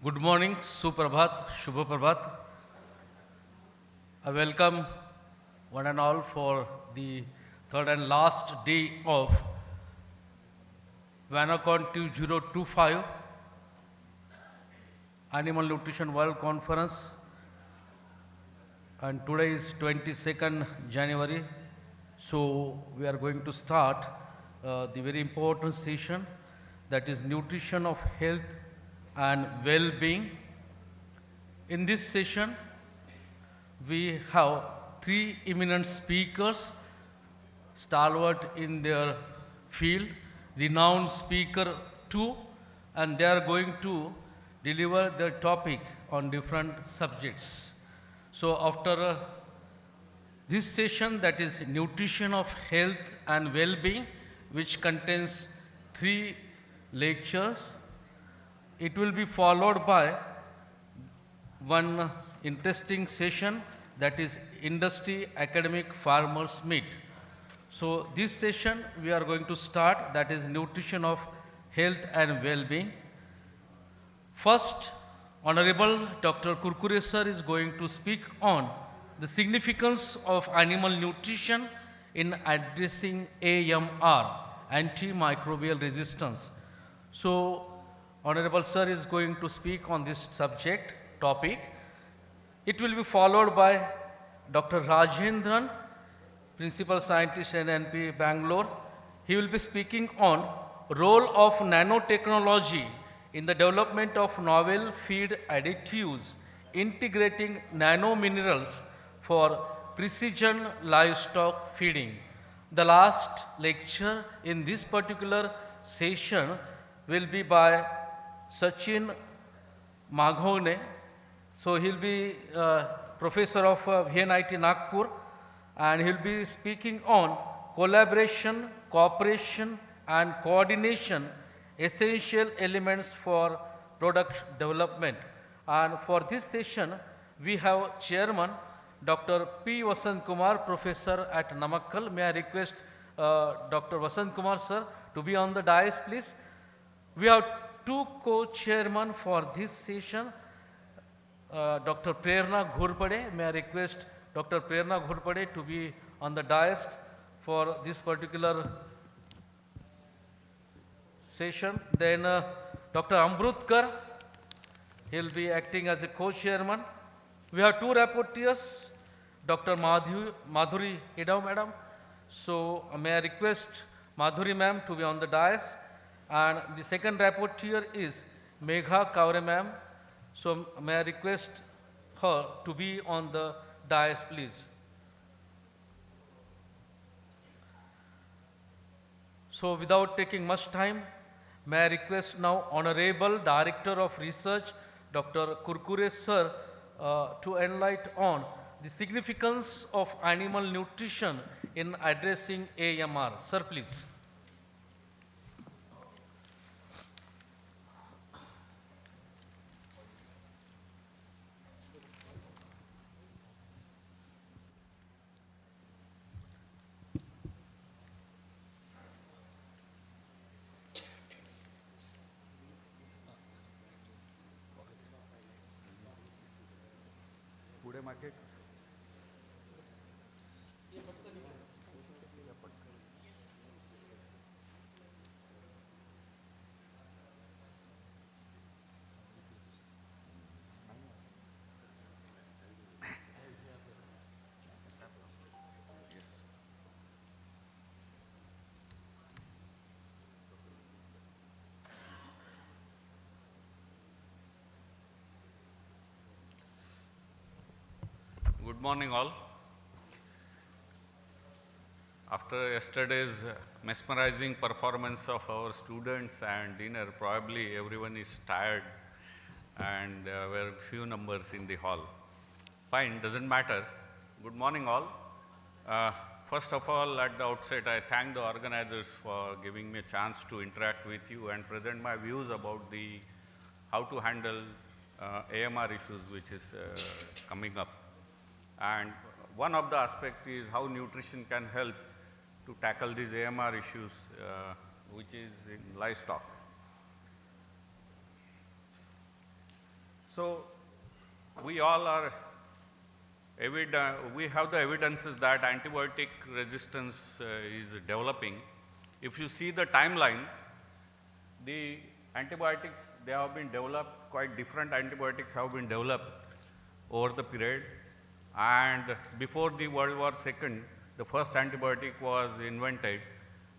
Good morning, Suprabhat, Shubha Prabhat. I welcome one and all for the third and last day of WANACON-2025 Animal Nutrition World Conference, and today is 22nd January. So we are going to start the very important session, that is nutrition of health and well-being. In this session, we have three eminent speakers, stalwart in their field, renowned speaker too, and they are going to deliver their topic on different subjects. So after this session, that is nutrition of health and well-being, which contains three lectures, it will be followed by one interesting session, that is industry academic farmers meet. So this session we are going to start, that is nutrition of health and well-being. First, Honorable Dr. Kurkure sir is going to speak on the significance of animal nutrition in addressing AMR, antimicrobial resistance. So Honorable sir is going to speak on this subject topic. It will be followed by Dr. Rajendran, Principal Scientist at NP Bangalore. He will be speaking on role of nanotechnology in the development of novel feed additives, integrating nanominerals for precision livestock feeding. The last lecture in this particular session will be by Sachin Maghone. So he'll be professor of VNIT Nagpur, and he'll be speaking on collaboration, cooperation and coordination, essential elements for product development. And for this session, we have Chairman Dr. P. Vasant Kumar, Professor at Namakkal. May I request Dr. Vasant Kumar sir to be on the dais, please. We have two co-chairmen for this session, Dr. Prerna Ghurpade. May I request Dr. Prerna Ghurpade to be on the dais for this particular session. Then Dr. Amrutkar, he will be acting as a co-chairman. We have two rapporteurs, Dr. Madhuri Idao madam. So may I request Madhuri ma'am to be on the dais. And the second rapporteur is Megha Kaure ma'am. So may I request her to be on the dais, please. So without taking much time, may I request now Honorable Director of Research, Dr. Kurkure sir, to enlighten on the significance of animal nutrition in addressing AMR. Sir, please. Good morning all. After yesterday's mesmerizing performance of our students and dinner, probably everyone is tired and there were few numbers in the hall. Fine, doesn't matter. Good morning all. First of all, at the outset, I thank the organizers for giving me a chance to interact with you and present my views about how to handle AMR issues which is coming up. And one of the aspects is how nutrition can help to tackle these AMR issues which is in livestock. So we all are we have the evidences that antibiotic resistance is developing. If you see the timeline, the antibiotics, they have been developed, quite different antibiotics have been developed over the period. And before the World War II, the first antibiotic was invented,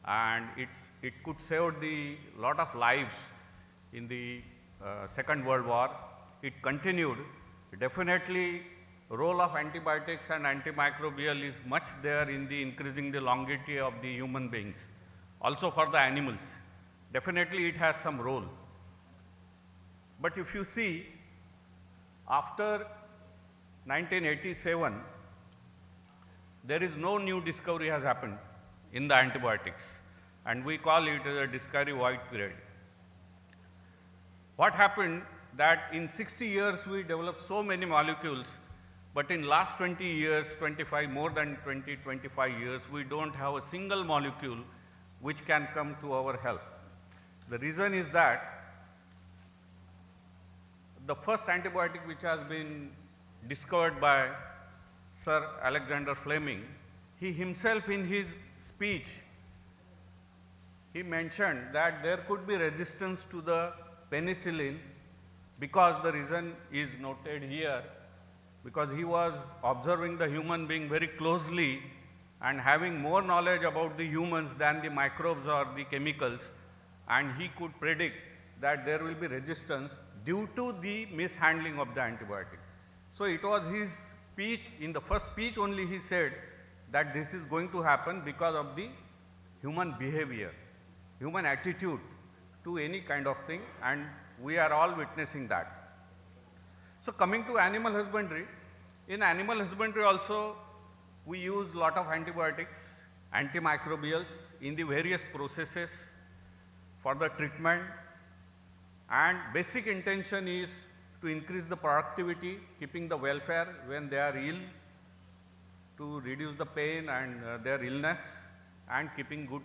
and it could save the lot of lives in the Second World War. It continued. Definitely, role of antibiotics and antimicrobial is much there in the increasing the longevity of the human beings, also for the animals. Definitely, it has some role. But if you see, after 1987, there is no new discovery has happened in the antibiotics, and we call it a discovery void period. What happened that in 60 years we developed so many molecules, but in last 20 years, 25, more than 20, 25 years, we don't have a single molecule which can come to our help. The reason is that the first antibiotic which has been discovered by Sir Alexander Fleming, he himself in his speech, he mentioned that there could be resistance to the penicillin because the reason is noted here, because he was observing the human being very closely and having more knowledge about the humans than the microbes or the chemicals, and he could predict that there will be resistance due to the mishandling of the antibiotic. So it was his speech, in the first speech only he said that this is going to happen because of the human behavior, human attitude to any kind of thing, and we are all witnessing that. So coming to animal husbandry, in animal husbandry also we use lot of antibiotics, antimicrobials in the various processes for the treatment, and basic intention is to increase the productivity, keeping the welfare when they are ill, to reduce the pain and their illness, and keeping good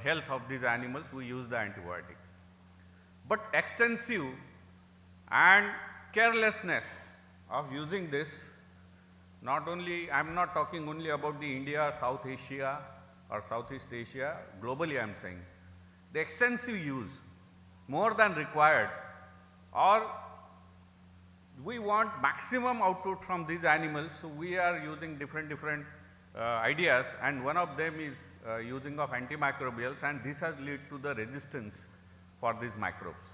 health of these animals, we use the antibiotic. But extensive and carelessness of using this, not only, I am not talking only about the India, South Asia or Southeast Asia, globally I am saying, the extensive use, more than required, or we want maximum output from these animals, so we are using different ideas, and one of them is using of antimicrobials, and this has led to the resistance for these microbes.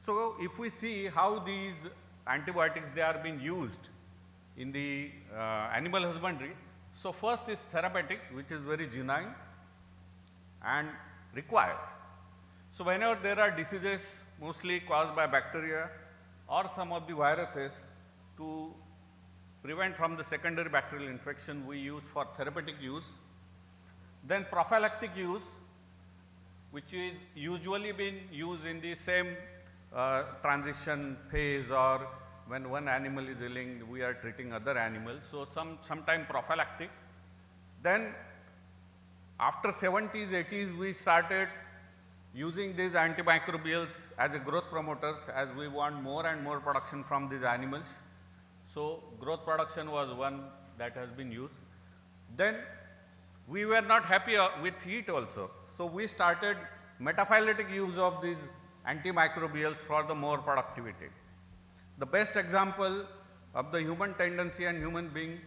So if we see how these antibiotics they are being used in the animal husbandry, so first is therapeutic, which is very genuine and required. So whenever there are diseases mostly caused by bacteria or some of the viruses, to prevent from the secondary bacterial infection, we use for therapeutic use. Then prophylactic use, which is usually been used in the same transition phase, or when one animal is ailing, we are treating other animals. So sometime prophylactic. Then after 70s, 80s, we started using these antimicrobials as a growth promoters, as we want more and more production from these animals. So growth production was one that has been used. Then we were not happy with heat also. So we started metaphyletic use of these antimicrobials for the more productivity. The best example of the human tendency and human being,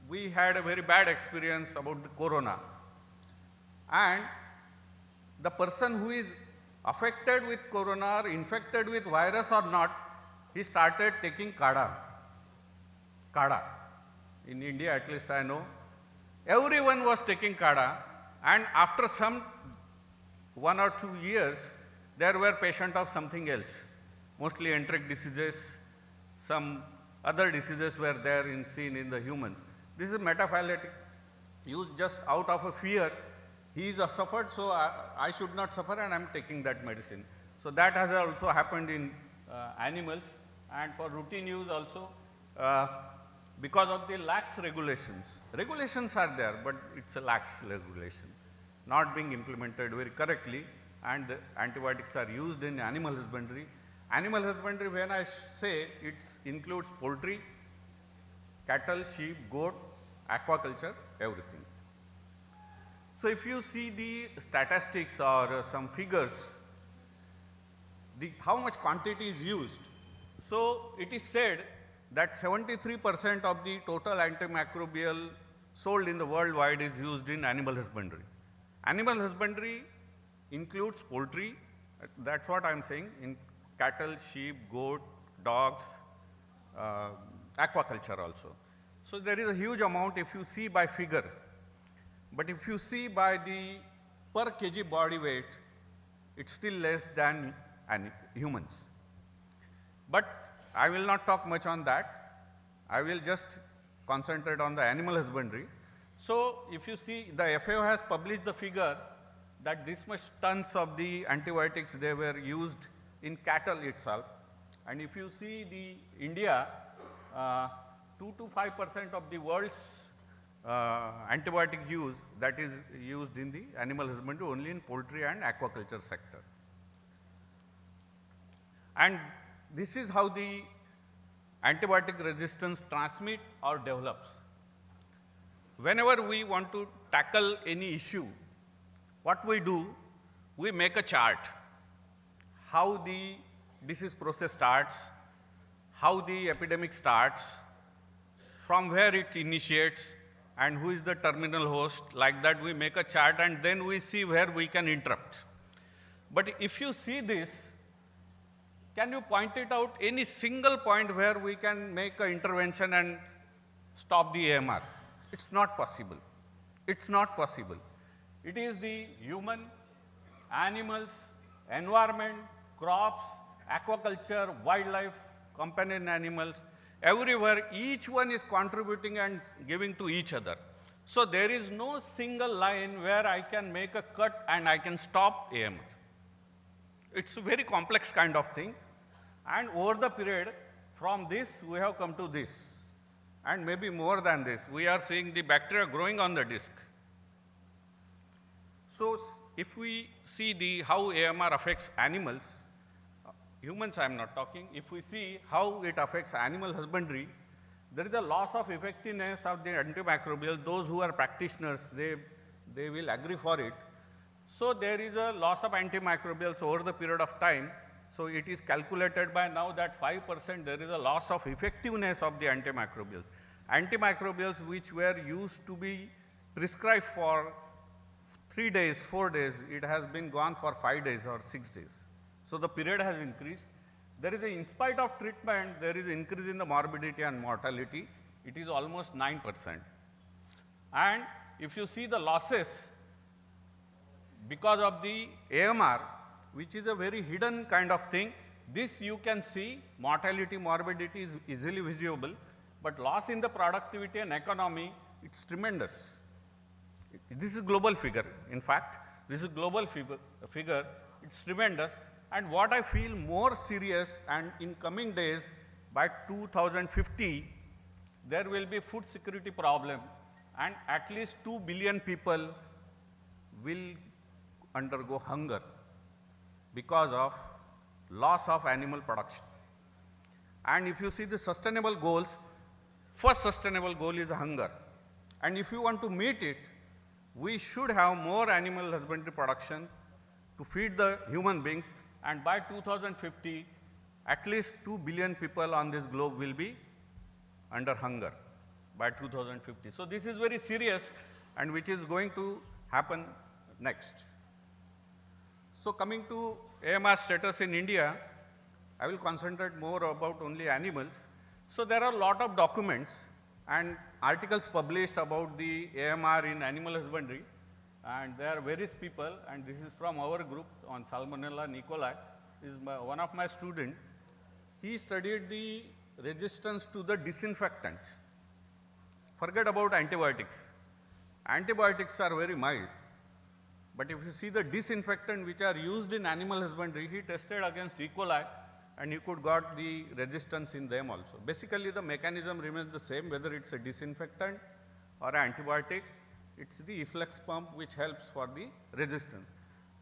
we had a very bad experience about the corona, and the person who is affected with corona or infected with virus or not, he started taking kada. In India, at least I know, everyone was taking kada, and after some 1 or 2 years, there were patients of something else, mostly enteric diseases, some other diseases were there seen in the humans. This is metaphyletic use just out of a fear. He is suffered, so I should not suffer, and I am taking that medicine. So that has also happened in animals, and for routine use also, because of the lax regulations. Regulations are there, but it's a lax regulation, not being implemented very correctly, and the antibiotics are used in animal husbandry, Animal husbandry, when I say, it includes poultry, cattle, sheep, goat, aquaculture, everything. So if you see the statistics or some figures, how much quantity is used. So it is said that 73% of the total antimicrobial sold in the worldwide is used in animal husbandry. Animal husbandry includes poultry, that's what I am saying, in cattle, sheep, goat, dogs, aquaculture also. So there is a huge amount if you see by figure. But if you see by the per kg body weight, it's still less than humans. But I will not talk much on that. I will just concentrate on the animal husbandry. So if you see, the FAO has published the figure that this much tons of the antibiotics they were used in cattle itself. And if you see the India, 2 to 5% of the world's antibiotic use, that is used in the animal husbandry only in poultry and aquaculture sector. And this is how the antibiotic resistance transmit or develops. Whenever we want to tackle any issue, what we do, we make a chart, how the disease process starts, how the epidemic starts, from where it initiates, and who is the terminal host. Like that we make a chart and then we see where we can interrupt. But if you see this, can you point it out any single point where we can make an intervention and stop the AMR? It's not possible. It's not possible. It is the human, animals, environment, crops, aquaculture, wildlife, companion animals, everywhere each one is contributing and giving to each other. So there is no single line where I can make a cut and I can stop AMR. It's a very complex kind of thing. And over the period, from this we have come to this. And maybe more than this, we are seeing the bacteria growing on the disc. So if we see how AMR affects animals, humans I am not talking, if we see how it affects animal husbandry, there is a loss of effectiveness of the antimicrobial. Those who are practitioners, they will agree for it. So there is a loss of antimicrobials over the period of time. So it is calculated by now that 5% there is a loss of effectiveness of the antimicrobials. Antimicrobials which were used to be prescribed for 3 days, 4 days, it has been gone for 5 days or 6 days. So the period has increased. There is in spite of treatment, there is increase in the morbidity and mortality. It is almost 9%. And if you see the losses because of the AMR, which is a very hidden kind of thing, this you can see mortality, morbidity is easily visible, but loss in the productivity and economy, it's tremendous. This is global figure. In fact, this is global figure, it's tremendous. And what I feel more serious, and in coming days, by 2050, there will be food security problem, and at least 2 billion people will undergo hunger because of loss of animal production. And if you see the sustainable goals, first sustainable goal is hunger. And if you want to meet it, we should have more animal husbandry production to feed the human beings, and by 2050, at least 2 billion people on this globe will be under hunger by 2050. So this is very serious and which is going to happen next. So coming to AMR status in India, I will concentrate more about only animals. So there are a lot of documents and articles published about the AMR in animal husbandry, and there are various people, and this is from our group on Salmonella Nicoli. This is one of my students. He studied the resistance to the disinfectants. Forget about antibiotics. Antibiotics are very mild. But if you see the disinfectant which are used in animal husbandry, he tested against E. coli and he could got the resistance in them also. Basically, the mechanism remains the same, whether it's a disinfectant or an antibiotic, it's the efflux pump which helps for the resistance.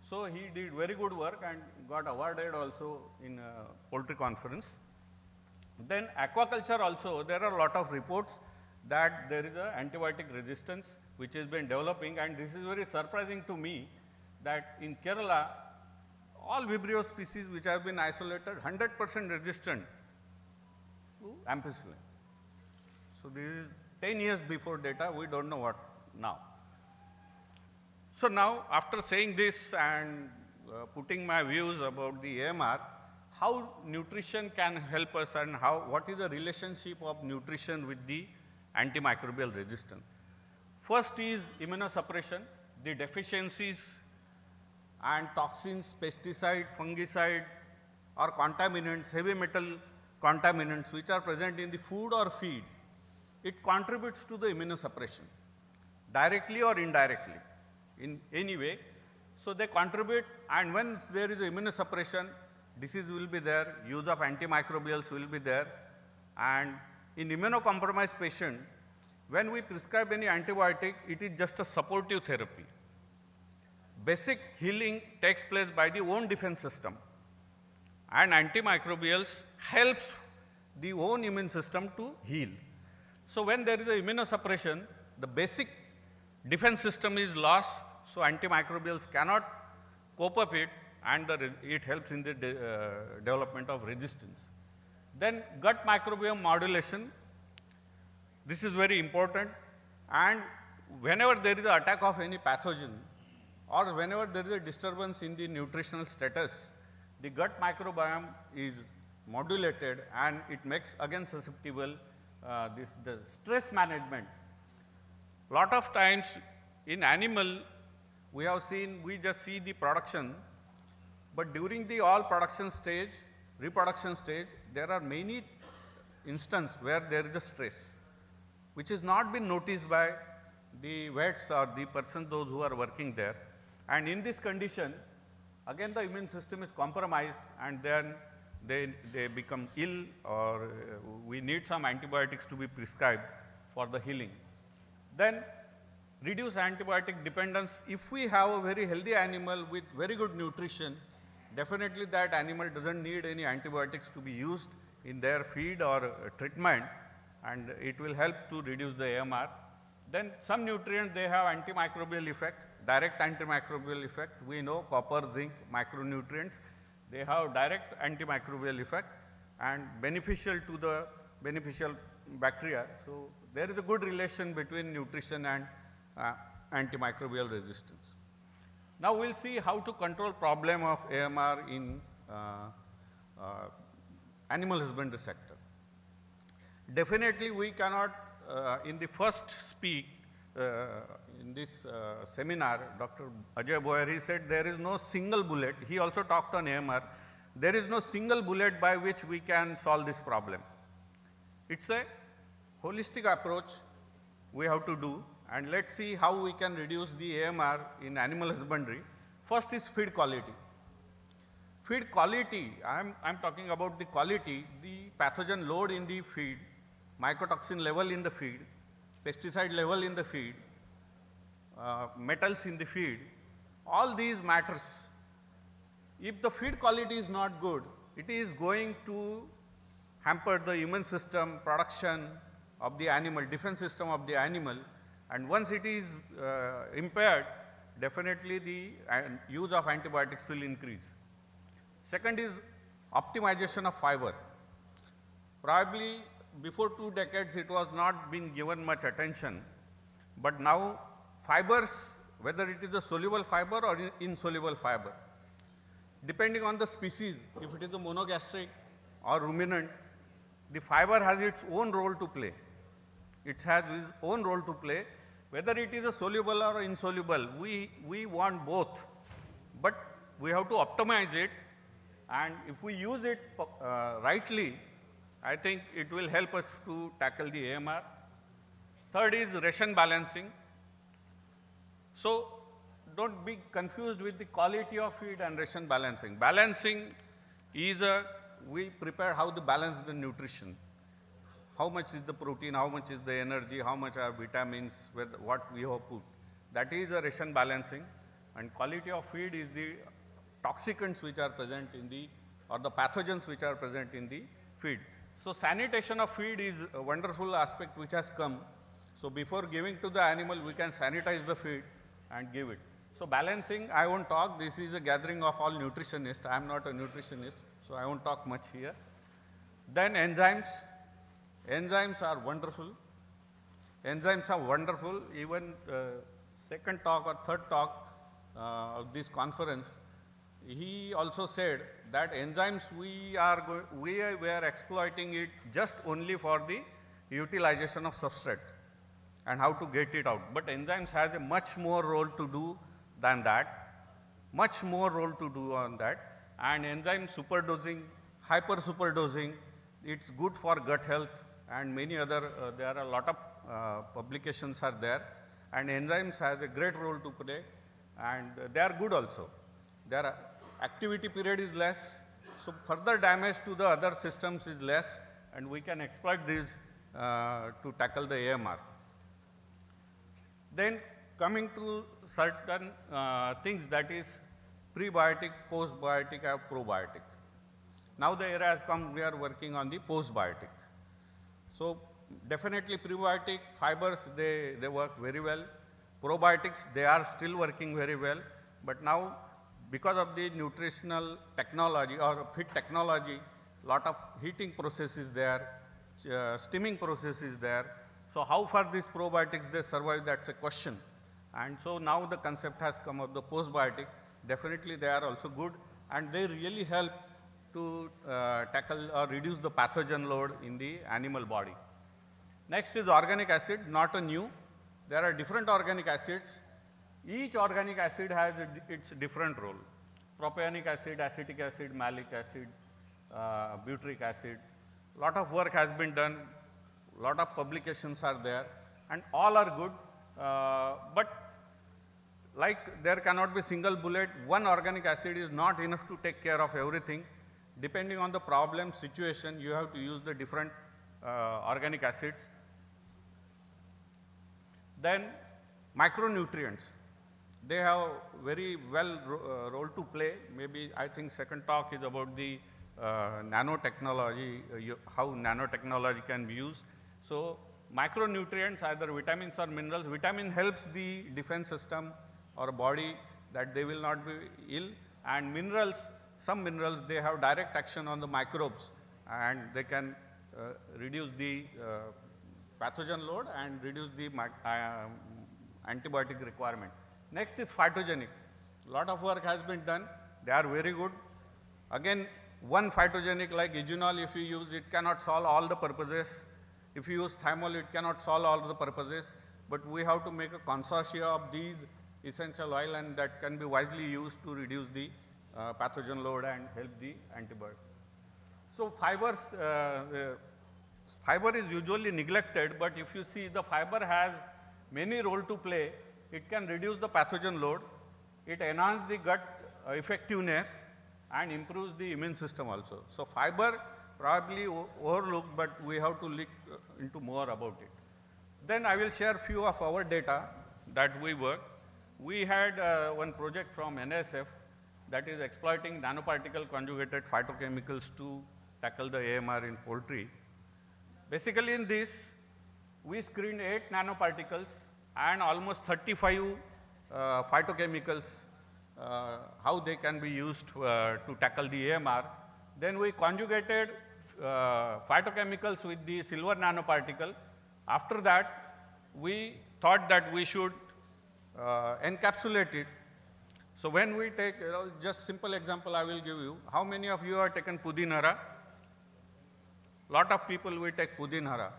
So he did very good work and got awarded also in a poultry conference. Then aquaculture also, there are a lot of reports that there is a antibiotic resistance which has been developing, and this is very surprising to me that in Kerala, all Vibrio species which have been isolated 100% resistant to ampicillin. So this is 10 years before data, we don't know what now. So now after saying this and putting my views about the AMR, how nutrition can help us and what is the relationship of nutrition with the antimicrobial resistance. First is immunosuppression, the deficiencies and toxins, pesticide, fungicide or contaminants, heavy metal contaminants which are present in the food or feed, it contributes to the immunosuppression, directly or indirectly, in any way. So they contribute, and once there is immunosuppression, disease will be there, use of antimicrobials will be there, and in immunocompromised patient, when we prescribe any antibiotic, it is just a supportive therapy. Basic healing takes place by the own defense system, and antimicrobials helps the own immune system to heal. So when there is a immunosuppression, the basic defense system is lost, so antimicrobials cannot cope up it, and it helps in the development of resistance. Then gut microbiome modulation, this is very important, and whenever there is an attack of any pathogen or whenever there is a disturbance in the nutritional status, the gut microbiome is modulated and it makes again susceptible the stress management. Lot of times in animal we have seen, we just see the production, but during the all production stage, reproduction stage, there are many instances where there is a stress, which is not been noticed by the vets or the person, those who are working there. And in this condition, again the immune system is compromised, and then they become ill, or we need some antibiotics to be prescribed for the healing. Then reduce antibiotic dependence. If we have a very healthy animal with very good nutrition, definitely that animal doesn't need any antibiotics to be used in their feed or treatment, and it will help to reduce the AMR. Then some nutrients, they have antimicrobial effect, direct antimicrobial effect. We know copper, zinc, micronutrients, they have direct antimicrobial effect and beneficial to the beneficial bacteria. So there is a good relation between nutrition and antimicrobial resistance. Now we will see how to control problem of AMR in animal husbandry sector. Definitely we cannot, in the first speak in this seminar, Dr. Ajay Boyer, he said there is no single bullet. He also talked on AMR. There is no single bullet by which we can solve this problem. It's a holistic approach we have to do, and let's see how we can reduce the AMR in animal husbandry. First is feed quality. Feed quality, I'm talking about the quality, the pathogen load in the feed, mycotoxin level in the feed, pesticide level in the feed, metals in the feed, all these matters. If the feed quality is not good, it is going to hamper the immune system, production of the animal, defense system of the animal, and once it is impaired, definitely the use of antibiotics will increase. Second is optimization of fiber. Probably before 2 decades it was not being given much attention, but now fibers, whether it is a soluble fiber or insoluble fiber, depending on the species, if it is a monogastric or ruminant, the fiber has its own role to play. It has its own role to play, whether it is a soluble or insoluble. We want both, but we have to optimize it, and if we use it rightly, I think it will help us to tackle the AMR. Third is ration balancing. So don't be confused with the quality of feed and ration balancing. Balancing is we prepare how to balance the nutrition. How much is the protein, how much is the energy, how much are vitamins, what we have put. That is a ration balancing. And quality of feed is the toxicants which are present in the, or the pathogens which are present in the feed. So sanitation of feed is a wonderful aspect which has come. So before giving to the animal, we can sanitize the feed and give it. So balancing, I won't talk. This is a gathering of all nutritionists. I am not a nutritionist, so I won't talk much here. Then enzymes. Enzymes are wonderful. Enzymes are wonderful. Even second talk or third talk of this conference, he also said that enzymes we are exploiting it just only for the utilization of substrate and how to get it out. But enzymes has a much more role to do than that, much more role to do on that. And enzyme superdosing, hyper superdosing, it's good for gut health and many other, there are a lot of publications are there, and enzymes has a great role to play, and they are good also. Their activity period is less, so further damage to the other systems is less, and we can exploit these to tackle the AMR. Then coming to certain things, that is prebiotic, postbiotic, or probiotic. Now the era has come, we are working on the postbiotic. So definitely prebiotic fibers, they work very well. Probiotics, they are still working very well, but now because of the nutritional technology or feed technology, lot of heating process is there, steaming process is there. So how far these probiotics they survive, that's a question. And so now the concept has come of the postbiotic. Definitely they are also good, and they really help to tackle or reduce the pathogen load in the animal body. Next is organic acid, not a new. There are different organic acids. Each organic acid has its different role. Propionic acid, acetic acid, malic acid, butyric acid. Lot of work has been done, lot of publications are there, and all are good. But like there cannot be single bullet, one organic acid is not enough to take care of everything. Depending on the problem, situation, you have to use the different organic acids. Then micronutrients, they have very well role to play. Maybe I think second talk is about the nanotechnology, how nanotechnology can be used. So micronutrients, either vitamins or minerals. Vitamin helps the defense system or body that they will not be ill, and minerals, some minerals, they have direct action on the microbes, and they can reduce the pathogen load and reduce the antibiotic requirement. Next is phytogenic. Lot of work has been done. They are very good. Again, one phytogenic like eugenol, if you use, it cannot solve all the purposes. If you use thymol, it cannot solve all the purposes. But we have to make a consortia of these essential oil, and that can be wisely used to reduce the pathogen load and help the antibiotic. So fibers, fiber is usually neglected, but if you see, the fiber has many role to play. It can reduce the pathogen load, it enhances the gut effectiveness, and improves the immune system also. So fiber probably overlooked, but we have to look into more about it. Then I will share few of our data that we work. We had one project from NSF that is exploiting nanoparticle conjugated phytochemicals to tackle the AMR in poultry. Basically in this, we screened 8 nanoparticles and almost 35 phytochemicals, how they can be used to tackle the AMR. Then we conjugated phytochemicals with the silver nanoparticle. After that, we thought that we should encapsulate it. So when we take, just simple example I will give you. How many of you have taken Pudin-Hara? Lot of people will take Pudin-Hara.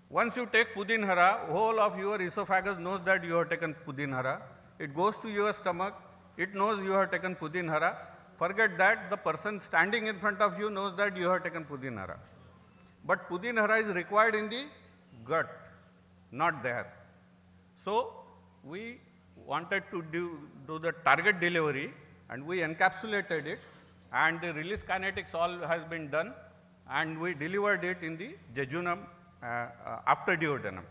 Once you take Pudin-Hara, whole of your esophagus knows that you have taken Pudin-Hara. It goes to your stomach, it knows you have taken Pudin-Hara. Forget that, the person standing in front of you knows that you have taken Pudin-Hara. But Pudin-Hara is required in the gut, not there. So we wanted to do the target delivery, and we encapsulated it, and the release kinetics all has been done, and we delivered it in the jejunum after duodenum.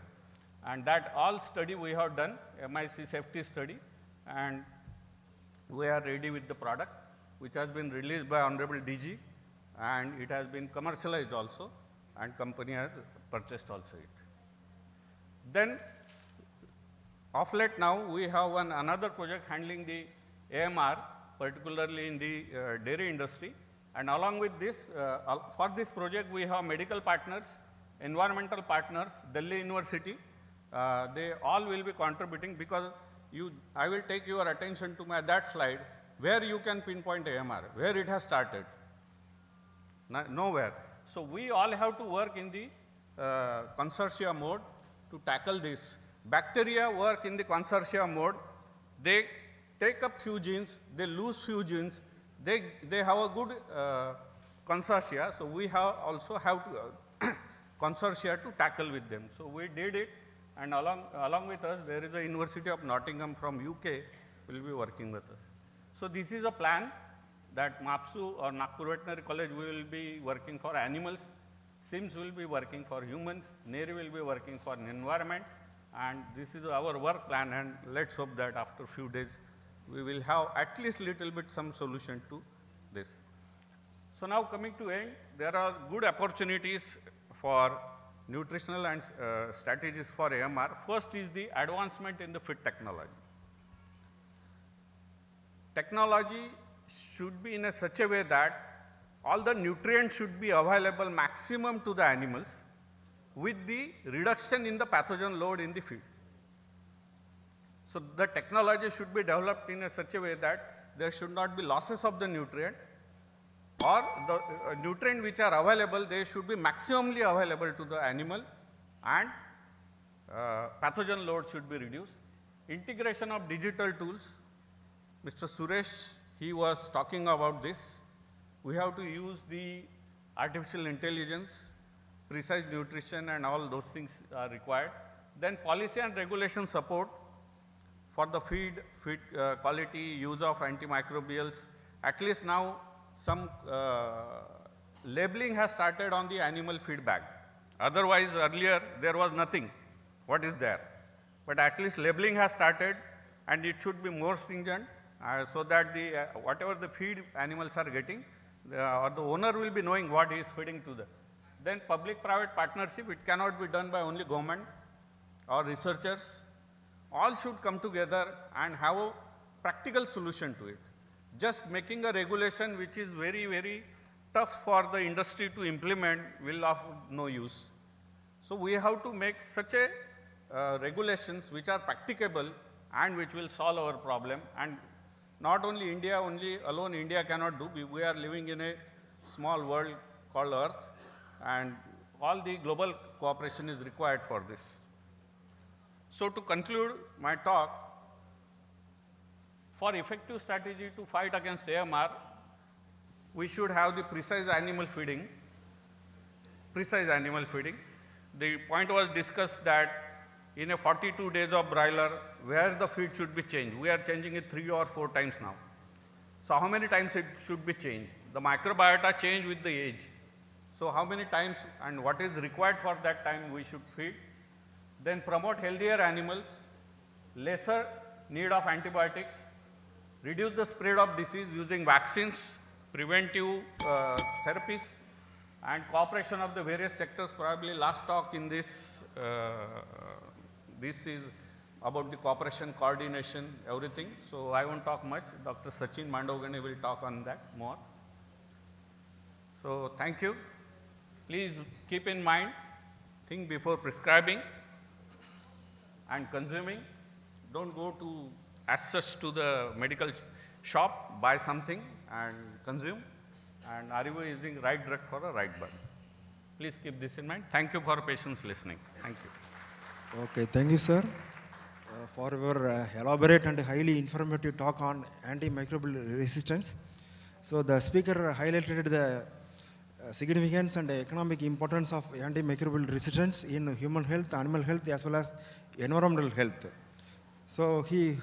And that all study we have done, MIC safety study, and we are ready with the product, which has been released by Honorable DG, and it has been commercialized also, and company has purchased also it. Then, of late now, we have another project handling the AMR, particularly in the dairy industry. And along with this, for this project, we have medical partners, environmental partners, Delhi University. They all will be contributing, because I will take your attention to that slide where you can pinpoint AMR, where it has started. Nowhere. So we all have to work in the consortia mode to tackle this. Bacteria work in the consortia mode. They take up few genes, they lose few genes, they have a good consortia. So we also have to consortia to tackle with them. So we did it, and along with us, there is the University of Nottingham from UK will be working with us. So this is a plan that MAPSU or Nagpur Veterinary College will be working for animals, SIMS will be working for humans, NERI will be working for environment, and this is our work plan, and let's hope that after few days we will have at least little bit some solution to this. So now coming to end, there are good opportunities for nutritional and strategies for AMR. First is the advancement in the feed technology. Technology should be in such a way that all the nutrients should be available maximum to the animals with the reduction in the pathogen load in the feed. So the technology should be developed in such a way that there should not be losses of the nutrient, or the nutrient which are available, they should be maximally available to the animal, and pathogen load should be reduced. Integration of digital tools. Mr. Suresh, he was talking about this. We have to use the artificial intelligence, precise nutrition, and all those things are required. Then policy and regulation support for the feed quality, use of antimicrobials. At least now some labeling has started on the animal feed bag. Otherwise, earlier there was nothing. What is there? But at least labeling has started, and it should be more stringent, so that the whatever the feed animals are getting, or the owner will be knowing what he is feeding to them. Then public-private partnership, it cannot be done by only government or researchers. All should come together and have a practical solution to it. Just making a regulation which is very, very tough for the industry to implement will of no use. So we have to make such a regulations which are practicable and which will solve our problem. And not only India, alone India cannot do. We are living in a small world called Earth, and all the global cooperation is required for this. So to conclude my talk, for effective strategy to fight against AMR, we should have the precise animal feeding. The point was discussed that in a 42 days of broiler, where the feed should be changed. We are changing it 3 or 4 times now. So how many times it should be changed? The microbiota change with the age. So how many times and what is required for that time we should feed? Then promote healthier animals, lesser need of antibiotics, reduce the spread of disease using vaccines, preventive therapies, and cooperation of the various sectors. Probably last talk in this, this is about the cooperation, coordination, everything. So I won't talk much. Dr. Sachin Mandogane will talk on that more. So thank you. Please keep in mind, think before prescribing and consuming. Don't go to as such to the medical shop, buy something and consume. And are you using right drug for the right bird? Please keep this in mind. Thank you for patience listening. Thank you. Okay, thank you, sir, for your elaborate and highly informative talk on antimicrobial resistance. So the speaker highlighted the significance and economic importance of antimicrobial resistance in human health, animal health, as well as environmental health. So he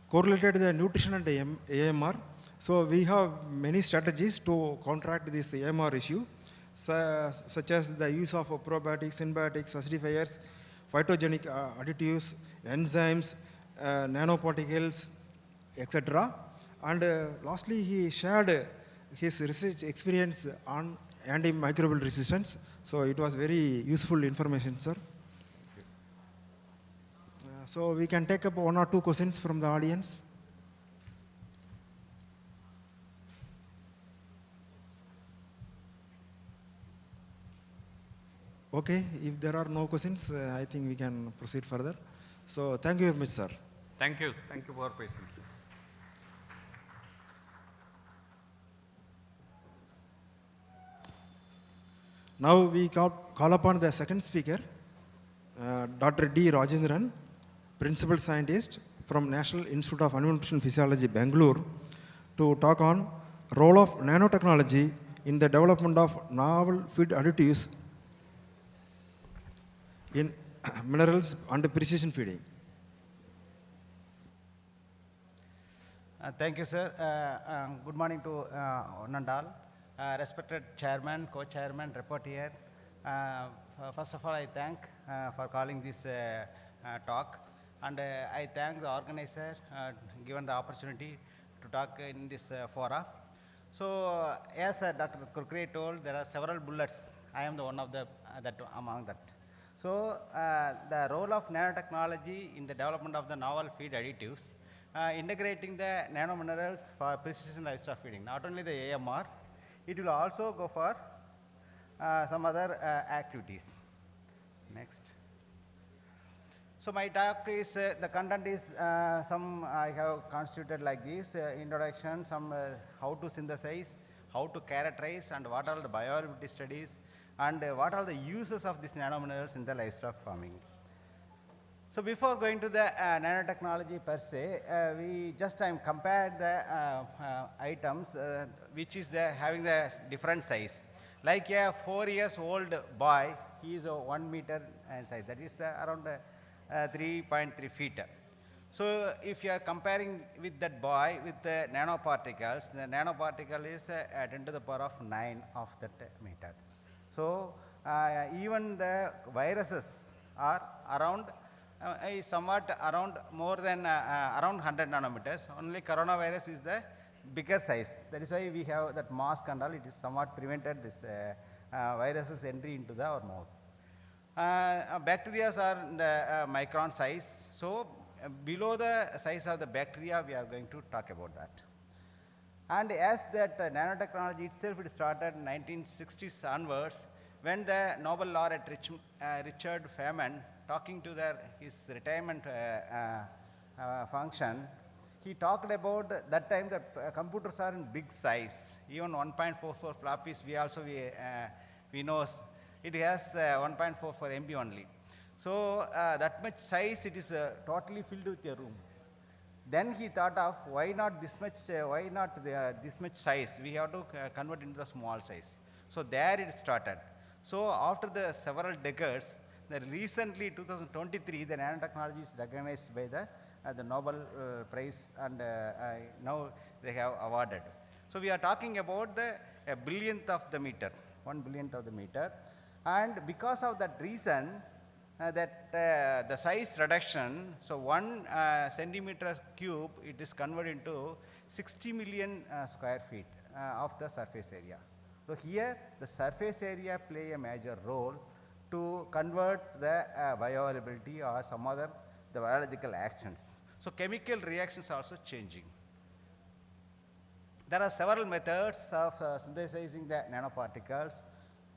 correlated the nutrition and AMR. So we have many strategies to counteract this AMR issue, such as the use of probiotics, symbiotics, acidifiers, phytogenic additives, enzymes, nanoparticles, etc. And lastly, he shared his research experience on antimicrobial resistance. So it was very useful information, sir. So we can take up one or two questions from the audience. Okay, if there are no questions, I think we can proceed further. So thank you very much, sir. Thank you. Thank you for patience. Now we call upon the second speaker, Dr. D. Rajendran, Principal Scientist from National Institute of Animal Nutrition Physiology, Bangalore, to talk on role of nanotechnology in the development of novel feed additives in minerals and precision feeding. Thank you, sir. Good morning to one and all. Respected chairman, co-chairman, rapporteur. First of all, I thank for calling this talk, and I thank the organizer given the opportunity to talk in this fora. So, as Dr. Kurkre told, there are several bullets. I am the one of the among that. So, the role of nanotechnology in the development of the novel feed additives, integrating the nanominerals for precision livestock feeding, not only the AMR, it will also go for some other activities. Next. So my talk is, the content is some I have constituted like this, introduction, some how to synthesize, how to characterize, and what are the bioavailability studies, and what are the uses of these nanominerals in the livestock farming. So before going to the nanotechnology per se, we just compared the items which is having the different size. Like a 4 years old boy, he is 1 meter in size, that is around 3.3 feet. So if you are comparing with that boy with the nanoparticles, the nanoparticle is 10 to the power of 9 of that meter. So even the viruses are around is somewhat around more than around 100 nanometers. Only coronavirus is the bigger size. That is why we have that mask and all. It is somewhat prevented this viruses entry into our mouth. Bacteria are in the micron size. So below the size of the bacteria, we are going to talk about that. And as that nanotechnology itself, it started in 1960s onwards, when the Nobel laureate Richard Feynman, talking to his retirement function, he talked about that time the computers are in big size, even 1.44 floppies. We know it has 1.44 MB only. So that much size, it is totally filled with a room. Then he thought of why not this much size? We have to convert into the small size. So there it started. So after the several decades, recently 2023, the nanotechnology is recognized by the Nobel Prize, and now they have awarded. So we are talking about a billionth of the meter, 1 billionth of the meter, and because of that reason, the size reduction, so 1 centimeter cube, it is converted into 60 million square feet of the surface area. So here the surface area play a major role to convert the bioavailability or some other the biological actions. So chemical reactions are also changing. There are several methods of synthesizing the nanoparticles.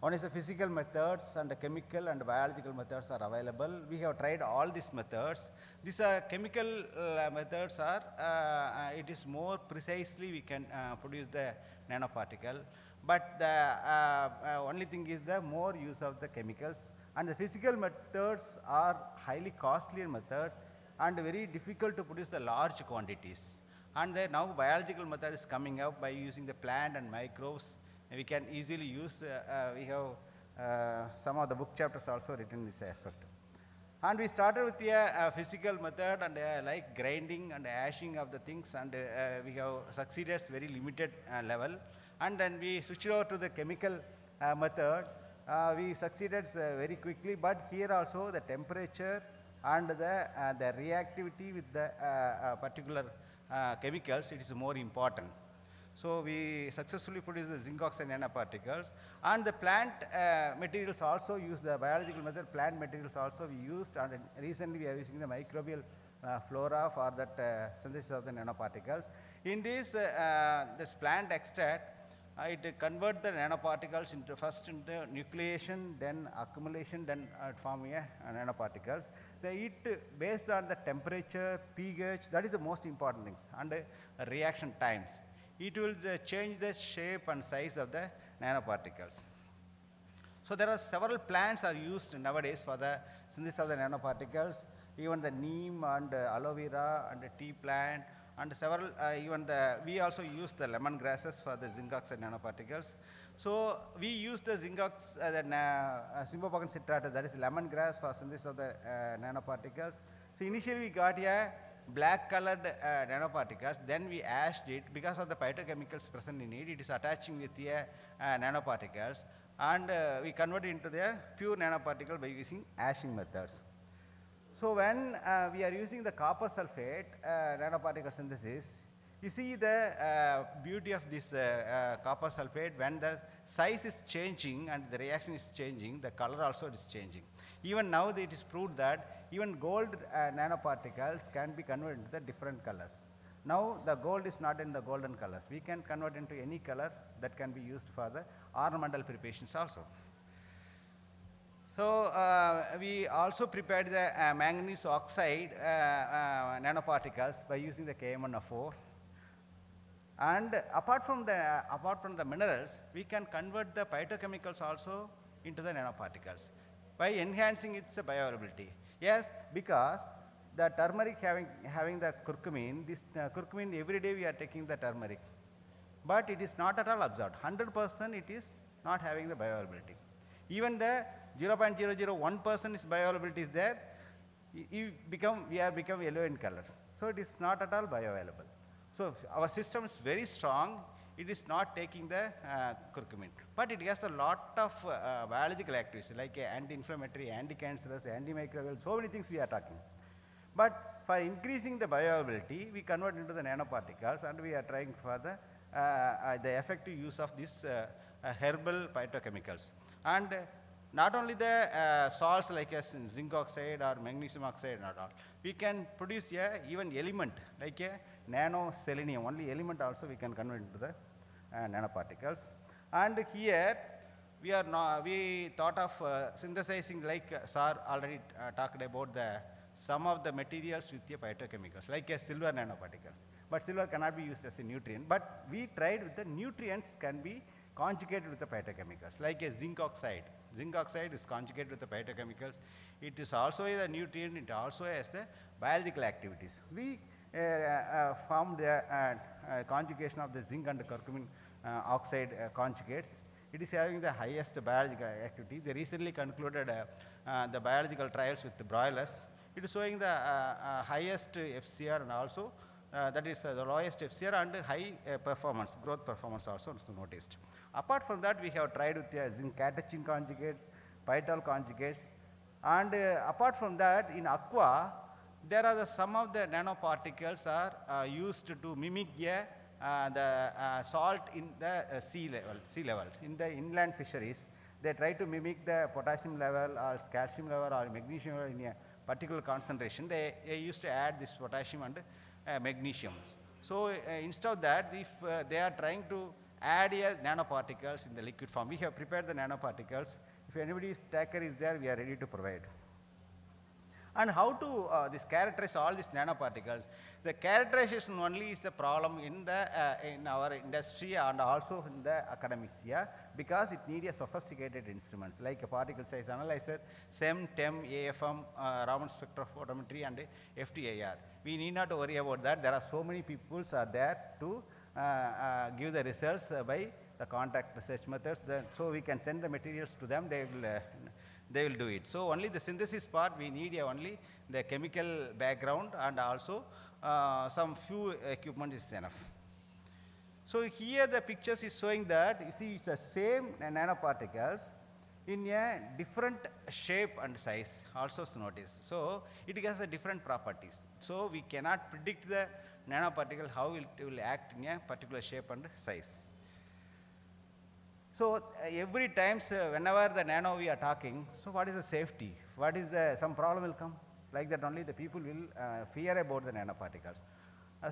One is the physical methods, and the chemical and biological methods are available. We have tried all these methods. These chemical methods are, it is more precisely we can produce the nanoparticle. But the only thing is the more use of the chemicals, and the physical methods are highly costly methods and very difficult to produce the large quantities. And now biological method is coming up by using the plant and microbes. We can easily use, we have some of the book chapters also written in this aspect. And we started with a physical method and like grinding and ashing of the things, and we have succeeded at very limited level. And then we switched over to the chemical method. We succeeded very quickly, but here also the temperature and the reactivity with the particular chemicals, it is more important. So we successfully produce the zinc oxide nanoparticles, and the plant materials also use the biological method. Plant materials also we used, and recently we are using the microbial flora for that synthesis of the nanoparticles. In this plant extract, it converts the nanoparticles into first into nucleation, then accumulation, then form nanoparticles. They eat based on the temperature, pH. That is the most important things, and reaction times. It will change the shape and size of the nanoparticles. So there are several plants are used nowadays for the synthesis of the nanoparticles. Even the neem and aloe vera and the tea plant and several we also use the lemongrasses for the zinc oxide nanoparticles. So we use the zinc oxide Symbopogon citrata, that is lemongrass, for synthesis of the nanoparticles. So initially we got a black colored nanoparticles, then we ashed it because of the phytochemicals present in it. It is attaching with the nanoparticles, and we convert it into the pure nanoparticle by using ashing methods. So when we are using the copper sulfate nanoparticle synthesis, you see the beauty of this copper sulfate. When the size is changing and the reaction is changing, the color also is changing. Even now it is proved that even gold nanoparticles can be converted into the different colors. Now the gold is not in the golden colors. We can convert into any colors that can be used for the ornamental preparations also. So we also prepared the manganese oxide nanoparticles by using the KM104. And apart from the minerals, we can convert the phytochemicals also into the nanoparticles by enhancing its bioavailability. Yes, because the turmeric having the curcumin, this curcumin every day we are taking the turmeric, but it is not at all absorbed. 100% it is not having the bioavailability. Even the 0.001% is bioavailability is there, we are become yellow in colors. So it is not at all bioavailable. So our system is very strong. It is not taking the curcumin, but it has a lot of biological activities like anti-inflammatory, anti-cancerous, antimicrobial, so many things we are talking. But for increasing the bioavailability, we convert into the nanoparticles, and we are trying for the effective use of these herbal phytochemicals. And not only the salts like zinc oxide or magnesium oxide, not all. We can produce even element like a nano selenium, only element also we can convert into the nanoparticles. And here we thought of synthesizing, like sir already talked about some of the materials with the phytochemicals like silver nanoparticles. But silver cannot be used as a nutrient, but we tried with the nutrients can be conjugated with the phytochemicals like a zinc oxide. Zinc oxide is conjugated with the phytochemicals. It is also a nutrient, it also has the biological activities. We formed the conjugation of the zinc and the curcumin oxide conjugates. It is having the highest biological activity. They recently concluded the biological trials with the broilers. It is showing the highest FCR and also that is the lowest FCR and high performance, growth performance also noticed. Apart from that, we have tried with the zinc catechin conjugates, pytol conjugates, and apart from that, in aqua, there are some of the nanoparticles are used to mimic the salt in the sea level. In the inland fisheries, they try to mimic the potassium level or calcium level or magnesium level in a particular concentration. They used to add this potassium and magnesium. So instead of that, if they are trying to add nanoparticles in the liquid form, we have prepared the nanoparticles. If anybody's taker is there, we are ready to provide. And how to characterize all these nanoparticles? The characterization only is a problem in our industry and also in the academics here, because it needs a sophisticated instruments like a particle size analyzer, SEM, TEM, AFM, Raman spectrophotometry, and FTIR. We need not worry about that. There are so many people are there to give the results by the contact research methods. So we can send the materials to them. They will do it. So only the synthesis part, we need only the chemical background, and also some few equipment is enough. So here the pictures is showing that, you see, it's the same nanoparticles in a different shape and size also notice. So it has a different properties. So we cannot predict the nanoparticle, how it will act in a particular shape and size. So every time, whenever the nano we are talking, so what is the safety? What is the, some problem will come? Like that only the people will fear about the nanoparticles.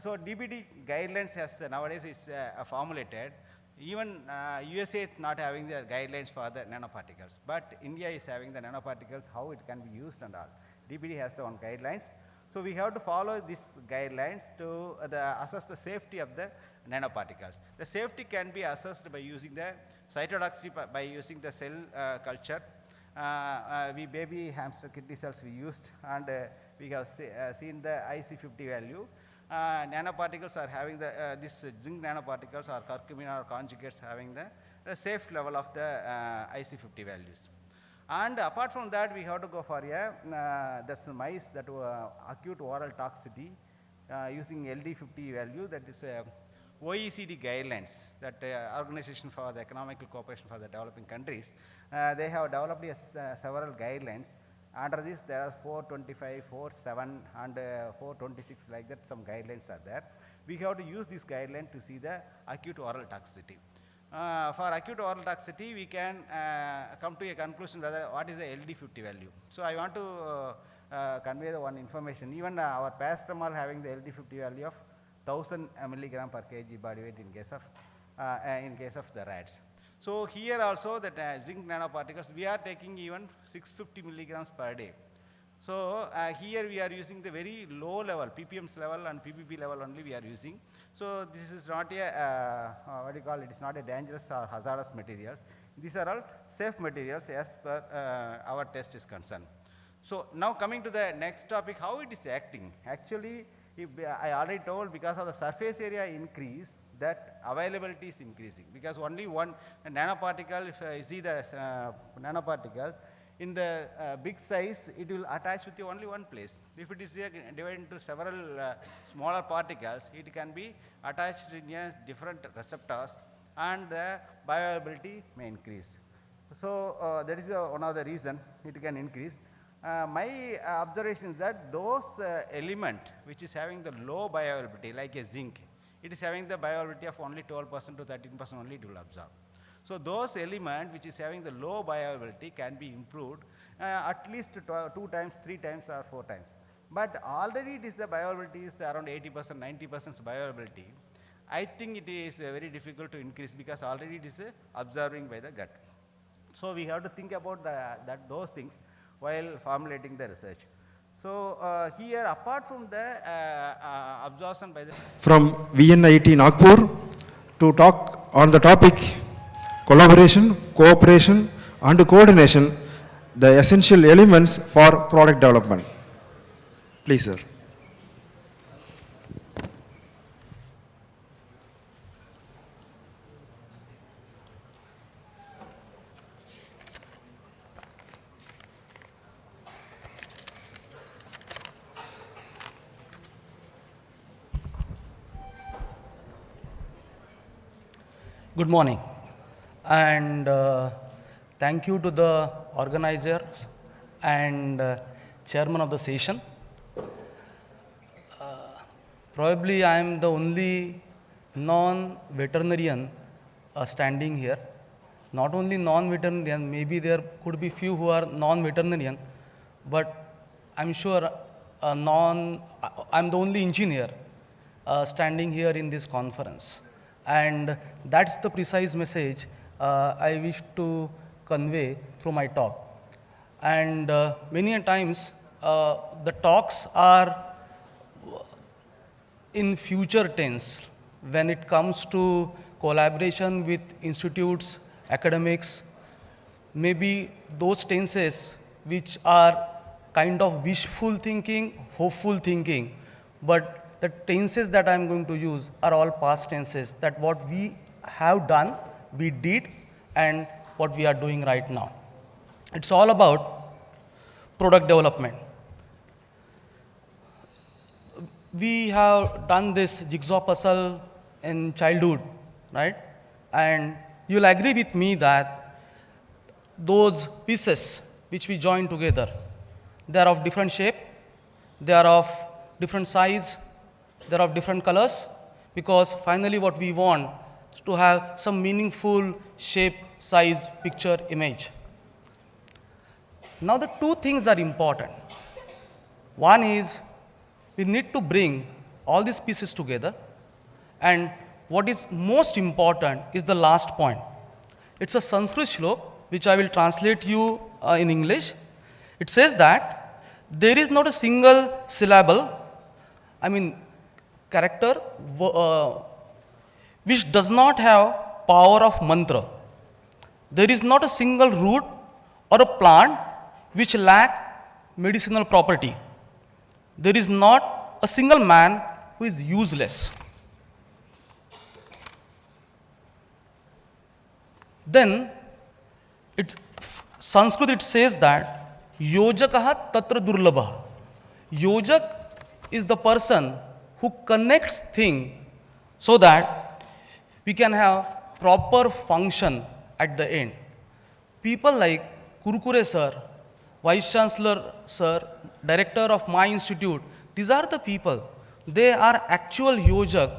So DBT guidelines has nowadays is formulated. Even USA is not having the guidelines for the nanoparticles, but India is having the nanoparticles, how it can be used and all. DBT has the own guidelines. So we have to follow these guidelines to assess the safety of the nanoparticles. The safety can be assessed by using the cytotoxicity, by using the cell culture. We baby hamster kidney cells we used, and we have seen the IC50 value. Nanoparticles are having the this zinc nanoparticles or curcumin or conjugates having the safe level of the IC50 values. And apart from that, we have to go for a this mice that acute oral toxicity using LD50 value, that is OECD guidelines, that Organization for the Economic Cooperation for the Developing Countries. They have developed several guidelines. Under this, there are 425, 47 and 426, like that some guidelines are there. We have to use this guideline to see the acute oral toxicity. For acute oral toxicity, we can come to a conclusion whether what is the LD50 value. So I want to convey the one information. Even our paracetamol having the LD50 value of 1000 milligram per kg body weight in case of the rats. So here also that zinc nanoparticles, we are taking even 650 milligrams per day. So here we are using the very low level, ppms level and ppb level only we are using. So this is not a, what do you call it, is not a dangerous or hazardous materials. These are all safe materials as per our test is concerned. So now coming to the next topic, how it is acting. Actually, if I already told, because of the surface area increase, that availability is increasing, because only one nanoparticle, if you see the nanoparticles, in the big size, it will attach with only one place. If it is divided into several smaller particles, it can be attached in different receptors, and the bioavailability may increase. So that is one of the reason it can increase. My observation is that those element which is having the low bioavailability, like a zinc, it is having the bioavailability of only 12% to 13% only it will absorb. So those element which is having the low bioavailability can be improved at least 2 times, 3 times or 4 times. But already it is the bioavailability is around 80%, 90% bioavailability. I think it is very difficult to increase, because already it is absorbing by the gut. So we have to think about those things while formulating the research. So here, apart from the absorption by the From VNIT Nagpur to talk on the topic collaboration, cooperation and coordination, the essential elements for product development. Please, sir. Good morning, and thank you to the organizers and chairman of the session. Probably I am the only non-veterinarian standing here. Not only non-veterinarian, maybe there could be few who are non-veterinarian, but I'm sure I'm the only engineer standing here in this conference. And that's the precise message I wish to convey through my talk. And many a times the talks are in future tense when it comes to collaboration with institutes, academics, maybe those tenses which are kind of wishful thinking, hopeful thinking, but the tenses that I'm going to use are all past tenses, that what we have done, we did, and what we are doing right now. It's all about product development. We have done this jigsaw puzzle in childhood, right? And you'll agree with me that those pieces which we join together, they are of different shape, they are of different size, they're of different colors, because finally what we want is to have some meaningful shape, size, picture, image. Now the two things are important. One is we need to bring all these pieces together, and what is most important is the last point. It's a Sanskrit shlok which I will translate you in English. It says that there is not a single syllable, character, which does not have power of mantra. There is not a single root or a plant which lack medicinal property. There is not a single man who is useless. Then, Sanskrit it says that yojakaha tatra durlabha. Yojak is the person who connects thing so that we can have proper function at the end. People like Kurkure sir, Vice Chancellor sir, Director of my institute, these are the people. They are actual yojak,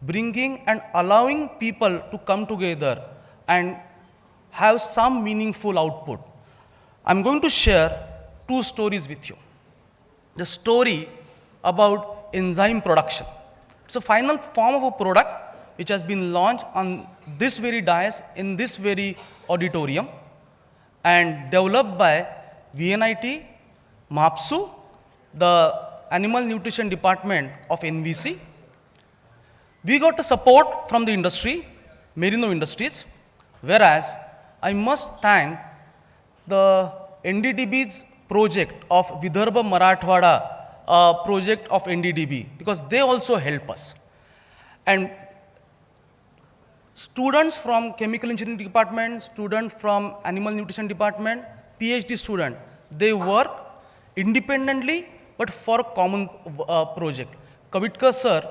bringing and allowing people to come together and have some meaningful output. I'm going to share two stories with you. The story about enzyme production. It's a final form of a product which has been launched on this very dais in this very auditorium and developed by VNIT, MAPSU, the Animal Nutrition Department of NVC. We got the support from the industry, Merino Industries, whereas I must thank the NDDB's project of Vidarbha Marathwada project of NDDB, because they also help us. And students from Chemical Engineering Department, students from Animal Nutrition Department, PhD student, they work independently but for a common project. Kavitkar sir,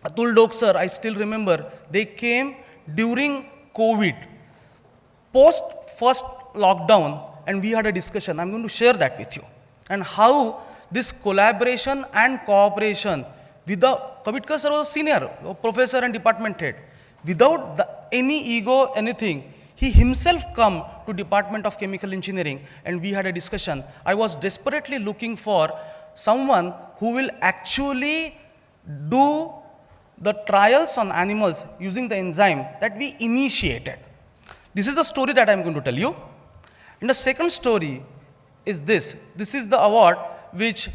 Atul Dok sir, I still remember, they came during COVID, post first lockdown, and we had a discussion. I'm going to share that with you. And how this collaboration and cooperation without, Kavitkar sir was a senior professor and department head. Without any ego, anything, he himself come to Department of Chemical Engineering and we had a discussion. I was desperately looking for someone who will actually do the trials on animals using the enzyme that we initiated. This is the story that I'm going to tell you. And the second story is this. This is the award which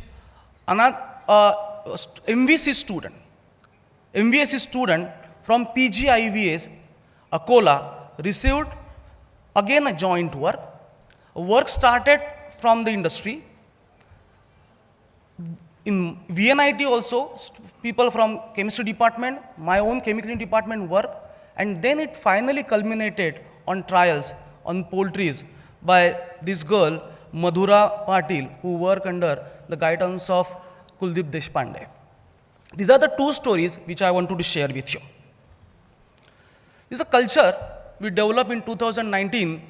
MVC student from PGIVS, Akola, received again a joint work. Work started from the industry. In VNIT also, people from chemistry department, my own chemical department work, and then it finally culminated on trials on poultries by this girl, Madhura Patil, who work under the guidance of Kuldeep Deshpande. These are the two stories which I wanted to share with you. This is a culture we developed in 2019.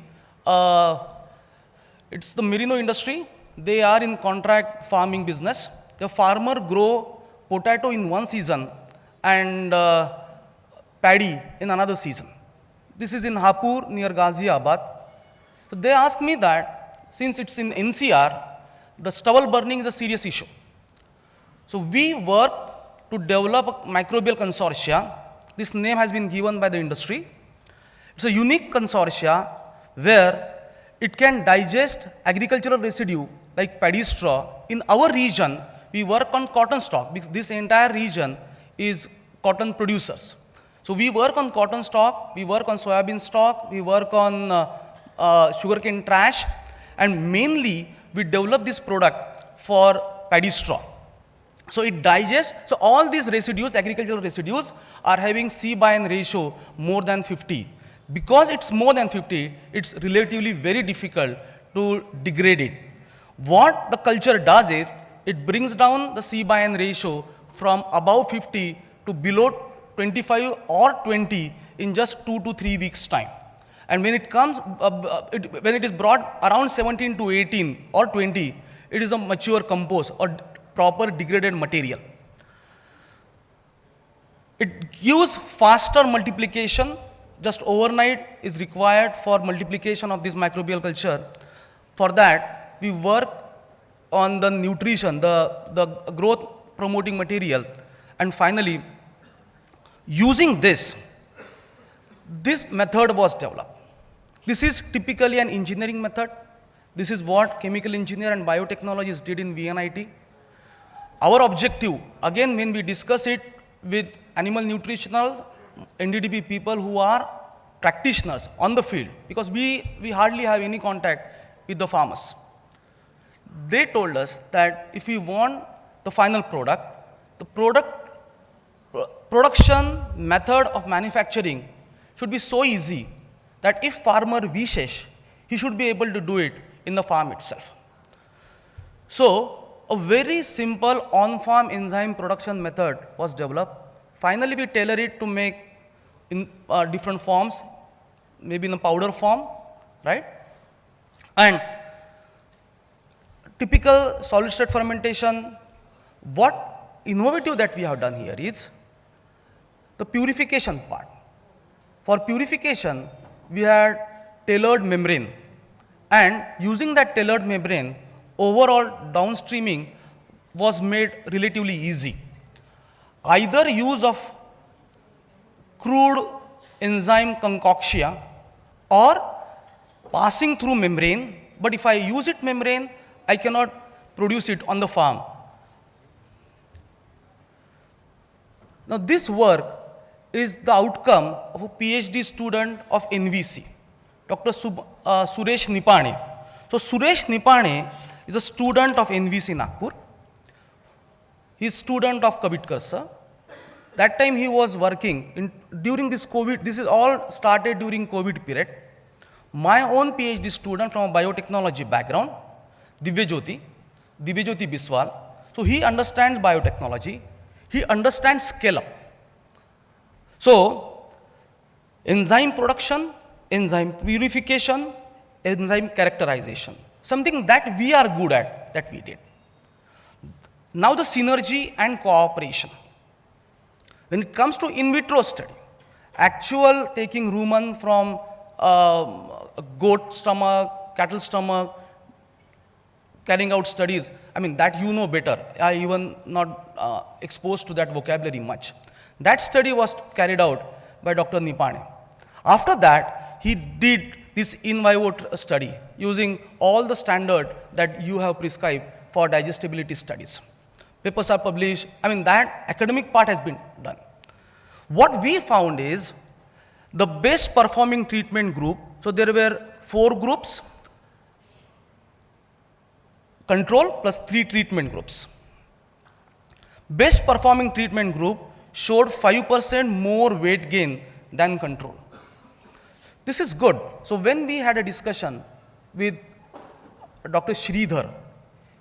It's the merino industry. They are in contract farming business. The farmer grow potato in one season and paddy in another season. This is in Hapur near Ghaziabad. So they asked me that since it's in NCR, the stubble burning is a serious issue. So we work to develop a microbial consortia. This name has been given by the industry. It's a unique consortia where it can digest agricultural residue like paddy straw. In our region, we work on cotton stock because this entire region is cotton producers. So we work on cotton stock, we work on soybean stock, we work on sugarcane trash, and mainly we develop this product for paddy straw. So it digests, so all these residues, agricultural residues, are having C/N ratio more than 50. Because it's more than 50, it's relatively very difficult to degrade it. What the culture does is, it brings down the C/N ratio from above 50 to below 25 or 20 in just 2 to 3 weeks' time. And when it comes, when it is brought around 17 to 18 or 20, it is a mature compost or proper degraded material. It gives faster multiplication. Just overnight is required for multiplication of this microbial culture. For that, we work on the nutrition, the growth promoting material. And finally, using this method was developed. This is typically an engineering method. This is what chemical engineer and biotechnologists did in VNIT. Our objective, again, when we discuss it with animal nutritional, NDDB people who are practitioners on the field, because we hardly have any contact with the farmers. They told us that if we want the final product, the production method of manufacturing should be so easy that if farmer wishes, he should be able to do it in the farm itself. So, a very simple on-farm enzyme production method was developed. Finally, we tailor it to make in different forms, maybe in a powder form, right? And typical solid state fermentation, what innovative that we have done here is the purification part. For purification, we had tailored membrane, and using that tailored membrane, overall downstreaming was made relatively easy. Either use of crude enzyme concoction or passing through membrane, but if I use it membrane, I cannot produce it on the farm. Now this work is the outcome of a PhD student of NVC, Dr. Suresh Nipane. So Suresh Nipane is a student of NVC Nagpur. He is student of Kavitkar sir. That time he was working during this COVID, this is all started during COVID period. My own PhD student from a biotechnology background, Divyajyoti Biswal. So he understands biotechnology, he understands scale up. So enzyme production, enzyme purification, enzyme characterization, something that we are good at, that we did. Now the synergy and cooperation. When it comes to in vitro study, actual taking rumen from goat stomach, cattle stomach, carrying out studies, I mean that you know better. I even not exposed to that vocabulary much. That study was carried out by Dr. Nipane. After that, he did this in vivo study using all the standard that you have prescribed for digestibility studies. Papers are published, I mean that academic part has been done. What we found is the best performing treatment group, so there were 4 groups, control plus 3 treatment groups. Best performing treatment group showed 5% more weight gain than control. This is good. So when we had a discussion with Dr. Sridhar,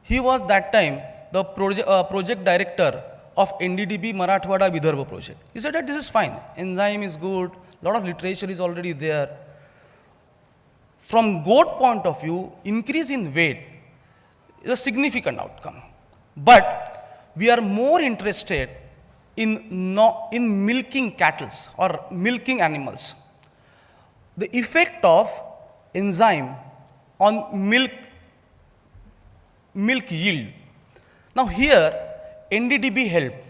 he was that time the project director of NDDB Marathwada Vidarbha project. He said that this is fine, enzyme is good, lot of literature is already there. From goat point of view, increase in weight is a significant outcome. But we are more interested in milking cattle or milking animals. The effect of enzyme on milk yield. Now here, NDDB helped.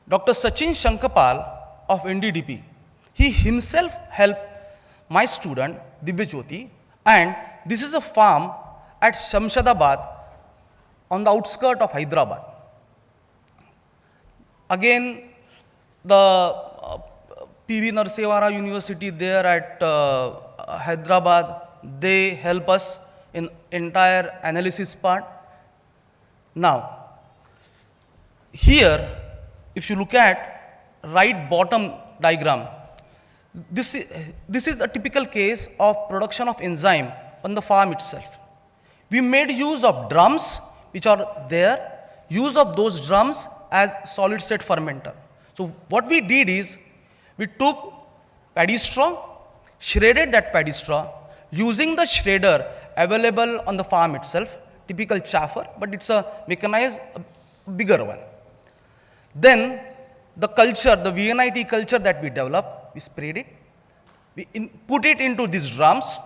Dr. Sachin Shankapal of NDDB, he himself helped my student Divyajyoti, and this is a farm at Shamshadabad on the outskirts of Hyderabad. Again, the PV Narsevara University there at Hyderabad, they help us in entire analysis part. Now, here, if you look at right bottom diagram, this is a typical case of production of enzyme on the farm itself. We made use of drums which are there, use of those drums as solid state fermenter. So what we did is, we took paddy straw, shredded that paddy straw, using the shredder available on the farm itself, typical chaffer, but it's a mechanized, bigger one. Then the culture, the VNIT culture that we developed, we sprayed it, put it into these drums.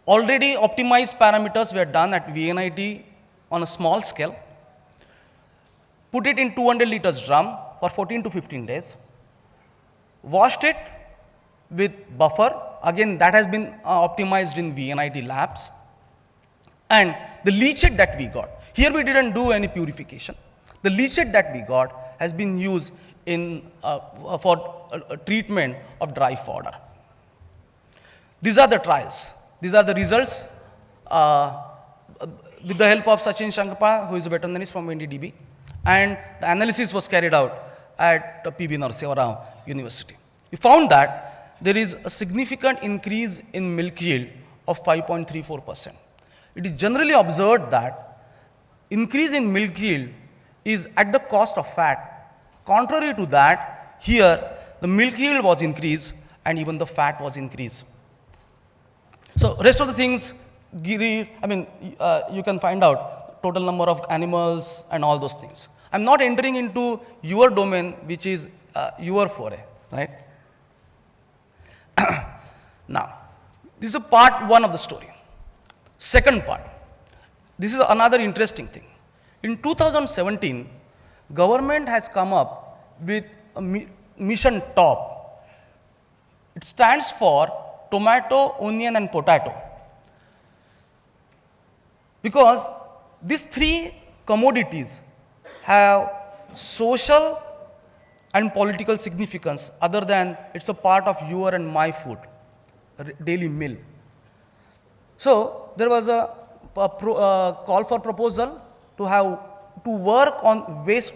Already optimized parameters were done at VNIT on a small scale. Put it in 200 liters drum for 14 to 15 days. Washed it with buffer. Again, that has been optimized in VNIT labs. And the leachate that we got, here we didn't do any purification. The leachate that we got has been used for treatment of dry fodder. These are the trials. These are the results with the help of Sachin Shankarpa, who is a veterinarian from NDDB, and the analysis was carried out at PV Narasimha Rao University. We found that there is a significant increase in milk yield of 5.34%. It is generally observed that increase in milk yield is at the cost of fat. Contrary to that, here the milk yield was increased and even the fat was increased. So rest of the things, you can find out total number of animals and all those things. I'm not entering into your domain, which is your foray, right? Now, this is a part one of the story. Second part, this is another interesting thing. In 2017, government has come up with a mission TOP. It stands for tomato, onion and potato. Because these three commodities have social and political significance other than it's a part of your and my food, daily meal. So there was a call for proposal to work on waste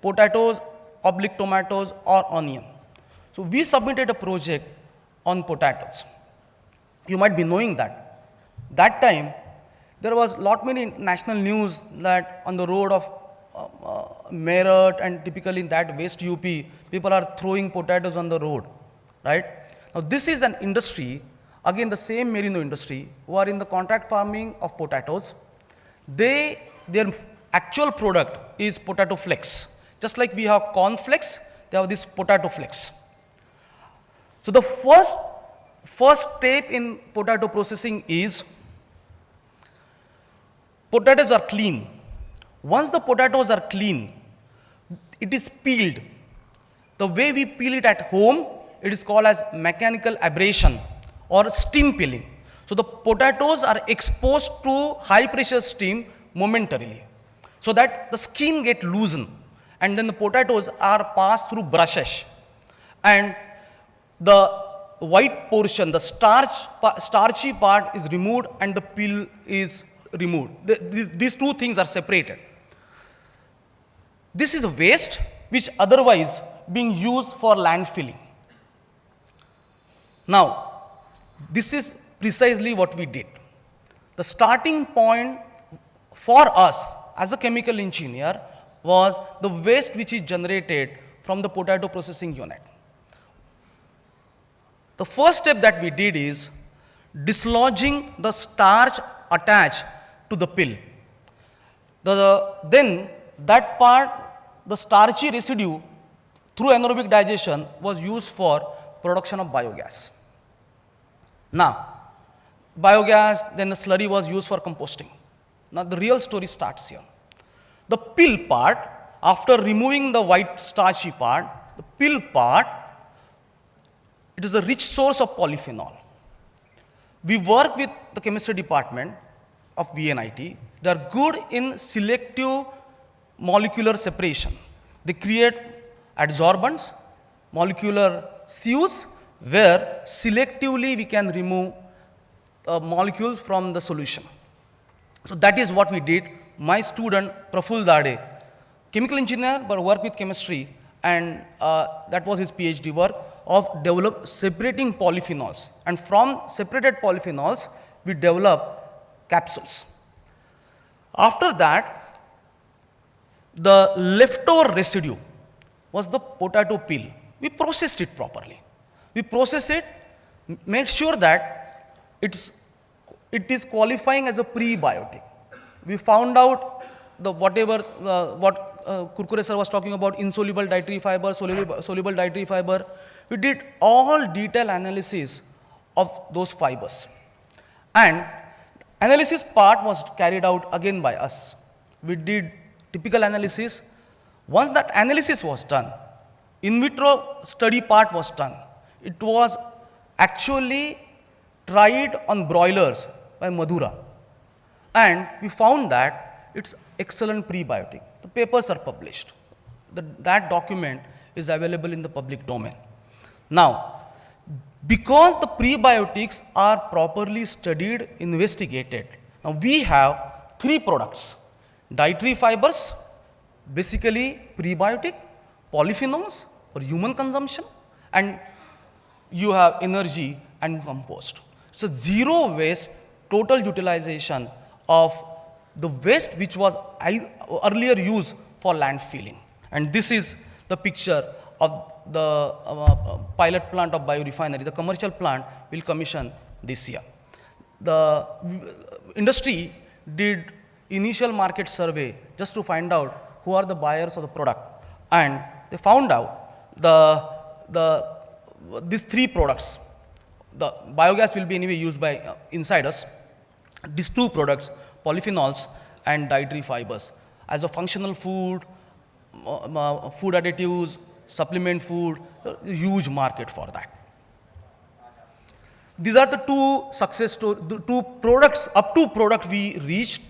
potatoes, tomatoes or onion. So we submitted a project on potatoes. You might be knowing that. That time, there was many national news that on the road of Meerut and typically in that West UP, people are throwing potatoes on the road, right? Now this is an industry, again the same merino industry, who are in the contract farming of potatoes. Their actual product is potato flakes. Just like we have corn flakes, they have this potato flakes. So the first step in potato processing is potatoes are clean. Once the potatoes are clean, it is peeled. The way we peel it at home, it is called as mechanical abrasion or steam peeling. So the potatoes are exposed to high pressure steam momentarily so that the skin get loosened, and then the potatoes are passed through brushes, and the white portion, the starchy part is removed and the peel is removed. These two things are separated. This is a waste which otherwise being used for landfilling. Now, this is precisely what we did. The starting point for us as a chemical engineer was the waste which is generated from the potato processing unit. The first step that we did is dislodging the starch attached to the peel. Then that part, the starchy residue through anaerobic digestion was used for production of biogas. Now, biogas, then the slurry was used for composting. Now the real story starts here. The peel part, after removing the white starchy part, the peel part, it is a rich source of polyphenol. We work with the chemistry department of VNIT. They are good in selective molecular separation. They create adsorbents, molecular sieves, where selectively we can remove molecules from the solution. So that is what we did. My student, Praful Dade, chemical engineer, but worked with chemistry, and that was his PhD work of separating polyphenols. And from separated polyphenols, we develop capsules. After that, the leftover residue was the potato peel. We processed it properly. We process it, make sure that it is qualifying as a prebiotic. We found out what Kurkure sir was talking about insoluble dietary fiber, soluble dietary fiber. We did all detailed analysis of those fibers. And analysis part was carried out again by us. We did typical analysis. Once that analysis was done, in vitro study part was done. It was actually tried on broilers by Madhura. And we found that it's excellent prebiotic. The papers are published. That document is available in the public domain. Now, because the prebiotics are properly studied, investigated, now we have 3 products: dietary fibers, basically prebiotic, polyphenols for human consumption, and you have energy and compost. So zero waste, total utilization of the waste which was earlier used for landfilling. And this is the picture of the pilot plant of biorefinery. The commercial plant will commission this year. The industry did initial market survey just to find out who are the buyers of the product, and they found out these 3 products. The biogas will be anyway used by inside us. These 2 products, polyphenols and dietary fibers, as a functional food, food additives, supplement food, huge market for that. These are the 2 success stories, the 2 products, up to product we reached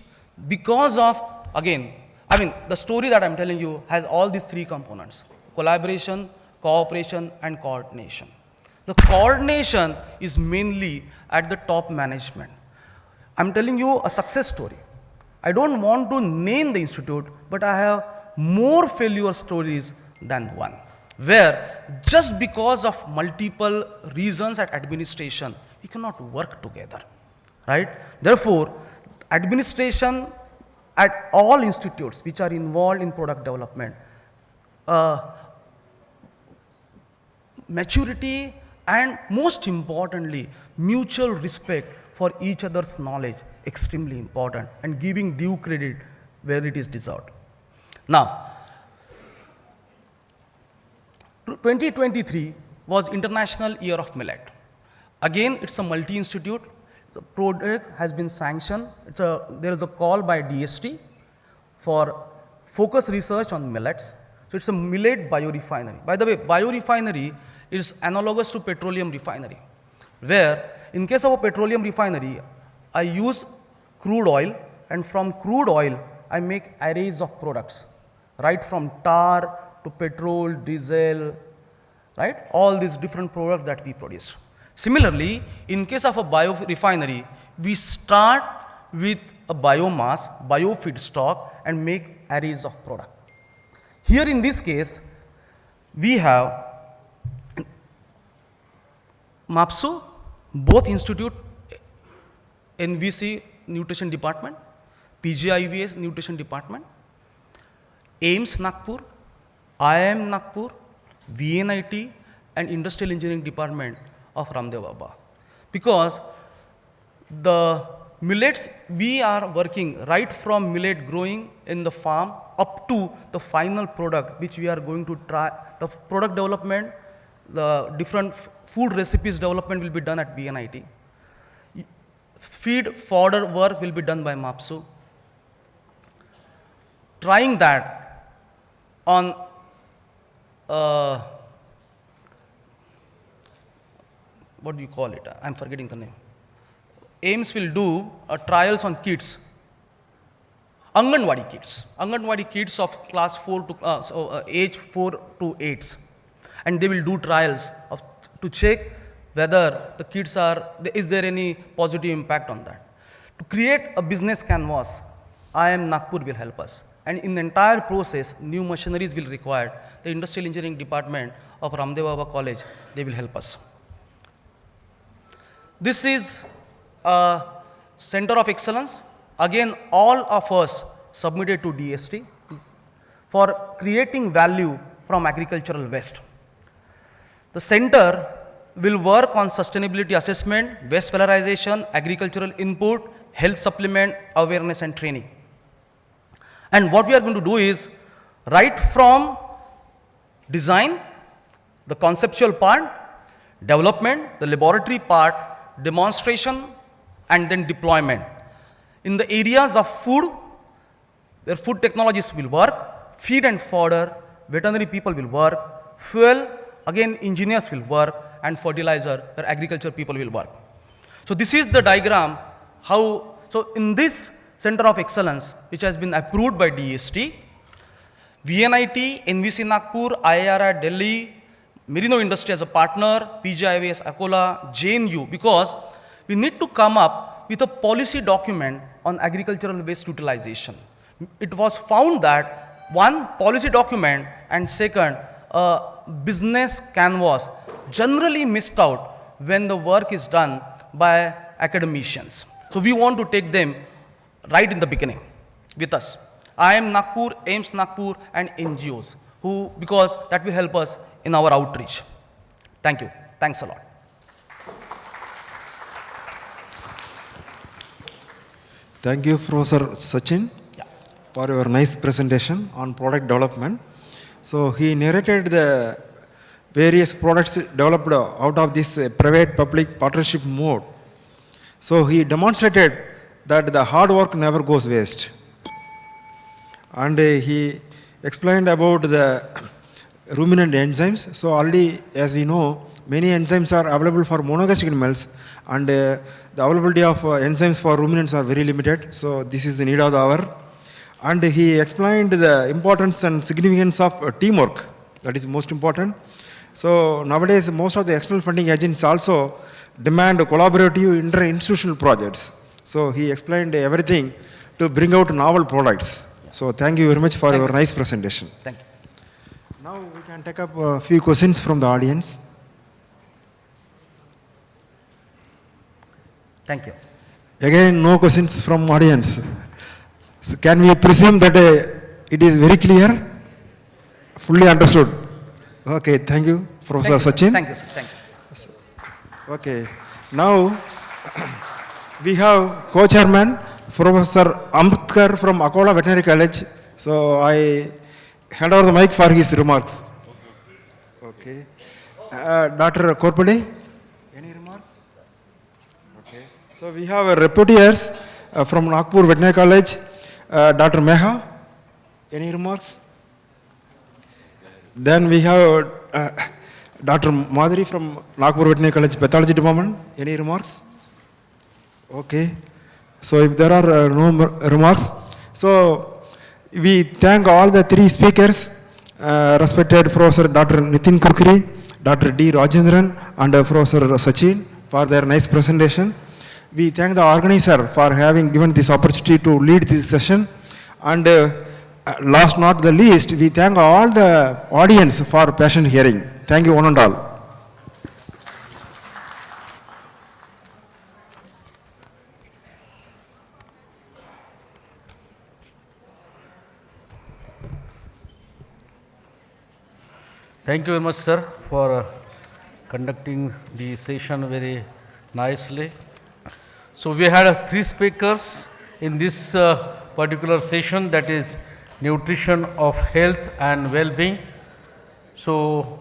because of, again, I mean, the story that I'm telling you has all these 3 components: collaboration, cooperation, and coordination. The coordination is mainly at the top management. I'm telling you a success story. I don't want to name the institute, but I have more failure stories than one, where just because of multiple reasons at administration, we cannot work together, right? Therefore, administration at all institutes which are involved in product development, maturity, and most importantly, mutual respect for each other's knowledge, extremely important, and giving due credit where it is deserved. Now, 2023 was International Year of Millet. Again, it's a multi-institute. The project has been sanctioned. There is a call by DST for focus research on millets. So it's a millet biorefinery. By the way, biorefinery is analogous to petroleum refinery, where in case of a petroleum refinery, I use crude oil, and from crude oil, I make arrays of products, right from tar to petrol, diesel, right? All these different products that we produce. Similarly, in case of a biorefinery, we start with a biomass, biofeedstock, and make arrays of product. Here in this case, we have MAPSU, both institute, NVC Nutrition Department, PGIVS Nutrition Department, AIMS Nagpur, IIM Nagpur, VNIT, and Industrial Engineering Department of Ramdev Baba. Because the millets, we are working right from millet growing in the farm up to the final product which we are going to try. The product development, the different food recipes development will be done at VNIT. Feed fodder work will be done by MAPSU. Trying that on what do you call it? I'm forgetting the name. AIMS will do trials on kids, Anganwadi kids of class 4 to age 4 to 8, and they will do trials to check whether the kids is there any positive impact on that. To create a business canvas, IIM Nagpur will help us, and in the entire process, new machineries will require. The Industrial Engineering Department of Ramdev Baba College, they will help us. This is a center of excellence. Again, all of us submitted to DST for creating value from agricultural waste. The center will work on sustainability assessment, waste valorization, agricultural input, health supplement, awareness and training. And what we are going to do is, right from design, the conceptual part, development, the laboratory part, demonstration, and then deployment. In the areas of food, where food technologists will work, feed and fodder, veterinary people will work, fuel, again engineers will work, and fertilizer, where agriculture people will work. So this is the diagram how, so in this Center of Excellence, which has been approved by DST, VNIT, NVC Nagpur, IIR Delhi, Merino Industry as a partner, PGIVS Akola, JNU, because we need to come up with a policy document on agricultural waste utilization. It was found that one, policy document, and second, a business canvas generally missed out when the work is done by academicians. So we want to take them right in the beginning with us. IIM Nagpur, AIMS Nagpur, and NGOs, who, because that will help us in our outreach. Thank you. Thanks a lot. Thank you, Professor Sachin, for your nice presentation on product development. So he narrated the various products developed out of this private-public partnership mode. So he demonstrated that the hard work never goes waste. And he explained about the ruminant enzymes. So already, as we know, many enzymes are available for monogastric animals, and the availability of enzymes for ruminants are very limited. So this is the need of the hour. And he explained the importance and significance of teamwork. That is most important. So nowadays, most of the external funding agencies also demand collaborative inter-institutional projects. So he explained everything to bring out novel products. So thank you very much for your nice presentation. Thank you. Now we can take up a few questions from the audience. Thank you. Again, no questions from audience. So can we presume that it is very clear, fully understood? Okay, thank you, Professor Sachin. Thank you, sir. Thank you. Okay, now we have co-chairman Professor Amritkar from Akola Veterinary College. So I hand over the mic for his remarks. Okay. Dr. Korpade, any remarks? Okay. So we have reporters from Nagpur Veterinary College, Dr. Meha, any remarks? Then we have Dr. Madhuri from Nagpur Veterinary College Pathology Department, any remarks? Okay. So if there are no remarks, so we thank all the three speakers, respected Professor Dr. Nitin Kurkuri, Dr. D. Rajendran, and Professor Sachin for their nice presentation. We thank the organizer for having given this opportunity to lead this session. And last not the least, we thank all the audience for patient hearing. Thank you one and all. Thank you very much, sir, for conducting the session very nicely. So we had three speakers in this particular session, that is nutrition of health and well-being. So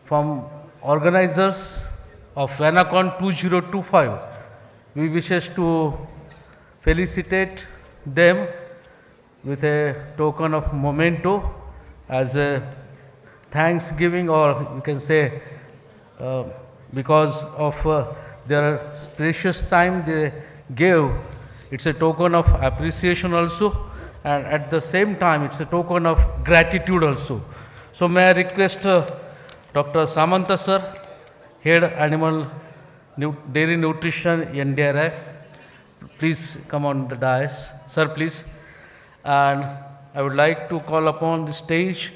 from organizers of WANACON-2025, we wishes to felicitate them with a token of memento as a thanksgiving, or you can say because of their precious time they gave, it's a token of appreciation also, and at the same time it's a token of gratitude also. So may I request Dr. Samanta sir, Head Animal Dairy Nutrition NDRI, please come on the dais. Sir, please. And I would like to call upon the stage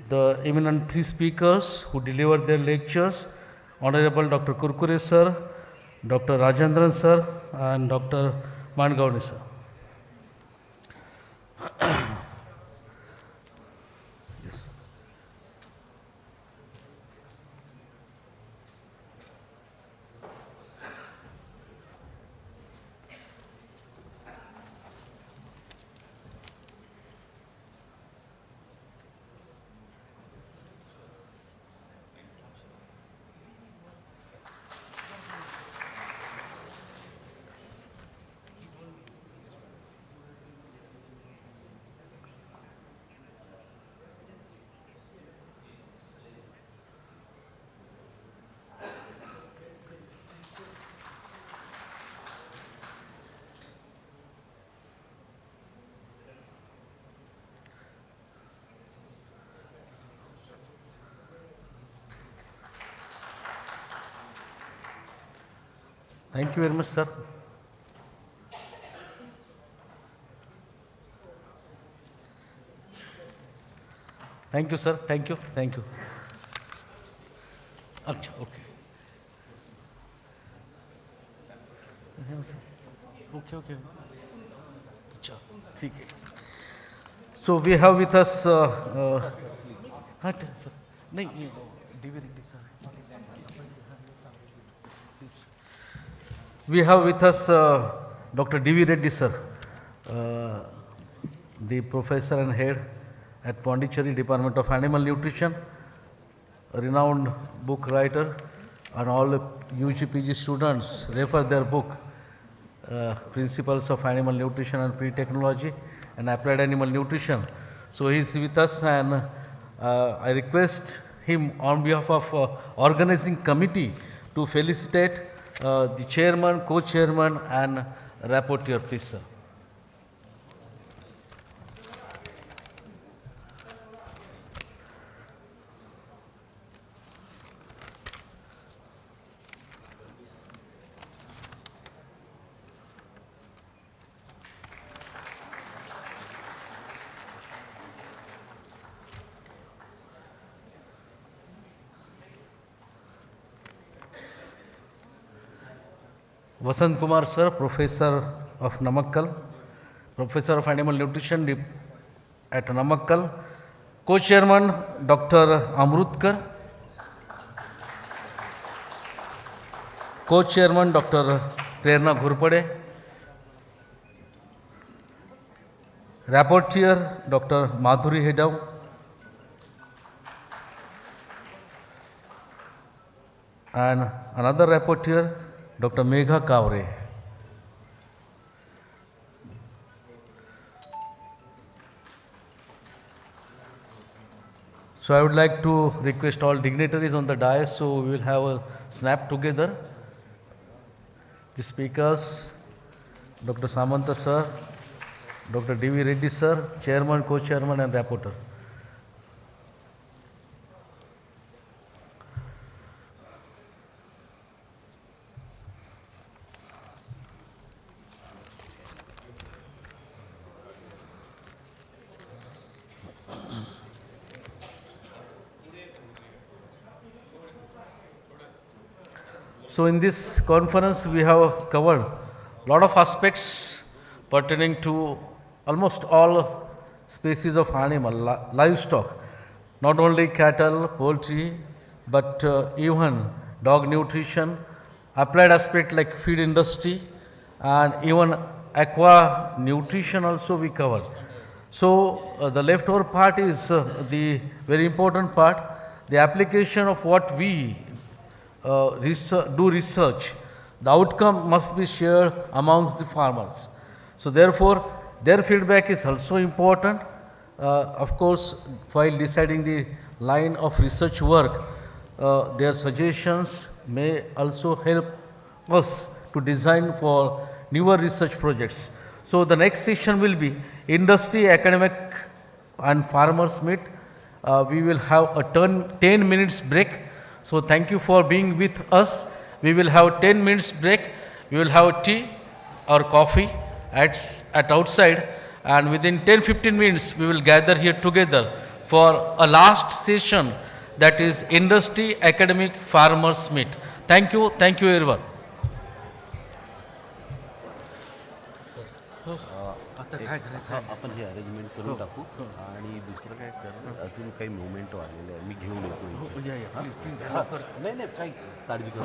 the eminent three speakers who delivered their lectures, Honorable Dr. Kurkure sir, Dr. Rajendran sir, and Dr. Mangauni sir. Yes. Thank you very much, sir. Thank you, sir. Thank you. Thank you. Acha, okay. Okay, okay. Acha, ठीक है. So we have with us. हाँ, sir. नहीं, DV Reddy, sir. We have with us Dr. D.V. Reddy, sir, the professor and head at Pondicherry Department of Animal Nutrition, a renowned book writer, and all UG PG students refer their book, Principles of Animal Nutrition and Feed Technology and Applied Animal Nutrition. So he is with us, and I request him on behalf of organizing committee to felicitate the chairman, co-chairman and rapporteur, please, sir. Vasant Kumar, sir, Professor of Namakkal, Professor of Animal Nutrition at Namakkal, Co-Chairman Dr. Amrutkar, Co-Chairman Dr. Prerna Ghurpade, Rapporteur Dr. Madhuri Hedau, and another rapporteur Dr. Megha Kavre. So I would like to request all dignitaries on the dais, so we will have a snap together. The speakers, Dr. Samanta sir, Dr. D.V. Reddy sir, Chairman, Co-Chairman and Rapporteur. So in this conference, we have covered a lot of aspects pertaining to almost all species of animal, livestock, not only cattle, poultry, but even dog nutrition, applied aspect like feed industry, and even aqua nutrition also we covered. So the leftover part is the very important part, the application of what we do research. The outcome must be shared amongst the farmers. So therefore, their feedback is also important. Of course, while deciding the line of research work, their suggestions may also help us to design for newer research projects. So the next session will be industry, academic and farmers meet. We will have a 10 minutes break. So thank you for being with us. We will have 10 minutes break. We will have tea or coffee at outside, and within 10-15 minutes we will gather here together for a last session, that is industry, academic, farmers meet. Thank you everyone. आपण हे arrangement करून टाकू आणि दुसरं काय कर, अजून काही movement आलेले आहे मी घेऊन येतो. नाही नाही काही काळजी करू.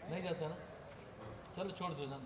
नहीं जाता ना, चलो छोड़ दो ना।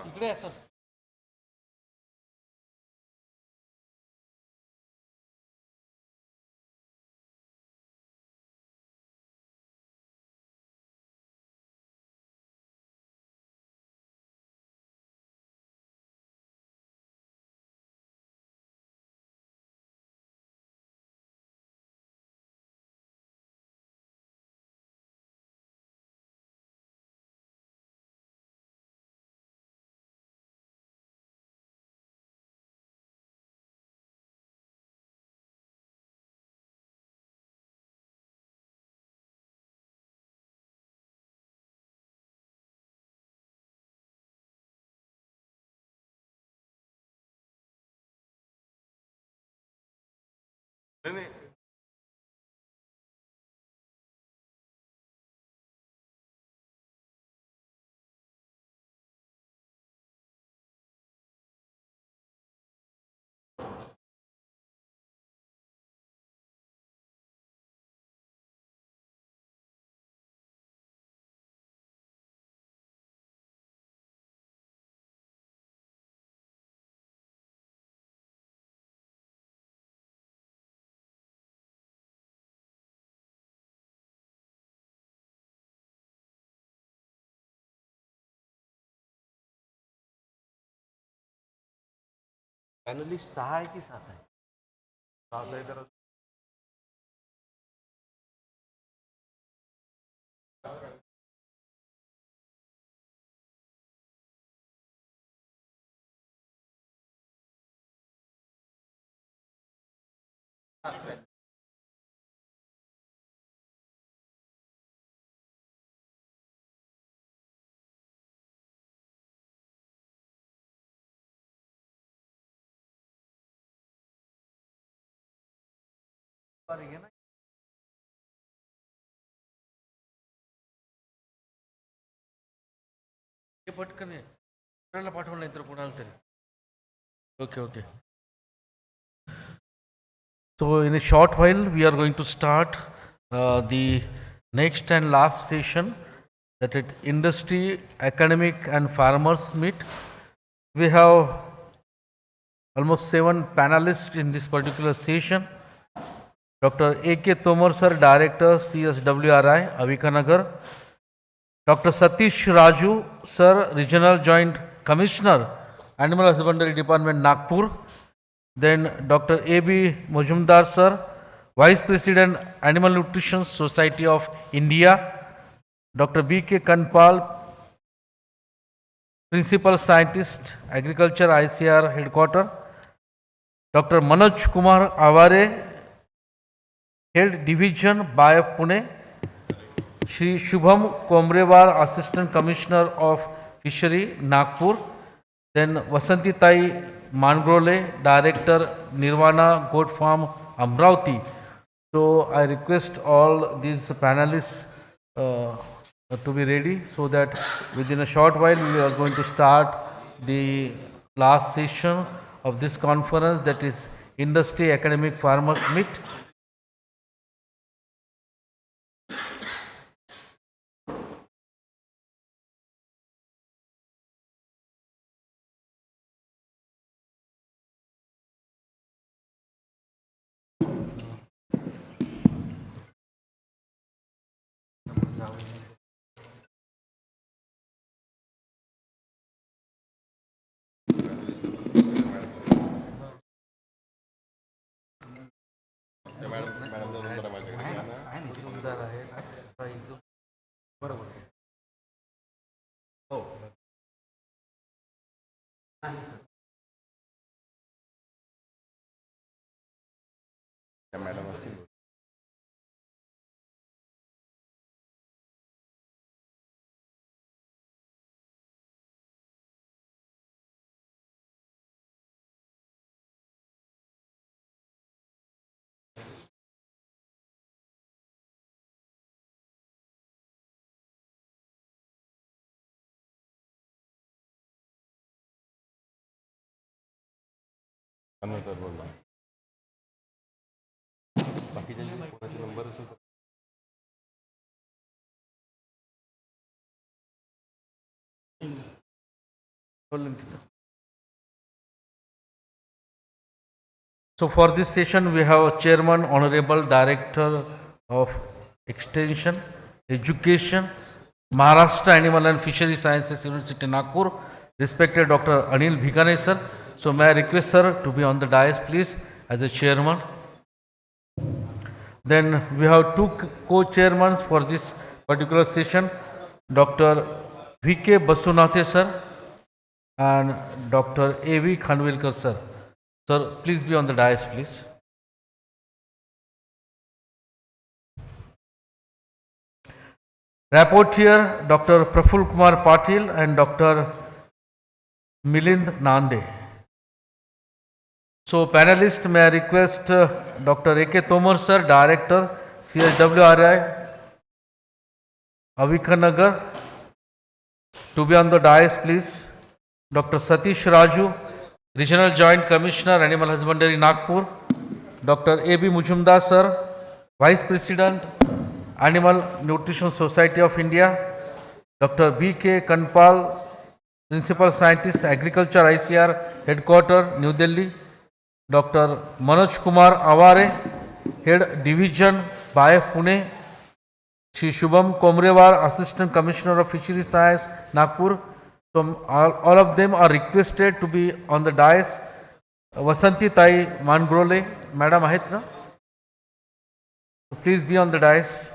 इकडे या सर. पॅनलिस्ट 6 आहे की 7 आहे? 7 आहे तर हे पटकन आहे. कोणाला पाठवलं नाही तर कोणाला तरी. Okay, okay. So in a short while, we are going to start the next and last session, that is industry, academic and farmers meet. We have almost 7 panelists in this particular session. Dr. A.K. Tomar sir, Director, CSWRI, Avikanagar. Dr. Satish Raju sir, Regional Joint Commissioner, Animal Husbandry Department, Nagpur. Then Dr. A.B. Mujumdar sir, Vice President, Animal Nutrition Society of India. Dr. B.K. Kanpal, Principal Scientist, Agriculture, ICR Headquarter. Dr. Manoj Kumar Avare, Head Division, BIF Pune. Shri Shubham Komrewar, Assistant Commissioner of Fishery, Nagpur. Then Vasanti Tai Mangrole, Director, Nirvana Goat Farm, Amravati. So I request all these panelists to be ready, so that within a short while we are going to start the last session of this conference, that is Industry Academic Farmers Meet. Madam असतील. तर बोलला बाकीच्या कोणाचे number असेल तर So for this session, we have Chairman, Honorable Director of Extension, Education, Maharashtra Animal and Fishery Sciences University, Nagpur, respected Dr. Anil Bhikane, sir. So may I request, sir, to be on the dais, please, as a chairman. Then we have two co-chairmans for this particular session, Dr. V.K. Basunathe, sir, and Dr. A.V. Khanwilkar, sir. Sir, please be on the dais, please. Rapporteur, Dr. Praful Kumar Patil and Dr. Milind Nande. So, panelist, may I request Dr. A.K. Tomar, sir, Director, CSWRI, Avikanagar, to be on the dais, please. Dr. Satish Raju, Regional Joint Commissioner, Animal Husbandry, Nagpur. Dr. A.B. Mujumdar, sir, Vice President, Animal Nutrition Society of India. Dr. B.K. Kanpal, Principal Scientist, Agriculture ICR, Headquarter, New Delhi. Dr. Manoj Kumar Aware, Head Division, BAE, Pune. Shri Shubham Komrewar, Assistant Commissioner of Fisheries Science, Nagpur. So all of them are requested to be on the dais. Vasanti Tai Mangrole, Madam आहेत ना? Please be on the dais.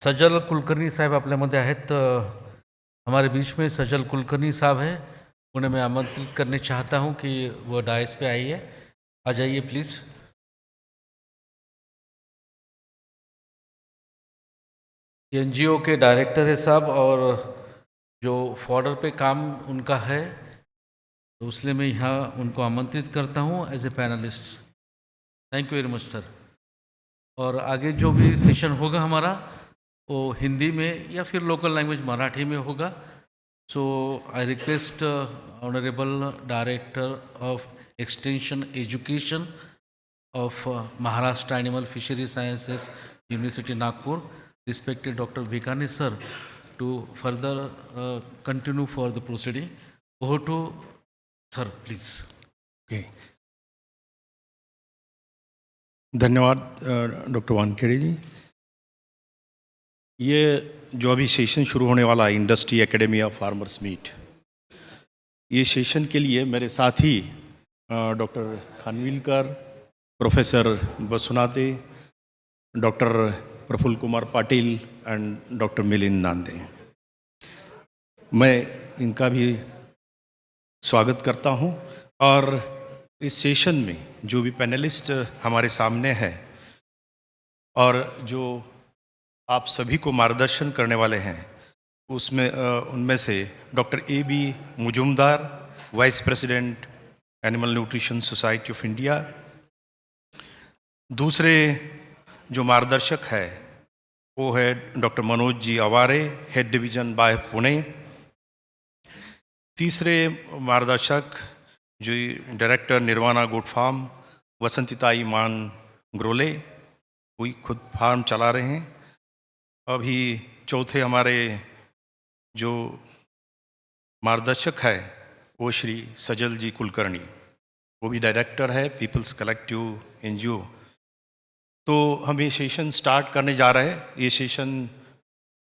सजल कुलकर्णी साहब आपल्यामध्ये आहेत. हमारे बीच में सजल कुलकर्णी साहब हैं, उन्हें मैं आमंत्रित करने चाहता हूं कि वो डायस पे आइए. आ जाइए प्लीज़. एनजीओ के डायरेक्टर है साहब और जो फॉर्डर पे काम उनका है, तो इसलिए मैं यहाँ उनको आमंत्रित करता हूँ as a panelist. Thank you very much sir. और आगे जो भी सेशन होगा हमारा वो हिंदी में या फिर लोकल लैंग्वेज मराठी में होगा. So I request honourable director of extension education of Maharashtra animal fishery sciences university Nagpur, respected Dr. Vikane sir, to further continue for the proceeding. Over to sir, please. Okay. धन्यवाद doctor Wankhede ji. ये जो अभी session शुरू होने वाला है industry academy of farmers meet, ये session के लिए मेरे साथी doctor Khanwilkar, professor Basunathe, doctor Praful Kumar Patil and doctor Milind Nande, मैं इनका भी स्वागत करता हूं. और इस सेशन में जो भी पैनलिस्ट हमारे सामने हैं और जो आप सभी को मार्गदर्शन करने वाले हैं, उसमें उनमें से doctor A B. Mujumdar, vice president animal nutrition society of India. दूसरे जो मार्गदर्शक है वो है doctor Manoj ji Aware, head division BAIF Pune. तीसरे मार्गदर्शक जो director Nirvana good farm Vasantitai Mangrole, वही खुद फार्म चला रहे हैं। अभी चौथे हमारे जो मार्गदर्शक है वो श्री सजल जी कुलकर्णी, वो भी डायरेक्टर है पीपल्स कलेक्टिव एनजीओ। तो हम ये सेशन स्टार्ट करने जा रहे हैं। ये सेशन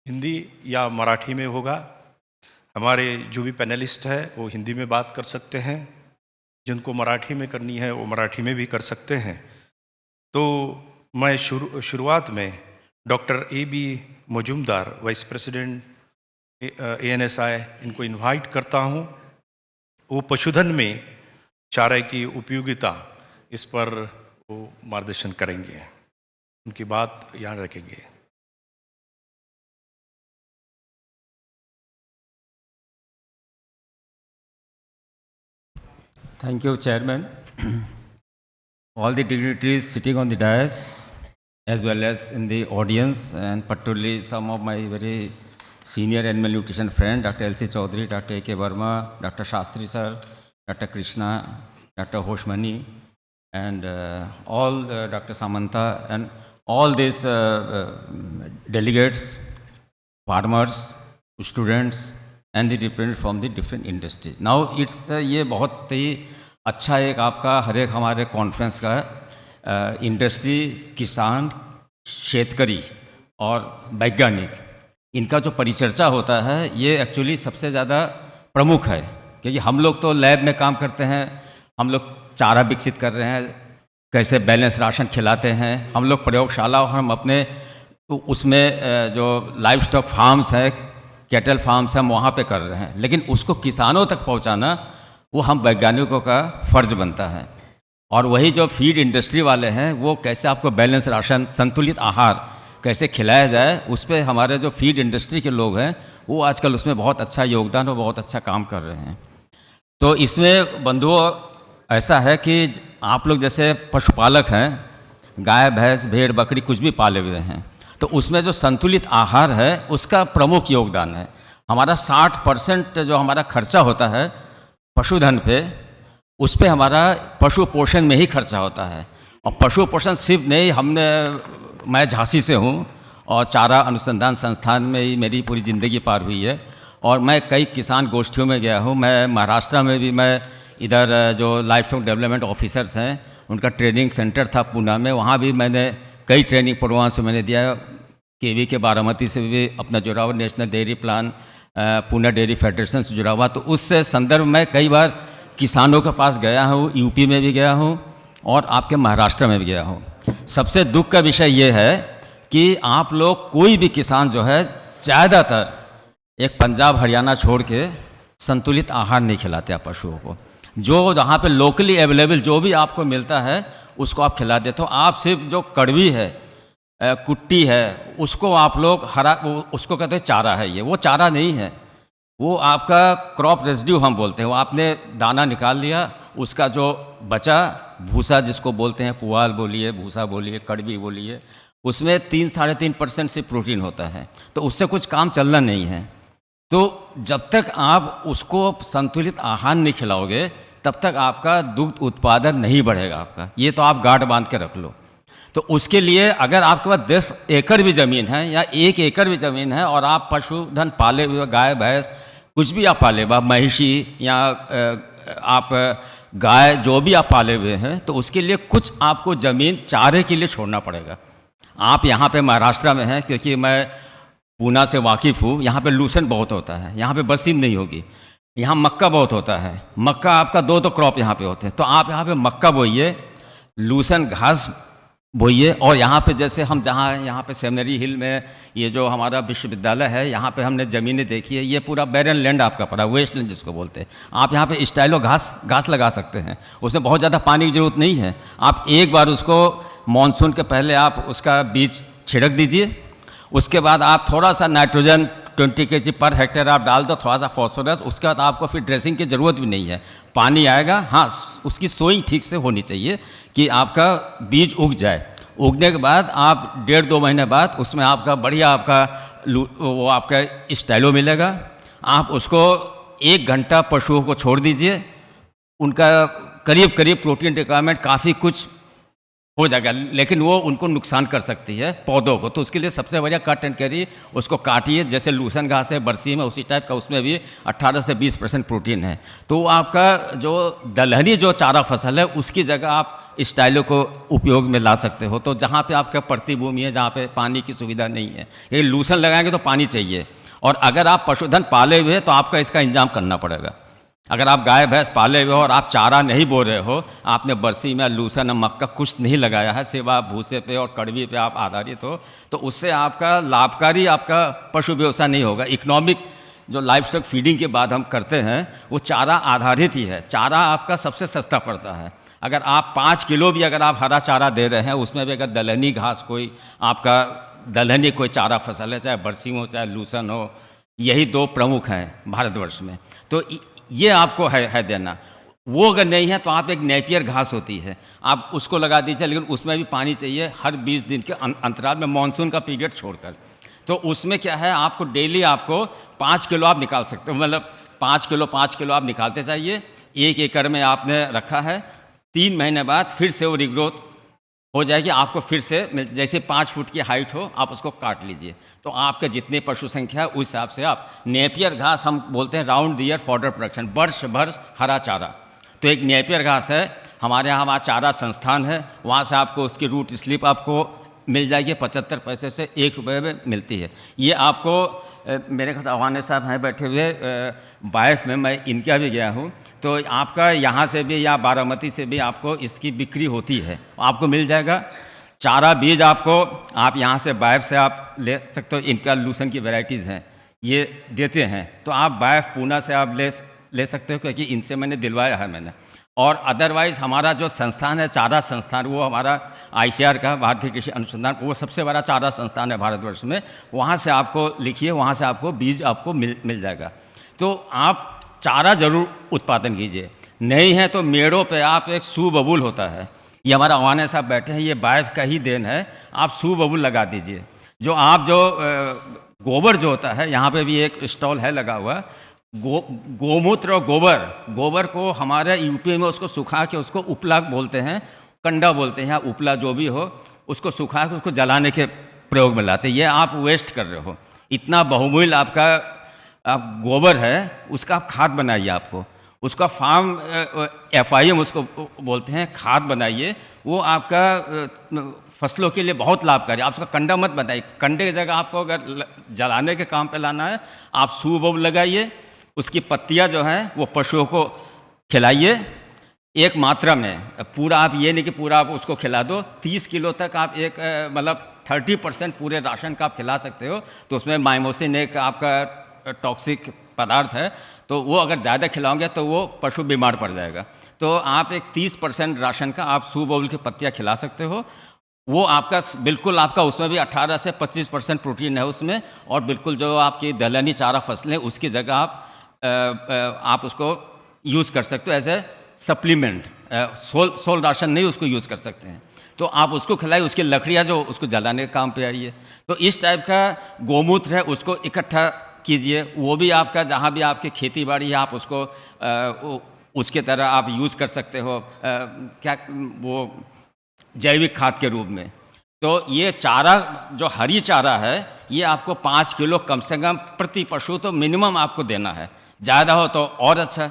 हिंदी या मराठी में होगा। हमारे जो भी पैनलिस्ट है वो हिंदी में बात कर सकते हैं, जिनको मराठी में करनी है वो मराठी में भी कर सकते हैं। तो मैं शुरुआत में doctor A B. Majumdar, vice president ANSI, इनको इनवाइट करता हूँ। वो पशुधन में चारे की उपयोगिता इस पर वो मार्गदर्शन करेंगे, उनकी बात याद रखेंगे। Thank you, Chairman. All the dignitaries sitting on the dais, as well as in the audience, and particularly some of my very senior animal nutrition friends, Dr. L.C. Chaudhary, Dr. A.K. Verma, Dr. Shastri sir, Dr. Krishna, Dr. Hoshmani, and all Dr. Samantha, and all these delegates, farmers, students, and the representatives from the different industries. Now it's ये बहुत ही अच्छा एक आपका हर एक हमारे conference का industry, किसान, शेतकरी और वैज्ञानिक, इनका जो परिचर्चा होता है ये एक्चुअली सबसे ज़्यादा प्रमुख है। क्योंकि हम लोग तो लैब में काम करते हैं, हम लोग चारा विकसित कर रहे हैं, कैसे बैलेंस राशन खिलाते हैं, हम लोग प्रयोगशाला और हम अपने उसमें जो लाइव स्टॉक फार्म्स हैं, कैटल फार्म्स हम वहाँ पे कर रहे हैं, लेकिन उसको किसानों तक पहुँचाना वो हम वैज्ञानिकों का फ़र्ज बनता है। और वही जो फीड इंडस्ट्री वाले हैं वो कैसे आपको बैलेंस राशन, संतुलित आहार कैसे खिलाया जाए, उस पर हमारे जो फीड इंडस्ट्री के लोग हैं वो आजकल उसमें बहुत अच्छा योगदान और बहुत अच्छा काम कर रहे हैं। तो इसमें बंधुओं ऐसा है कि आप लोग जैसे पशुपालक हैं, गाय भैंस भेड़ बकरी कुछ भी पाले हुए हैं, तो उसमें जो संतुलित आहार है उसका प्रमुख योगदान है। हमारा 60% जो हमारा खर्चा होता है पशुधन पे, उस पे हमारा पशु पोषण में ही खर्चा होता है। और पशु पोषण सिर्फ नहीं, मैं झांसी से हूँ और चारा अनुसंधान संस्थान में ही मेरी पूरी ज़िंदगी पार हुई है, और मैं कई किसान गोष्ठियों में गया हूँ। मैं महाराष्ट्र में भी, मैं इधर जो लाइफ स्टॉक डेवलपमेंट ऑफिसर्स हैं उनका ट्रेनिंग सेंटर था पूना में, वहाँ भी मैंने कई ट्रेनिंग प्रोग्राम से मैंने दिया। केवी के बारामती से भी अपना जुड़ा हुआ, national dairy plan, Poona dairy federation से जुड़ा हुआ, तो उससे संदर्भ में कई बार किसानों के पास गया हूँ, यूपी में भी गया हूँ और आपके महाराष्ट्र में भी गया हूँ। सबसे दुख का विषय ये है कि आप लोग कोई भी किसान जो है ज़्यादातर एक पंजाब हरियाणा छोड़ के संतुलित आहार नहीं खिलाते आप पशुओं को। जो जहाँ पे लोकली अवेलेबल जो भी आपको मिलता है उसको आप खिला देते हो। आप सिर्फ जो कड़वी है, कुट्टी है, उसको आप लोग उसको कहते हैं चारा है। ये वो चारा नहीं है, वो आपका क्रॉप रेजिड्यू हम बोलते हैं। वो आपने दाना निकाल लिया, उसका जो बचा भूसा जिसको बोलते हैं, पुआल बोलिए, भूसा बोलिए, कड़वी बोलिए, उसमें 3-3.5% से प्रोटीन होता है, तो उससे कुछ काम चलना नहीं है। तो जब तक आप उसको संतुलित आहार नहीं खिलाओगे तब तक आपका दुग्ध उत्पादन नहीं बढ़ेगा आपका। ये तो आप गांठ बांध के रख लो। तो उसके लिए अगर आपके पास 10 एकड़ भी ज़मीन है या 1 एकड़ भी ज़मीन है और आप पशुधन पाले हुए, गाय भैंस कुछ भी आप पाले हुए, महिषी या आप गाय जो भी आप पाले हुए हैं, तो उसके लिए कुछ आपको ज़मीन चारे के लिए छोड़ना पड़ेगा। आप यहाँ पे महाराष्ट्र में हैं, क्योंकि मैं पूना से वाकिफ़ हूँ। यहाँ पे लूसन बहुत होता है, यहाँ पे बरसीम नहीं होगी। यहाँ मक्का बहुत होता है, मक्का आपका 2 क्रॉप यहाँ पे होते हैं। तो आप यहाँ पे मक्का बोइए, लूसन घास बोइए। और यहाँ पे जैसे हम जहाँ यहाँ पे सेमिनरी हिल में ये जो हमारा विश्वविद्यालय है, यहाँ पे हमने ज़मीनें देखी है, ये पूरा बैरन लैंड आपका पड़ा, वेस्ट लैंड जिसको बोलते हैं। आप यहाँ पे स्टाइलो घास लगा सकते हैं, उसमें बहुत ज़्यादा पानी की ज़रूरत नहीं है। आप एक बार उसको मानसून के पहले आप उसका बीज छिड़क दीजिए, उसके बाद आप थोड़ा सा नाइट्रोजन 20 kg पर हेक्टेयर आप डाल दो, थोड़ा सा फॉस्फोरस, उसके बाद आपको फिर ड्रेसिंग की ज़रूरत भी नहीं है। पानी आएगा, हाँ उसकी सोइंग ठीक से होनी चाहिए कि आपका बीज उग जाए। उगने के बाद आप 1.5-2 महीने बाद उसमें आपका बढ़िया आपका वो आपका स्टाइलो मिलेगा। आप उसको 1 घंटा पशुओं को छोड़ दीजिए, उनका करीब करीब प्रोटीन रिक्वायरमेंट काफ़ी कुछ हो जाएगा, लेकिन वो उनको नुकसान कर सकती है पौधों को। तो उसके लिए सबसे बढ़िया कट एंड कैरी, उसको काटिए, जैसे लूसन घास है बरसी में, उसी टाइप का उसमें भी 18 से 20% प्रोटीन है। तो आपका जो दलहनी जो चारा फसल है उसकी जगह आप स्टाइलों को उपयोग में ला सकते हो। तो जहाँ पे आपका पड़ती भूमि है, जहाँ पे पानी की सुविधा नहीं है, ये लूसन लगाएंगे तो पानी चाहिए। और अगर आप पशुधन पाले हुए हैं तो आपका इसका इंतजाम करना पड़ेगा। अगर आप गाय भैंस पाले हुए हो और आप चारा नहीं बो रहे हो, आपने बरसी में लूसन मक्का कुछ नहीं लगाया है, सिर्फ आप भूसे पे और कड़वी पे आप आधारित हो, तो उससे आपका लाभकारी आपका पशु व्यवसाय नहीं होगा। इकोनॉमिक जो लाइफ स्टॉक फीडिंग के बाद हम करते हैं वो चारा आधारित ही है। चारा आपका सबसे सस्ता पड़ता है। अगर आप 5 किलो भी अगर आप हरा चारा दे रहे हैं, उसमें भी अगर दलहनी घास कोई आपका दलहनी कोई चारा फसल है, चाहे बरसी हो चाहे लूसन हो, यही 2 प्रमुख हैं भारतवर्ष में, तो ये आपको है देना। वो अगर नहीं है तो आप एक नेपियर घास होती है, आप उसको लगा दीजिए, लेकिन उसमें भी पानी चाहिए हर 20 दिन के अंतराल में, मानसून का पीरियड छोड़कर। तो उसमें क्या है, आपको डेली आपको 5 किलो आप निकाल सकते हो, मतलब 5 किलो आप निकालते जाइए। 1 एकड़ में आपने रखा है, 3 महीने बाद फिर से वो रिग्रोथ हो जाएगी, आपको फिर से जैसे 5 फुट की हाइट हो आप उसको काट लीजिए। तो आपके जितने पशु संख्या है उस हिसाब से आप नेपियर घास, हम बोलते हैं round the year fodder production, वर्ष भर हरा चारा। तो एक नेपियर घास है, हमारे यहाँ हमारा चारा संस्थान है, वहाँ से आपको उसकी रूट स्लिप आपको मिल जाएगी, 75 पैसे से 1 रुपये में मिलती है। ये आपको मेरे ख्याल से अवाने साहब हैं बैठे हुए बाइफ में, मैं इनका भी गया हूँ, तो आपका यहाँ से भी या बारामती से भी आपको इसकी बिक्री होती है, आपको मिल जाएगा। चारा बीज आपको आप यहाँ से बाइफ से आप ले सकते हो, इनका लूसन की वैरायटीज़ हैं, ये देते हैं, तो आप बाइफ पूना से आप ले सकते हो, क्योंकि इनसे मैंने दिलवाया है मैंने। और अदरवाइज़ हमारा जो संस्थान है चारा संस्थान, वो हमारा ICR का, भारतीय कृषि अनुसंधान, वो सबसे बड़ा चारा संस्थान है भारतवर्ष में, वहाँ से आपको लिखिए, वहाँ से आपको बीज आपको मिल जाएगा। तो आप चारा ज़रूर उत्पादन कीजिए, नहीं है तो मेड़ों पे आप एक सूबबूल होता है, ये हमारा अवाने साहब बैठे हैं, ये बाइफ का ही देन है, आप सूबबूल लगा दीजिए। जो आप जो गोबर जो होता है, यहाँ पे भी एक स्टॉल है लगा हुआ, गोमूत्र और गोबर को हमारे यूपी में उसको सुखा के उसको उपला बोलते हैं, कंडा बोलते हैं, उपला जो भी हो, उसको सुखा के उसको जलाने के प्रयोग में लाते हैं। ये आप वेस्ट कर रहे हो, इतना बहुमूल्य आपका गोबर है, उसका आप खाद बनाइए, आपको उसका फार्म FIM उसको बोलते हैं, खाद बनाइए, वो आपका फसलों के लिए बहुत लाभकारी। आप उसका कंडा मत बनाइए, कंडे की जगह आपको अगर जलाने के काम पे लाना है, आप सूब लगाइए, उसकी पत्तियां जो हैं वो पशुओं को खिलाइए एक मात्रा में, पूरा आप ये नहीं कि पूरा आप उसको खिला दो, 30 किलो तक आप एक मतलब 30% पूरे राशन का आप खिला सकते हो। तो उसमें माइमोसिन एक आपका टॉक्सिक पदार्थ है, तो वो अगर ज़्यादा खिलाओगे तो वो पशु बीमार पड़ जाएगा। तो आप एक 30% राशन का आप सूबबुल की पत्तियाँ खिला सकते हो, वो आपका बिल्कुल आपका उसमें भी 18 से 25% प्रोटीन है उसमें, और बिल्कुल जो आपकी दलहनी चारा फसलें उसकी जगह आप उसको यूज़ कर सकते हो as a supplement, sole ration नहीं उसको यूज़ कर सकते हैं। तो आप उसको खिलाइए, उसकी लकड़ियाँ जो उसको जलाने के काम पे आई है। तो इस टाइप का गोमूत्र है उसको इकट्ठा कीजिए, वो भी आपका जहाँ भी आपकी खेती बाड़ी है आप उसको उसके तरह आप यूज़ कर सकते हो, क्या वो जैविक खाद के रूप में। तो ये चारा जो हरी चारा है ये आपको 5 किलो कम से कम प्रति पशु तो मिनिमम आपको देना है, ज़्यादा हो तो और अच्छा।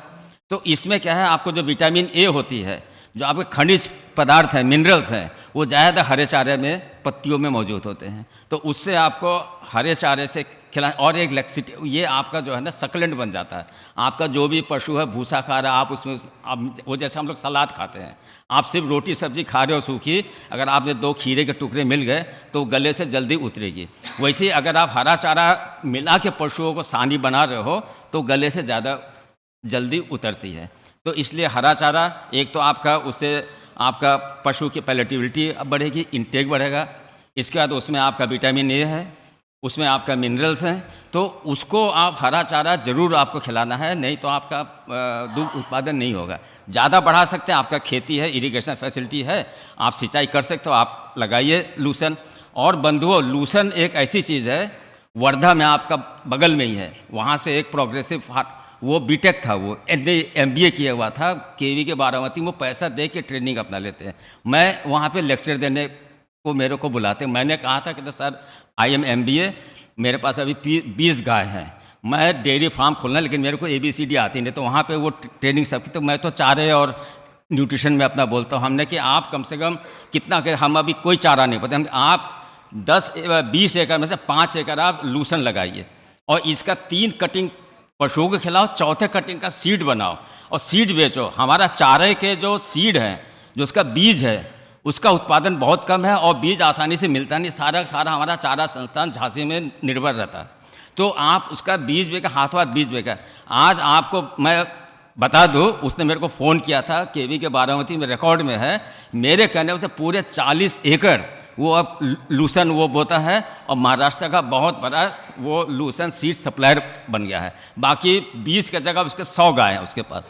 तो इसमें क्या है, आपको जो विटामिन ए होती है, जो आपके खनिज पदार्थ हैं, मिनरल्स हैं, वो ज़्यादा हरे चारे में पत्तियों में मौजूद होते हैं। तो उससे आपको हरे चारे से खिला, और एक लैक्सिटी, ये आपका जो है ना सकलेंट बन जाता है। आपका जो भी पशु है भूसा खा रहा है, आप उसमें वो जैसे हम लोग सलाद खाते हैं, आप सिर्फ रोटी सब्जी खा रहे हो सूखी, अगर आपने 2 खीरे के टुकड़े मिल गए तो गले से जल्दी उतरेगी। वैसे अगर आप हरा चारा मिला के पशुओं को सानी बना रहे हो तो गले से ज़्यादा जल्दी उतरती है। तो इसलिए हरा चारा एक तो आपका, उससे आपका पशु की पैलेटिबिलिटी बढ़ेगी, इंटेक बढ़ेगा। इसके बाद उसमें आपका विटामिन ए है, उसमें आपका मिनरल्स हैं, तो उसको आप हरा चारा ज़रूर आपको खिलाना है, नहीं तो आपका दूध उत्पादन नहीं होगा। ज़्यादा बढ़ा सकते हैं। आपका खेती है, इरिगेशन फैसिलिटी है, आप सिंचाई कर सकते हो, आप लगाइए लूसन। और बंधुओं, लूसन एक ऐसी चीज़ है, वर्धा में आपका बगल में ही है, वहाँ से एक प्रोग्रेसिव वो बीटेक था, वो MBA किया हुआ था केवी के बारामती में, वो पैसा दे के ट्रेनिंग अपना लेते हैं। मैं वहाँ पे लेक्चर देने को मेरे को बुलाते, मैंने कहा था कि सर आई एम MBA, मेरे पास अभी 20 गाय हैं, मैं डेयरी फार्म खोलना, लेकिन मेरे को ABCD आती नहीं। तो वहाँ पे वो ट्रेनिंग सबकी, तो मैं तो चारे और न्यूट्रिशन में अपना बोलता हूँ। हमने कि आप कम से कम कितना कि हम अभी कोई चारा नहीं पता, आप 10-20 एकड़ में से 5 एकड़ आप लूसन लगाइए और इसका 3 कटिंग पशुओं को खिलाओ, चौथे कटिंग का सीड बनाओ और सीड बेचो। हमारा चारे के जो सीड है, जो उसका बीज है, उसका उत्पादन बहुत कम है और बीज आसानी से मिलता नहीं। सारा हमारा चारा संस्थान झांसी में निर्भर रहता है। तो आप उसका बीज बेकर, हाथों हाथ बीज बेकर, आज आपको मैं बता दूं, उसने मेरे को फ़ोन किया था, केवी के बारामती में रिकॉर्ड में है, मेरे कहने से पूरे 40 एकड़ वो अब लूसन वो बोता है और महाराष्ट्र का बहुत बड़ा वो लूसन सीड सप्लायर बन गया है। बाकी 20 की जगह उसके 100 गाय हैं उसके पास।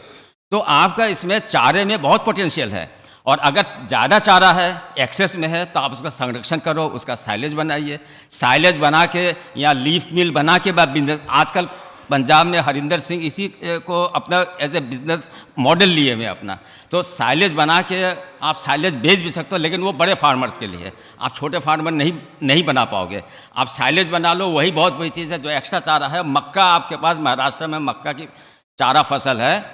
तो आपका इसमें चारे में बहुत पोटेंशियल है और अगर ज़्यादा चारा है, एक्सेस में है, तो आप उसका संरक्षण करो, उसका साइलेज बनाइए। साइलेज बना के या लीफ मिल बना के बाद बिजनेस, आजकल पंजाब में हरिंदर सिंह इसी को अपना एज ए बिजनेस मॉडल लिए हुए अपना। तो साइलेज बना के आप साइलेज बेच भी सकते हो, लेकिन वो बड़े फार्मर्स के लिए, आप छोटे फार्मर नहीं बना पाओगे। आप साइलेज बना लो, वही बहुत बड़ी चीज़ है। जो एक्स्ट्रा चारा है, मक्का आपके पास महाराष्ट्र में मक्का की चारा फसल है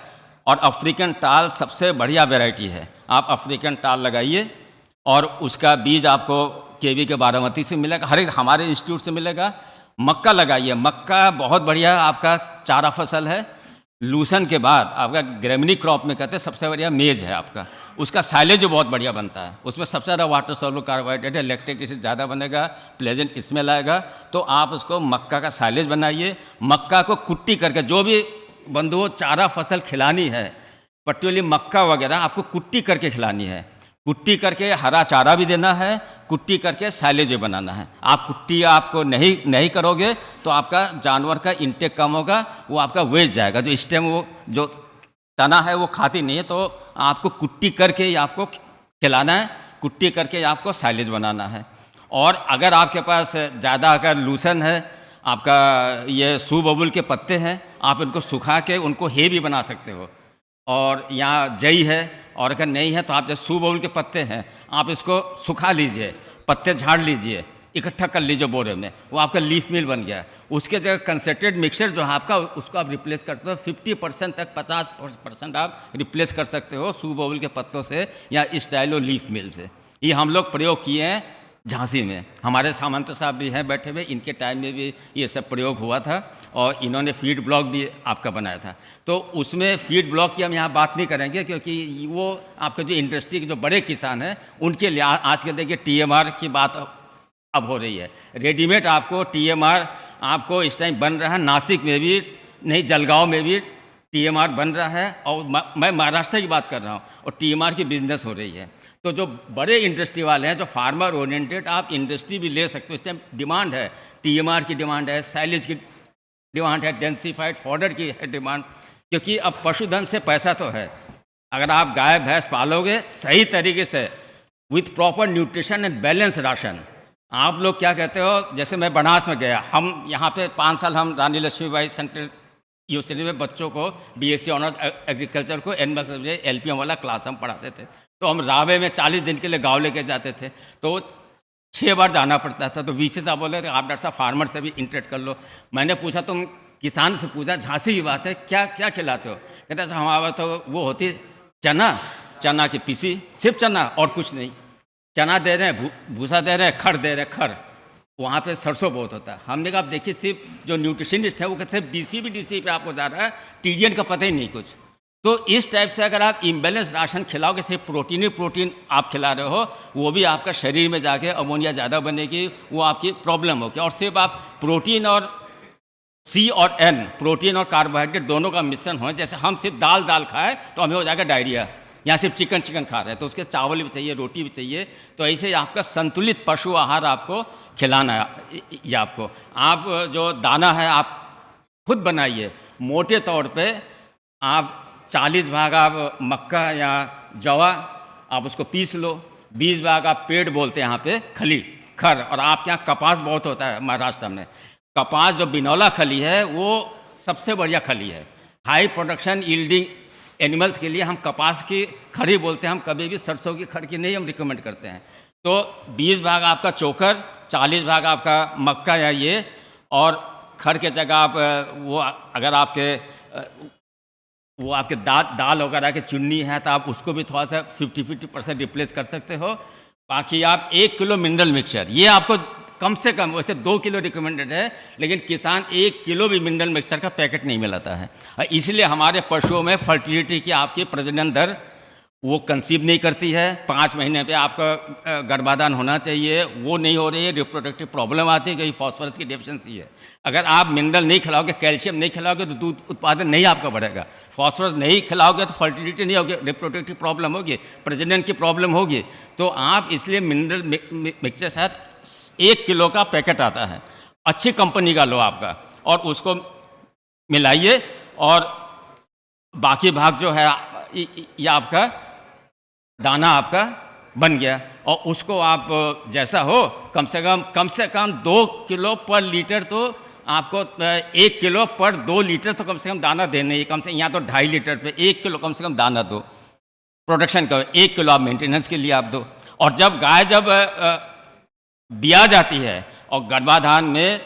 और अफ्रीकन टाल सबसे बढ़िया वैरायटी है। आप अफ्रीकन टाल लगाइए और उसका बीज आपको केवी के बारामती से मिलेगा, हर एक हमारे इंस्टीट्यूट से मिलेगा। मक्का लगाइए, मक्का बहुत बढ़िया आपका चारा फसल है। लूसन के बाद आपका ग्रेमिनी क्रॉप में कहते हैं सबसे बढ़िया मेज है आपका, उसका साइलेज जो बहुत बढ़िया बनता है, उसमें सबसे ज़्यादा वाटर सॉल्युबल कार्बोहाइड्रेट है, लैक्टिक एसिड ज़्यादा बनेगा, प्लेजेंट स्मेल आएगा। तो आप उसको मक्का का साइलेज बनाइए। मक्का को कुट्टी करके, जो भी बंधुओं चारा फसल खिलानी है, पर्टिकुलरली मक्का वगैरह आपको कुट्टी करके खिलानी है। कुट्टी करके हरा चारा भी देना है, कुट्टी करके साइलेज भी बनाना है। आप कुट्टी आपको नहीं करोगे तो आपका जानवर का इंटेक कम होगा, वो आपका वेस्ट जाएगा। जो स्टेम वो जो तना है वो खाती नहीं है, तो आपको कुट्टी करके ही आपको खिलाना है, कुट्टी करके आपको साइलेज बनाना है। और अगर आपके पास ज़्यादा अगर लूसन है, आपका ये सूबबुल के पत्ते हैं, आप इनको सुखा के उनको हे भी बना सकते हो। और यहाँ जई है, और अगर नहीं है तो आप जैसे सूबबुल के पत्ते हैं, आप इसको सुखा लीजिए, पत्ते झाड़ लीजिए, इकट्ठा कर लीजिए बोरे में, वो आपका लीफ मिल बन गया। उसके जगह कंसेंट्रेट मिक्सचर जो है आपका, उसको आप रिप्लेस करते हो 50% तक 50% आप रिप्लेस कर सकते हो सूबबुल के पत्तों से या स्टाइलो लीफ मिल से। ये हम लोग प्रयोग किए हैं झांसी में, हमारे सामंत साहब भी हैं बैठे हुए, इनके टाइम में भी ये सब प्रयोग हुआ था और इन्होंने फीड ब्लॉक भी आपका बनाया था। तो उसमें फीड ब्लॉक की हम यहाँ बात नहीं करेंगे, क्योंकि वो आपके जो इंडस्ट्री के जो बड़े किसान हैं उनके लिए आजकल देखिए TMR की बात अब हो रही है। रेडीमेड आपको TMR आपको इस टाइम बन रहा है, नासिक में भी नहीं, जलगांव में भी TMR बन रहा है और मैं महाराष्ट्र की बात कर रहा हूँ और TMR की बिजनेस हो रही है। तो जो बड़े इंडस्ट्री वाले हैं, जो फार्मर ओरिएंटेड, आप इंडस्ट्री भी ले सकते हो। इस टाइम डिमांड है, TMR की डिमांड है, साइलेज की डिमांड है, डेंसिफाइड फॉडर की है डिमांड, क्योंकि अब पशुधन से पैसा तो है। अगर आप गाय भैंस पालोगे सही तरीके से with proper nutrition and balance ration, आप लोग क्या कहते हो, जैसे मैं बनारस में गया, हम यहाँ पे 5 साल हम रानी लक्ष्मीबाई सेंट्रल यूनिवर्सिटी में बच्चों को BSc ऑनर्स एग्रीकल्चर को एनिमल सब्जेक्ट LPM वाला क्लास हम पढ़ाते थे। तो हम रावे में 40 दिन के लिए गाँव लेके जाते थे, तो 6 बार जाना पड़ता था। तो VC साहब बोले थे आप डॉक्टर साहब फार्मर से भी इंटरेक्ट कर लो। मैंने पूछा, तुम किसान से पूछा, झांसी की बात है, क्या क्या खिलाते हो? कहते हैं हमारा तो वो होती चना की पीसी, सिर्फ चना और कुछ नहीं, चना दे रहे हैं, भूसा दे रहे हैं, खड़ दे रहे हैं, खड़। वहाँ पे सरसों बहुत होता है। हमने कहा आप देखिए, सिर्फ जो न्यूट्रिशनिस्ट है वो कहते हैं DCP पे आपको जा रहा है, TDN का पता ही नहीं कुछ। तो इस टाइप से अगर आप इम्बेलेंस राशन खिलाओगे, सिर्फ प्रोटीन आप खिला रहे हो, वो भी आपका शरीर में जाके अमोनिया ज़्यादा बनेगी, वो आपकी प्रॉब्लम होगी। और सिर्फ आप प्रोटीन और C और N, प्रोटीन और कार्बोहाइड्रेट दोनों का मिश्रण हो, जैसे हम सिर्फ दाल खाएं तो हमें हो जाएगा डायरिया, या सिर्फ चिकन खा रहे हैं तो उसके चावल भी चाहिए, रोटी भी चाहिए। तो ऐसे आपका संतुलित पशु आहार आपको खिलाना है। ये आपको आप जो दाना है आप खुद बनाइए, मोटे तौर पे आप 40 भाग आप मक्का या जवा आप उसको पीस लो, 20 भाग आप पेड़ बोलते हैं यहाँ पे खली खर, और आपके यहाँ कपास बहुत होता है महाराष्ट्र में। कपास जो बिनौला खली है वो सबसे बढ़िया खली है, हाई प्रोडक्शन यील्डिंग एनिमल्स के लिए हम कपास की खरी बोलते हैं, हम कभी भी सरसों की खर की नहीं हम रिकमेंड करते हैं। तो 20 भाग आपका चोकर, 40 भाग आपका मक्का या ये, और खर के जगह आप वो अगर वो आपके दाल वगैरह की चुन्नी है तो आप उसको भी थोड़ा सा 50% रिप्लेस कर सकते हो। बाकी आप 1 किलो मिनरल मिक्सचर, ये आपको कम से कम, वैसे 2 किलो रिकमेंडेड है, लेकिन किसान 1 किलो भी मिनरल मिक्सचर का पैकेट नहीं मिलाता है। इसलिए हमारे पशुओं में फर्टिलिटी की आपकी प्रजनन दर वो कंसीव नहीं करती है, 5 महीने पे आपका गर्भाधान होना चाहिए, वो नहीं हो रही है, रिप्रोडक्टिव प्रॉब्लम आती है क्योंकि फॉस्फोरस की डेफिशिएंसी है। अगर आप मिनरल नहीं खिलाओगे, कैल्शियम नहीं खिलाओगे तो दूध उत्पादन नहीं आपका बढ़ेगा, फॉस्फोरस नहीं खिलाओगे तो फर्टिलिटी नहीं होगी, रिप्रोडक्टिव प्रॉब्लम होगी, प्रजनन की प्रॉब्लम होगी। तो आप इसलिए मिनरल मिक्सचर शायद 1 किलो का पैकेट आता है, अच्छी कंपनी का लो आपका, और उसको मिलाइए, और बाकी भाग जो है ये आपका दाना आपका बन गया, और उसको आप जैसा हो कम से कम 2 किलो पर लीटर तो आपको 1 किलो पर 2 लीटर तो कम से कम दाना देने ही, कम से यहाँ तो 2.5 लीटर पे 1 किलो कम से कम दाना दो प्रोडक्शन का, 1 किलो आप मेंटेनेंस के लिए आप दो। और जब गाय बिया जाती है और गर्भाधान में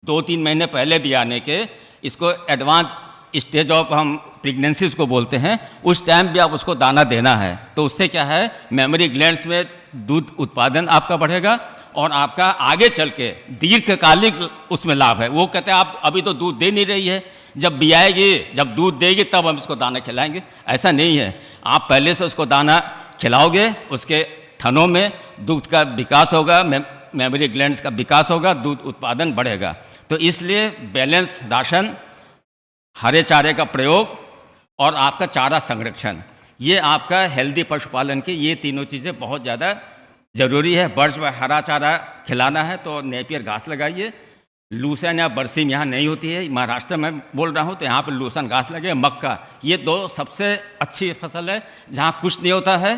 2-3 महीने पहले बियाने के, इसको एडवांस स्टेज ऑफ हम प्रेगनेंसी उसको बोलते हैं, उस टाइम भी आप उसको दाना देना है। तो उससे क्या है, मेमोरी ग्लैंड्स में दूध उत्पादन आपका बढ़ेगा और आपका आगे चल के दीर्घकालिक उसमें लाभ है। वो कहते हैं आप अभी तो दूध दे नहीं रही है, जब बियाएगी, जब दूध देगी तब हम इसको दाना खिलाएंगे, ऐसा नहीं है। आप पहले से उसको दाना खिलाओगे, उसके थनों में दूध का विकास होगा, मेमोरी ग्लैंड्स का विकास होगा, दूध उत्पादन बढ़ेगा। तो इसलिए बैलेंस राशन, हरे चारे का प्रयोग और आपका चारा संरक्षण, ये आपका हेल्दी पशुपालन की ये तीनों चीज़ें बहुत ज़्यादा ज़रूरी है। वर्ष भर हरा चारा खिलाना है तो नेपियर घास लगाइए, लूसन या बरसीम यहाँ नहीं होती है, महाराष्ट्र में बोल रहा हूँ तो यहाँ पर लूसन घास लगे, मक्का, ये 2 सबसे अच्छी फसल है। जहाँ कुछ नहीं होता है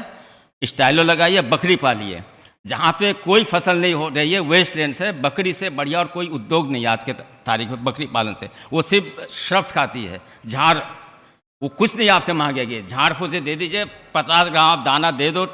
स्टाइलो लगाइए, बकरी पालिए। जहाँ पे कोई फसल नहीं हो रही है वेस्टलैंड से, बकरी से बढ़िया और कोई उद्योग नहीं आज के तारीख में बकरी पालन से। वो सिर्फ श्रब्स खाती है, झाड़, वो कुछ नहीं आपसे मांगेगी, झाड़ फूस से दे दीजिए, 50 ग्राम आप दाना दे दो,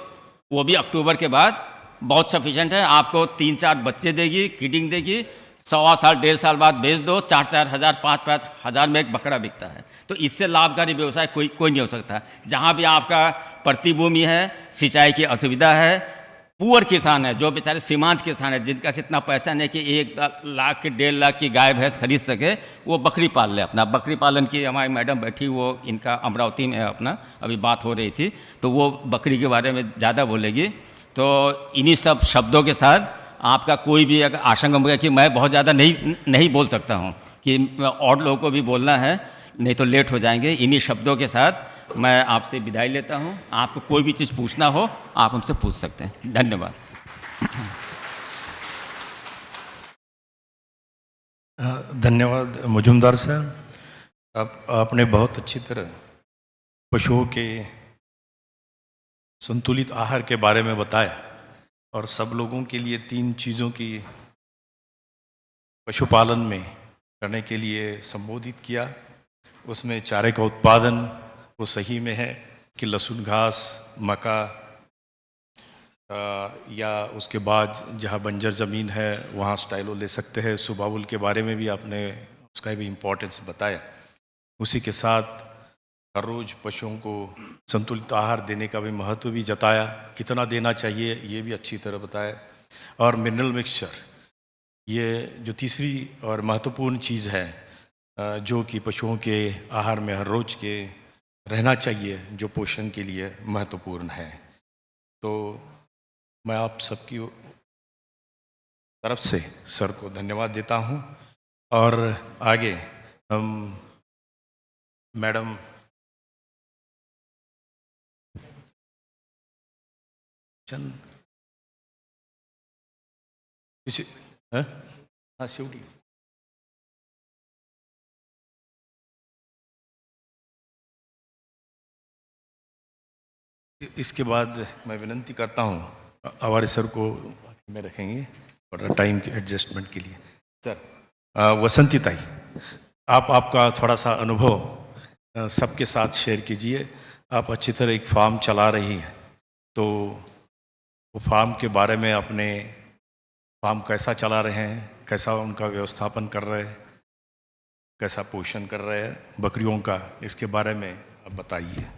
वो भी अक्टूबर के बाद बहुत सफिशेंट है। आपको 3-4 बच्चे देगी, किडिंग देगी, 1.25 साल 1.5 साल बाद बेच दो, 4-4 हज़ार 5-5 हज़ार में एक बकरा बिकता है। तो इससे लाभकारी व्यवसाय कोई नहीं हो सकता। जहाँ भी आपका प्रतिभूमि है, सिंचाई की असुविधा है, पुअर किसान है, जो बेचारे सीमांत किसान है, जिनका इतना पैसा नहीं कि 1 लाख की 1.5 लाख की गाय भैंस खरीद सके, वो बकरी पाल ले अपना। बकरी पालन की हमारी मैडम बैठी, वो इनका अमरावती में अपना अभी बात हो रही थी, तो वो बकरी के बारे में ज़्यादा बोलेगी। तो इन्हीं सब शब्दों के साथ आपका कोई भी अगर आशंका होगा कि मैं बहुत ज़्यादा नहीं बोल सकता हूँ, कि और लोगों को भी बोलना है, नहीं तो लेट हो जाएंगे, इन्हीं शब्दों के साथ मैं आपसे विदाई लेता हूँ। आपको कोई भी चीज़ पूछना हो आप हमसे पूछ सकते हैं। धन्यवाद। धन्यवाद मुजुमदार सर, आपने बहुत अच्छी तरह पशुओं के संतुलित आहार के बारे में बताया और सब लोगों के लिए 3 चीज़ों की पशुपालन में करने के लिए संबोधित किया। उसमें चारे का उत्पादन वो सही में है कि लहसुन घास, मक्का, या उसके बाद जहाँ बंजर ज़मीन है वहाँ स्टाइलो ले सकते हैं। सुबाबुल के बारे में भी आपने उसका भी इम्पोर्टेंस बताया। उसी के साथ हर रोज़ पशुओं को संतुलित आहार देने का भी महत्व भी जताया, कितना देना चाहिए ये भी अच्छी तरह बताया। और मिनरल मिक्सचर, ये जो तीसरी और महत्वपूर्ण चीज़ है जो कि पशुओं के आहार में हर रोज़ के रहना चाहिए, जो पोषण के लिए महत्वपूर्ण है। तो मैं आप सबकी तरफ से सर को धन्यवाद देता हूं। और आगे हम मैडम चंद किसी हाँ शिवटी इसके बाद मैं विनंती करता हूँ हमारे सर को में रखेंगे और टाइम के एडजस्टमेंट के लिए। सर वसंती ताई, आप आपका थोड़ा सा अनुभव सबके साथ शेयर कीजिए। आप अच्छी तरह एक फार्म चला रही हैं, तो वो फार्म के बारे में अपने फार्म कैसा चला रहे हैं, कैसा उनका व्यवस्थापन कर रहे हैं, कैसा पोषण कर रहे हैं बकरियों का, इसके बारे में आप बताइए।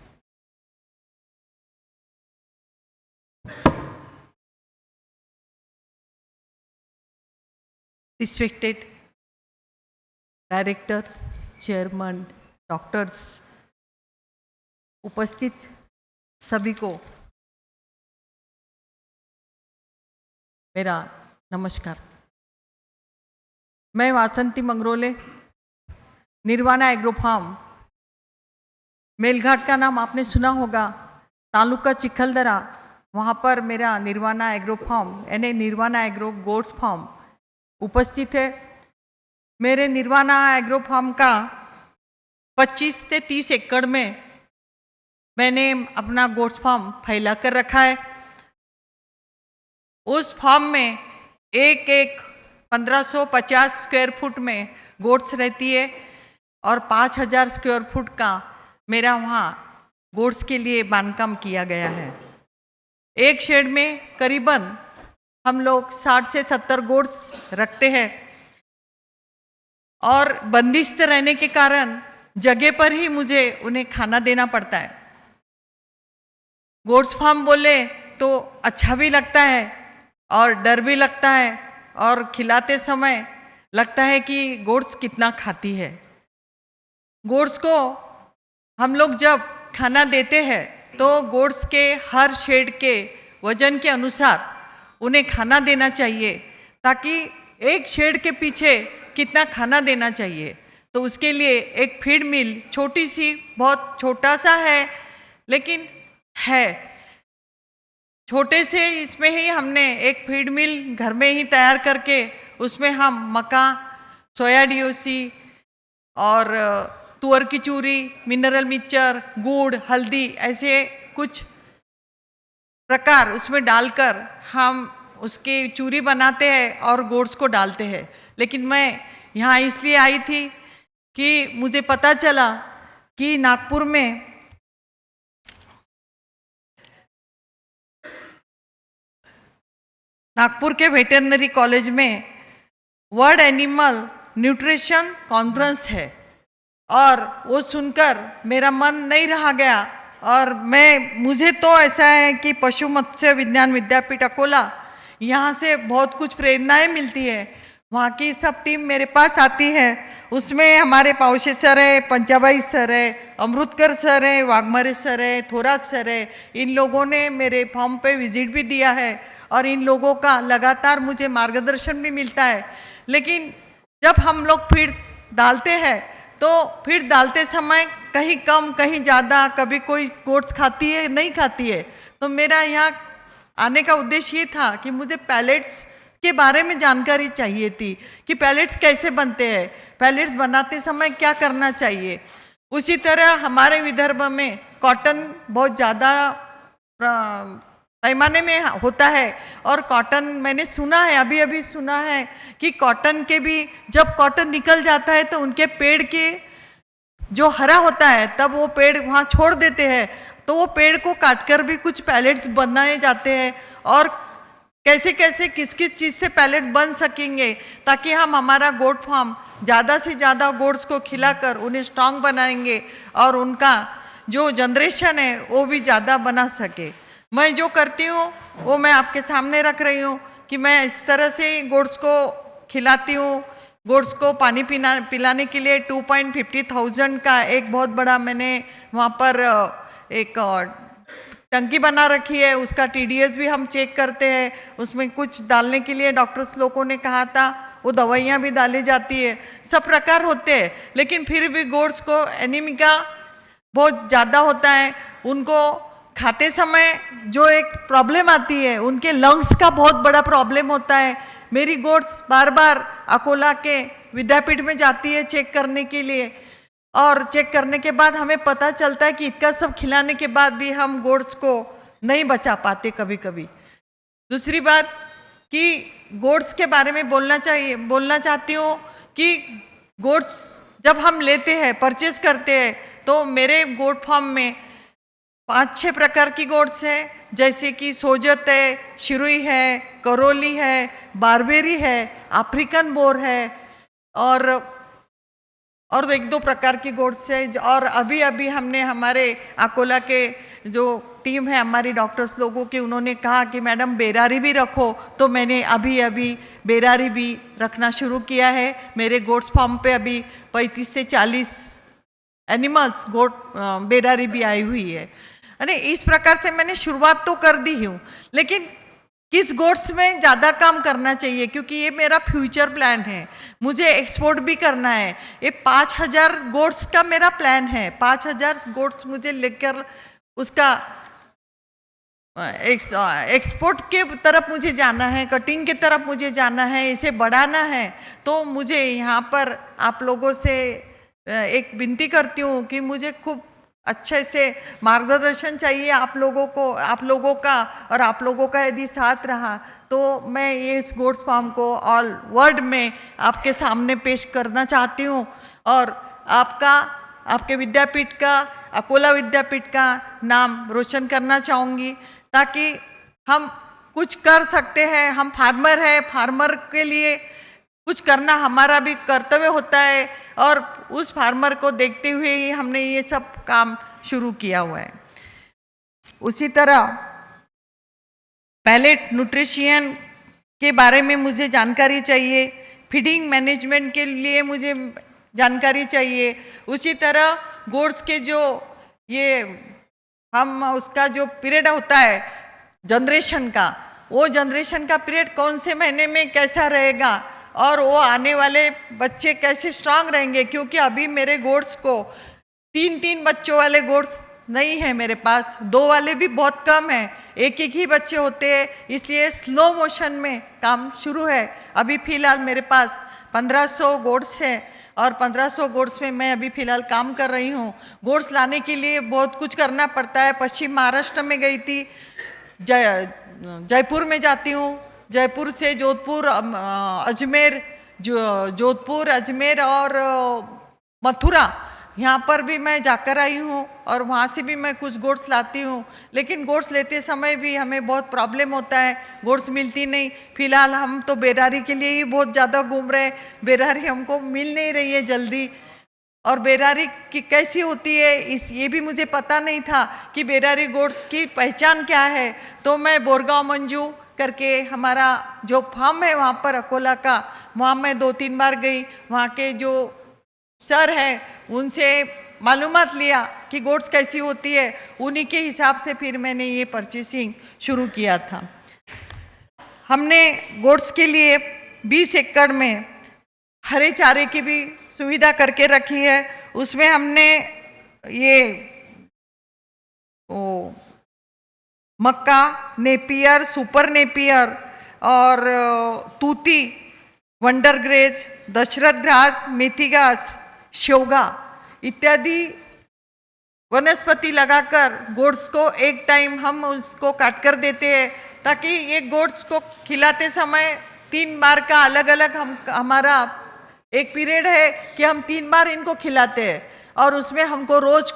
Respected Director, Chairman, Doctors, उपस्थित सभी को मेरा नमस्कार। मैं वासंती मंगरोले, निर्वाणा एग्रो फार्म, मेलघाट का नाम आपने सुना होगा, तालुका चिखलदरा, वहाँ पर मेरा निर्वाणा एग्रो फार्म यानी निर्वाणा एग्रो गोट्स फार्म उपस्थित है। मेरे निर्वाणा एग्रो फार्म का 25 से 30 एकड़ में मैंने अपना गोट्स फार्म फैला कर रखा है। उस फार्म में एक 1550 स्क्वायर फुट में गोट्स रहती है और 5000 स्क्वायर फुट का मेरा वहाँ गोट्स के लिए बांधकाम किया गया है। एक शेड में करीबन हम लोग 60 से 70 गोट्स रखते हैं और बंदिश रहने के कारण जगह पर ही मुझे उन्हें खाना देना पड़ता है। गोट्स फार्म बोले तो अच्छा भी लगता है और डर भी लगता है, और खिलाते समय लगता है कि गोट्स कितना खाती है। गोट्स को हम लोग जब खाना देते हैं तो गोट्स के हर शेड के वजन के अनुसार उन्हें खाना देना चाहिए, ताकि एक शेड के पीछे कितना खाना देना चाहिए। तो उसके लिए एक फीड मिल, छोटी सी, बहुत छोटा सा है लेकिन है, छोटे से इसमें ही हमने एक फीड मिल घर में ही तैयार करके उसमें हम मक्का, सोया डीओसी और तुअर की चूरी, मिनरल मिक्सचर, गुड़, हल्दी, ऐसे कुछ प्रकार उसमें डालकर हम उसकी चूरी बनाते हैं और गोट्स को डालते हैं। लेकिन मैं यहाँ इसलिए आई थी कि मुझे पता चला कि नागपुर के वेटरनरी कॉलेज में वर्ल्ड एनिमल न्यूट्रिशन कॉन्फ्रेंस है, और वो सुनकर मेरा मन नहीं रहा गया। और मुझे तो ऐसा है कि पशु मत्स्य विज्ञान विद्यापीठ अकोला, यहाँ से बहुत कुछ प्रेरणाएं मिलती है। वहाँ की सब टीम मेरे पास आती है, उसमें हमारे पावशे सर है, पंचाबाई सर है, अमृतकर सर है, वाघमारे सर है, थोरात सर है। इन लोगों ने मेरे फार्म पे विजिट भी दिया है और इन लोगों का लगातार मुझे मार्गदर्शन भी मिलता है। लेकिन जब हम लोग फीड डालते हैं तो फीड डालते समय कहीं कम कहीं ज़्यादा, कभी कोई गोट्स खाती है नहीं खाती है। तो मेरा यहाँ आने का उद्देश्य ये था कि मुझे पैलेट्स के बारे में जानकारी चाहिए थी कि पैलेट्स कैसे बनते हैं, पैलेट्स बनाते समय क्या करना चाहिए। उसी तरह हमारे विदर्भ में कॉटन बहुत ज़्यादा पैमाने में होता है, और कॉटन मैंने सुना है, अभी अभी सुना है कि कॉटन के भी जब कॉटन निकल जाता है तो उनके पेड़ के जो हरा होता है तब वो पेड़ वहाँ छोड़ देते हैं, तो वो पेड़ को काटकर भी कुछ पैलेट्स बनाए जाते हैं। और कैसे कैसे किस किस चीज़ से पैलेट बन सकेंगे ताकि हम हमारा गोट फार्म ज़्यादा से ज़्यादा गोट्स को खिलाकर उन्हें स्ट्रांग बनाएंगे और उनका जो जनरेशन है वो भी ज़्यादा बना सके। मैं जो करती हूँ वो मैं आपके सामने रख रही हूँ कि मैं इस तरह से गोट्स को खिलाती हूँ। गोट्स को पानी पिलाने के लिए 2,50,000 का एक बहुत बड़ा मैंने वहाँ पर एक टंकी बना रखी है, उसका TDS भी हम चेक करते हैं। उसमें कुछ डालने के लिए डॉक्टर्स लोगों ने कहा था, वो दवाइयाँ भी डाली जाती है, सब प्रकार होते हैं। लेकिन फिर भी गोट्स को एनीमिया बहुत ज़्यादा होता है। उनको खाते समय जो एक प्रॉब्लम आती है, उनके लंग्स का बहुत बड़ा प्रॉब्लम होता है। मेरी गोट्स बार बार अकोला के विद्यापीठ में जाती है चेक करने के लिए, और चेक करने के बाद हमें पता चलता है कि इतना सब खिलाने के बाद भी हम गोट्स को नहीं बचा पाते कभी कभी। दूसरी बात कि गोड्स के बारे में बोलना चाहती हूँ कि गोड्स जब हम लेते हैं, परचेस करते हैं, तो मेरे गोट फार्म में 5-6 प्रकार की गोड्स है, जैसे कि सोजत है, शिरुई है, करोली है, बारबेरी है, अफ्रीकन बोर है और 1-2 प्रकार की गोड्स है। और अभी अभी हमने हमारे अकोला के जो टीम है हमारी डॉक्टर्स लोगों की, उन्होंने कहा कि मैडम बेरारी भी रखो, तो मैंने अभी बेरारी भी रखना शुरू किया है। मेरे गोट्स फार्म पे अभी 35 से 40 एनिमल्स बेरारी भी आई हुई है। अरे इस प्रकार से मैंने शुरुआत तो कर दी हूँ, लेकिन किस गोट्स में ज़्यादा काम करना चाहिए, क्योंकि ये मेरा फ्यूचर प्लान है, मुझे एक्सपोर्ट भी करना है। ये 5000 गोट्स का मेरा प्लान है। 5000 गोट्स मुझे लेकर उसका एक्सपोर्ट के तरफ मुझे जाना है, कटिंग के तरफ मुझे जाना है, इसे बढ़ाना है। तो मुझे यहाँ पर आप लोगों से एक विनती करती हूँ कि मुझे खूब अच्छे से मार्गदर्शन चाहिए आप लोगों का, और आप लोगों का यदि साथ रहा तो मैं ये इस गोट्स फार्म को ऑल वर्ल्ड में आपके सामने पेश करना चाहती हूँ, और आपके विद्यापीठ का, अकोला विद्यापीठ का नाम रोशन करना चाहूँगी, ताकि हम कुछ कर सकते हैं। हम फार्मर हैं, फार्मर के लिए कुछ करना हमारा भी कर्तव्य होता है, और उस फार्मर को देखते हुए ही हमने ये सब काम शुरू किया हुआ है। उसी तरह पैलेट न्यूट्रिशन के बारे में मुझे जानकारी चाहिए, फीडिंग मैनेजमेंट के लिए मुझे जानकारी चाहिए। उसी तरह गोड्स के जो ये उसका जो पीरियड होता है जनरेशन का, वो जनरेशन का पीरियड कौन से महीने में कैसा रहेगा, और वो आने वाले बच्चे कैसे स्ट्रांग रहेंगे, क्योंकि अभी मेरे गोड्स को 3-3 बच्चों वाले गोड्स नहीं है मेरे पास, 2 वाले भी बहुत कम है, एक ही बच्चे होते हैं, इसलिए स्लो मोशन में काम शुरू है। अभी फ़िलहाल मेरे पास 1500 गोड्स हैं, और 1500 गोड्स में मैं अभी फ़िलहाल काम कर रही हूँ। गोड्स लाने के लिए बहुत कुछ करना पड़ता है। पश्चिम महाराष्ट्र में गई थी, जयपुर में जाती हूँ, जयपुर से जोधपुर, अजमेर, जोधपुर, अजमेर और मथुरा, यहाँ पर भी मैं जाकर आई हूँ, और वहाँ से भी मैं कुछ गोड्स लाती हूँ। लेकिन गोड्स लेते समय भी हमें बहुत प्रॉब्लम होता है, गोड्स मिलती नहीं। फिलहाल हम तो बेरारी के लिए ही बहुत ज़्यादा घूम रहे हैं, बेरारी हमको मिल नहीं रही है जल्दी। और बेरारी की कैसी होती है ये भी मुझे पता नहीं था कि बेरारी गोड्स की पहचान क्या है। तो मैं बोरगांव मंजू करके हमारा जो फार्म है वहाँ पर अकोला का, वहाँ मैं 2-3 बार गई, वहाँ के जो सर हैं उनसे मालूमात लिया कि गोड्स कैसी होती है, उन्हीं के हिसाब से फिर मैंने ये परचेसिंग शुरू किया था। हमने गोड्स के लिए 20 एकड़ में हरे चारे की भी सुविधा करके रखी है। उसमें हमने ये मक्का, नेपियर, सुपर नेपियर और तूती, वंडर ग्रेज, दशरथ घास, मेथी घास, शेवगा इत्यादि वनस्पति लगाकर गोड्स को एक टाइम हम उसको काट कर देते हैं, ताकि ये गोड्स को खिलाते समय 3 बार का अलग अलग हमारा एक पीरियड है कि हम 3 बार इनको खिलाते हैं, और उसमें हमको रोज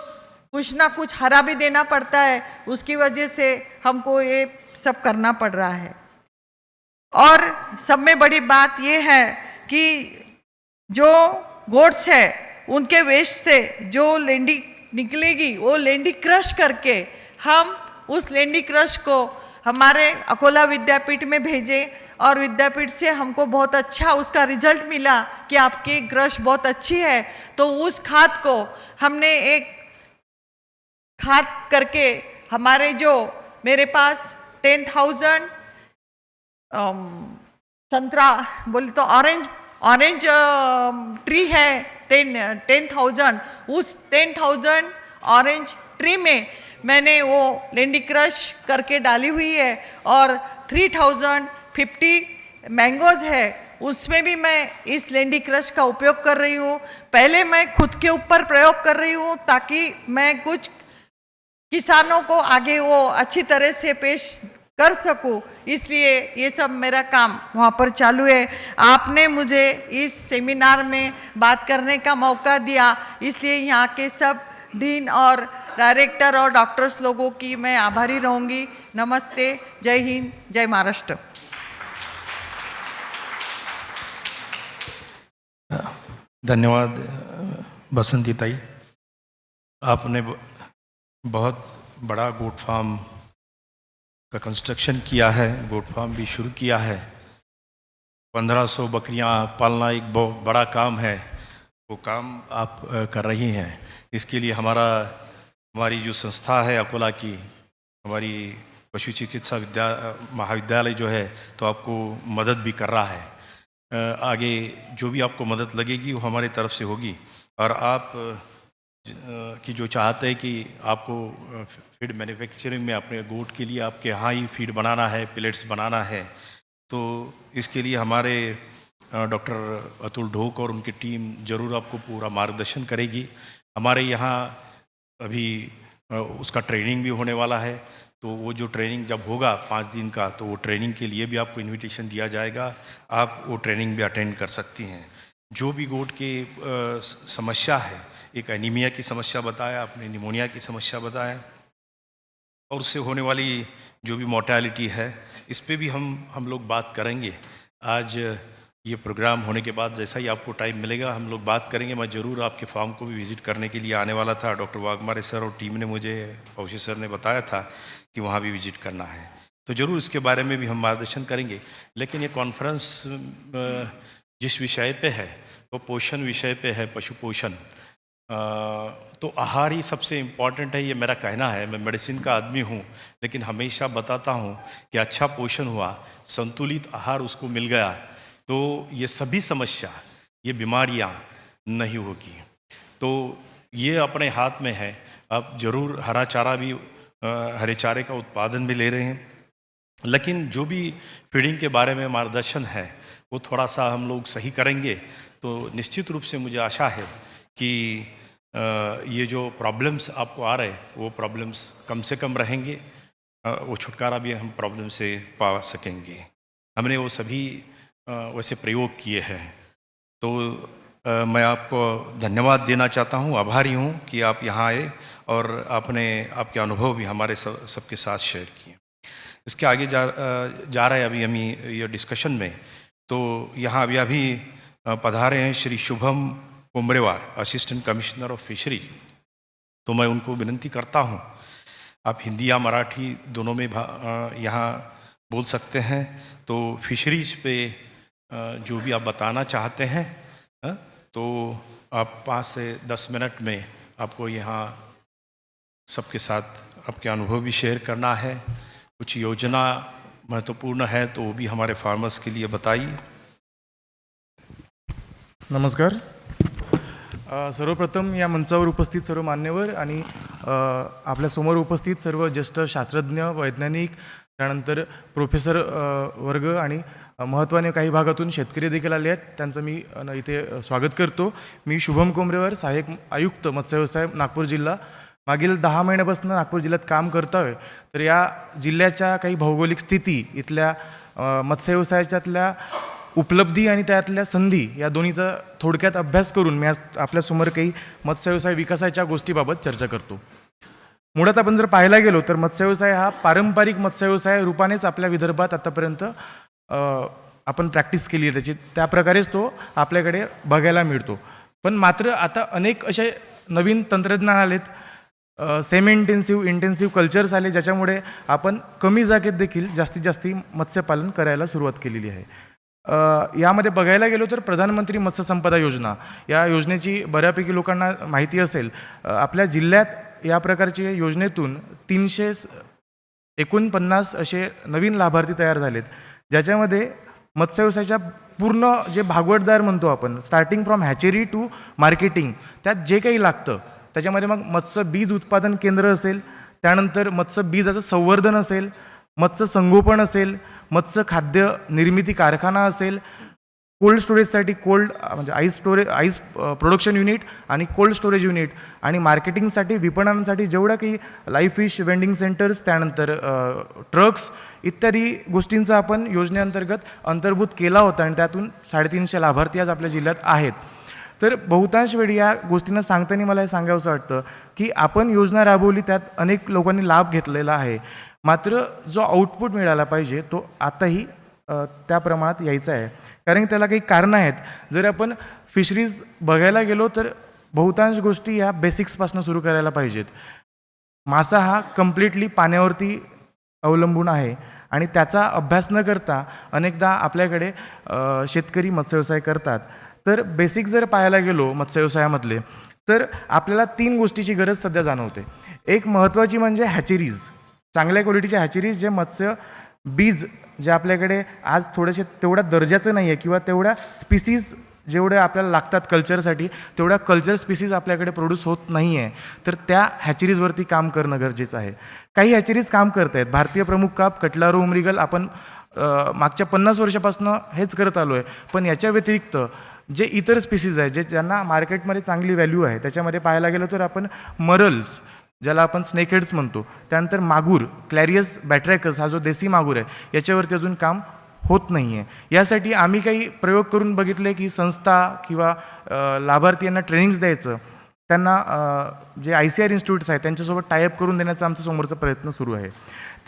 कुछ ना कुछ हरा भी देना पड़ता है। उसकी वजह से हमको ये सब करना पड़ रहा है। और सब में बड़ी बात ये है कि जो गोड्स है उनके वेस्ट से जो लेंडी निकलेगी, वो लेंडी क्रश करके हम उस लेंडी क्रश को हमारे अकोला विद्यापीठ में भेजे, और विद्यापीठ से हमको बहुत अच्छा उसका रिजल्ट मिला कि आपकी क्रश बहुत अच्छी है। तो उस खाद को हमने एक खाद करके हमारे जो मेरे पास 10,000 संतरा बोले तो ऑरेंज ट्री है, 10,000, उस 10,000 ऑरेंज ट्री में मैंने वो लेंडी क्रश करके डाली हुई है, और 3,050 मैंगोज है, उसमें भी मैं इस लेंडी क्रश का उपयोग कर रही हूँ। पहले मैं खुद के ऊपर प्रयोग कर रही हूँ ताकि मैं कुछ किसानों को आगे वो अच्छी तरह से पेश कर सकूं, इसलिए ये सब मेरा काम वहाँ पर चालू है। आपने मुझे इस सेमिनार में बात करने का मौका दिया, इसलिए यहाँ के सब डीन और डायरेक्टर और डॉक्टर्स लोगों की मैं आभारी रहूँगी। नमस्ते, जय हिंद, जय महाराष्ट्र। धन्यवाद बसंती ताई, आपने बहुत बड़ा गोट फार्म का कंस्ट्रक्शन किया है, गोट फार्म भी शुरू किया है। 1500 बकरियां पालना एक बहुत बड़ा काम है, वो काम आप कर रही हैं। इसके लिए हमारी जो संस्था है अकोला की, हमारी पशु चिकित्सा महाविद्यालय जो है, तो आपको मदद भी कर रहा है। आगे जो भी आपको मदद लगेगी वो हमारी तरफ से होगी। और आप की जो चाहते हैं कि आपको फीड मैन्युफैक्चरिंग में अपने गोट के लिए आपके यहाँ ही फीड बनाना है, पिलेट्स बनाना है, तो इसके लिए हमारे डॉक्टर अतुल ढोक और उनकी टीम ज़रूर आपको पूरा मार्गदर्शन करेगी। हमारे यहाँ अभी उसका ट्रेनिंग भी होने वाला है, तो वो जो ट्रेनिंग जब होगा 5 दिन का, तो वो ट्रेनिंग के लिए भी आपको इनविटेशन दिया जाएगा, आप वो ट्रेनिंग भी अटेंड कर सकती हैं। जो भी गोट की समस्या है, एक एनीमिया की समस्या बताया आपने, निमोनिया की समस्या बताया, और उससे होने वाली जो भी मोर्टेलिटी है, इस पे भी हम लोग बात करेंगे। आज ये प्रोग्राम होने के बाद जैसा ही आपको टाइम मिलेगा हम लोग बात करेंगे। मैं ज़रूर आपके फार्म को भी विज़िट करने के लिए आने वाला था। डॉक्टर वाघमारे सर और टीम ने मुझे, कौशिक सर ने बताया था कि वहाँ भी विज़िट करना है, तो ज़रूर इसके बारे में भी हम मार्गदर्शन करेंगे। लेकिन ये कॉन्फ्रेंस जिस विषय पे है, वो पोषण विषय पे है, पशु पोषण। तो आहार ही सबसे इम्पॉर्टेंट है, ये मेरा कहना है। मैं मेडिसिन का आदमी हूँ, लेकिन हमेशा बताता हूँ कि अच्छा पोषण हुआ, संतुलित आहार उसको मिल गया, तो ये सभी समस्या, ये बीमारियाँ नहीं होगी। तो ये अपने हाथ में है। आप ज़रूर हरा चारा भी, हरे चारे का उत्पादन भी ले रहे हैं, लेकिन जो भी फीडिंग के बारे में मार्गदर्शन है वो थोड़ा सा हम लोग सही करेंगे, तो निश्चित रूप से मुझे आशा है कि ये जो प्रॉब्लम्स आपको आ रहे हैं वो प्रॉब्लम्स कम से कम रहेंगे, वो छुटकारा भी हम प्रॉब्लम से पा सकेंगे। हमने वो सभी वैसे प्रयोग किए हैं। तो मैं आपको धन्यवाद देना चाहता हूँ, आभारी हूँ कि आप यहाँ आए और आपने आपके अनुभव भी हमारे सबके साथ शेयर किए। इसके आगे जा रहे हैं अभी हम ये डिस्कशन में। तो यहाँ अभी पधारे हैं Shri Shubham Kumrewar, assistant commissioner of fisheries. तो मैं उनको विनती करता हूँ, आप हिंदी या मराठी दोनों में यहाँ बोल सकते हैं। तो फिशरीज पे जो भी आप बताना चाहते हैं, तो आप 5 से 10 मिनट में आपको यहाँ सबके साथ आपके अनुभव भी शेयर करना है। कुछ योजना महत्वपूर्ण है तो वो भी हमारे फार्मर्स के लिए बताइए। नमस्कार। सर्वप्रथम या मंचावर उपस्थित सर्व मान्यवर आणि आपल्यासमोर उपस्थित सर्व ज्येष्ठ शास्त्रज्ञ, वैज्ञानिक, त्यानंतर प्रोफेसर वर्ग आणि महत्त्वाने काही भागातून शेतकरी देखील आले आहेत, त्यांचं मी इथे स्वागत करतो। मी शुभम कुमरेवार, सहाय्यक आयुक्त मत्स्य व्यवसाय, नागपूर जिल्हा। मागील 10 महिन्यापासून नागपूर जिल्ह्यात काम करतोय। तर या जिल्ह्याच्या काही भौगोलिक स्थिती, इथल्या मत्स्य व्यवसायाच्यातल्या उपलब्धी आणि त्यातल्या संधी या दोन्हीचा थोडक्यात अभ्यास करून मी आज आपल्यासमोर काही मत्स्य व्यवसाय विकासाच्या गोष्टीबाबत चर्चा करतो। मुळात आपण जर पाहायला गेलो तर मत्स्य व्यवसाय हा पारंपरिक मत्स्य व्यवसाय रूपानेच आपल्या विदर्भात आतापर्यंत आपण प्रॅक्टिस केली आहे त्याची, त्या प्रकारेच तो आपल्याकडे बघायला मिळतो। पण मात्र आता अनेक असे नवीन तंत्रज्ञान आलेत, सेमी इंटेन्सिव्ह कल्चर्स आले, ज्याच्यामुळे आपण कमी जागेत देखील जास्तीत जास्त मत्स्यपालन करायला सुरुवात केलेली आहे। यामध्ये बघायला गेलो तर प्रधानमंत्री मत्स्य संपदा योजना, या योजनेची बऱ्यापैकी लोकांना माहिती असेल। आपल्या जिल्ह्यात या प्रकारच्या योजनेतून 349 असे नवीन लाभार्थी तयार झालेत, ज्याच्यामध्ये मत्स्य व्यवसायाच्या पूर्ण जे भागवतदार म्हणतो आपण, starting from hatchery to marketing, त्यात जे काही लागतं त्याच्यामध्ये मग मत्स्य बीज उत्पादन केंद्र असेल, त्यानंतर मत्स्य बीजाचं संवर्धन असेल, मत्स्य संगोपन असेल, मत्स्य खाद्य निर्मिती कारखाना असेल, कोल्ड स्टोरेजसाठी म्हणजे आईस प्रोडक्शन युनिट आणि कोल्ड स्टोरेज युनिट आणि मार्केटिंगसाठी विपणनासाठी जेवढ्या काही लाईव्ह फिश वेंडिंग सेंटर्स, त्यानंतर ट्रक्स इत्यादी गोष्टींचा आपण योजनेअंतर्गत अंतर्भूत केला होता आणि त्यातून 350 लाभार्थी आज आपल्या जिल्ह्यात आहेत. तर बहुतांश वेळी या गोष्टींना सांगताना मला हे सांगावंसं वाटतं की आपण योजना राबवली, त्यात अनेक लोकांनी लाभ घेतलेला आहे, मात्र जो आउटपुट मिळाला पाहिजे तो आताही त्या प्रमाणात यायचा आहे. कारण त्याला काही कारणं आहेत. जर आपण फिशरीज बघायला गेलो तर बहुतांश गोष्टी या बेसिक्सपासून सुरू करायला पाहिजेत. मासा हा कम्प्लिटली पाण्यावरती अवलंबून आहे आणि त्याचा अभ्यास न करता अनेकदा आपल्याकडे शेतकरी मत्स्यव्यवसाय करतात. तर बेसिक जर पाहायला गेलो मत्स्यव्यवसायामधले, तर आपल्याला 3 गोष्टीची गरज सध्या जाणवते. एक महत्त्वाची म्हणजे हॅचेरीज, चांगल्या क्वालिटीचे हॅचेरीज, जे मत्स्य बीज जे आपल्याकडे आज थोडेसे तेवढ्या दर्जाचं नाही आहे किंवा तेवढ्या स्पीसीज जेवढ्या आपल्याला लागतात कल्चरसाठी तेवढ्या कल्चर स्पीसीज आपल्याकडे प्रोड्यूस होत नाही आहे. तर त्या हॅचेरीजवरती काम करणं गरजेचं आहे. काही हॅचेरीज काम करत आहेत. भारतीय प्रमुख काप, कटलारू, उमरीगल आपण मागच्या 50 वर्षापासून हेच करत आलो आहे. पण याच्या व्यतिरिक्त जे इतर स्पीसीज आहेत, जे ज्यांना मार्केटमध्ये चांगली व्हॅल्यू आहे, त्याच्यामध्ये पाहायला गेलो तर आपण मरल्स, ज्याला आपण स्नेकहेड्स म्हणतो, त्यानंतर मागूर, क्लॅरियस बॅट्रॅकस हा जो देसी मागूर आहे, याच्यावरती अजून काम होत नाही आहे. यासाठी आम्ही काही प्रयोग करून बघितले की संस्था किंवा लाभार्थी ट्रेनिंग्स द्यायचं, त्यांना जे ICR इन्स्टिट्यूट्स आहेत त्यांच्यासोबत टायअप करून देण्याचा आमचा समोरचा प्रयत्न सुरू आहे.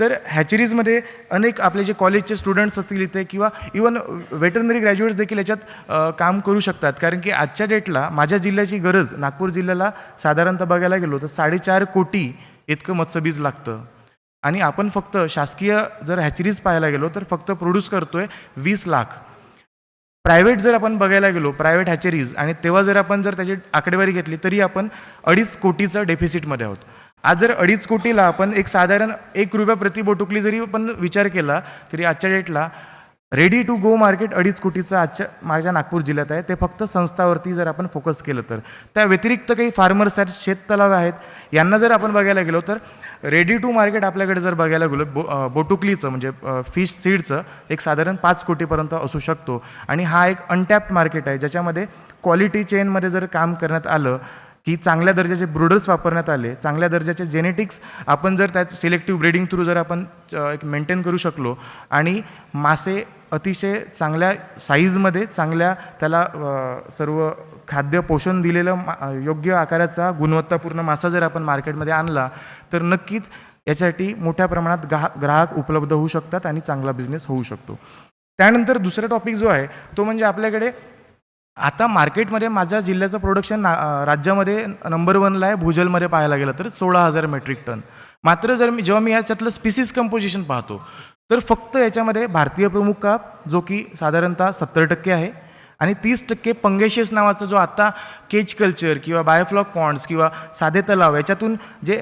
तर हॅचेरीजमध्ये अनेक आपले जे कॉलेजचे स्टुडंट्स असतील इथे किंवा इवन वेटरनरी ग्रॅज्युएट्स देखील याच्यात काम करू शकतात. कारण की आजच्या डेटला माझ्या जिल्ह्याची गरज, नागपूर जिल्ह्याला साधारणतः बघायला गेलो तर 4.5 कोटी इतकं मत्स्यबीज लागतं आणि आपण फक्त शासकीय जर हॅचेरीज पाहायला गेलो तर फक्त प्रोड्यूस करतोय 20 लाख. प्रायव्हेट जर आपण बघायला गेलो, प्रायव्हेट हॅचेरीज, आणि तेव्हा जर आपण त्याची आकडेवारी घेतली तरी आपण 2.5 कोटीचं डेफिसिटमध्ये आहोत. आज जर 2.5 कोटीला आपण एक साधारण ₹1 प्रति बोटुकली जरी आपण विचार केला तरी आजच्या डेटला रेडी टू गो मार्केट 2.5 कोटीचं आजच्या माझ्या नागपूर जिल्ह्यात आहे. ते फक्त संस्थावरती जर आपण फोकस केलं तर. त्या व्यतिरिक्त काही फार्मर्स आहेत, शेततलाव आहेत, यांना जर आपण बघायला गेलो तर रेडी टू मार्केट आपल्याकडे जर बघायला गेलो बोटुकलीचं म्हणजे फिश सीडचं एक साधारण 5 कोटीपर्यंत असू शकतो. आणि हा एक अनटॅप्ड मार्केट आहे, ज्याच्यामध्ये क्वालिटी चेनमध्ये जर काम करण्यात आलं की चांगल्या दर्जाचे ब्रूडर्स वापरण्यात आले, चांगल्या दर्जाचे जेनेटिक्स आपण जर त्यात सिलेक्टिव्ह ब्रीडिंग थ्रू जर आपण एक मेंटेन करू शकलो आणि मासे अतिशय चांगल्या साईजमध्ये, चांगल्या त्याला सर्व खाद्य पोषण दिलेलं योग्य आकाराचा गुणवत्तापूर्ण मासा जर आपण मार्केटमध्ये आणला तर नक्कीच याच्यासाठी मोठ्या प्रमाणात ग्राहक उपलब्ध होऊ शकतात आणि चांगला बिझनेस होऊ शकतो. त्यानंतर दुसरा टॉपिक जो आहे तो म्हणजे आपल्याकडे आता मार्केटमध्ये माझ्या जिल्ह्याचं प्रोडक्शन राज्यामध्ये नंबर 1ला आहे. भूजलमध्ये पाहायला गेलं तर 16,000 मेट्रिक टन. मात्र जेव्हा मी याच्यातलं स्पीसीज कंपोजिशन पाहतो तर फक्त याच्यामध्ये भारतीय प्रमुख काप जो की साधारणतः 70% आहे आणि 30% पंगेशियस नावाचा जो आता केज कल्चर किंवा बायोफ्लॉक पॉन्ड्स किंवा साधे तलाव याच्यातून जे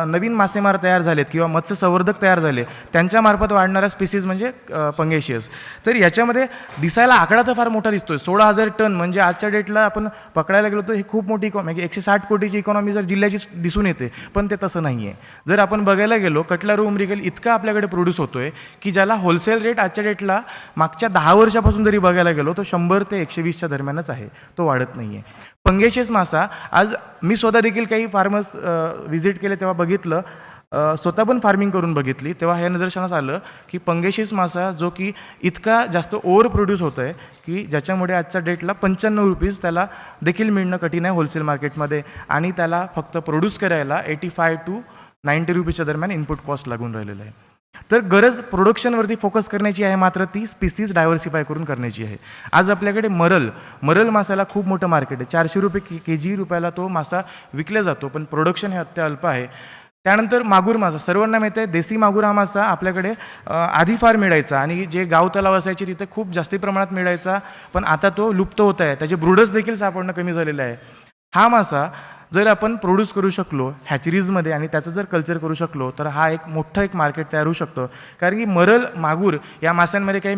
नवीन मासेमार तयार झालेत किंवा मत्स्य संवर्धक तयार झाले त्यांच्यामार्फत वाढणारा स्पीसीज म्हणजे पंगेशियस. तर याच्यामध्ये दिसायला आकडा तर फार मोठा दिसतोय, 16,000 टन म्हणजे आजच्या डेटला आपण पकडायला गेलो तर ही खूप मोठी म्हणजे 160 कोटीची इकॉनॉमी जर जिल्ह्याची दिसून येते. पण ते तसं नाही आहे. जर आपण बघायला गेलो कटलारू उमरीगल इतका आपल्याकडे प्रोड्यूस होतोय की ज्याला होलसेल रेट आजच्या डेटला मागच्या 10 वर्षापासून जरी बघायला गेलो तर 100 ते 120च्या दरम्यानच आहे, तो वाढत नाही आहे. पंगेशियस मासा आज मी स्वतः देखील काही फार्मर्स व्हिजिट केले तेव्हा बघितलं, स्वतः पण फार्मिंग करून बघितली तेव्हा हे निदर्शनास आलं की पंगेशियस मासा जो की इतका जास्त ओव्हर प्रोड्यूस होतो आहे की ज्याच्यामुळे आजच्या डेटला ₹95 त्याला देखील मिळणं कठीण आहे होलसेल मार्केटमध्ये आणि त्याला फक्त प्रोड्यूस करायला ₹85 to ₹90च्या दरम्यान इनपुट कॉस्ट लागून राहिलेलं आहे. तर गरज प्रोडक्शनवरती फोकस करण्याची आहे, मात्र ती स्पीसीज डायव्हर्सिफाय करून करण्याची आहे. आज आपल्याकडे मरल मासाला खूप मोठं मार्केट आहे. ₹400 kg रुपयाला तो मासा विकला जातो, पण प्रोडक्शन हे अत्यल्प आहे. त्यानंतर मागूर मासा, सर्वांना माहीत आहे देसी मागूर हा मासा आपल्याकडे आधी फार मिळायचा आणि जे गाव तलाव असायचे तिथे खूप जास्ती प्रमाणात मिळायचा, पण आता तो लुप्त होत आहे. त्याचे ब्रूडर्स देखील सापडणं कमी झालेलं आहे. हा मासा जर आपण प्रोड्यूस करू शकलो हॅचरीजमध्ये आणि त्याचं जर कल्चर करू शकलो तर हा एक मोठं एक मार्केट तयार होऊ शकतं. कारण की मरल मागूर या माशांमध्ये काही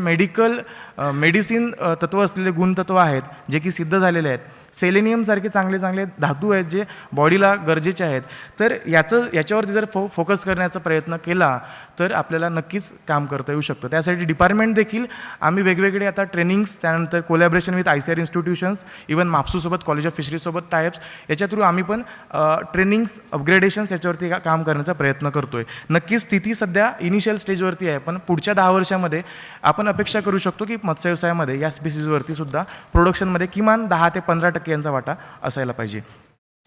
मेडिसिन तत्त्व असलेले गुणतत्व आहेत जे की सिद्ध झालेले आहेत. सेलेनियमसारखे चांगले चांगले धातू आहेत जे बॉडीला गरजेचे आहेत. तर याच्यावरती जर फोकस करण्याचा प्रयत्न केला तर आपल्याला नक्कीच काम करता येऊ शकतं. त्यासाठी डिपार्टमेंट देखील आम्ही वेगवेगळे आता ट्रेनिंग्स, त्यानंतर collaboration with ICAR institutions, even माप्सूसोबत, कॉलेज ऑफ फिशरीजसोबत टायप्स, याच्या थ्रू आम्ही पण ट्रेनिंग्स, अपग्रेडेशन्स याच्यावरती काम करण्याचा प्रयत्न करतो आहे. नक्कीच स्थिती सध्या इनिशियल स्टेजवरती आहे, पण पुढच्या 10 वर्षामध्ये आपण अपेक्षा करू शकतो की मत्स्य व्यवसायामध्ये या स्पीसीजवरती सुद्धा प्रोडक्शनमध्ये किमान 10 ते 15% यांचा वाटा असायला पाहिजे.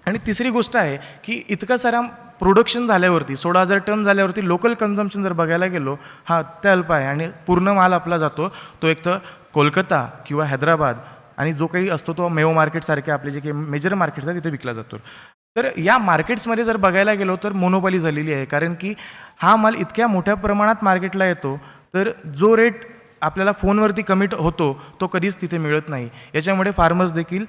आणि तिसरी गोष्ट आहे की इतका सारा प्रोडक्शन झाल्यावरती 16,000 टन झाल्यावरती लोकल कन्झम्पशन जर बघायला गेलो, हा अत्यल्प आहे आणि पूर्ण माल आपला जातो तो एक तर कोलकाता किंवा हैदराबाद आणि जो काही असतो तो मेओ मार्केटसारखे आपले जे काही मेजर मार्केट्स आहेत तिथे विकला जातो. तर या मार्केट्समध्ये जर बघायला गेलो तर मोनोपॉली झालेली आहे, कारण की हा माल इतक्या मोठ्या प्रमाणात मार्केटला येतो तर जो रेट आपल्याला फोनवरती कमिट होतो तो कधीच तिथे मिळत नाही. याच्यामुळे फार्मर्स देखील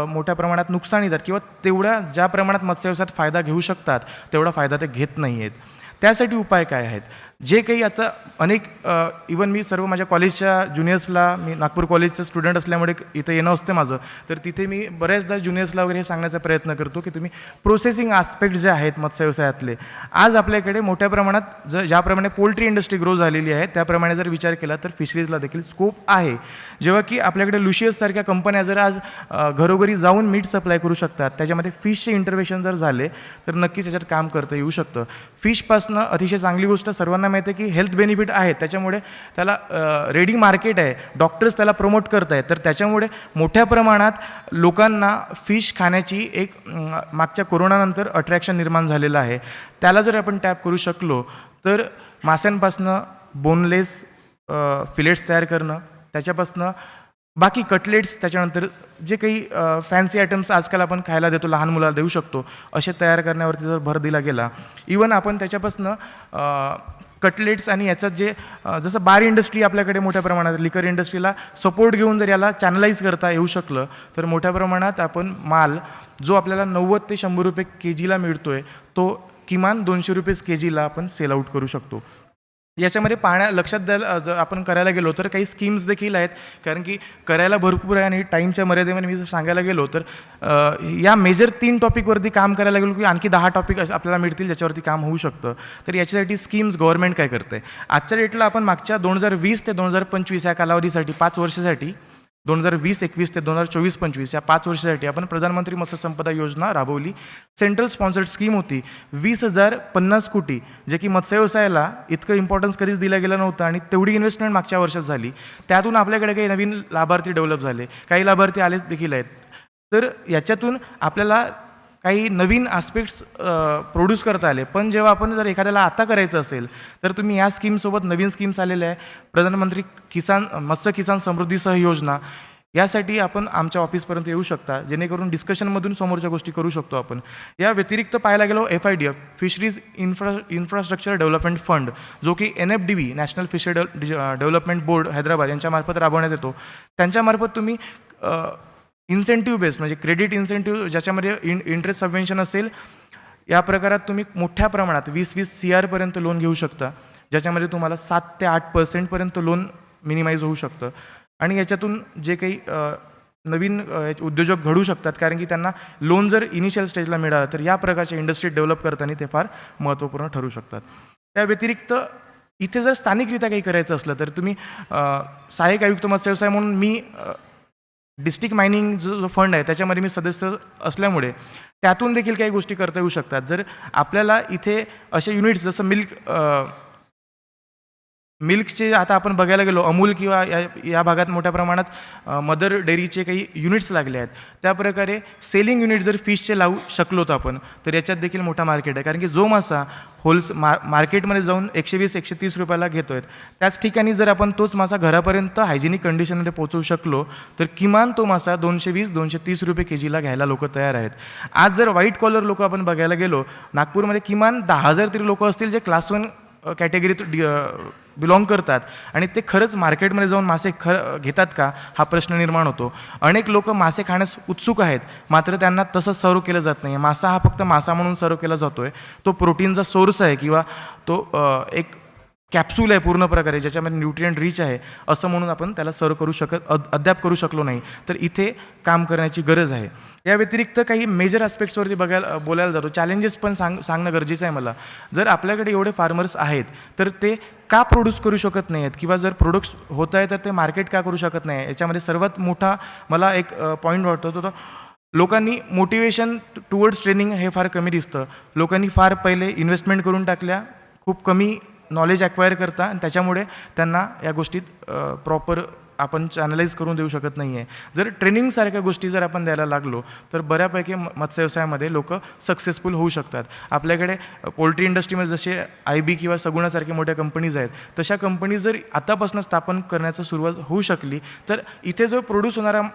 मोठ्या प्रमाणात नुकसान येतात किंवा तेवढ्या ज्या प्रमाणात मत्स्यव्यवसायात फायदा घेऊ शकतात तेवढा फायदा ते घेत नाही आहेत. त्यासाठी उपाय काय आहेत? जे काही आता अनेक इवन मी सर्व माझ्या कॉलेजच्या ज्युनियर्सला, मी नागपूर कॉलेजचं स्टुडंट असल्यामुळे इथं येणं असते माझं, तर तिथे मी बऱ्याचदा ज्युनियर्सला वगैरे हे सांगण्याचा प्रयत्न करतो की तुम्ही प्रोसेसिंग आस्पेक्ट जे आहेत मत्स्य व्यवसायातले, आज आपल्याकडे मोठ्या प्रमाणात ज्याप्रमाणे पोल्ट्री इंडस्ट्री ग्रो झालेली आहे त्याप्रमाणे जर विचार केला तर फिशरीजला देखील स्कोप आहे. जेव्हा की आपल्याकडे लुशियससारख्या कंपन्या जर आज घरोघरी जाऊन मीट सप्लाय करू शकतात, त्याच्यामध्ये फिशचे इंटरव्हेन्शन जर झाले तर नक्कीच याच्यात काम करता येऊ शकतं. फिशपासनं अतिशय चांगली गोष्ट सर्वांना माहिती आहे की हेल्थ बेनिफिट आहे, त्याच्यामुळे त्याला रेडी मार्केट आहे, डॉक्टर्स त्याला प्रमोट करत आहेत, तर त्याच्यामुळे मोठ्या प्रमाणात लोकांना फिश खाण्याची एक मागच्या कोरोनानंतर अट्रॅक्शन निर्माण झालेलं आहे. त्याला जर आपण टॅप करू शकलो तर माशांपासनं बोनलेस फिलेट्स तयार करणं, त्याच्यापासनं बाकी कटलेट्स, त्याच्यानंतर जे काही फॅन्सी आयटम्स आजकाल आपण खायला देतो, लहान मुलाला देऊ शकतो, असे तयार करण्यावरती जर भर दिला गेला, इवन आपण त्याच्यापासनं कटलेट्स आणि याच्यात जे जसं बार इंडस्ट्री आपल्याकडे मोठ्या प्रमाणात, लिकर इंडस्ट्रीला सपोर्ट घेऊन जर याला चॅनलाइज करता येऊ शकलं तर मोठ्या प्रमाणात आपण माल जो आपल्याला 90 ते 100 रुपये केजीला मिळतो आहे तो किमान 200 रुपये केजीला आपण सेल आउट करू शकतो. याच्यामध्ये लक्षात द्यायला आपण करायला गेलो तर काही स्कीम्स देखील आहेत, कारण की करायला भरपूर आहे आणि टाईमच्या मर्यादेमध्ये मी जर सांगायला गेलो तर या मेजर 3 टॉपिकवरती काम करायला गेलो की आणखी 10 टॉपिक आपल्याला मिळतील ज्याच्यावरती काम होऊ शकतं. तर याच्यासाठी स्कीम्स गव्हर्नमेंट काय करतं आहे? आजच्या डेटला आपण मागच्या 2020 ते 2025 या कालावधीसाठी 5 वर्षासाठी 2020-21 ते 2024-25 या 5 वर्षासाठी आपण प्रधानमंत्री मत्स्य संपदा योजना राबवली. सेंट्रल स्पॉन्सर्ड स्कीम होती. 20,050 कोटी, जे की मत्स्य व्यवसायाला इतकं इम्पॉर्टन्स कधीच दिलं गेलं नव्हतं आणि तेवढी इन्व्हेस्टमेंट मागच्या वर्षात झाली. त्यातून आपल्याकडे काही नवीन लाभार्थी डेव्हलप झाले, काही लाभार्थी आले देखील आहेत. तर याच्यातून आपल्याला काही नवीन आस्पेक्ट्स प्रोड्यूस करता आले. पण जेव्हा आपण जर एखाद्याला आता करायचं असेल तर तुम्ही या स्कीमसोबत नवीन स्कीम्स आलेल्या आहे, प्रधानमंत्री मत्स्य किसान समृद्धी सह योजना, यासाठी आपण आमच्या ऑफिसपर्यंत येऊ शकता, जेणेकरून डिस्कशनमधून समोरच्या गोष्टी करू शकतो आपण. या व्यतिरिक्त पाहायला गेलो FIDF, fisheries infrastructure development fund, जो की NFDB, national fishery development board Hyderabad यांच्यामार्फत राबवण्यात येतो. त्यांच्यामार्फत तुम्ही इन्सेंटिव्ह बेस म्हणजे क्रेडिट इन्सेंटिव्ह ज्याच्यामध्ये इंटरेस्ट सबवेन्शन असेल, या प्रकारात तुम्ही मोठ्या प्रमाणात 20-20 CR लोन घेऊ शकता, ज्याच्यामध्ये तुम्हाला 7 ते 8% लोन मिनिमाइज होऊ शकतं. आणि याच्यातून जे काही नवीन उद्योजक घडू शकतात, कारण की त्यांना लोन जर इनिशियल स्टेजला मिळालं तर या प्रकारच्या इंडस्ट्री डेव्हलप करताना ते फार महत्त्वपूर्ण ठरू शकतात. त्या व्यतिरिक्त इथे जर स्थानिकरित्या काही करायचं असलं तर तुम्ही सहाय्यक आयुक्त मत्स्य व्यवसाय म्हणून मी डिस्ट्रिक्ट मायनिंग जो फंड आहे त्याच्यामध्ये मी सदस्य असल्यामुळे त्यातून देखील काही गोष्टी करता येऊ शकतात. जर आपल्याला इथे असे युनिट्स जसं मिल्कचे आता आपण बघायला गेलो, अमूल किंवा या भागात मोठ्या प्रमाणात मदर डेअरीचे काही युनिट्स लागले आहेत, त्याप्रकारे सेलिंग युनिट जर फिशचे लावू शकलो आपण तर याच्यात देखील मोठा मार्केट आहे. कारण की जो मासा मार्केटमध्ये जाऊन 120-130 रुपयाला घेतो आहे, त्याच ठिकाणी जर आपण तोच मासा घरापर्यंत हायजेनिक कंडिशनमध्ये पोहोचवू शकलो तर किमान तो मासा 220-230 रुपये केजीला घ्यायला लोक तयार आहेत. आज जर व्हाईट कॉलर लोक आपण बघायला गेलो, नागपूरमध्ये किमान 10,000 तरी लोक असतील जे क्लास 1 कॅटेगरीत बिलॉंग करतात आणि ते खरंच मार्केटमध्ये जाऊन मासे घेतात का हा प्रश्न निर्माण होतो. अनेक लोक मासे खाण्यास उत्सुक आहेत, मात्र त्यांना तसं सर्व केलं जात नाही. मासा हा फक्त मासा म्हणून सर्व केला जातो आहे, तो प्रोटीनचा सोर्स आहे किंवा तो एक कॅप्सूल आहे पूर्ण प्रकारे ज्याच्यामध्ये न्यूट्रिएंट रिच आहे असं म्हणून आपण त्याला सर्व करू अद्याप करू शकलो नाही, तर इथे काम करण्याची गरज आहे. या व्यतिरिक्त काही मेजर ॲस्पेक्ट्सवरती बोलायला जातो. चॅलेंजेस पण सांगणं गरजेचं आहे मला. जर आपल्याकडे एवढे फार्मर्स आहेत तर ते का प्रोड्यूस करू शकत नाही आहेत, किंवा जर प्रोडक्ट्स होत आहे तर ते मार्केट का करू शकत नाही. याच्यामध्ये सर्वात मोठा मला एक पॉईंट वाटतो तो लोकांनी मोटिवेशन टुवर्ड्स ट्रेनिंग हे फार कमी दिसतं. लोकांनी फार पहिले इन्व्हेस्टमेंट करून टाकल्या, खूप कमी नॉलेज ॲक्वायर करता, आणि त्याच्यामुळे त्यांना या गोष्टीत प्रॉपर आपण चॅनलाइज करून देऊ शकत नाही आहे. जर ट्रेनिंगसारख्या गोष्टी जर आपण द्यायला लागलो तर बऱ्यापैकी मत्स्य व्यवसायामध्ये लोक सक्सेसफुल होऊ शकतात. आपल्याकडे पोल्ट्री इंडस्ट्रीमध्ये जसे IB किंवा सगुणासारखे मोठ्या कंपनीज आहेत, तशा कंपनीज जर आतापासून स्थापन करण्याचं सुरुवात होऊ शकली तर इथे जो प्रोड्यूस होणारा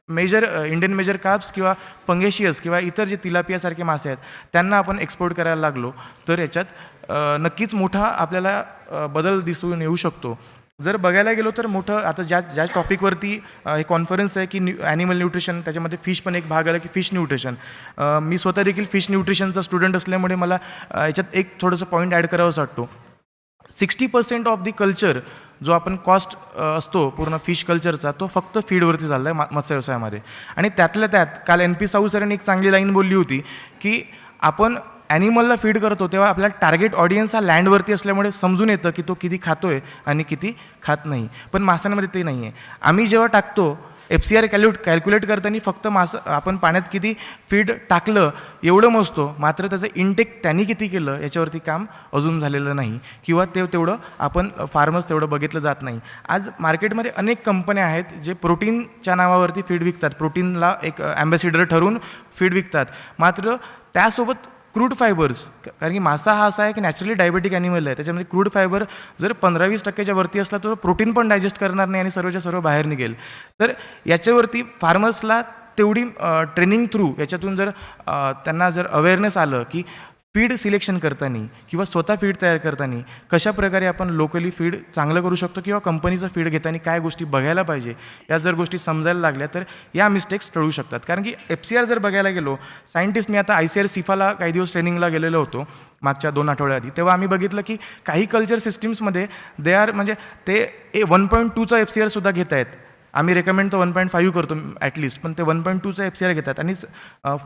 इंडियन मेजर कार्प्स किंवा पंगेशियस किंवा इतर जे तिलापियासारखे मासे आहेत त्यांना आपण एक्सपोर्ट करायला लागलो तर याच्यात नक्कीच मोठा आपल्याला बदल दिसून येऊ शकतो. जर बघायला गेलो तर मोठं आता ज्या टॉपिकवरती हे कॉन्फरन्स आहे की ॲनिमल न्यूट्रिशन, त्याच्यामध्ये फिश पण एक भाग आला की फिश न्यूट्रिशन. मी स्वतः देखील फिश न्यूट्रिशनचा स्टुडंट असल्यामुळे मला याच्यात एक थोडंसं पॉईंट ॲड करावासा वाटतो. 60% ऑफ दी कल्चर जो आपण कॉस्ट असतो पूर्ण फिश कल्चरचा तो फक्त फीडवरती चालला आहे मत्स्य व्यवसायामध्ये. आणि त्यातल्या त्यात काल NP साऊ सरांनी एक चांगली लाईन बोलली होती की आपण ॲनिमलला फीड करतो तेव्हा आपला टार्गेट ऑडियन्स हा लँडवरती असल्यामुळे समजून येतं की तो किती खातोय आणि किती खात नाही. पण माशांमध्ये ते नाही आहे. आम्ही जेव्हा टाकतो FCR कॅल्क्युलेट करताना फक्त आपण पाण्यात किती फीड टाकलं एवढं मोजतो, मात्र त्याचं इंटेक त्यांनी किती केलं याच्यावरती काम अजून झालेलं नाही, किंवा तेवढं आपण फार्मर्स तेवढं बघितलं जात नाही. आज मार्केटमध्ये अनेक कंपन्या आहेत जे प्रोटीनच्या नावावरती फीड विकतात, प्रोटीनला एक ॲम्बॅसिडर ठरवून फीड विकतात, मात्र त्यासोबत क्रूड फायबर्स, कारण की मासा हा असा आहे की नॅचरली डायबेटिक ॲनिमल आहे, त्याच्यामध्ये क्रूड फायबर जर 15-20% वरती असला तर प्रोटीन पण डायजेस्ट करणार नाही आणि सर्वच्या सर्व बाहेर निघेल. तर याच्यावरती फार्मर्सला तेवढी ट्रेनिंग थ्रू याच्यातून जर त्यांना जर अवेअरनेस आलं की फीड सिलेक्शन करताना किंवा स्वतः फीड तयार करताना कशा प्रकारे आपण लोकली फीड चांगलं करू शकतो किंवा कंपनीचं फीड घेताना काय गोष्टी बघायला पाहिजे, या जर गोष्टी समजायला लागल्या तर या मिस्टेक्स टळू शकतात. कारण की FCR जर बघायला गेलो, सायंटिस्ट, मी आता ICR सिफाला काही दिवस ट्रेनिंगला गेलेलो होतो मागच्या 2 आठवड्याआधी, तेव्हा आम्ही बघितलं की काही कल्चर सिस्टीम्समध्ये म्हणजे ते 1.2चा FCR सुद्धा घेत आहेत. आम्ही रेकमेंड तर 1.5 करतो ॲटलिस्ट, पण ते 1.2चा FCR घेतात आणि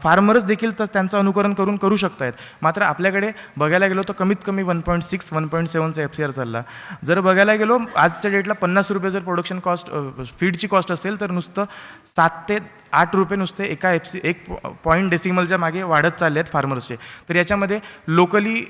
फार्मर्स देखील तर त्यांचं अनुकरण करू शकत आहेत. मात्र आपल्याकडे बघायला गेलो तर कमीत कमी 1.6 1.7चा FCR चालला. जर बघायला गेलो आजच्या डेटला 50 रुपये जर प्रोडक्शन कॉस्ट फीडची कॉस्ट असेल तर नुसतं 7 ते 8 रुपये नुसते एक पॉईंट डेसिमलच्या मागे वाढत चालले आहेत फार्मर्सचे. तर याच्यामध्ये लोकली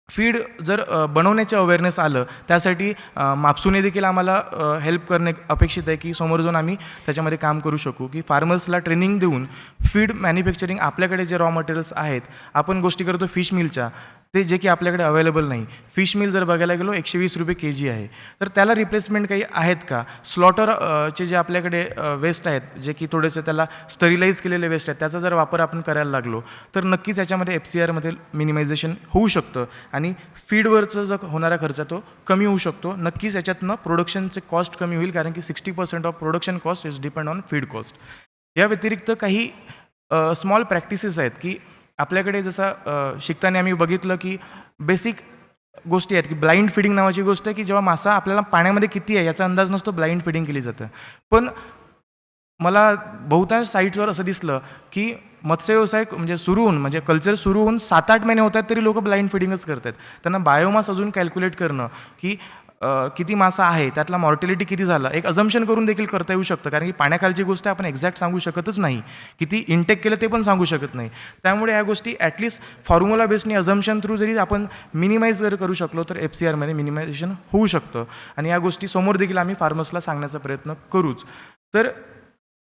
फीड जर बनवण्याचे अवेअरनेस आलं, त्यासाठी मापसूने देखील आम्हाला हेल्प करणे अपेक्षित आहे की समोर जाऊन आम्ही त्याच्यामध्ये काम करू शकू, की फार्मर्सला ट्रेनिंग देऊन फीड मॅन्युफॅक्चरिंग आपल्याकडे जे रॉ मटेरियल्स आहेत, आपण गोष्टी करतो फिश मिलच्या, ते जे की आपल्याकडे अवेलेबल नाही. फिश मिल जर बघायला गेलो 120 रुपये kg आहे, तर त्याला रिप्लेसमेंट काही आहेत का? स्लॉटरचे जे आपल्याकडे वेस्ट आहेत, जे की थोडेसे त्याला स्टरिलाइज केलेले वेस्ट आहेत, त्याचा जर वापर आपण करायला लागलो तर नक्कीच याच्यामध्ये FCRमध्ये मिनिमायझेशन होऊ शकतं आणि फीडवरचं जो होणारा खर्च तो कमी होऊ शकतो. नक्कीच याच्यातनं प्रोडक्शनचे कॉस्ट कमी होईल, कारण की 60% of production cost is depend on feed cost. या व्यतिरिक्त काही स्मॉल प्रॅक्टिसेस आहेत की आपल्याकडे जसं शिकताना आम्ही बघितलं की बेसिक गोष्टी आहेत की ब्लाइंड फिडिंग नावाची गोष्ट आहे की जेव्हा मासा आपल्याला पाण्यामध्ये किती आहे याचा अंदाज नसतो, ब्लाइंड फिडिंग केली जातं. पण मला बहुतांश साईट्सवर असं दिसलं की मत्स्य व्यवसाय म्हणजे कल्चर सुरू होऊन 7-8 महिने होत आहेत तरी लोक ब्लाइंड फिडिंगच करतात. त्यांना बायोमास अजून कॅल्क्युलेट करणं की किती मासा आहे, त्यातला मॉर्टिलिटी किती झाला, एक अझम्पशन करून देखील करता येऊ शकतं, कारण की पाण्याखालची गोष्ट आपण एक्झॅक्ट सांगू शकतच नाही, किती इंटेक केलं ते पण सांगू शकत नाही. त्यामुळे या गोष्टी ॲटलिस्ट फॉर्म्युला बेसनी अझम्पशन थ्रू जरी आपण मिनिमाइज जर करू शकलो तर FCRमध्ये मिनिमायझेशन होऊ शकतं. आणि या गोष्टी समोर देखील आम्ही फार्मर्सला सांगण्याचा प्रयत्न करूच. तर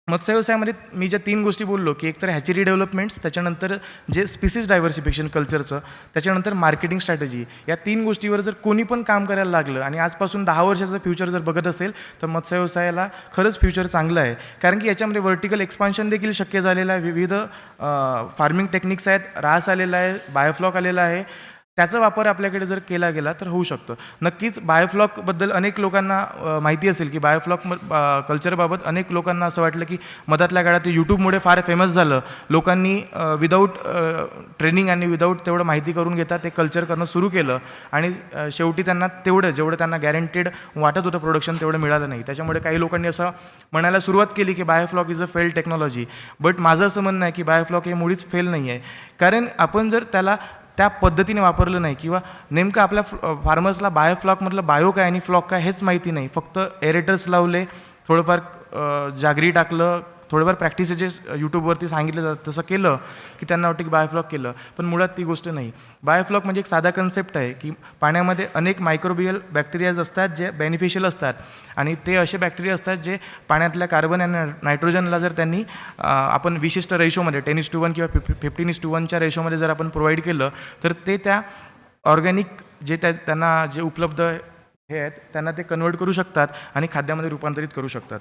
मत्स्य व्यवसायामध्ये मी ज्या 3 गोष्टी बोललो की एकतर हॅचरी डेव्हलपमेंट्स, त्याच्यानंतर जे स्पीसीज डायव्हर्सिफिकेशन कल्चरचं, त्याच्यानंतर मार्केटिंग स्ट्रॅटेजी, या 3 गोष्टीवर जर कोणी पण काम करायला लागलं आणि आजपासून 10 वर्षाचं फ्युचर जर बघत असेल तर मत्स्य व्यवसायाला खरंच फ्युचर चांगलं आहे. कारण की याच्यामध्ये व्हर्टिकल एक्सपान्शन देखील शक्य झालेलं आहे, विविध फार्मिंग टेक्निक्स आहेत, रास आलेला आहे, बायोफ्लॉक आलेला आहे, त्याचा वापर आपल्याकडे जर केला गेला तर होऊ शकतं. नक्कीच बायोफ्लॉकबद्दल अनेक लोकांना माहिती असेल की बायोफ्लॉक कल्चरबाबत अनेक लोकांना असं वाटलं की मधातल्या काळात ते यूट्यूबमुळे फार फेमस झालं. लोकांनी विदाऊट ट्रेनिंग आणि विदाऊट तेवढं माहिती करून घेता ते कल्चर करणं सुरू केलं आणि शेवटी त्यांना जेवढं त्यांना गॅरंटेड वाटत होतं प्रोडक्शन तेवढं मिळालं नाही. त्याच्यामुळे काही लोकांनी असं म्हणायला सुरुवात केली की biofloc is a fail technology. But माझं असं म्हणणं आहे की बायोफ्लॉक हे मुळीच फेल नाही आहे. कारण आपण जर त्याला त्या पद्धतीने वापरलं नाही किंवा नेमकं आपल्या फार्मर्सला बायोफ्लॉकमधलं बायो काय आणि फ्लॉक काय हेच माहिती नाही. फक्त एरेटर्स लावले, थोडंफार जागरी टाकलं, थोडंफार प्रॅक्टिस जे यूट्यूबवरती सांगितलं जातं तसं केलं की त्यांना वाटतं की बायोफ्लॉक केलं. पण मुळात ती गोष्ट नाही. बायोफ्लॉक म्हणजे एक साधा कन्सेप्ट आहे की पाण्यामध्ये अनेक मायक्रोबियल बॅक्टेरियाज असतात जे बेनिफिशियल असतात आणि ते असे बॅक्टेरिया असतात जे पाण्यातल्या कार्बन आणि नायट्रोजनला जर त्यांनी आपण विशिष्ट रेशोमध्ये 10:1 किंवा 15:1च्या रेशोमध्ये जर आपण प्रोव्हाइड केलं तर ते त्या ऑर्गॅनिक जे त्यांना जे उपलब्ध हे आहेत त्यांना ते कन्वर्ट करू शकतात आणि खाद्यामध्ये रूपांतरित करू शकतात.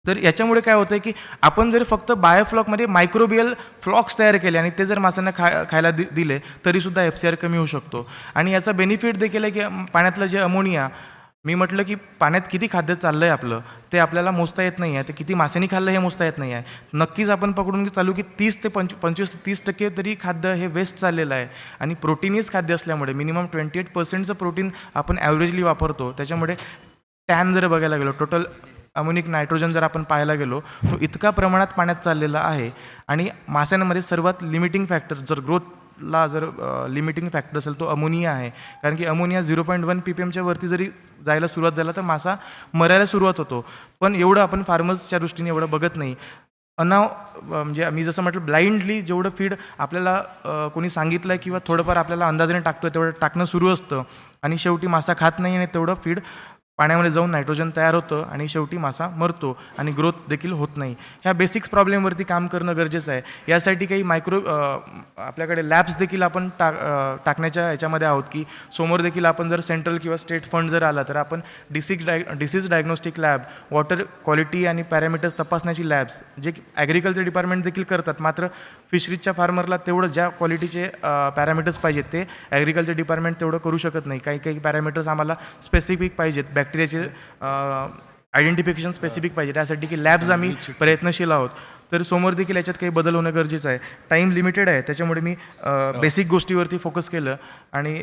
तर याच्यामुळे काय होतं की आपण जर फक्त बायोफ्लॉकमध्ये मायक्रोबियल फ्लॉक्स तयार केले आणि ते जर माशांना खायला दिले तरीसुद्धा FCR कमी होऊ शकतो. आणि याचा बेनिफिट देखील आहे की पाण्यातलं जे अमोनिया, मी म्हटलं की पाण्यात किती खाद्य चाललं आहे आपलं ते आपल्याला मोजता येत नाही आहे. ते किती माशांनी खाल्लं हे मोजता येत नाही आहे. नक्कीच आपण पकडून चालू की 30 ते 25 ते 30% तरी खाद्य हे वेस्ट चाललेलं आहे. आणि प्रोटीनच खाद्य असल्यामुळे मिनिमम 28%चं प्रोटीन आपण ॲव्हरेजली वापरतो. त्याच्यामुळे टॅन जर बघायला गेलो, टोटल अमोनिक नायट्रोजन जर आपण पाहायला गेलो तो इतका प्रमाणात पाण्यात चाललेला आहे. आणि माशांमध्ये सर्वात लिमिटिंग फॅक्टर जर ग्रोथला जर लिमिटिंग फॅक्टर असेल तो अमोनिया आहे. कारण की अमोनिया 0.1 ppmच्या वरती जरी जायला सुरुवात झाला तर मासा मरायला सुरुवात होतो. पण एवढं आपण फार्मर्सच्या दृष्टीने एवढं बघत नाही. म्हणजे मी जसं म्हटलं ब्लाइंडली जेवढं फीड आपल्याला कोणी सांगितलं आहे किंवा थोडंफार आपल्याला अंदाजाने टाकतो तेवढं टाकणं सुरू असतं आणि शेवटी मासा खात नाही आणि तेवढं फीड पाण्यामध्ये जाऊन नायट्रोजन तयार होतं आणि शेवटी मासा मरतो आणि ग्रोथ देखील होत नाही. ह्या बेसिक्स प्रॉब्लेमवरती काम करणं गरजेचं आहे. यासाठी काही आपल्याकडे लॅब्स देखील आपण टाकण्याच्या याच्यामध्ये आहोत की समोर देखील आपण जर सेंट्रल किंवा स्टेट फंड जर आला तर आपण disease diagnostic lab, water quality आणि पॅरामीटर्स तपासण्याची लॅब्स जे ॲग्रिकल्चर डिपार्टमेंट देखील करतात. मात्र फिशरीजच्या फार्मरला तेवढं ज्या क्वालिटीचे पॅरामीटर्स पाहिजेत ते ॲग्रिकल्चर डिपार्टमेंट तेवढं करू शकत नाही. काही पॅरामीटर्स आम्हाला स्पेसिफिक पाहिजेत, बॅक्टेरियाचे आयडेंटिफिकेशन स्पेसिफिक पाहिजे. त्यासाठी की लॅब्स आम्ही प्रयत्नशील आहोत. तर समोर देखील याच्यात काही बदल होणं गरजेचं आहे. टाईम लिमिटेड आहे त्याच्यामुळे मी बेसिक गोष्टीवरती फोकस केलं आणि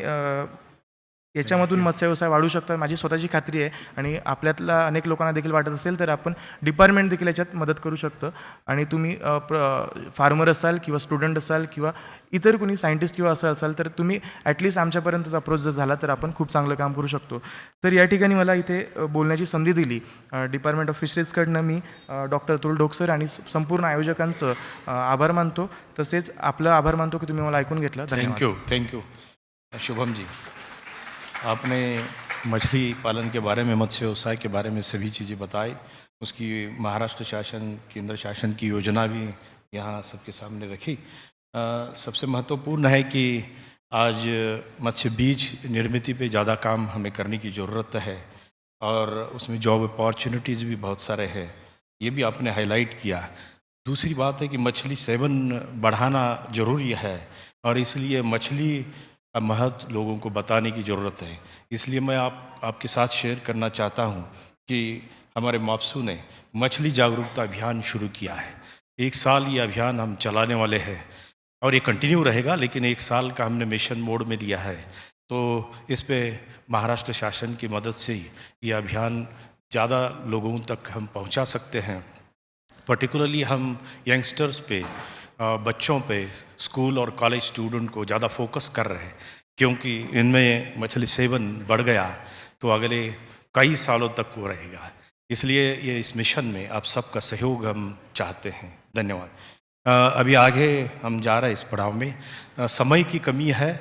याच्यामधून मत्स्यव्यवसाय वाढू शकतो माझी स्वतःची खात्री आहे. आणि आपल्यातल्या अनेक लोकांना देखील वाटत असेल तर आपण डिपार्टमेंट देखील याच्यात मदत करू शकतं. आणि तुम्ही फार्मर असाल किंवा स्टुडंट असाल किंवा इतर कोणी सायंटिस्ट किंवा असं असाल तर तुम्ही ॲटलिस्ट आमच्यापर्यंतच अप्रोच जर झाला तर आपण खूप चांगलं काम करू शकतो. तर या ठिकाणी मला इथे बोलण्याची संधी दिली डिपार्टमेंट ऑफ फिशरीजकडनं मी डॉक्टर अतुल ढोकसर आणि संपूर्ण आयोजकांचं आभार मानतो. तसेच आपलं आभार मानतो की तुम्ही मला ऐकून घेतलं. Thank you Shubham ji. आपने मछली पालन के बारे में, मत्स्य व्यवसाय के बारे में सभी चीज़ें बताई. उसकी महाराष्ट्र शासन, केंद्र शासन की योजना भी यहाँ सबके सामने रखी. सबसे महत्वपूर्ण है कि आज मत्स्य बीज निर्मित पे ज़्यादा काम हमें करने की ज़रूरत है और उसमें जॉब अपॉर्चुनिटीज़ भी बहुत सारे हैं, ये भी आपने हाईलाइट किया. दूसरी बात है कि मछली सेवन बढ़ाना ज़रूरी है और इसलिए मछली का महत्व लोगों को बताने की ज़रूरत है. इसलिए मैं आपके साथ शेयर करना चाहता हूँ कि हमारे मापसू ने मछली जागरूकता अभियान शुरू किया है. 1 साल ये अभियान हम चलाने वाले हैं और ये कंटिन्यू रहेगा, लेकिन 1 साल का हमने मिशन मोड में दिया है. तो इस पे महाराष्ट्र शासन की मदद से ही ये अभियान ज़्यादा लोगों तक हम पहुंचा सकते हैं. पर्टिकुलरली हम यंगस्टर्स पे, बच्चों पे, स्कूल और कॉलेज स्टूडेंट को ज़्यादा फोकस कर रहे हैं, क्योंकि इनमें मछली सेवन बढ़ गया तो अगले कई सालों तक वो रहेगा. इसलिए ये इस मिशन में आप सबका सहयोग हम चाहते हैं. धन्यवाद. अभी आगे हम जा रहे हैं इस पड़ाव में. समय की कमी है,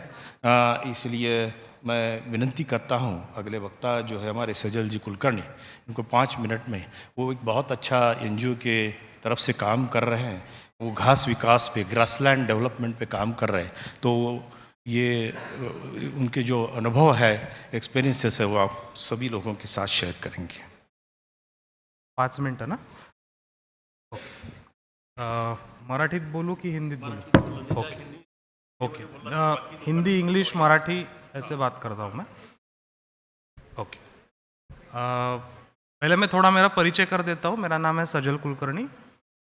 इसलिए मैं विनती करता हूं अगले वक्ता जो है हमारे सजल जी कुलकर्णी, इनको 5 मिनट में, वो एक बहुत अच्छा NGO के तरफ से काम कर रहे हैं. वो घास विकास पे, ग्रासलैंड डेवलपमेंट पे काम कर रहे हैं. तो ये उनके जो अनुभव है, एक्सपीरियंसेस है, वो आप सभी लोगों के साथ शेयर करेंगे. 5 मिनटं ना. मराठीत बोलू की हिंदीत बोलू? Okay. Okay Hindi English Marathi ऐसे बात करता हूँ मैं। ओके पहले मैं थोड़ा मेरा परिचय कर देता हूँ। मेरा नाम है सजल कुलकर्णी।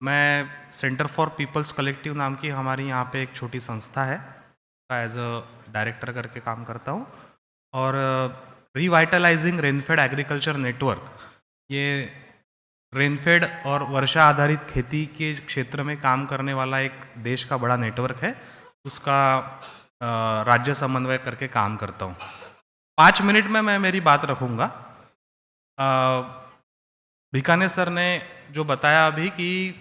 मैं सेंटर फॉर पीपल्स कलेक्टिव नाम की हमारी यहाँ पे एक छोटी संस्था है, एज अ डायरेक्टर करके काम करता हूँ। और रिवाइटलाइजिंग रेनफेड एग्रीकल्चर नेटवर्क, ये रेनफेड और वर्षा आधारित खेती के क्षेत्र में काम करने वाला एक देश का बड़ा नेटवर्क है, उसका राज्य समन्वय करके काम करता हूँ। 5 मिनट में मैं मेरी बात रखूँगा। भिकाने सर ने जो बताया अभी कि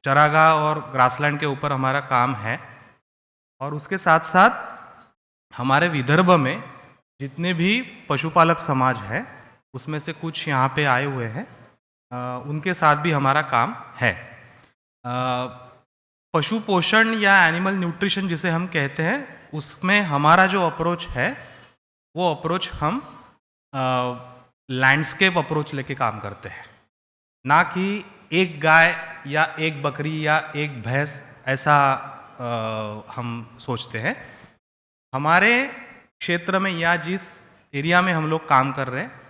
चरागाह और ग्रासलैंड के ऊपर हमारा काम है, और उसके साथ साथ हमारे विदर्भ में जितने भी पशुपालक समाज है उसमें से कुछ यहाँ पे आए हुए हैं, उनके साथ भी हमारा काम है। पशु पोषण या एनिमल न्यूट्रिशन जिसे हम कहते हैं, उसमें हमारा जो अप्रोच है वो अप्रोच हम लैंडस्केप अप्रोच लेके काम करते हैं, ना कि एक गाय या एक बकरी या एक भैंस ऐसा हम सोचते हैं। हमारे क्षेत्र में या जिस एरिया में हम लोग काम कर रहे हैं,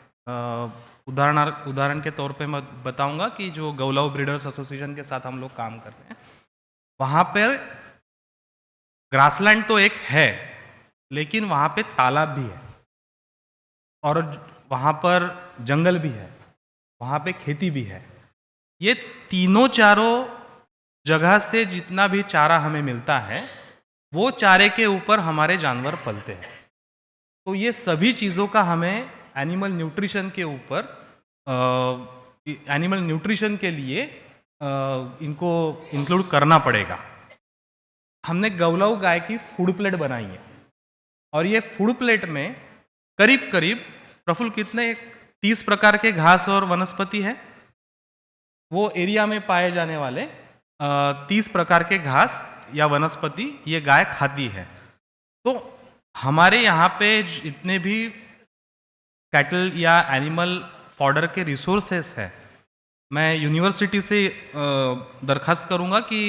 उदाहरण के तौर पे मैं बताऊंगा कि जो गौलव ब्रीडर्स एसोसिएशन के साथ हम लोग काम कर रहे हैं, वहाँ पर ग्रासलैंड तो एक है, लेकिन वहाँ पे तालाब भी है और वहाँ पर जंगल भी है, वहाँ पे खेती भी है। ये तीनों चारों जगह से जितना भी चारा हमें मिलता है, वो चारे के ऊपर हमारे जानवर पलते हैं। तो ये सभी चीज़ों का हमें एनिमल न्यूट्रिशन के ऊपर, एनिमल न्यूट्रिशन के लिए इनको इंक्लूड करना पड़ेगा। हमने गौलव गाय की फूड प्लेट बनाई है, और ये फूड प्लेट में करीब करीब प्रफुल्ल कितने 30 प्रकार के घास और वनस्पति है। वो एरिया में पाए जाने वाले 30 प्रकार के घास या वनस्पति ये गाय खाती है। तो हमारे यहाँ पे जितने भी कैटल या एनिमल फॉडर के रिसोर्सेस है, मैं यूनिवर्सिटी से दरखास्त करूँगा कि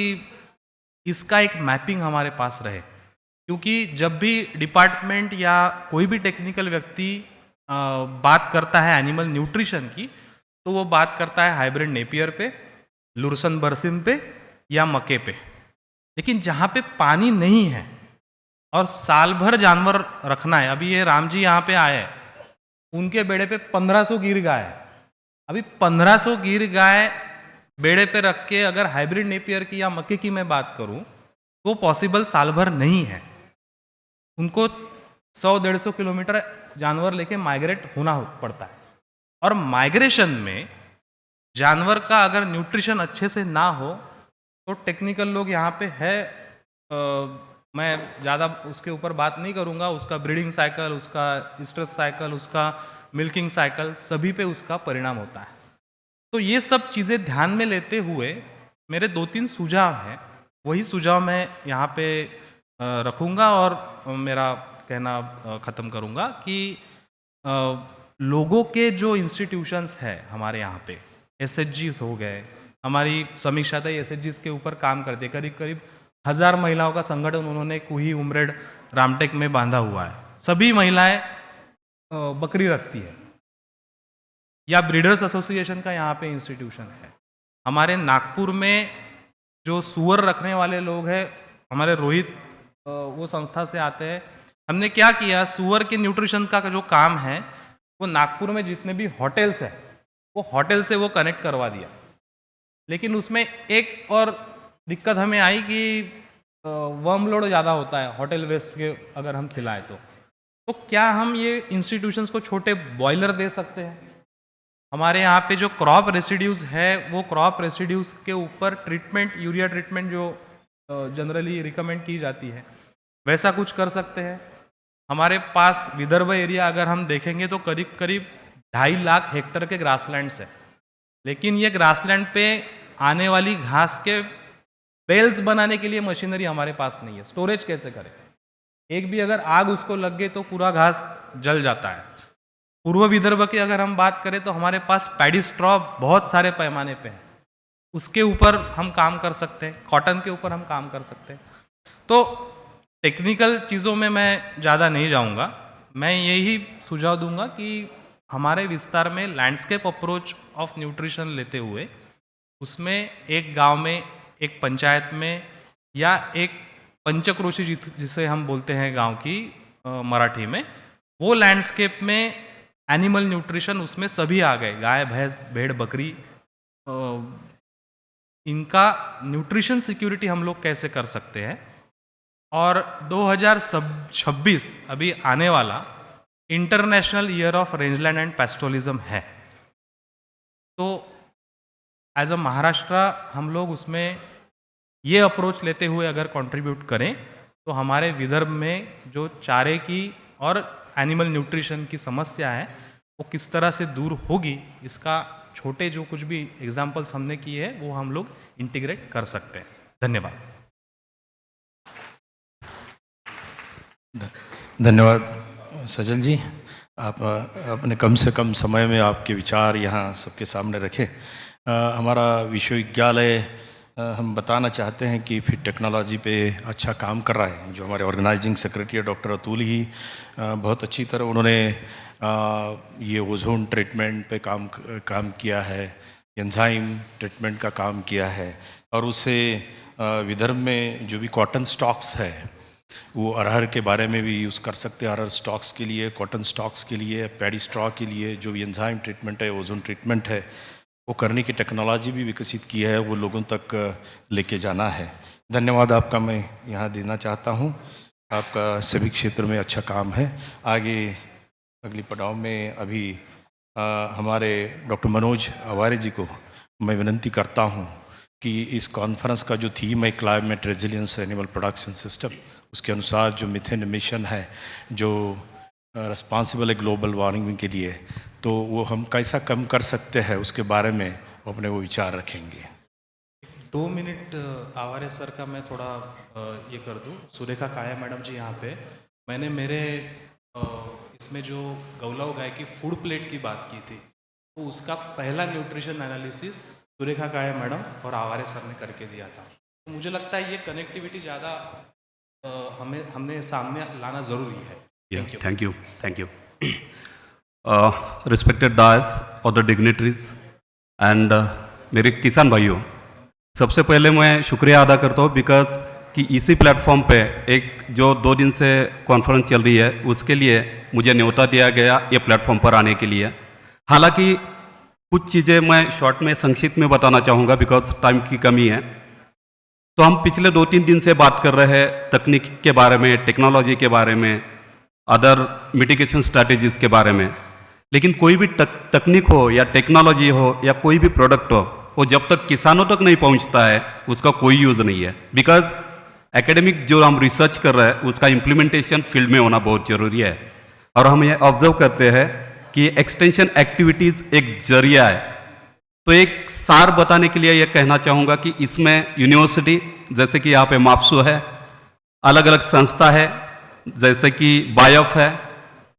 इसका एक मैपिंग हमारे पास रहे, क्योंकि जब भी डिपार्टमेंट या कोई भी टेक्निकल व्यक्ति बात करता है एनिमल न्यूट्रिशन की, तो वो बात करता है हाइब्रिड नेपियर पे, लुरसन बरसिन पे या मक्के पे। लेकिन जहाँ पे पानी नहीं है और साल भर जानवर रखना है, अभी ये राम जी यहाँ पे आए हैं, उनके बेड़े पे 1500 गिर गाय है। अभी 1500 गिर गाय बेड़े पे रख के अगर हाइब्रिड नेपियर की या मक्के की मैं बात करूं, तो पॉसिबल साल भर नहीं है। उनको 100-150 किलोमीटर जानवर लेके माइग्रेट होना पड़ता है, और माइग्रेशन में जानवर का अगर न्यूट्रिशन अच्छे से ना हो तो टेक्निकल लोग यहाँ पे है, मैं ज़्यादा उसके ऊपर बात नहीं करूँगा, उसका ब्रीडिंग साइकिल, उसका स्ट्रेस साइकिल, उसका मिल्किंग साइकिल, सभी पे उसका परिणाम होता है। तो ये सब चीज़ें ध्यान में लेते हुए मेरे 2-3 सुझाव हैं, वही सुझाव मैं यहाँ पे रखूँगा और मेरा कहना ख़त्म करूँगा कि लोगों के जो इंस्टीट्यूशंस है हमारे यहाँ पे, SHGs हो गए, हमारी समीक्षा तय SHGs के ऊपर काम करते, करीब करीब 1000 महिलाओं का संगठन उन्होंने कुही, उमरेड, रामटेक में बांधा हुआ है। सभी महिलाएं बकरी रखती है, या ब्रीडर्स एसोसिएशन का यहाँ पे इंस्टीट्यूशन है। हमारे नागपुर में जो सुअर रखने वाले लोग हैं, हमारे रोहित वो संस्था से आते हैं। हमने क्या किया, सुअर के न्यूट्रिशन का जो काम है वो नागपुर में जितने भी होटल्स हैं, वो होटल से वो कनेक्ट करवा दिया। लेकिन उसमें एक और दिक्कत हमें आई कि वर्म लोड ज़्यादा होता है होटल वेस्ट के अगर हम खिलाएं तो क्या हम ये इंस्टीट्यूशंस को छोटे बॉयलर दे सकते हैं? हमारे यहाँ पे जो क्रॉप रेसिड्यूज़ है, वो क्रॉप रेसिड्यूज़ के ऊपर ट्रीटमेंट, यूरिया ट्रीटमेंट जो जनरली रिकमेंड की जाती है, वैसा कुछ कर सकते हैं। हमारे पास विदर्भ एरिया अगर हम देखेंगे तो करीब करीब 2.5 लाख हेक्टेयर के ग्रासलैंड्स है, लेकिन ये ग्रासलैंड पे आने वाली घास के बेल्स बनाने के लिए मशीनरी हमारे पास नहीं है। स्टोरेज कैसे करें? एक भी अगर आग उसको लग गई तो पूरा घास जल जाता है। पूर्व विदर्भ की अगर हम बात करें तो हमारे पास पैडी स्ट्रॉ बहुत सारे पैमाने पे है, उसके ऊपर हम काम कर सकते हैं, कॉटन के ऊपर हम काम कर सकते हैं। तो टेक्निकल चीज़ों में मैं ज़्यादा नहीं जाऊंगा, मैं यही सुझाव दूंगा कि हमारे विस्तार में लैंडस्केप अप्रोच ऑफ न्यूट्रिशन लेते हुए उसमें एक गांव में, एक पंचायत में या एक पंचक्रोशी जिसे हम बोलते हैं गांव की मराठी में, वो लैंडस्केप में एनिमल न्यूट्रिशन उसमें सभी आ गए, गाय भैंस भेड़ बकरी, इनका न्यूट्रिशन सिक्योरिटी हम लोग कैसे कर सकते हैं। और 2026 अभी आने वाला international year of rangeland and pastoralism है, तो एज अ महाराष्ट्र हम लोग उसमें ये अप्रोच लेते हुए अगर कंट्रीब्यूट करें तो हमारे विदर्भ में जो चारे की और एनिमल न्यूट्रिशन की समस्या है वो किस तरह से दूर होगी, इसका छोटे जो कुछ भी एग्जाम्पल्स हमने किए हैं वो हम लोग इंटीग्रेट कर सकते हैं। धन्यवाद। धन्यवाद सजल जी, आप अपने कम से कम समय में आपके विचार यहाँ सबके सामने रखे। हमारा विश्वविद्यालय हम बताना चाहते हैं कि फिर टेक्नोलॉजी पे अच्छा काम कर रहा है। जो हमारे ऑर्गेनाइजिंग सेक्रेटरी डॉक्टर अतुल ही बहुत अच्छी तरह उन्होंने ये ओजोन ट्रीटमेंट पे काम किया है, एंजाइम ट्रीटमेंट का काम किया है, और उससे विदर्भ में जो भी कॉटन स्टॉक्स है वो अरहर के बारे में भी यूज़ कर सकते हैं। अरहर स्टॉक्स के लिए, कॉटन स्टॉक्स के लिए, पैडी स्ट्रॉ के लिए जो भी एंजाइम ट्रीटमेंट है, ओजोन ट्रीटमेंट है, वो करने की टेक्नोलॉजी भी विकसित की है, वो लोगों तक लेके जाना है। धन्यवाद आपका मैं यहाँ देना चाहता हूँ। आपका सभी क्षेत्र में अच्छा काम है। आगे अगली पड़ाव में अभी हमारे डॉक्टर मनोज आवारे जी को मैं विनंती करता हूँ कि इस कॉन्फ्रेंस का जो थीम है climate resilience animal production system, उसके अनुसार जो मिथेन एमिशन है जो रिस्पॉन्सिबल है ग्लोबल वार्मिंग के लिए, तो वो हम कैसा कम कर सकते हैं उसके बारे में अपने वो विचार रखेंगे। 2 मिनट आवारे सर का मैं थोड़ा ये कर दूं। सुरेखा काया मैडम जी यहाँ पे, मैंने मेरे इसमें जो गौलाव गाय की फूड प्लेट की बात की थी, तो उसका पहला न्यूट्रिशन एनालिसिस सुरेखा काया मैडम और आवारे सर ने करके दिया था। तो मुझे लगता है ये कनेक्टिविटी ज़्यादा हमने सामने लाना ज़रूरी है। Thank you. Respected dais, other dignitaries and मेरे किसान भाइयों, सबसे पहले मैं शुक्रिया अदा करता हूँ बिकॉज कि इसी प्लेटफॉर्म पे एक जो 2 दिन से कॉन्फ्रेंस चल रही है उसके लिए मुझे न्योता दिया गया ये प्लेटफॉर्म पर आने के लिए। हालांकि कुछ चीज़ें मैं शॉर्ट में संक्षिप्त में बताना चाहूँगा बिकॉज टाइम की कमी है। तो हम पिछले 2-3 दिन से बात कर रहे हैं तकनीक के बारे में, टेक्नोलॉजी के बारे में, अदर मिटिगेशन स्ट्रैटेजीज़ के बारे में, लेकिन कोई भी तकनीक हो या टेक्नोलॉजी हो या कोई भी प्रोडक्ट हो, वो जब तक किसानों तक नहीं पहुंचता है उसका कोई यूज़ नहीं है। बिकॉज एकेडमिक जो हम रिसर्च कर रहे हैं उसका इम्प्लीमेंटेशन फील्ड में होना बहुत ज़रूरी है। और हम ये ऑब्जर्व करते हैं कि एक्सटेंशन एक्टिविटीज़ एक जरिया है। तो एक सार बताने के लिए ये कहना चाहूँगा कि इसमें यूनिवर्सिटी जैसे कि यहाँ पे माफसू है, अलग अलग संस्था है जैसे कि बायफ है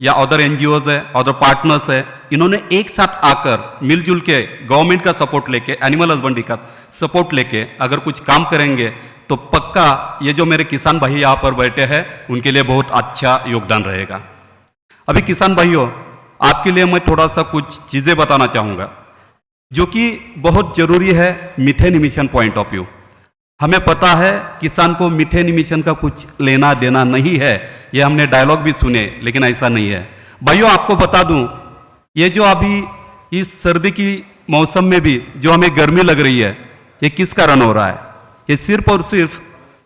या अदर एनजीओज है, अदर पार्टनर्स है, इन्होंने एक साथ आकर मिलजुल के गवर्नमेंट का सपोर्ट लेके, एनिमल हस्बेंड्री का सपोर्ट लेके अगर कुछ काम करेंगे तो पक्का ये जो मेरे किसान भाई यहाँ पर बैठे हैं उनके लिए बहुत अच्छा योगदान रहेगा। अभी किसान भाइयों, आपके लिए मैं थोड़ा सा कुछ चीज़ें बताना चाहूँगा जो कि बहुत ज़रूरी है methane emission point of view. हमें पता है किसान को मीथेन इमिशन का कुछ लेना देना नहीं है, ये हमने डायलॉग भी सुने, लेकिन ऐसा नहीं है। भाइयों आपको बता दूं, ये जो अभी इस सर्दी की मौसम में भी जो हमें गर्मी लग रही है, ये किस कारण हो रहा है? ये सिर्फ और सिर्फ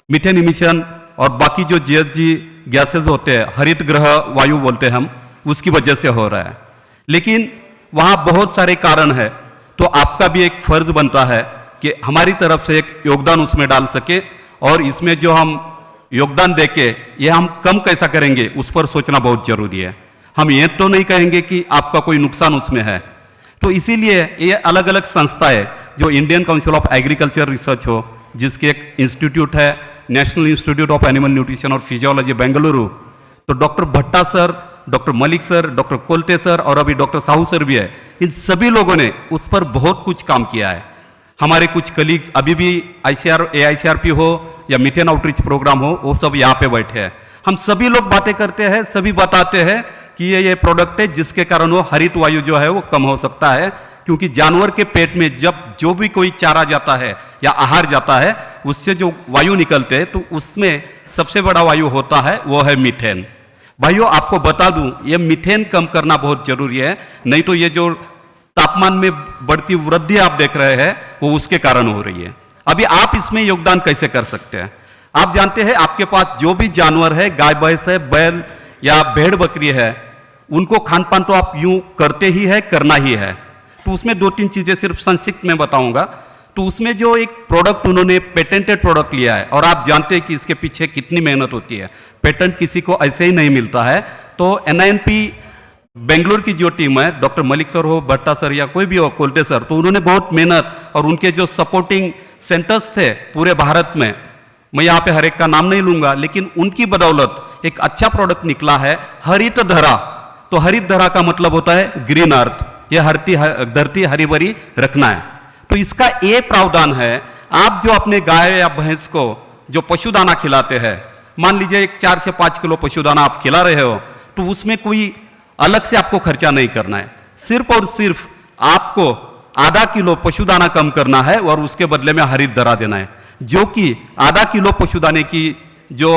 मीथेन इमिशन और बाकी जो जीएचजी गैसेज होते हैं, हरित गृह वायु बोलते हैं हम, उसकी वजह से हो रहा है। लेकिन वहाँ बहुत सारे कारण है, तो आपका भी एक फर्ज बनता है कि हमारी तरफ से एक योगदान उसमें डाल सके, और इसमें जो हम योगदान देके ये हम कम कैसा करेंगे उस पर सोचना बहुत जरूरी है। हम ये तो नहीं कहेंगे कि आपका कोई नुकसान उसमें है। तो इसीलिए ये अलग अलग संस्थाएं, जो Indian council of agriculture research हो, जिसकी एक इंस्टीट्यूट है national institute of animal nutrition और फिजियोलॉजी बेंगलुरु, तो डॉक्टर भट्टा sir, doctor Malik sir, doctor Kolte sir और अभी डॉक्टर साहू सर भी है, इन सभी लोगों ने उस पर बहुत कुछ काम किया है। हमारे कुछ कलीग्स अभी भी AICRP हो या मीथेन आउटरीच प्रोग्राम हो, वो सब यहाँ पे बैठे हैं। हम सभी लोग बातें करते हैं, सभी बताते हैं कि ये प्रोडक्ट है जिसके कारण वो हरित वायु जो है वो कम हो सकता है, क्योंकि जानवर के पेट में जब जो भी कोई चारा जाता है या आहार जाता है, उससे जो वायु निकलते हैं, तो उसमें सबसे बड़ा वायु होता है वो है मीथेन। भाइयों, आपको बता दूं, ये मीथेन कम करना बहुत जरूरी है, नहीं तो ये जो तापमान में बढ़ती वृद्धि आप देख रहे हैं वो उसके कारण हो रही है। अभी आप इसमें योगदान कैसे कर सकते हैं? आप जानते हैं, आपके पास जो भी जानवर है, गाय भैंस है, बैल या भेड़ बकरी है, उनको खान पान तो आप यूं करते ही है, करना ही है। तो उसमें 2-3 चीजें सिर्फ संक्षिप्त में बताऊंगा। तो उसमें जो एक प्रोडक्ट उन्होंने पेटेंटेड प्रोडक्ट लिया है, और आप जानते हैं कि इसके पीछे कितनी मेहनत होती है, पेटेंट किसी को ऐसे ही नहीं मिलता है। तो NINP बेंगलोर की जो टीम है, डॉक्टर मलिक सर हो, भट्टा सर या कोई भी हो, कोल्टे सर, तो उन्होंने बहुत मेहनत, और उनके जो सपोर्टिंग सेंटर्स थे पूरे भारत में, मैं यहाँ पे हर एक का नाम नहीं लूंगा, लेकिन उनकी बदौलत एक अच्छा प्रोडक्ट निकला है, हरित धरा। तो हरित धरा का मतलब होता है ग्रीन अर्थ, यह धरती हरी भरी रखना है। तो इसका ये प्रावधान है, आप जो अपने गाय या भैंस को जो पशुदाना खिलाते हैं, मान लीजिए एक 4 से 5 किलो पशुदाना आप खिला रहे हो, तो उसमें कोई अलग से आपको खर्चा नहीं करना है, सिर्फ और सिर्फ आपको आधा किलो पशुदाना कम करना है और उसके बदले में हरित धरा देना है, जो कि आधा किलो पशुदाने की जो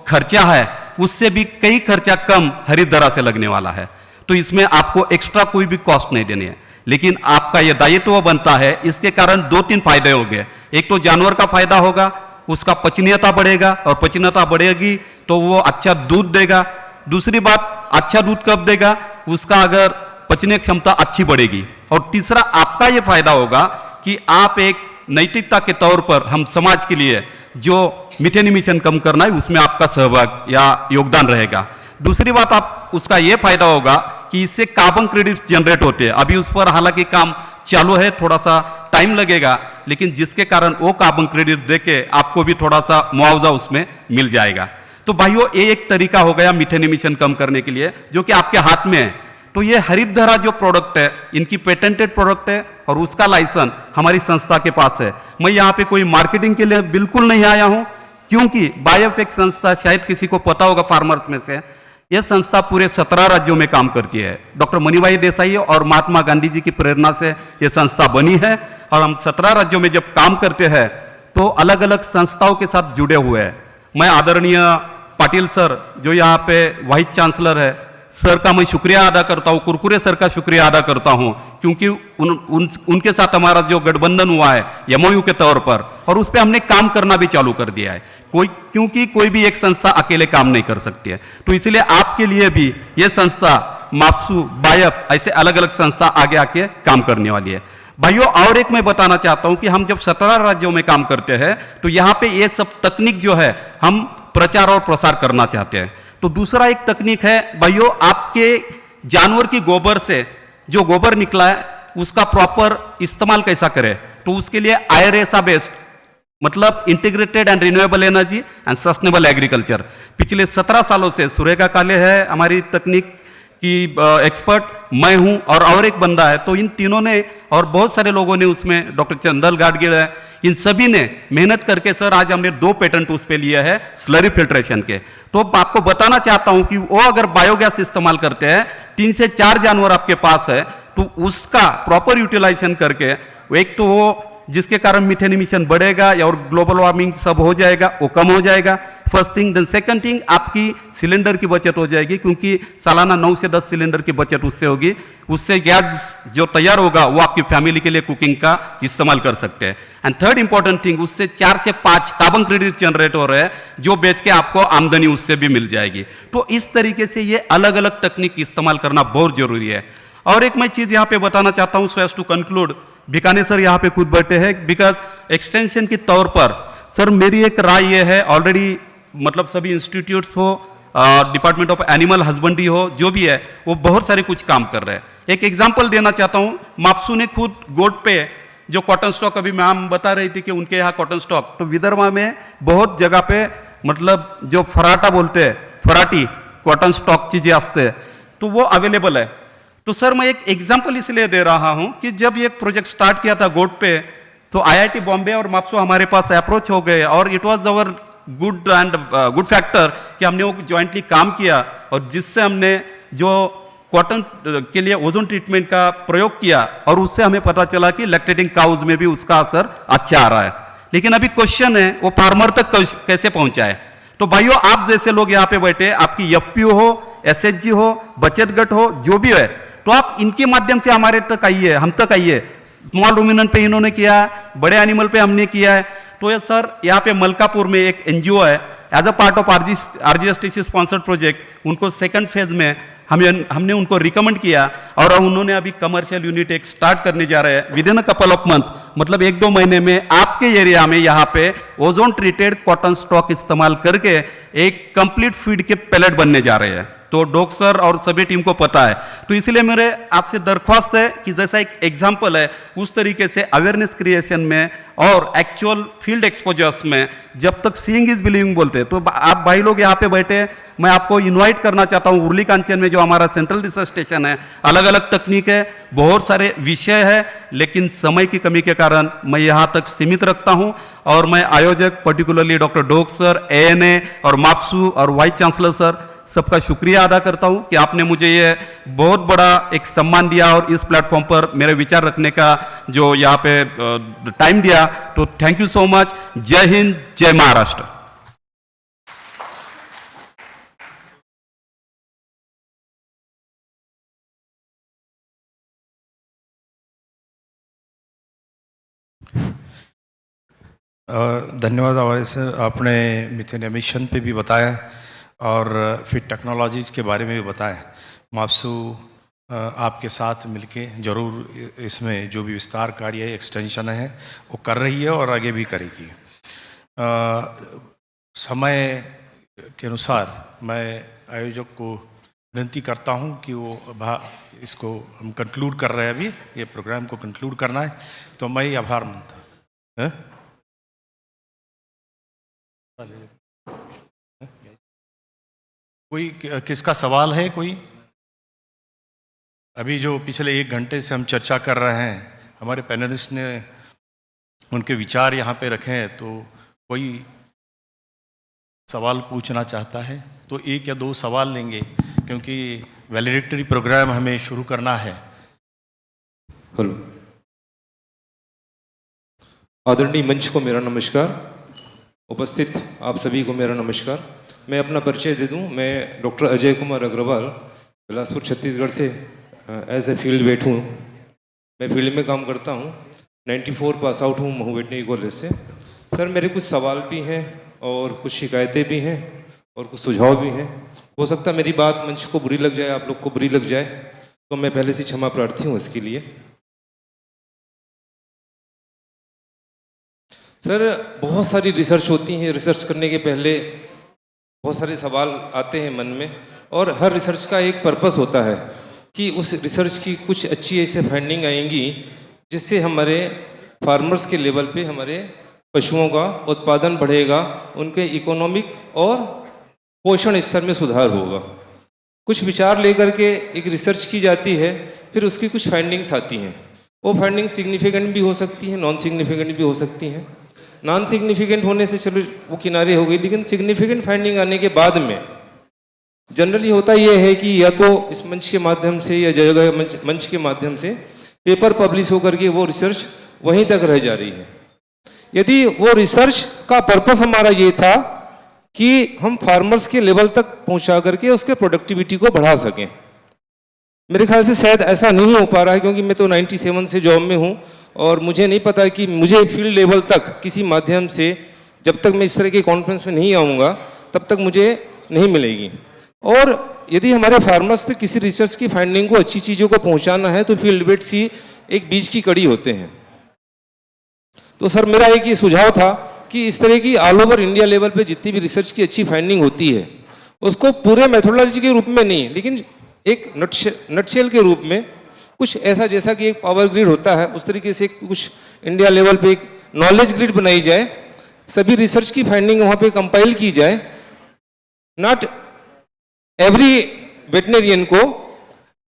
खर्चा है उससे भी कई खर्चा कम हरित धरा से लगने वाला है। तो इसमें आपको एक्स्ट्रा कोई भी कॉस्ट नहीं देनी है, लेकिन आपका यह दायित्व बनता है। इसके कारण 2-3 फायदे होंगे। एक तो जानवर का फायदा होगा, उसका पचनीयता बढ़ेगा, और पचनीयता बढ़ेगी तो वो अच्छा दूध देगा। दूसरी बात, अच्छा दूध कब देगा? उसका अगर पचने क्षमता अच्छी बढ़ेगी। और तीसरा, आपका यह फायदा होगा कि आप एक नैतिकता के तौर पर हम समाज के लिए जो मीथेन इमिशन कम करना है उसमें आपका सहभाग या योगदान रहेगा। दूसरी बात, आप उसका यह फायदा होगा कि इससे कार्बन क्रेडिट्स जनरेट होते हैं। अभी उस पर हालांकि काम चालू है, थोड़ा सा टाइम लगेगा, लेकिन जिसके कारण वो कार्बन क्रेडिट देके आपको भी थोड़ा सा मुआवजा उसमें मिल जाएगा। तो भाइयों, ये एक तरीका हो गया मीथेन इमिशन कम करने के लिए, जो कि आपके हाथ में है। तो ये हरित धरा जो प्रोडक्ट है, इनकी पेटेंटेड प्रोडक्ट है और उसका लाइसेंस हमारी संस्था के पास है। मैं यहाँ पे कोई मार्केटिंग के लिए बिल्कुल नहीं आया हूँ, क्योंकि बायोफेक संस्था, शायद किसी को पता होगा फार्मर्स में से, यह संस्था पूरे 17 राज्यों में काम करती है। डॉक्टर मणिभाई देसाई और महात्मा गांधी जी की प्रेरणा से यह संस्था बनी है, और हम 17 राज्यों में जब काम करते हैं तो अलग अलग संस्थाओं के साथ जुड़े हुए हैं। मैं आदरणीय पाटिल सर, जो यहाँ पे वाइस चांसलर है, सर का मैं शुक्रिया अदा करता हूँ, कुरकुरे सर का शुक्रिया अदा करता हूँ, क्योंकि उनके साथ हमारा जो गठबंधन हुआ है MOU के तौर पर, और उस पर हमने काम करना भी चालू कर दिया है। क्योंकि कोई भी एक संस्था अकेले काम नहीं कर सकती है, तो इसलिए आपके लिए भी ये संस्था, माप्सू, बायप, ऐसे अलग अलग संस्था आगे आके काम करने वाली है। भाइयों, और एक मैं बताना चाहता हूं कि हम जब 17 राज्यों में काम करते हैं तो यहां पे ये सब तकनीक जो है हम प्रचार और प्रसार करना चाहते हैं। तो दूसरा एक तकनीक है भाइयों, आपके जानवर की गोबर से जो गोबर निकला है उसका प्रॉपर इस्तेमाल कैसा करें, तो उसके लिए IRSA बेस्ड, मतलब integrated and renewable energy and sustainable agriculture, पिछले 17 सालों से सुरेखा काले है हमारी तकनीक की एक्सपर्ट, मैं हूं और एक बंदा है। तो इन तीनों ने और बहुत सारे लोगों ने उसमें, डॉक्टर चंदल गाडगिल है, इन सभी ने मेहनत करके सर आज हमने 2 पेटेंट उस पे लिए हैं स्लरी फिल्ट्रेशन के। तो आपको बताना चाहता हूं कि वो अगर बायोगैस इस्तेमाल करते हैं, 3 से 4 जानवर आपके पास है, तो उसका प्रॉपर यूटिलाइजेशन करके, एक तो वो जिसके कारण मीथेन इमिशन बढ़ेगा और ग्लोबल वार्मिंग सब हो जाएगा, वो कम हो जाएगा, first thing. Then second thing, आपकी सिलेंडर की बचत हो जाएगी, क्योंकि सालाना 9 से 10 सिलेंडर की बचत उससे होगी। उससे गैस जो तैयार होगा वो आपकी फैमिली के लिए कुकिंग का इस्तेमाल कर सकते हैं। एंड थर्ड इंपॉर्टेंट थिंग, उससे 4 से 5 कार्बन क्रेडिट जनरेट हो रहे हैं, जो बेच के आपको आमदनी उससे भी मिल जाएगी। तो इस तरीके से ये अलग अलग तकनीक इस्तेमाल करना बहुत जरूरी है। और एक मैं चीज यहाँ पे बताना चाहता हूँ, so as to conclude, Bhikane sir यहाँ पे खुद बैठे हैं, बिकॉज एक्सटेंशन के तौर पर सर मेरी एक राय ये है, ऑलरेडी मतलब सभी इंस्टीट्यूट्स हो, डिपार्टमेंट ऑफ एनिमल हस्बेंड्री हो, जो भी है, वो बहुत सारे कुछ काम कर रहे हैं। एक एग्जांपल देना चाहता हूँ, माप्सू ने खुद गोट पे जो कॉटन स्टॉक, अभी मैम बता रही थी कि उनके यहाँ कॉटन स्टॉक, तो विदर्भा में बहुत जगह पे मतलब जो फराटा बोलते हैं, फराटी कॉटन स्टॉक चीजें आते, तो वो अवेलेबल है। तो सर मैं एक एग्जांपल इसलिए दे रहा हूं कि जब ये प्रोजेक्ट स्टार्ट किया था गोट पे, तो तो IIT बॉम्बे और माप्सो हमारे पास अप्रोच हो गए और it was our good factor कि हमने वो ज्वाइंटली काम किया और जिससे हमने जो कॉटन के लिए ओजोन ट्रीटमेंट का प्रयोग किया और उससे हमें पता चला कि लैक्टेटिंग काउज में भी उसका असर अच्छा आ रहा है। लेकिन अभी क्वेश्चन है वो फार्मर तक कैसे पहुंचाए। तो भाइयों, आप जैसे लोग यहाँ पे बैठे, आपकी FPO हो, SHG हो, बचत गट हो, जो भी है, तो आप इनके माध्यम से हमारे तक आइए, हम तक आइए। स्मॉल रूमिनेंट पे इन्होंने किया है, बड़े एनिमल पे हमने किया है। तो ये सर यहाँ पे मलकापुर में एक NGO है, as a part of RGSTC sponsored project, उनको सेकंड फेज में हमने उनको रिकमेंड किया और उन्होंने अभी कमर्शियल यूनिट एक स्टार्ट करने जा रहे हैं with in a couple of months, मतलब 1-2 महीने में आपके एरिया में यहाँ पे ओजोन ट्रीटेड कॉटन स्टॉक इस्तेमाल करके एक कंप्लीट फीड के पैलेट बनने जा रहे हैं। तो डॉग सर और सभी टीम को पता है। तो इसलिए मेरे आपसे दरख्वास्त है कि जैसा एक एग्जाम्पल है उस तरीके से अवेयरनेस क्रिएशन में और एक्चुअल फील्ड एक्सपोजर्स में, जब तक सीइंग इज बिलीविंग बोलते हैं, तो आप भाई लोग यहाँ पे बैठे, मैं आपको इनवाइट करना चाहता हूँ उर्ली कांचन में जो हमारा सेंट्रल रिसर्च स्टेशन है। अलग अलग तकनीक है, बहुत सारे विषय है, लेकिन समय की कमी के कारण मैं यहाँ तक सीमित रखता हूँ और मैं आयोजक particularly doctor dog sir, ANA और माप्सू और वाइस चांसलर सर सबका शुक्रिया अदा करता हूं कि आपने मुझे ये बहुत बड़ा एक सम्मान दिया और इस प्लेटफॉर्म पर मेरे विचार रखने का जो यहाँ पे टाइम दिया। तो थैंक यू सो मच। जय हिंद, जय महाराष्ट्र। धन्यवाद हमारे सर, आपने मिथेन एमिशन पे भी बताया और फिर टेक्नोलॉजीज़ के बारे में भी बताया। माप्सू आपके साथ मिलके ज़रूर इसमें जो भी विस्तार कार्य है, एक्सटेंशन है, वो कर रही है और आगे भी करेगी। समय के अनुसार मैं आयोजक को विनती करता हूं कि वो इसको हम कंक्लूड कर रहे हैं, अभी ये प्रोग्राम को कंक्लूड करना है, तो मैं ही आभार मानता हूँ। कोई किसका सवाल है? कोई अभी जो पिछले 1 घंटे से हम चर्चा कर रहे हैं, हमारे पैनलिस्ट ने उनके विचार यहाँ पे रखे हैं, तो कोई सवाल पूछना चाहता है तो 1 या 2 सवाल लेंगे, क्योंकि वैलिडेटरी प्रोग्राम हमें शुरू करना है। हेलो, आदरणीय मंच को मेरा नमस्कार, उपस्थित आप सभी को मेरा नमस्कार। मैं अपना परिचय दे दूं, मैं डॉक्टर अजय कुमार अग्रवाल, बिलासपुर छत्तीसगढ़ से एज ए फील्ड वेट हूँ। मैं फील्ड में काम करता हूँ, 94 पास आउट हूँ महू वेटनरी कॉलेज से। सर, मेरे कुछ सवाल भी हैं और कुछ शिकायतें भी हैं और कुछ सुझाव भी हैं। हो सकता है मेरी बात मंच को बुरी लग जाए, आप लोग को बुरी लग जाए, तो मैं पहले से क्षमा प्रार्थी हूँ इसके लिए। सर, बहुत सारी रिसर्च होती है, रिसर्च करने के पहले बहुत सारे सवाल आते हैं मन में, और हर रिसर्च का एक पर्पस होता है कि उस रिसर्च की कुछ अच्छी ऐसे फाइंडिंग आएंगी जिससे हमारे फार्मर्स के लेवल पे हमारे पशुओं का उत्पादन बढ़ेगा, उनके इकोनॉमिक और पोषण स्तर में सुधार होगा। कुछ विचार लेकर के एक रिसर्च की जाती है, फिर उसकी कुछ फाइंडिंग्स आती हैं। वो फाइंडिंग सिग्निफिकेंट भी हो सकती हैं, नॉन सिग्निफिकेंट भी हो सकती हैं। नॉन सिग्निफिकेंट होने से चलो वो किनारे हो गई, लेकिन सिग्निफिकेंट फाइंडिंग आने के बाद में जनरली होता यह है कि या तो इस मंच के माध्यम से या जगह मंच के माध्यम से पेपर पब्लिश होकर के वो रिसर्च वहीं तक रह जा रही है। यदि वो रिसर्च का पर्पस हमारा ये था कि हम फार्मर्स के लेवल तक पहुंचा करके उसके प्रोडक्टिविटी को बढ़ा सकें, मेरे ख्याल से शायद ऐसा नहीं हो पा रहा है, क्योंकि मैं तो 97 से जॉब में हूं और मुझे नहीं पता कि मुझे फील्ड लेवल तक किसी माध्यम से, जब तक मैं इस तरह के कॉन्फ्रेंस में नहीं आऊँगा तब तक मुझे नहीं मिलेगी। और यदि हमारे फार्मर्स तक किसी रिसर्च की फाइंडिंग को, अच्छी चीज़ों को पहुंचाना है, तो फील्ड वेट्स ही एक बीज की कड़ी होते हैं। तो सर, मेरा एक ये सुझाव था कि इस तरह की ऑल ओवर इंडिया लेवल पे जितनी भी रिसर्च की अच्छी फाइंडिंग होती है, उसको पूरे मेथोडोलॉजी के रूप में नहीं, लेकिन एक नटशेल के रूप में कुछ ऐसा, जैसा कि एक पावर ग्रिड होता है, उस तरीके से कुछ इंडिया लेवल पे एक नॉलेज ग्रिड बनाई जाए, सभी रिसर्च की फाइंडिंग वहाँ पे कंपाइल की जाए। नॉट एवरी वेटनरियन को,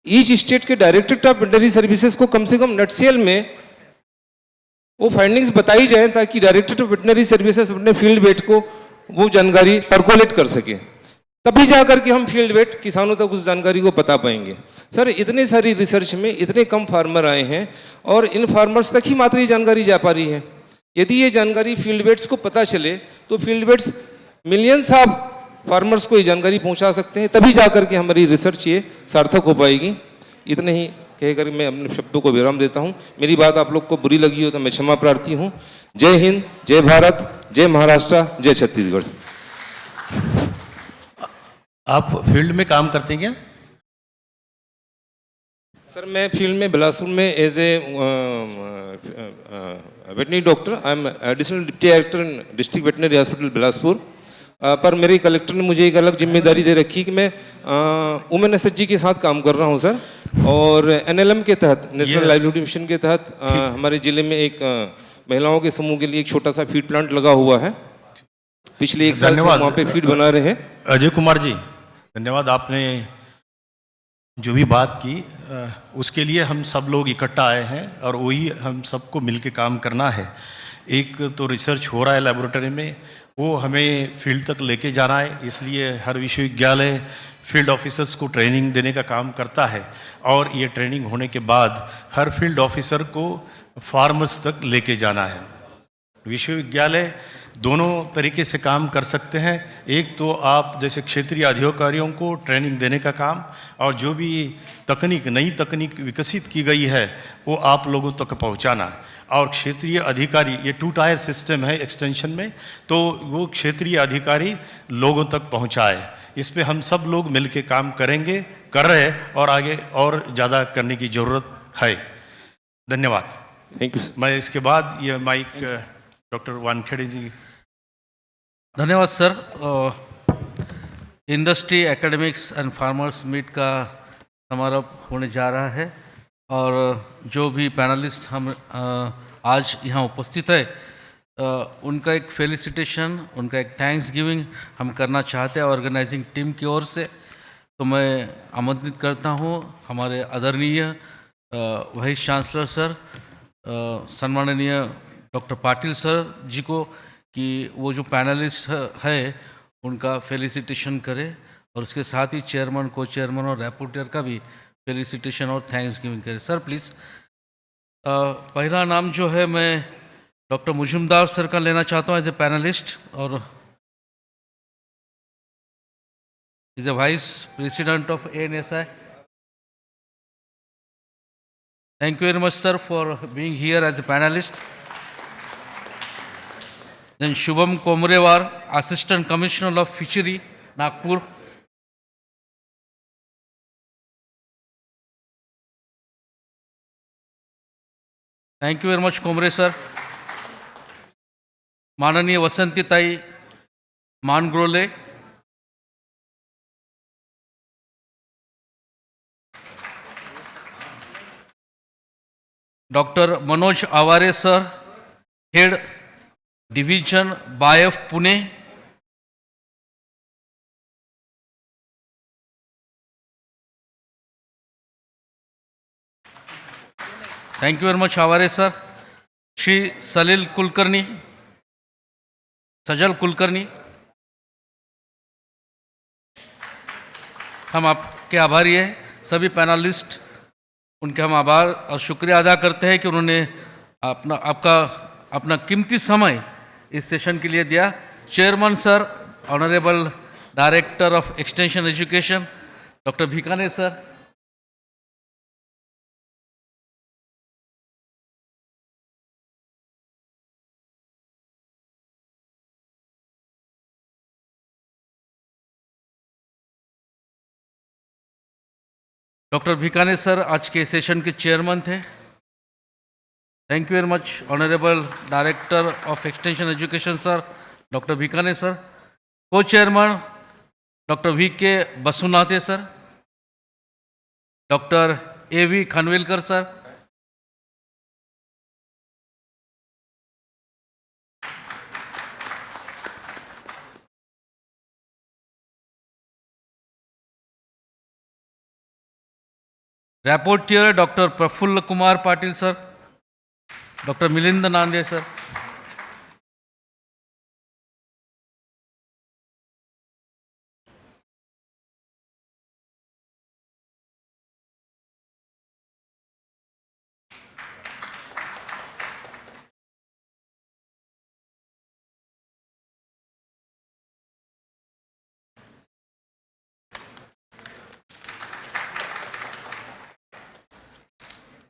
ईच स्टेट के डायरेक्टरेट ऑफ वेटनरी सर्विसेज को कम से कम नटशेल में वो फाइंडिंग्स बताई जाए ताकि डायरेक्टरेट ऑफ वेटनरी सर्विसेज अपने फील्ड वेट को वो जानकारी परकोलेट कर सके, तभी जाकर के हम फील्ड वेट किसानों तक उस जानकारी को बता पाएंगे। सर इतने सारी रिसर्च में इतने कम फार्मर आए हैं और इन फार्मर्स तक ही मात्र ये जानकारी जा पा रही है। यदि ये जानकारी फील्ड वेट्स को पता चले तो field vets millions of farmers को ये जानकारी पहुंचा सकते हैं, तभी जाकर के हमारी रिसर्च ये सार्थक हो पाएगी। इतने ही कहकर मैं अपने शब्दों को विराम देता हूं। मेरी बात आप लोग को बुरी लगी हो तो मैं क्षमा प्रार्थी हूं। जय हिंद, जय भारत, जय महाराष्ट्र, जय छत्तीसगढ़। आप फील्ड में काम करते हैं क्या? सर मैं फील्ड में बिलासपुर में as a veterinary doctor, I am additional deputy director in district veterinary hospital Bilaspur. पर मेरे कलेक्टर ने मुझे एक अलग जिम्मेदारी दे रखी कि मैं वुमेन एसएचजी के साथ काम कर रहा हूं सर, और एनएलएम के तहत, नेशनल लाइवलीहुड मिशन के तहत हमारे जिले में एक महिलाओं के समूह के लिए एक छोटा सा फीड प्लांट लगा हुआ है। पिछले 1 साल से वहाँ पे फीड बना रहे हैं। अजय कुमार जी, धन्यवाद। आपने जो भी बात की उसके लिए हम सब लोग इकट्ठा आए हैं और वही हम सबको मिलके काम करना है। एक तो रिसर्च हो रहा है लेबोरेटरी में, वो हमें फील्ड तक लेके जाना है, इसलिए हर विश्वविद्यालय फील्ड ऑफिसर्स को ट्रेनिंग देने का काम करता है और ये ट्रेनिंग होने के बाद हर फील्ड ऑफिसर को फार्मर्स तक लेके जाना है। विश्वविद्यालय दोनों तरीके से काम कर सकते हैं, एक तो आप जैसे क्षेत्रीय अधिकारियों को ट्रेनिंग देने का काम, और जो भी तकनीक, नई तकनीक विकसित की गई है वो आप लोगों तक पहुंचाना, और क्षेत्रीय अधिकारी, ये 2 टायर सिस्टम है एक्सटेंशन में, तो वो क्षेत्रीय अधिकारी लोगों तक पहुंचाए। इस पे हम सब लोग मिलके काम करेंगे, कर रहे हैं और आगे और ज़्यादा करने की ज़रूरत है। धन्यवाद। Thank you. मैं इसके बाद ये माइक डॉक्टर वानखेड़े जी। धन्यवाद सर। Industry, academics and farmers meet का समारोह होने जा रहा है, और जो भी पैनलिस्ट हम आज यहाँ उपस्थित है उनका एक फेलिसिटेशन, उनका एक थैंक्स गिविंग हम करना चाहते हैं ऑर्गेनाइजिंग टीम की ओर से। तो मैं आमंत्रित करता हूँ हमारे आदरणीय वाइस चांसलर सर, सम्माननीय डॉक्टर पाटिल सर जी को, कि वो जो पैनलिस्ट है उनका फेलिसिटेशन करें, और उसके साथ ही चेयरमैन, को चेयरमैन और रैपोर्टर का भी फेलिसिटेशन और थैंक्स गिविंग करें। Sir please. पहला नाम जो है मैं डॉक्टर मुजुमदार सर का लेना चाहता हूँ एज ए पैनलिस्ट, और is a vice president of ANSI। Thank you very much sir for being here as a panelist. Then Shubham Komrewar, Assistant Commissioner of Fishery, Nagpur. Thank you very much Komre sir. माननीय Vasanti Tai Mangrole, doctor Manoj Aware sir, head division BAIF Pune, thank you very much Aware sir. Shri Salil Kulkarni, Sajal Kulkarni, हम आपके आभारी हैं। सभी panelist, उनके हम आभार और शुक्रिया अदा करते हैं कि उन्होंने अपना कीमती समय इस सेशन के लिए दिया। Chairman sir, honourable director of extension education doctor Bhikane sir, doctor Bhikane sir आज के सेशन के चेयरमैन थे। Thank you very much honourable director of extension education sir doctor Bhikane sir. को chairman doctor VK Basunathe sir, doctor AV Khanwilkar sir, rapporteur doctor Praful Kumar Patil sir, Dr. Milind Nandya, sir.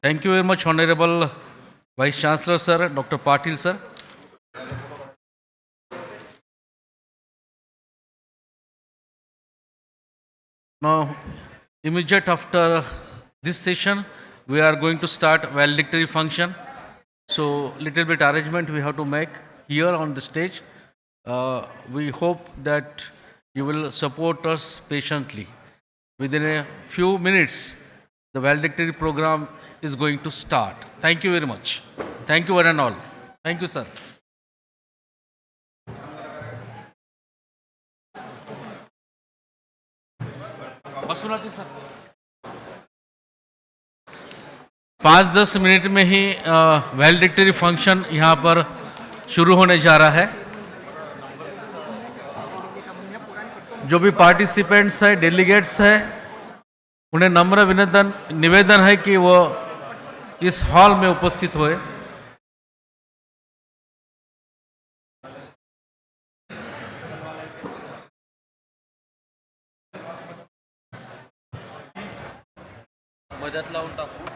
Thank you very much, Honorable Vice Chancellor, sir, Dr. Patil, sir. Now, immediate after this session, we are going to start valedictory function. So, little bit arrangement we have to make here on the stage. We hope that you will support us patiently. Within a few minutes, the valedictory program is going to start. Thank you very much. Thank you one and all. Thank you, sir. Basunathe sir 5-10 minute में ही valedictory function यहाँ पर शुरू होने जा रहा है। जो भी पार्टिसिपेंट्स है, डेलीगेट्स है, उन्हें नम्र निवेदन है कि वो इस हॉल में उपस्थित हुए। मदत लावून टाकू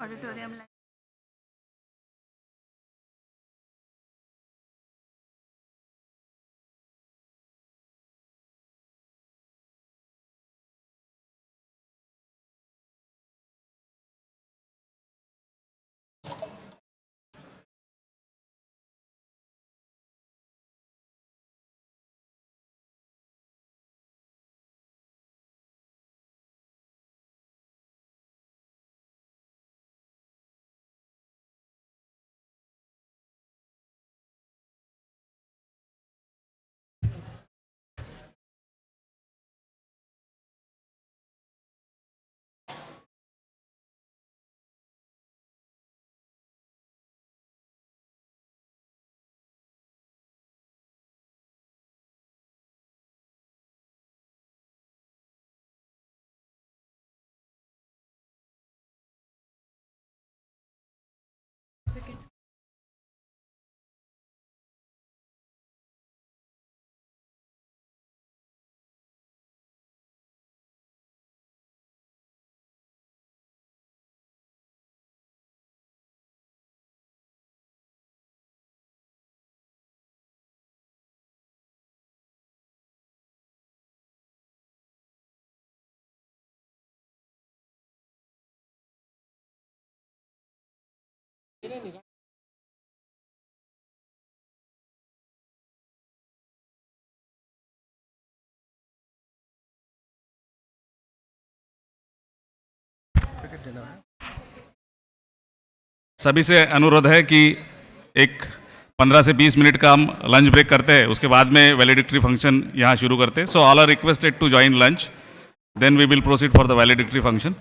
ऑडिटोरियम सभी से अनुरोध है कि एक 15 से 20 मिनट का हम लंच ब्रेक करते हैं, उसके बाद में वैलिडिक्टरी फंक्शन यहाँ शुरू करते हैं. So all are requested to join lunch, then we will proceed for the valedictory function.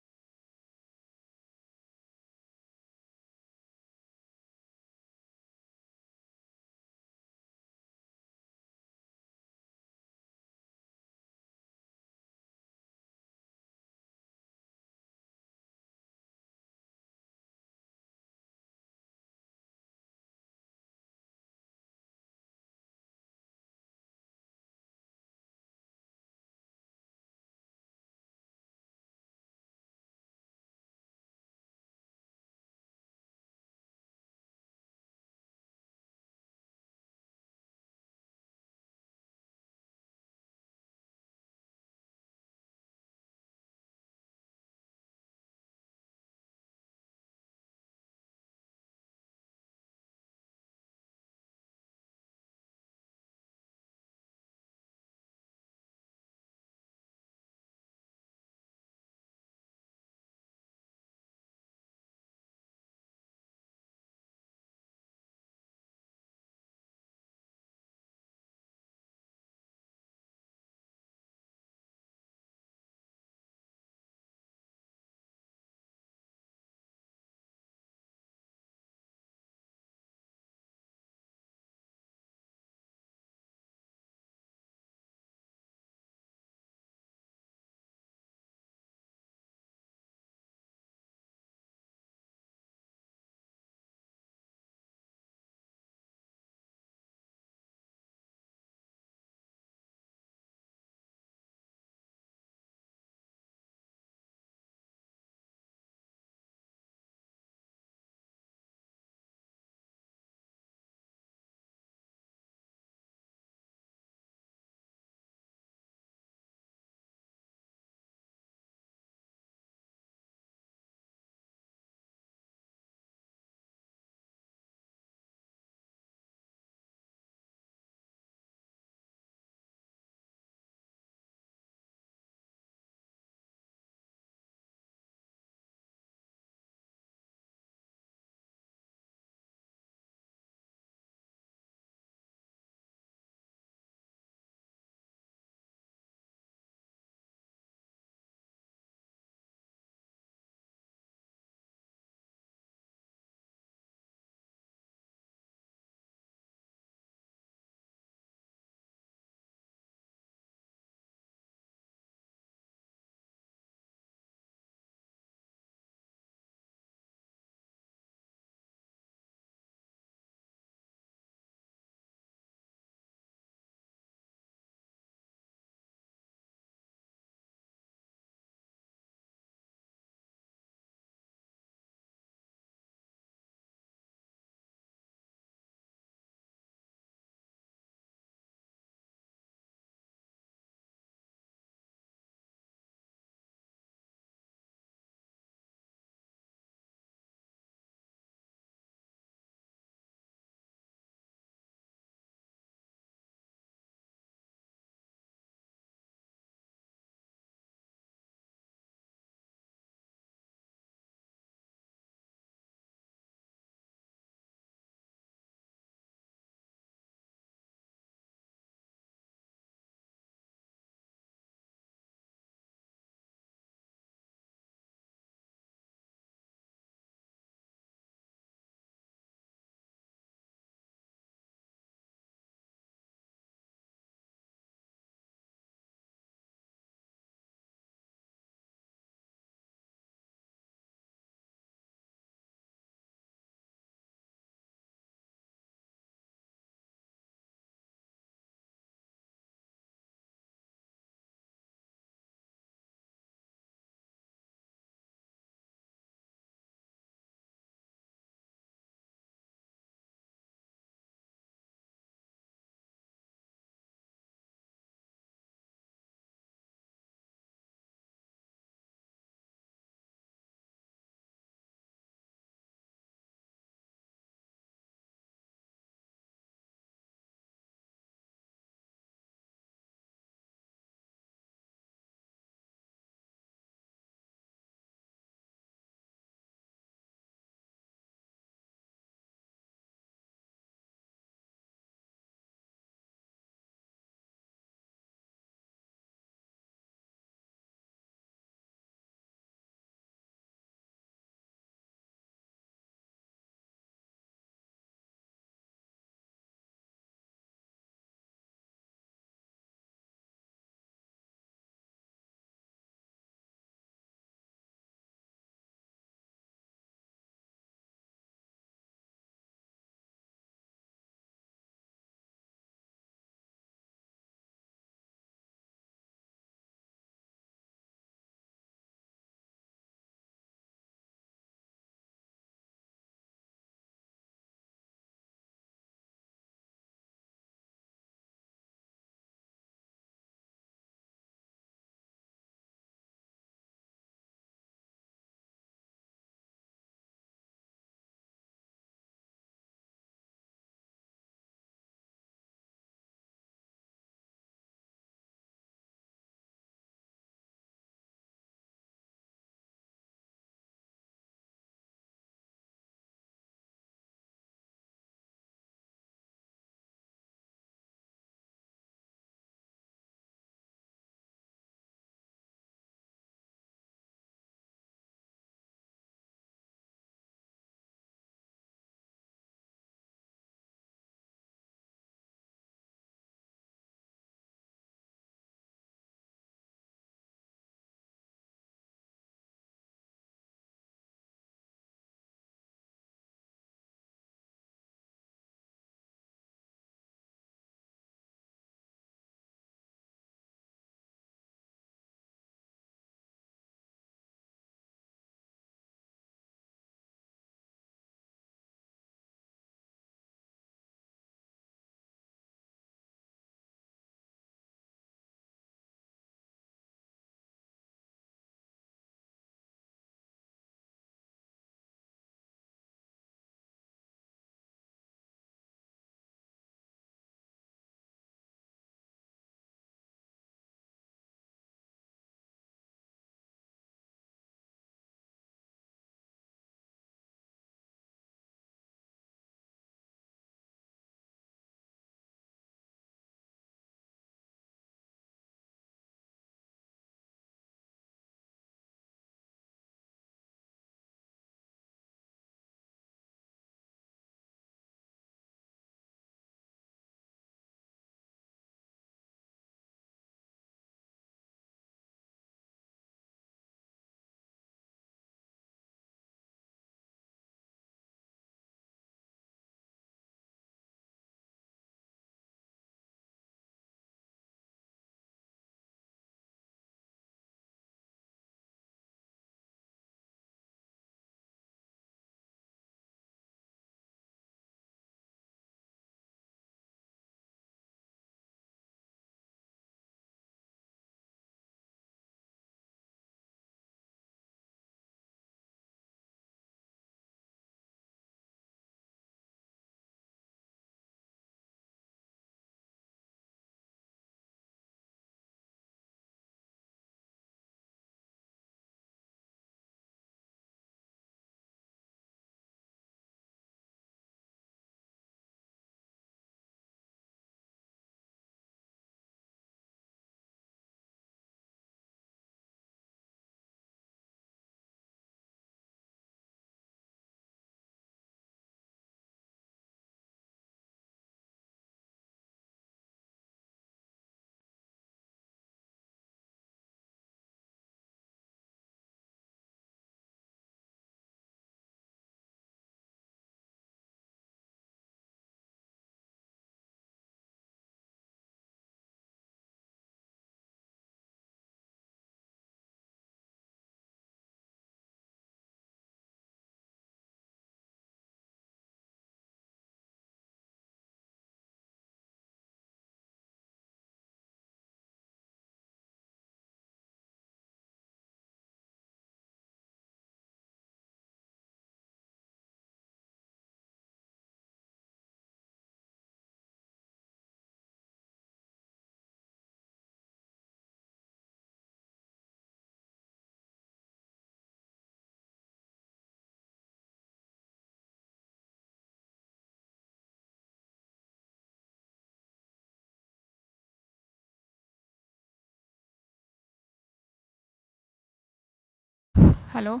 Hello.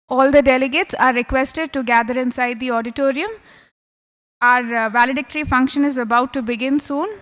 All the delegates are requested to gather inside the auditorium. Our valedictory function is about to begin soon.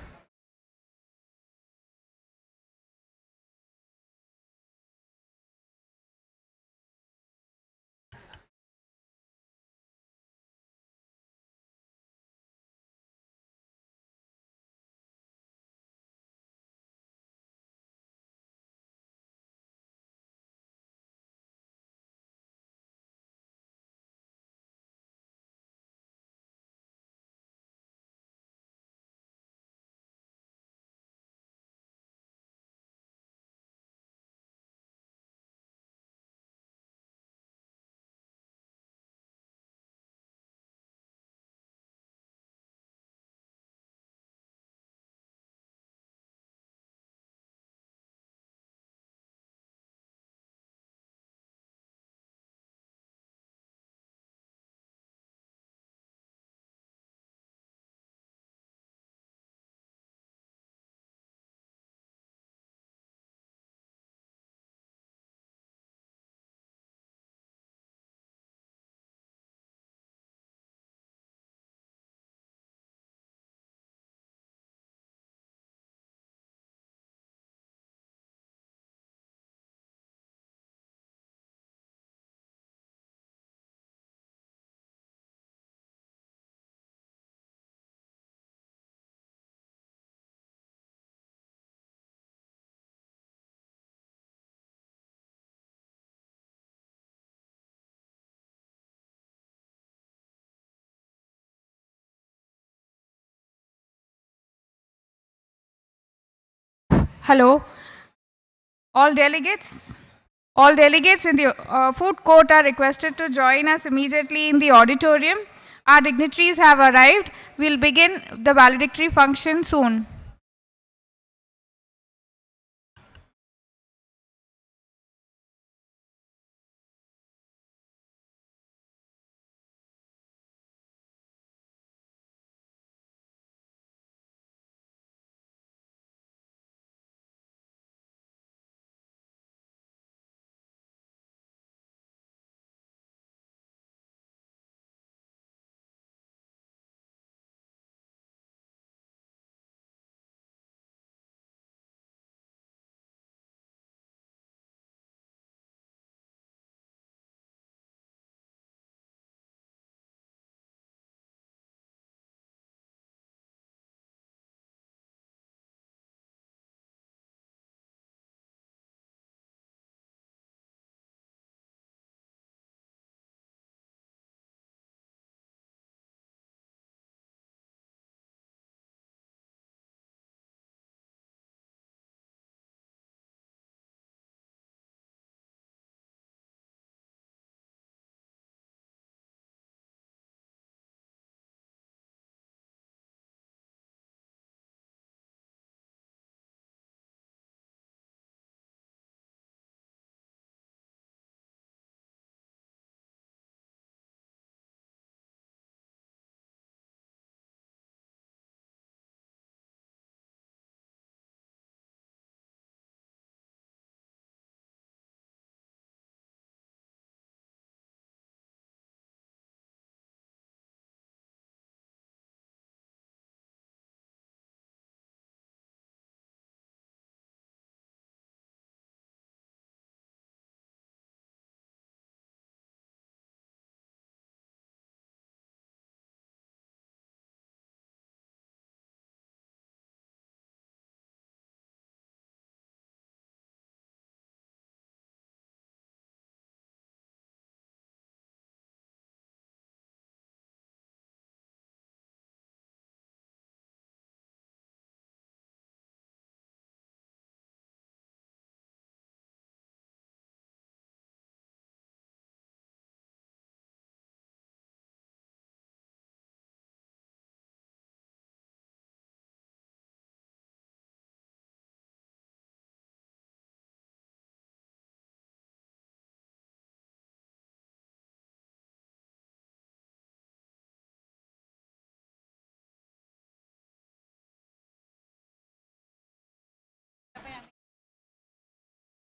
Hello. All delegates in the food court are requested to join us immediately in the auditorium. Our dignitaries have arrived. We'll begin the valedictory function soon.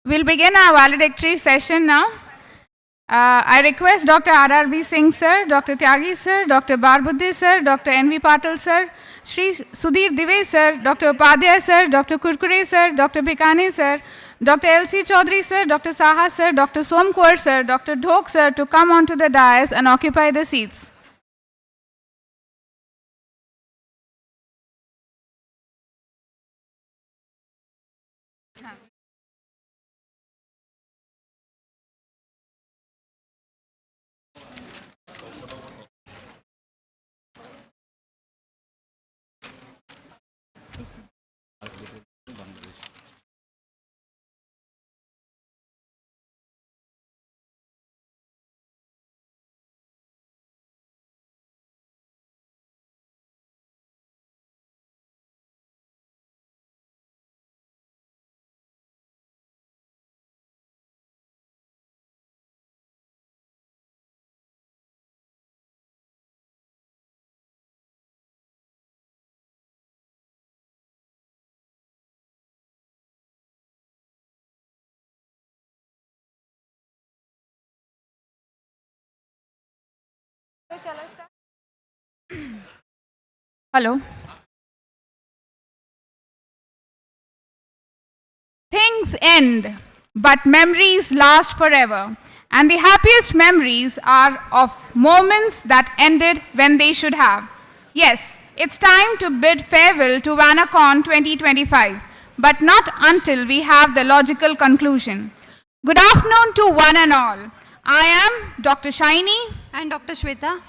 We'll begin our valedictory session now. I request Dr. R.R.B. Singh sir, Dr. Tyagi sir, Dr. Barbuddhe sir, Dr. N.V. Patil sir, Shri Sudhir Dive sir, Dr. Upadhyay sir, Dr. Kurkure sir, Dr. Bikane sir, Dr. L.C. Chaudhary sir, Dr. Saha sir, Dr. Somkwar sir, Dr. Dhok sir to come onto the dais and occupy the seats. Hello. Things end, but memories last forever. And the happiest memories are of moments that ended when they should have. Yes, it's time to bid farewell to WANACON-2025, but not until we have the logical conclusion. Good afternoon to one and all. I am Dr. Shaini and Dr. Shweta,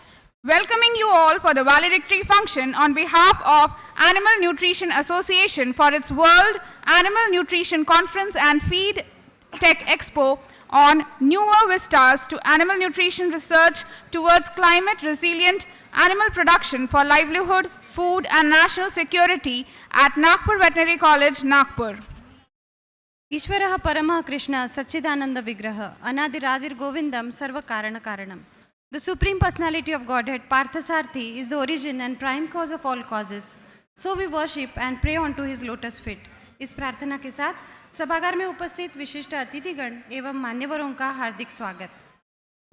welcoming you all for the valedictory function on behalf of Animal Nutrition Association for its World Animal Nutrition Conference and Feed Tech Expo on newer vistas to animal nutrition research towards climate resilient animal production for livelihood, food and national security at Nagpur Veterinary College, Nagpur. ईश्वरः परमः कृष्णः सच्चिदानंद विग्रह अनादिरादिर गोविंदम सर्व कारण कारणम. The Supreme Personality of Godhead, Parthasarthi, is the origin and prime cause of all causes. So we worship and pray onto his lotus feet. इस प्रार्थना के साथ सभागार में उपस्थित विशिष्ट अतिथिगण एवं मान्यवरों का हार्दिक स्वागत.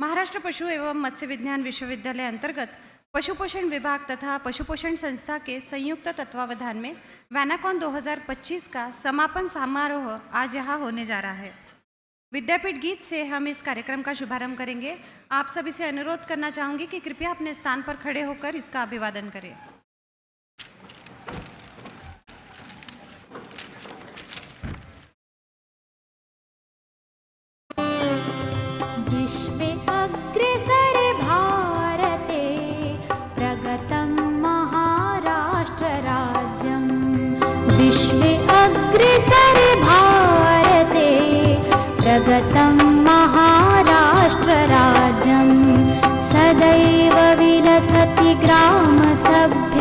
महाराष्ट्र पशु एवं मत्स्य विज्ञान विश्वविद्यालय अंतर्गत पशुपोषण विभाग तथा पशुपोषण संस्था के संयुक्त तत्वावधान में WANACON 2025 का समापन समारोह आज यहाँ होने जा रहा है. विद्यापीठ गीत से हम इस कार्यक्रम का शुभारंभ करेंगे. आप सभी से अनुरोध करना चाहूंगी कि कृपया अपने स्थान पर खड़े होकर इसका अभिवादन करें. विश्वे अग्रेसरे भारते प्रगतं महाराष्ट्र राज्यम्. विश्वे अग्रेसरे भारते प्रगतं महाराष्ट्र राज्यम्. सदैव विलसति ग्राम सभ्य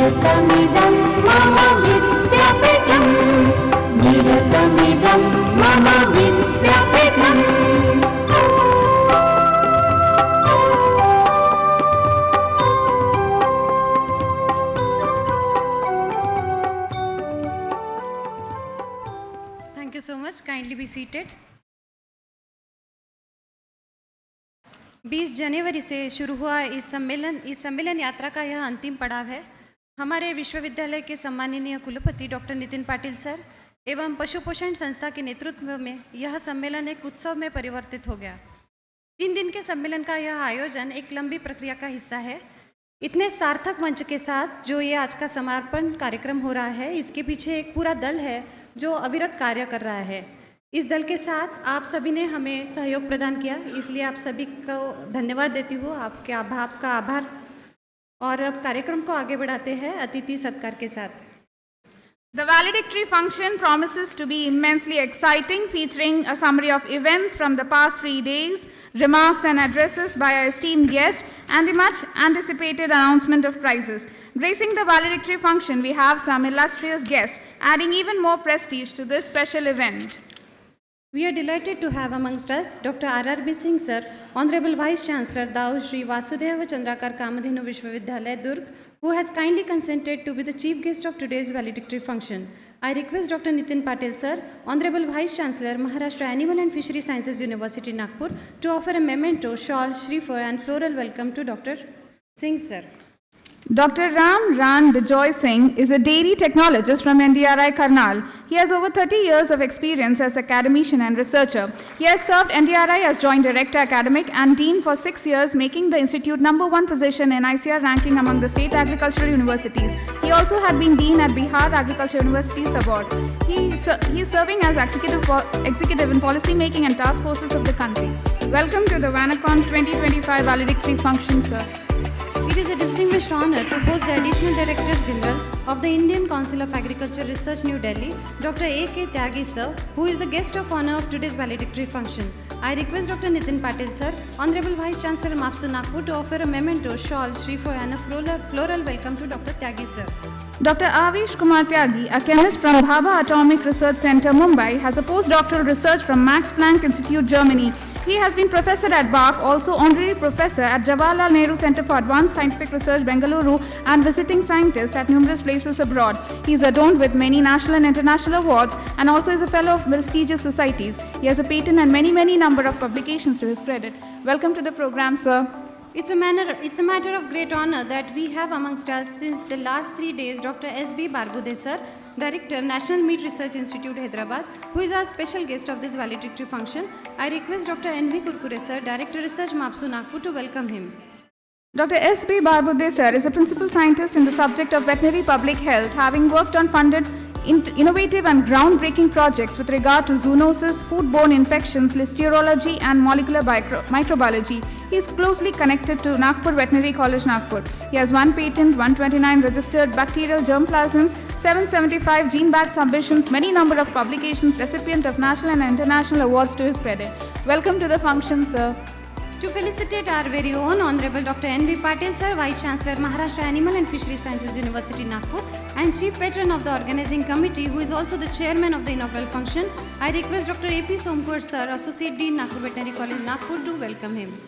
निरतमिदं मम विद्यापीठं निरतमिदं मम Vidyapeetham Thank you so much. Kindly be seated. 20 जनवरी से शुरू हुआ इस सम्मेलन यात्रा का यह अंतिम पड़ाव है। हमारे विश्वविद्यालय के सम्माननीय कुलपति डॉक्टर नितिन पाटिल सर एवं पशु पोषण संस्था के नेतृत्व में यह सम्मेलन एक उत्सव में परिवर्तित हो गया। 3 दिन के सम्मेलन का यह आयोजन एक लंबी प्रक्रिया का हिस्सा है। इतने सार्थक मंच के साथ जो ये आज का समापन कार्यक्रम हो रहा है, इसके पीछे एक पूरा दल है जो अविरत कार्य कर रहा है। इस दल के साथ आप सभी ने हमें सहयोग प्रदान किया, इसलिए आप सभी को धन्यवाद देती हूँ, आपका आभार। और अब कार्यक्रम को आगे बढ़ाते हैं अतिथि सत्कार के साथ। The valedictory function promises to be immensely exciting, featuring a summary of events from the past 3 days, remarks and addresses by our esteemed guest, and the much anticipated announcement of prizes. Gracing the valedictory function, we have some illustrious guests, adding even more prestige to this special event. We are delighted to have amongst us Dr. R.R.B. Singh sir, Honorable Vice Chancellor Dao Shri Vasudeva Chandrakar Kamadhenu Vishwavidyalaya Durg, who has kindly consented to be the chief guest of today's valedictory function. I request Dr. Nitin Patil sir, Honorable Vice Chancellor Maharashtra Animal and Fishery Sciences University Nagpur, to offer a memento, shawl, shrifa and floral welcome to Dr. Singh sir. Dr. Ran Bijoy Singh is a dairy technologist from NDRI Karnal. He has over 30 years of experience as academician and researcher. He has served NDRI as Joint Director Academic and Dean for 6 years, making the institute #1 position in ICR ranking among the state agricultural universities. He also had been Dean at Bihar Agriculture University, Sabot. He is serving as executive in policy making and task forces of the country. Welcome to the WANACON-2025 valedictory function, sir. It is a distinguished honor to host the Additional Director General of the Indian Council of Agriculture Research, New Delhi, Dr. A.K. Tyagi sir, who is the guest of honor of today's valedictory function. I request Dr. Nitin Patil sir, Honorable Vice Chancellor MAPSU Nagpur, to offer a memento, shawl, shrifa and a floral welcome to Dr. Tyagi sir. Dr. Avish Kumar Tyagi, a chemist from Bhabha Atomic Research Center, Mumbai, has a postdoctoral research from Max Planck Institute, Germany. He has been professor at BARC, also honorary professor at Jawaharlal Nehru Center for Advanced Scientific Research, Bengaluru, and visiting scientist at numerous places abroad. He is adorned with many national and international awards and also is a fellow of prestigious societies. He has a patent and many number of publications to his credit. Welcome to the program, sir. It's a matter of great honor that we have amongst us since the last 3 days Dr. S.B. Barbude sir, Director, National Meat Research Institute, Hyderabad, who is our special guest of this valedictory function. I request Dr. N.V. Kurkure sir, Director, Research, MAPSU Nagpur, to welcome him. Dr. S.B. Barbude sir is a principal scientist in the subject of veterinary public health, having worked on funded innovative and groundbreaking projects with regard to zoonosis, foodborne infections, listerology, and molecular microbiology. He is closely connected to Nagpur Veterinary College, Nagpur. He has 1 patent, 129 registered bacterial germplasms, 775 gene bank submissions, many number of publications, recipient of national and international awards to his credit. Welcome to the function, sir. To felicitate our very own Honorable Dr. N.V. Patil sir, Vice Chancellor Maharashtra Animal and Fishery Sciences University, Nagpur, and Chief Patron of the organizing committee, who is also the chairman of the inaugural function, I request Dr. A.P. Somkur sir, Associate Dean, Nagpur Veterinary College, Nagpur, to welcome him.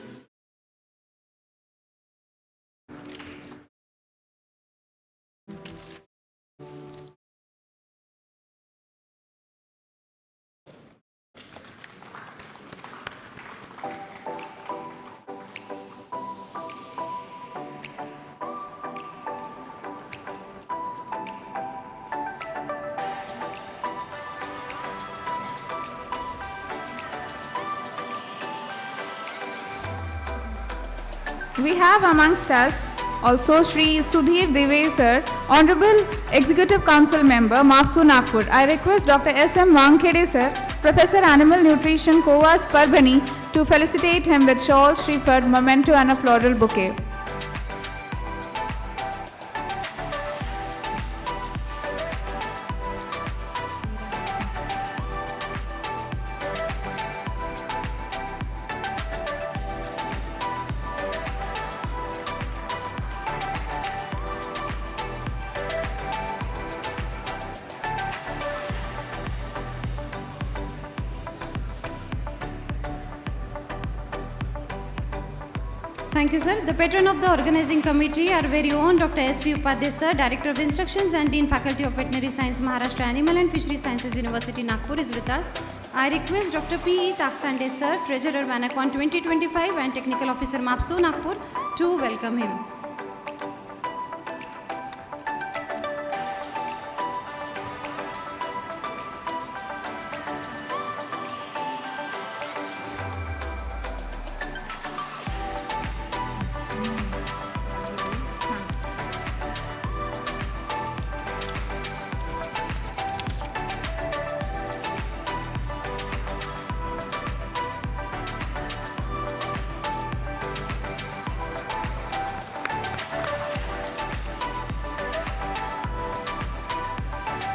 We have amongst us also Shri Sudhir Deve sir, Honorable Executive Council Member, MAPSU Nagpur. I request Dr. S.M. Wankhede sir, Professor Animal Nutrition, Kovas Parbhani, to felicitate him with shawl, shrifa, memento and a floral bouquet. Thank you, sir. The patron of the organizing committee, our very own Dr. S.V. Upadhyay, sir, Director of Instructions and Dean Faculty of Veterinary Science, Maharashtra Animal and Fisheries Sciences University, Nagpur, is with us. I request Dr. P.E. Taksande, sir, Treasurer, WANACON-2025 and Technical Officer, MAPSO, Nagpur, to welcome him.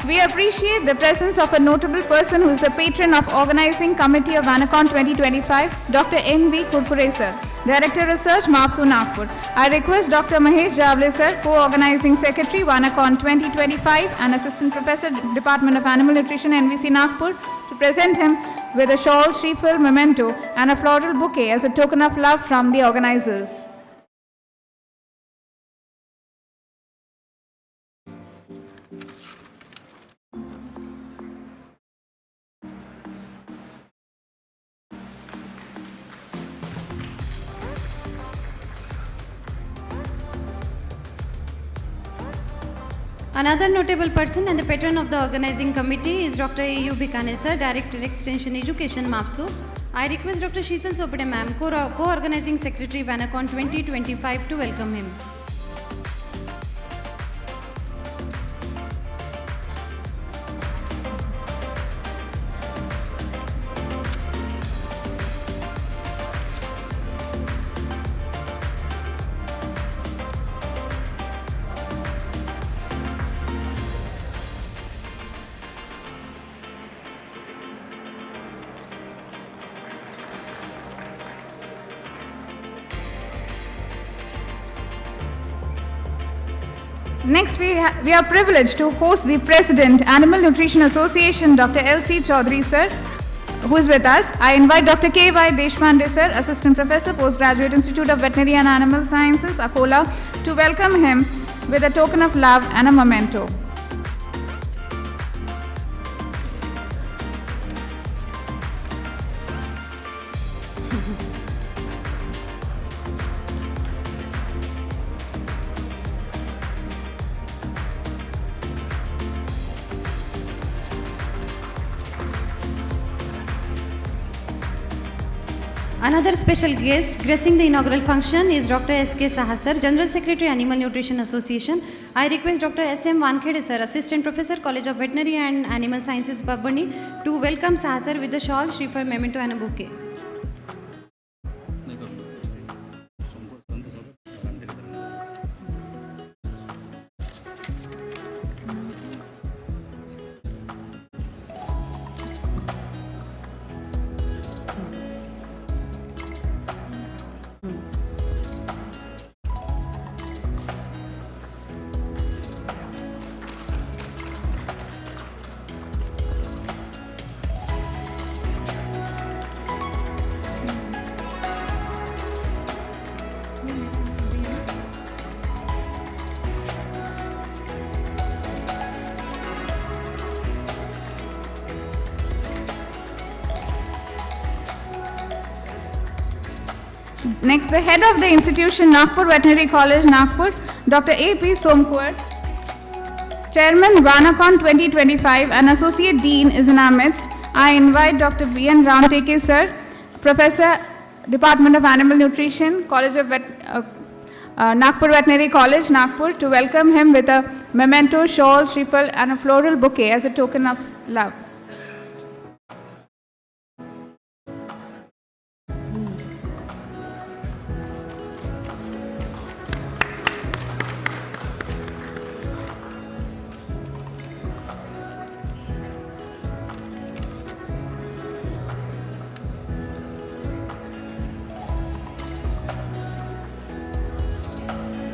We appreciate the presence of a notable person who is the patron of Organizing Committee of WANACON 2025, Dr. N.V. Kurkure, sir, Director Research, MAPSO, Nagpur. I request Dr. Mahesh Javle, sir, Co-Organizing Secretary, WANACON 2025 and Assistant Professor, Department of Animal Nutrition, NVC, Nagpur, to present him with a shawl, Shriphal, memento and a floral bouquet as a token of love from the organizers. Another notable person and the patron of the organizing committee is Dr. A.U. Bikane, sir, Director Extension Education, MAPSO. I request Dr. Sheetal Sopade, ma'am, Co-Organizing Secretary, WANACON 2025, to welcome him. Next, we are privileged to host the President, Animal Nutrition Association, Dr. L.C. Chaudhary, sir, who is with us. I invite Dr. K.Y. Deshpande, sir, Assistant Professor, Postgraduate Institute of Veterinary and Animal Sciences, Akola, to welcome him with a token of love and a memento. Another special guest gracing the inaugural function is Dr. S.K. Saha, sir, General Secretary, Animal Nutrition Association. I request Dr. S.M. Wankhede, sir, Assistant Professor, College of Veterinary and Animal Sciences, Babani, to welcome Saha, sir, with the shawl, Shriphal, memento and a bouquet. Next, the head of the institution, Nagpur Veterinary College, Nagpur, Dr. A.P. Somkuar, Chairman, WANACON 2025 and Associate Dean is in our midst. I invite Dr. B.N. Ramteke, sir, Professor, Department of Animal Nutrition, College of Nagpur Veterinary College, Nagpur, to welcome him with a memento, shawl, shriphal and a floral bouquet as a token of love.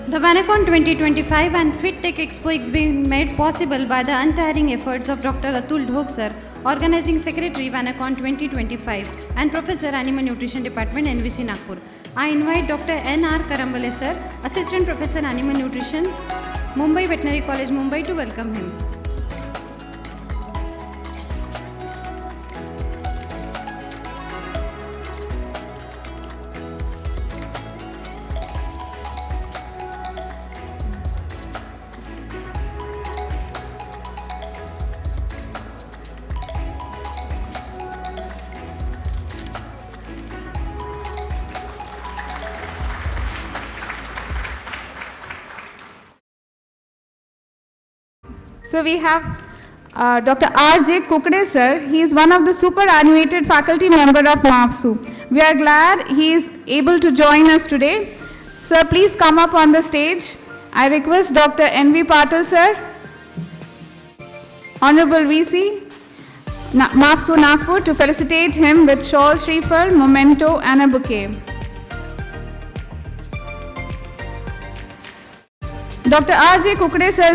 The WANACON 2025 and Fit Tech Expo is being made possible by the untiring efforts of Dr. Atul Dhok, sir, Organizing Secretary, WANACON-2025, and Professor, Animal Nutrition Department, NVC Nagpur. I invite Dr. N.R. Karambale sir, Assistant Professor, Animal Nutrition, Mumbai Veterinary College, Mumbai, to welcome him. So we have Dr. R.J. Kukde sir. He is one of the superannuated faculty member of MAFSU. We are glad he is able to join us today. Sir, please come up on the stage. I request Dr. N.V. Patil sir, Honorable VC, MAFSU Nagpur, to felicitate him with shawl, shriphal, memento and a bouquet. Dr. R.J. Kukde sir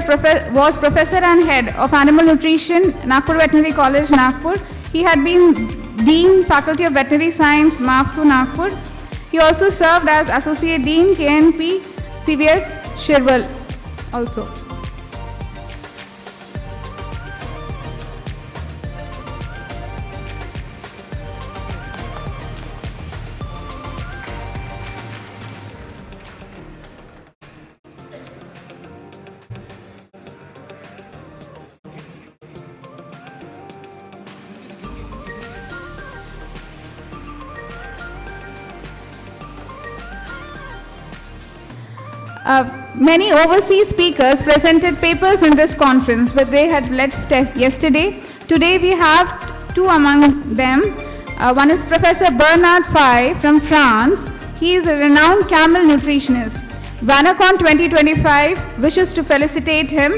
was Professor and Head of Animal Nutrition, Nagpur Veterinary College, Nagpur. He had been Dean, Faculty of Veterinary Science, MAFSU, Nagpur. He also served as Associate Dean, KNP, CVS, Shirwal also. Many overseas speakers presented papers in this conference, but they had left yesterday. Today we have two among them. One is Professor Bernard Fay from France. He is a renowned camel nutritionist. WANACON-2025 wishes to felicitate him.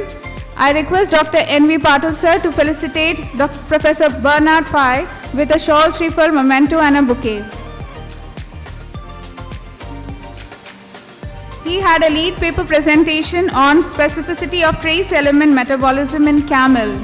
I request Dr. N.V. Patil sir to felicitate Professor Bernard Fay with a shawl, shriphal, memento and a bouquet. He had a lead paper presentation on specificity of trace element metabolism in camel.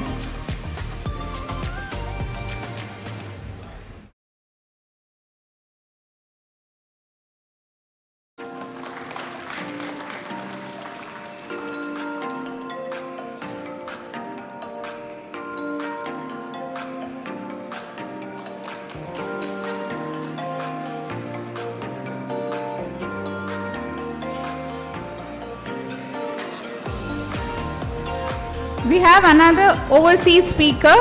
We have another overseas speaker,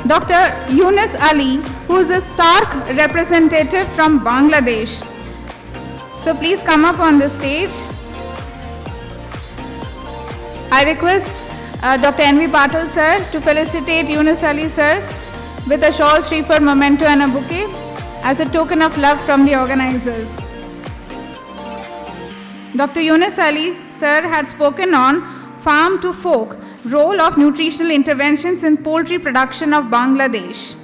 Dr. Yunus Ali, who is a SARC representative from Bangladesh. So please come up on the stage. I request Dr. N.V. Patil sir to felicitate Yunus Ali sir with a shawl, shriphal, memento and a bouquet as a token of love from the organizers. Dr. Yunus Ali sir had spoken on farm to fork, role of nutritional interventions in poultry production of Bangladesh.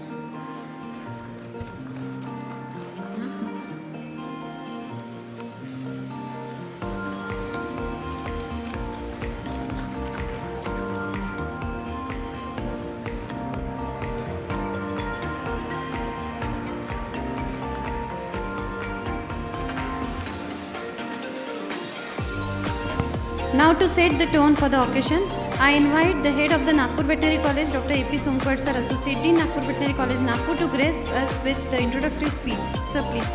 Now to set the tone for the occasion, I invite the head of the Nagpur Veterinary College, Dr. A.P. Songpad sir, Associate Dean, Nagpur Veterinary College, Nagpur, to grace us with the introductory speech. Sir, please.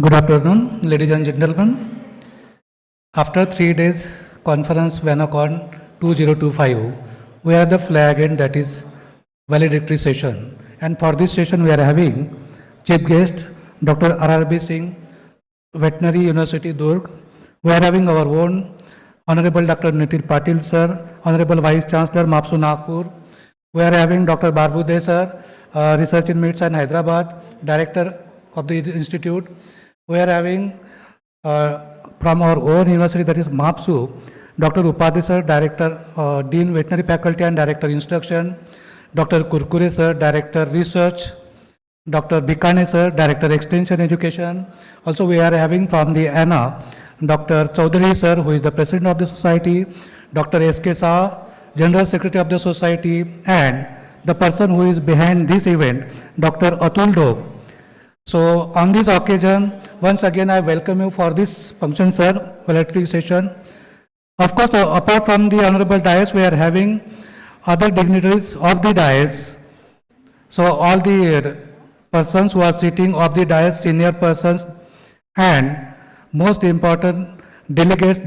Good afternoon, ladies and gentlemen. After 3 days conference WANACON 2025, we are the flag end, that is valedictory session. And for this session, we are having chief guest Dr. R.R.B. Singh, Veterinary University, Durg. We are having our own Honorable Dr. Nitin Patil sir, Honorable Vice Chancellor MAFSU Nagpur. We are having Dr. Barbude sir, Research in Meats and Hyderabad, Director of the Institute. We are having from our own university, that is MAFSU, Dr. Upadhyay sir, Director, Dean Veterinary Faculty and Director Instruction. Dr. Kurkure sir, Director Research. Dr. Bikane sir, Director Extension Education. Also we are having from the ANA, Dr. Chaudhary sir, who is the President of the Society, Dr. S.K. Shah, General Secretary of the Society, and the person who is behind this event, Dr. Atul Dog. So on this occasion, once again I welcome you for this function, sir, valedictory session. Of course, apart from the honorable dais, we are having other dignitaries of the dais. So all the persons who are sitting of the dais, senior persons, and most important delegates,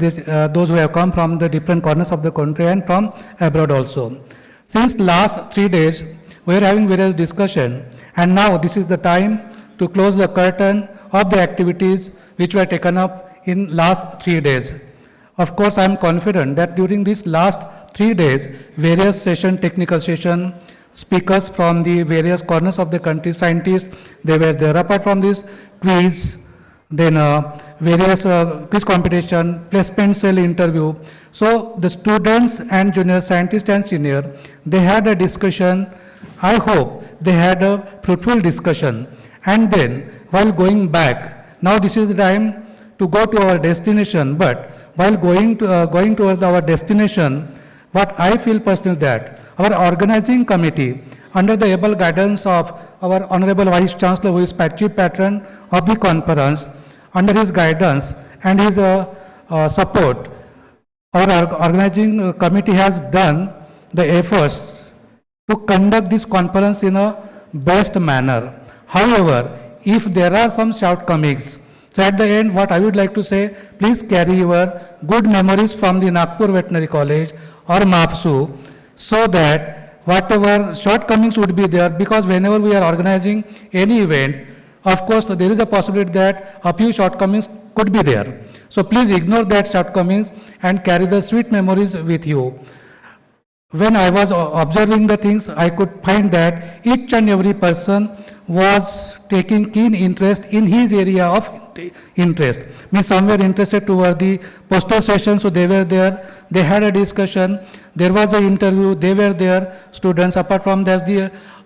those who have come from the different corners of the country and from abroad also. Since last 3 days, we are having various discussion, and now this is the time to close the curtain of the activities which were taken up in last 3 days. Of course, I am confident that during these last 3 days, various technical session, speakers from the various corners of the country, scientists, they were there. Apart from this, quiz, then various quiz competition, placement cell interview. So the students and junior scientists and senior, they had a discussion. I hope they had a fruitful discussion. And then while going back, now this is the time to go to our destination, but while going towards our destination, what I feel personally that our organizing committee, under the able guidance of our Honorable Vice Chancellor, who is Chief Patron of the conference, under his guidance and his support, our organizing committee has done the efforts to conduct this conference in a best manner. However, if there are some shortcomings, so at the end, what I would like to say, please carry your good memories from the Nagpur Veterinary College or MAPSU, so that whatever shortcomings would be there, because whenever we are organizing any event, of course, there is a possibility that a few shortcomings could be there. So please ignore that shortcomings and carry the sweet memories with you. When I was observing the things, I could find that each and every person was taking keen interest in his area of interest. Means some were interested toward the poster session, so they were there. They had a discussion. There was an interview. They were there. Students. Apart from that,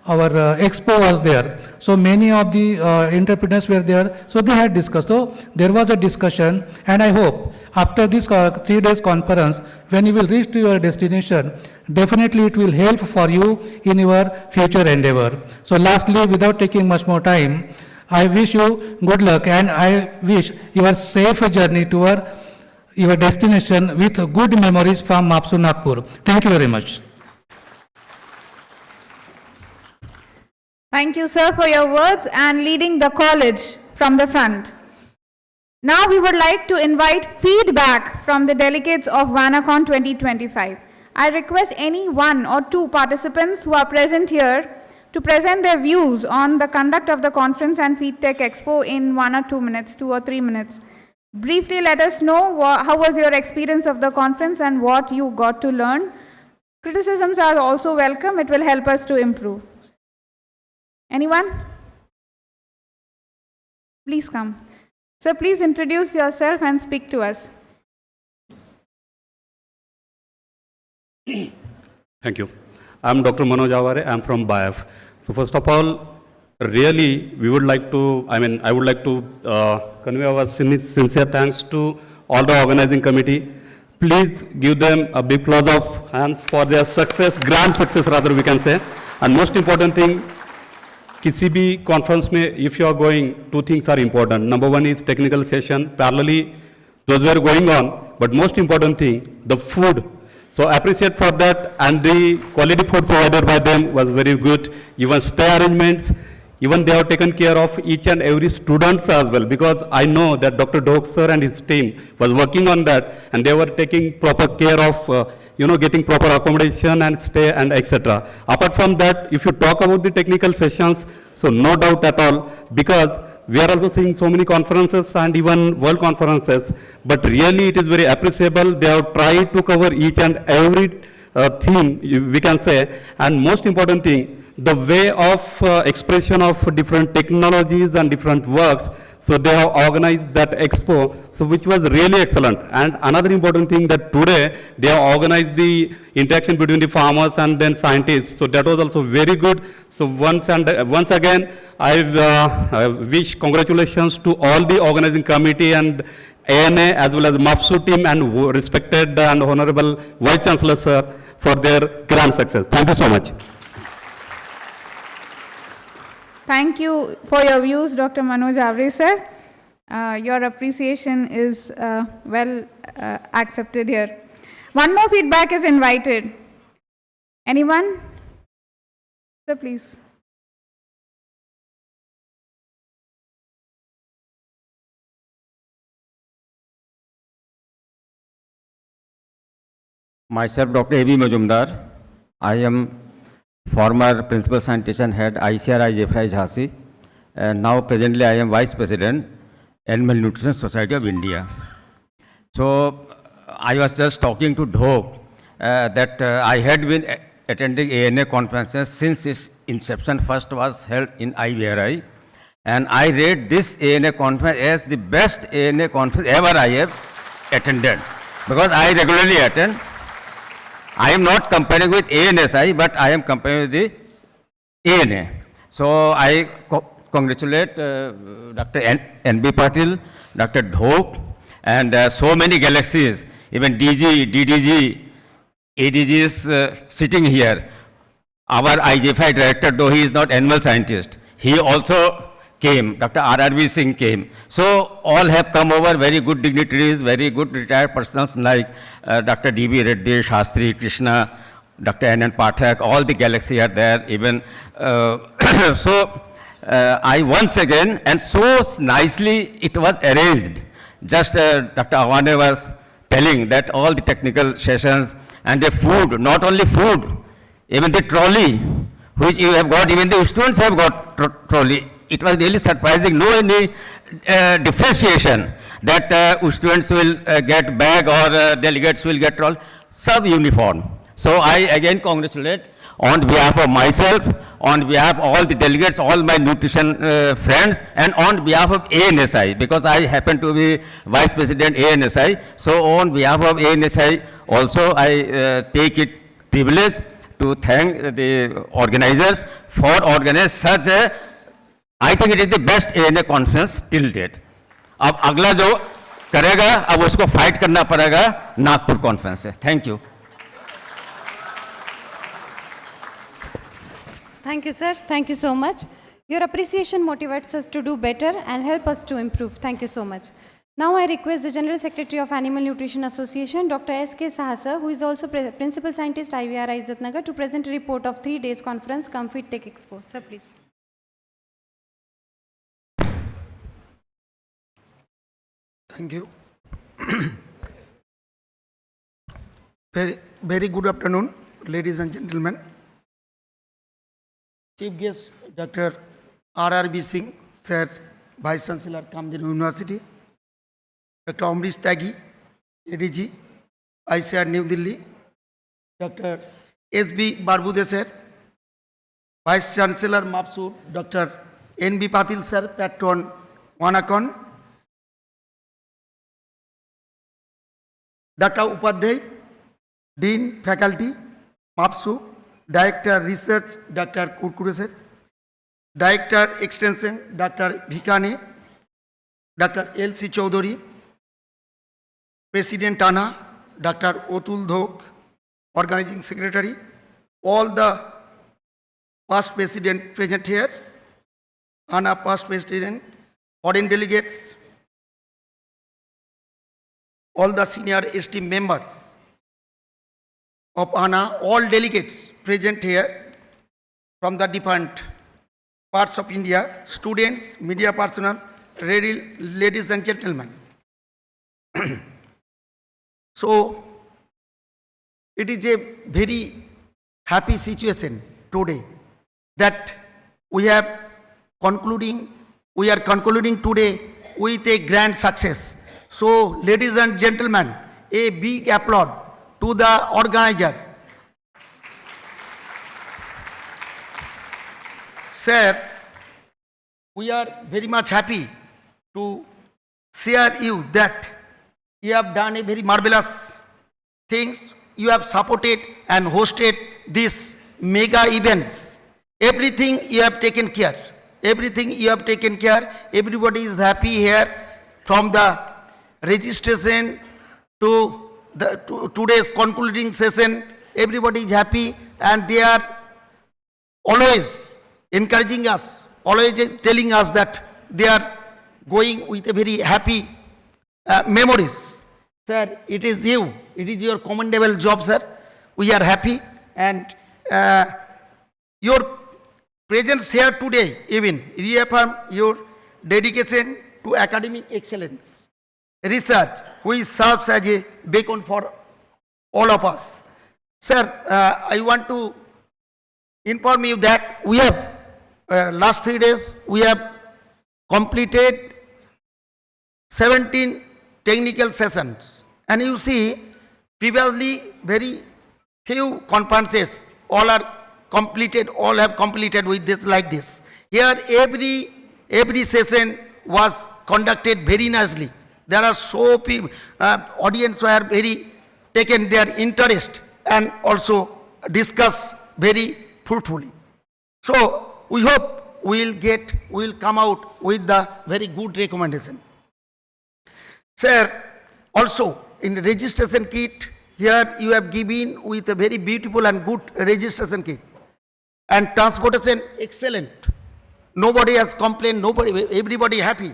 our expo was there. So many of the entrepreneurs were there. So they had discussed. So there was a discussion, and I hope after this 3 days conference, when you will reach to your destination, definitely it will help for you in your future endeavor. So lastly, without taking much more time, I wish you good luck, and I wish you a safe journey to your destination with good memories from MAPSU Nagpur. Thank you very much. Thank you, sir, for your words and leading the college from the front. Now we would like to invite feedback from the delegates of WANACON 2025. I request any 1 or 2 participants who are present here to present their views on the conduct of the conference and Feed Tech Expo in 1 or 2 minutes, 2 or 3 minutes. Briefly let us know how was your experience of the conference and what you got to learn. Criticisms are also welcome. It will help us to improve. Anyone? Please come. Sir, please introduce yourself and speak to us. Thank you. I'm Dr. Manoj Avare. I'm from BIAF. So first of all, really, I would like to convey our sincere thanks to all the organizing committee. Please give them a big applause of hands for their success, grand success rather we can say. And most important thing, किसी भी conference में if you are going, 2 things are important. Number 1 is technical session. Parallelly, those were going on, but most important thing, the food. So appreciate for that, and the quality food provided by them was very good. Even stay arrangements, even they have taken care of each and every students as well, because I know that Dr. Dog sir and his team was working on that, and they were taking proper care of, getting proper accommodation and stay and etc. Apart from that, if you talk about the technical sessions, so no doubt at all, because we are also seeing so many conferences and even world conferences, but really it is very appreciable. They have tried to cover each and every theme, we can say, and most important thing, the way of expression of different technologies and different works. So they have organized that expo, so which was really excellent. And another important thing that today they have organized the interaction between the farmers and then scientists. So that was also very good. So once again, I wish congratulations to all the organizing committee and ANA as well as MAPSU team and respected and honorable Vice Chancellor sir for their grand success. Thank you so much. Thank you for your views, Dr. Manoj Avre, sir. Your appreciation is well accepted here. One more feedback is invited. Anyone? Sir, please. Myself, Dr. A.B. Majumdar. I am former Principal Scientist and Head ICRI Jeffrey Jhansi, and now presently I am Vice President, Animal Nutrition Society of India. So I was just talking to Dhok that I had been attending ANA conferences since its inception. First was held in IVRI, and I rate this ANA conference as the best ANA conference ever I have attended, because I regularly attend. I am not comparing with ANSI, but I am comparing with the ANA. So I congratulate Dr. N.B. Patil, Dr. Dhok, and so many galaxies, even DG, DDG, ADG is sitting here. Our IGFI director, though he is not animal scientist, he also came, Dr. R.R.B. Singh came. So all have come over, very good dignitaries, very good retired persons like Dr. D.B. Reddy, Shastri, Krishna, Dr. N.N. Pathak, all the galaxy are there even. I once again, and so nicely it was arranged. Just Dr. Awane was telling that all the technical sessions and the food, not only food, even the trolley, which you have got, even the students have got trolley. It was really surprising, no any differentiation that students will get bag or delegates will get trolley, sub-uniform. So I again congratulate on behalf of myself, on behalf of all the delegates, all my nutrition friends, and on behalf of ANSI, because I happen to be Vice President ANSI. So on behalf of ANSI also I take it privilege to thank the organizers for organizing such a, I think it is the best ANA conference till date. अब अगला जो करेगा अब उसको fight करना पड़ेगा Nagpur conference से. Thank you. Thank you, sir. Thank you so much. Your appreciation motivates us to do better and help us to improve. Thank you so much. Now I request the General Secretary of Animal Nutrition Association, Dr. S.K. Saha, who is also Principal Scientist IVRI Izzatnagar, to present a report of 3 days conference, Comfit Tech Expo. Sir, please. Thank you. Very good afternoon, ladies and gentlemen. Chief guest, Dr. R.R.B. Singh, Sir, Vice Chancellor, Kamden University. Dr. Amrish Tyagi, ADG, ICR New Delhi. Dr. S.B. Barbude, Sir, Vice Chancellor, MAPSU. Dr. N.B. Patil, Sir, Patron, WANACON. Dr. Upadhyay, Dean, Faculty, MAPSU. Director Research, Dr. Kurkure, Sir. Director Extension, Dr. Bhikane. Dr. L.C. Chaudhary. President TANA, Dr. Otul Dhok, Organizing Secretary. All the past president present here. ANA past president, foreign delegates, all the senior esteemed members of ANA, all delegates present here from the different parts of India, students, media personnel, ladies and gentlemen. So, it is a very happy situation today that we are concluding today with a grand success. So, ladies and gentlemen, a big applaud to the organizer. Sir, we are very much happy to share you that you have done a very marvelous things. You have supported and hosted these mega events. Everything you have taken care. Everything you have taken care. Everybody is happy here from the registration to today's concluding session. Everybody is happy and they are always encouraging us, always telling us that they are going with a very happy memories. Sir, it is you. It is your commendable job, sir. We are happy and your presence here today even reaffirm your dedication to academic excellence, research, which serves as a beacon for all of us. Sir, I want to inform you that we have, last 3 days, we have completed 17 technical sessions. And you see, previously very few conferences, all are completed, all have completed with this like this. Here every session was conducted very nicely. There are so people, audience were very taken their interest and also discuss very fruitfully. So we hope we will come out with the very good recommendation. Sir, also in the registration kit, here you have given with a very beautiful and good registration kit. And transportation excellent. Nobody has complained, everybody happy.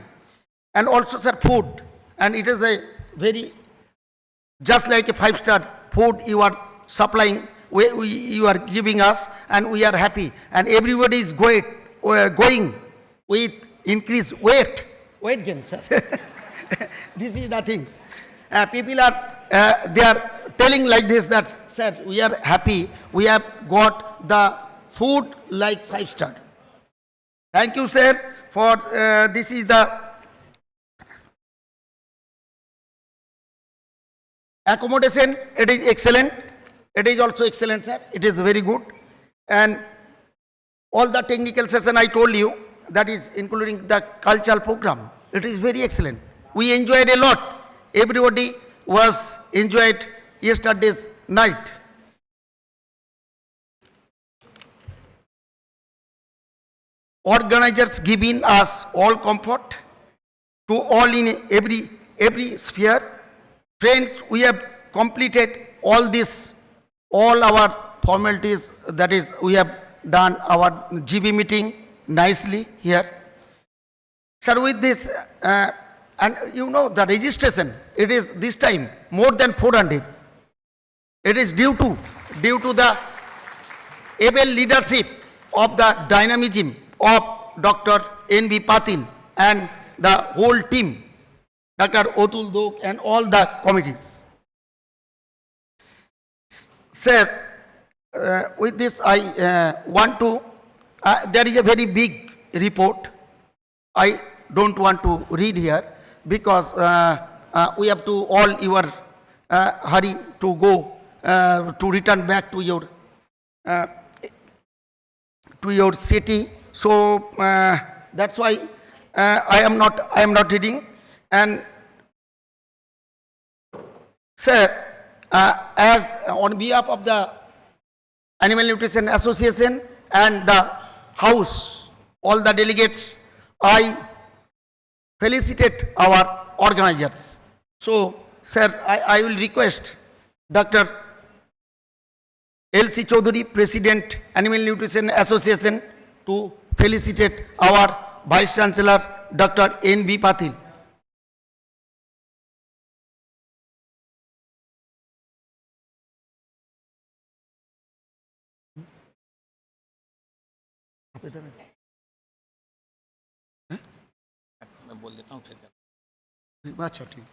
And also sir, food. And it is a very, just like a 5-star food you are supplying, you are giving us, and we are happy. And everybody is going with increased weight gain, sir. This is the thing. People are, they are telling like this that, sir, we are happy, we have got the food like 5-star. Thank you, sir, for this is the accommodation. It is excellent. It is also excellent, sir. It is very good. And all the technical session I told you, that is including the cultural program. It is very excellent. We enjoyed a lot. Everybody was enjoyed yesterday's night. Organizers giving us all comfort to all in every sphere. Friends, we have completed all our formalities, that is, we have done our GB meeting nicely here. Sir, with this, and you know the registration, it is this time more than 400. It is due to the able leadership of the dynamism of Dr. N.B. Patil and the whole team, Dr. Otul Dok and all the committees. Sir, with this I want to, there is a very big report. I don't want to read here because we have to all your hurry to go to return back to your city. So that's why I am not reading. And sir, as on behalf of the Animal Nutrition Association and the House, all the delegates, I felicitate our organizers. So, sir, I will request Dr. L.C. Chaudhary, President, Animal Nutrition Association, to felicitate our Vice Chancellor, Dr. N.B. Patil. मैं बोल देता हूँ फिर। अच्छा ठीक।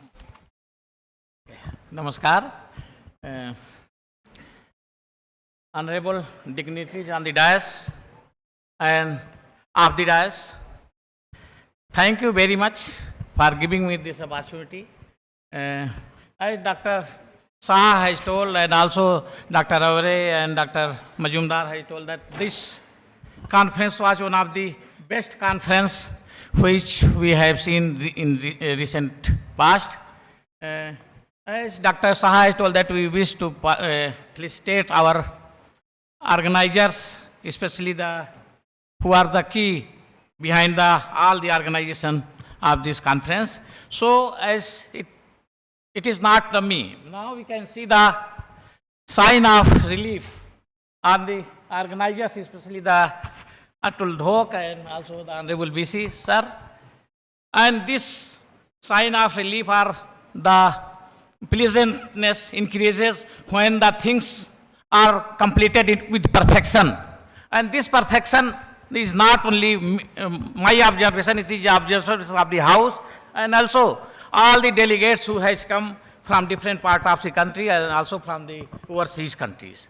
Namaskar. Honorable dignitaries on the dais and off the dais, thank you very much for giving me this opportunity. As Dr. Shah has told, and also Dr. Avare and Dr. Majumdar has told, that this conference was one of the best conference which we have seen in recent past. As Dr. Saha has told that we wish to felicitate our organizers, especially who are the key behind all the organization of this conference. So as it is not me. Now we can see the sign of relief on the organizers, especially the Atul Dhok and also the Honorable VC, sir. And this sign of relief are the pleasantness increases when the things are completed with perfection. And this perfection is not only my observation, it is observation of the House and also all the delegates who has come from different parts of the country and also from the overseas countries.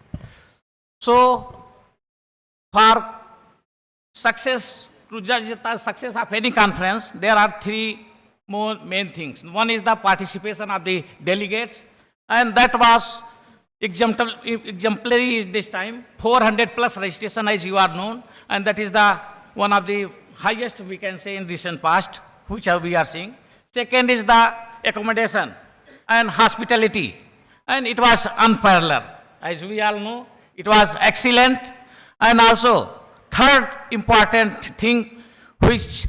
So, for success, to judge the success of any conference, there are three more main things. One is the participation of the delegates, and that was exemplary this time. 400 plus registration, as you are known, and that is the one of the highest we can say in recent past, which we are seeing. Second is the accommodation and hospitality, and it was unparalleled. As we all know, it was excellent. And also, third important thing which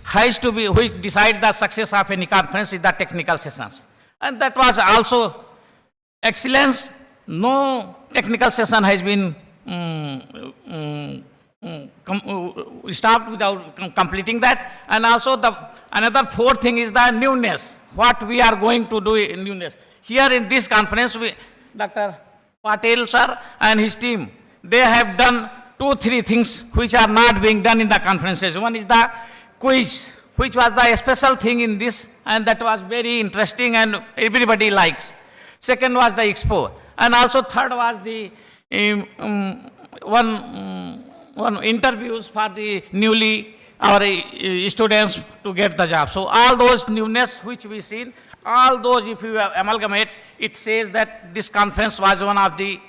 decides the success of any conference is the technical sessions. And that was also excellence. No technical session has been stopped without completing that. And also another fourth thing is the newness. What we are going to do in newness. Here in this conference, Dr. Patel sir and his team, they have done 2-3 things which are not being done in the conferences. One is the quiz, which was the special thing in this, and that was very interesting and everybody likes. Second was the expo, and also third was the one interviews for the newly our students to get the job. So all those newness which we seen, all those if you amalgamate, it says that this conference was one of the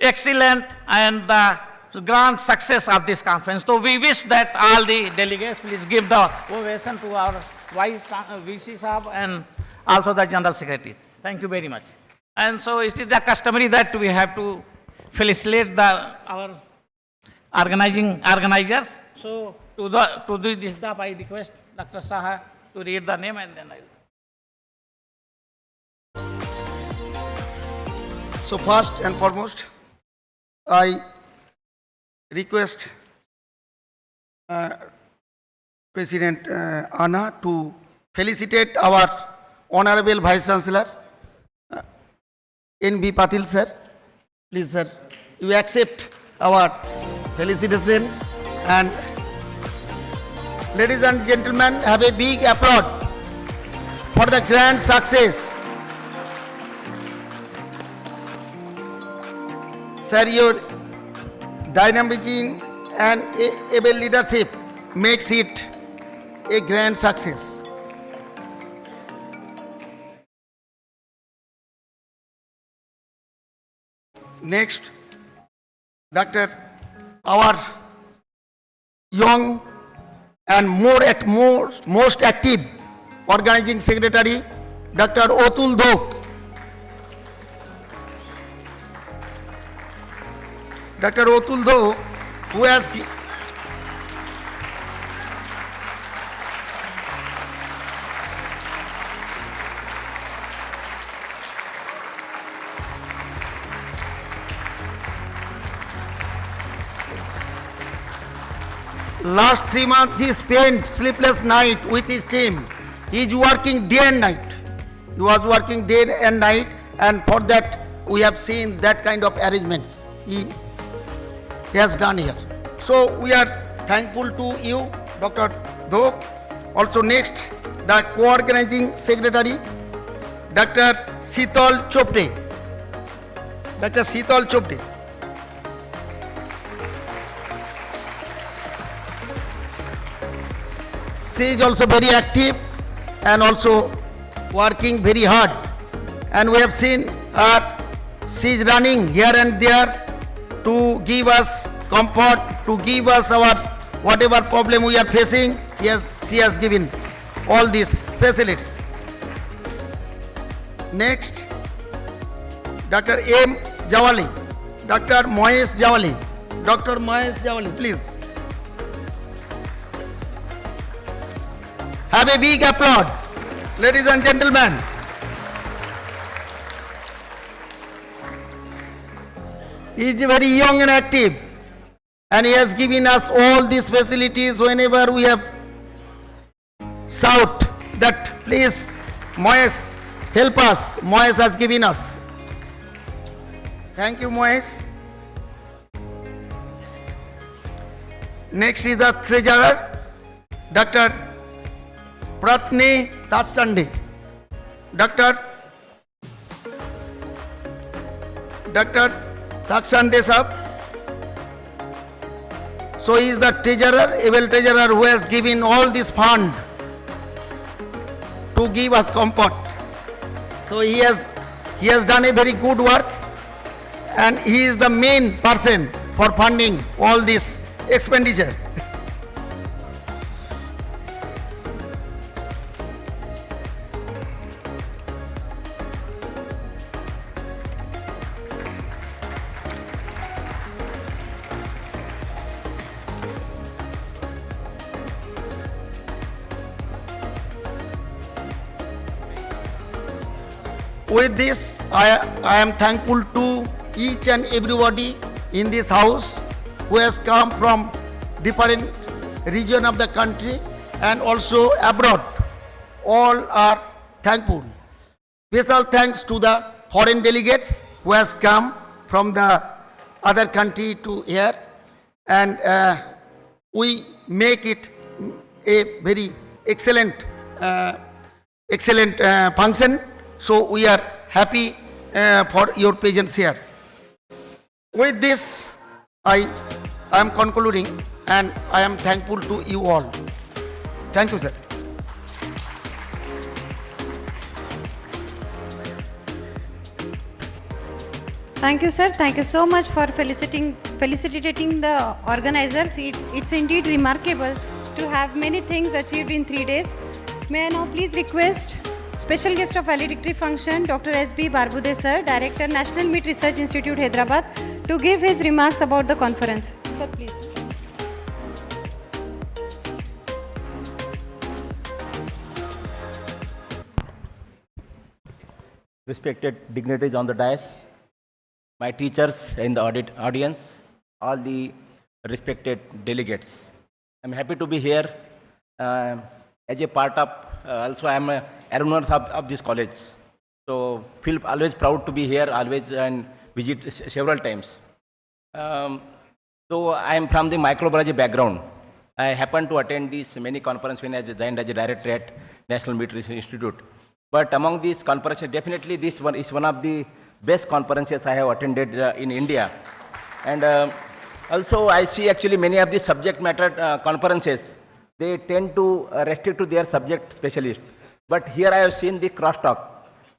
excellent and the grand success of this conference. So we wish that all the delegates please give the ovation to our VC Sahab and also the General Secretary. Thank you very much. And so it is the customary that we have to felicitate our organizers. So to do this, I request Dr. Saha to read the name and then I will. So first and foremost, I request President Anna to felicitate our Honorable Vice Chancellor, N.B. Patil sir. Please sir, you accept our felicitation, and ladies and gentlemen, have a big applaud for the grand success. Sir, your dynamism and able leadership makes it a grand success. Next, our young and most active organizing secretary, Dr. Atul Dhok. Dr. Atul Dhok, who has last 3 months he spent sleepless night with his team. He is working day and night. He was working day and night, and for that we have seen that kind of arrangements he has done here. So we are thankful to you, Dr. Dhok. Also next, the co-organizing secretary, Dr. Sital Chopde. Dr. Sital Chopde. She is also very active and also working very hard. And we have seen her, she is running here and there to give us comfort to give us our whatever problem we are facing. Yes, she has given all these facilities. Next, Dr. M. Jawali, Dr. Mohesh Jawali, Dr. Mohesh Jawali, please. Have a big applause, ladies and gentlemen. He is very young and active, and he has given us all these facilities whenever we have shout that please Mohesh help us. Mohesh has given us. Thank you, Mohesh. Next is the treasurer, Dr. Pratni Tachande. Dr. Tachande sir. So he is the treasurer, able treasurer who has given all this fund to give us comfort. So he has done a very good work, and he is the main person for funding all this expenditure. With this, I am thankful to each and everybody in this house who has come from different region of the country and also abroad. All are thankful. Special thanks to the foreign delegates who has come from the other country to here, and we make it a very excellent function. So we are happy for your presence here. With this, I am concluding, and I am thankful to you all. Thank you, sir. Thank you, sir. Thank you so much for felicitating the organizers. It's indeed remarkable to have many things achieved in 3 days. May I now please request special guest of valedictory function, Dr. S.B. Barbude sir, Director, National Meat Research Institute, Hyderabad, to give his remarks about the conference. Sir, please. Respected dignitaries on the dais, my teachers in the audience, all the respected delegates. I'm happy to be here as a part of, also I'm an alumnus of this college. So feel always proud to be here, always, and visit several times. So I'm from the microbiology background. I happened to attend these many conferences when I joined as a director at National Meat Research Institute. But among these conferences, definitely this one is one of the best conferences I have attended in India. And also I see actually many of the subject matter conferences, they tend to restrict to their subject specialist. But here I have seen the crosstalk.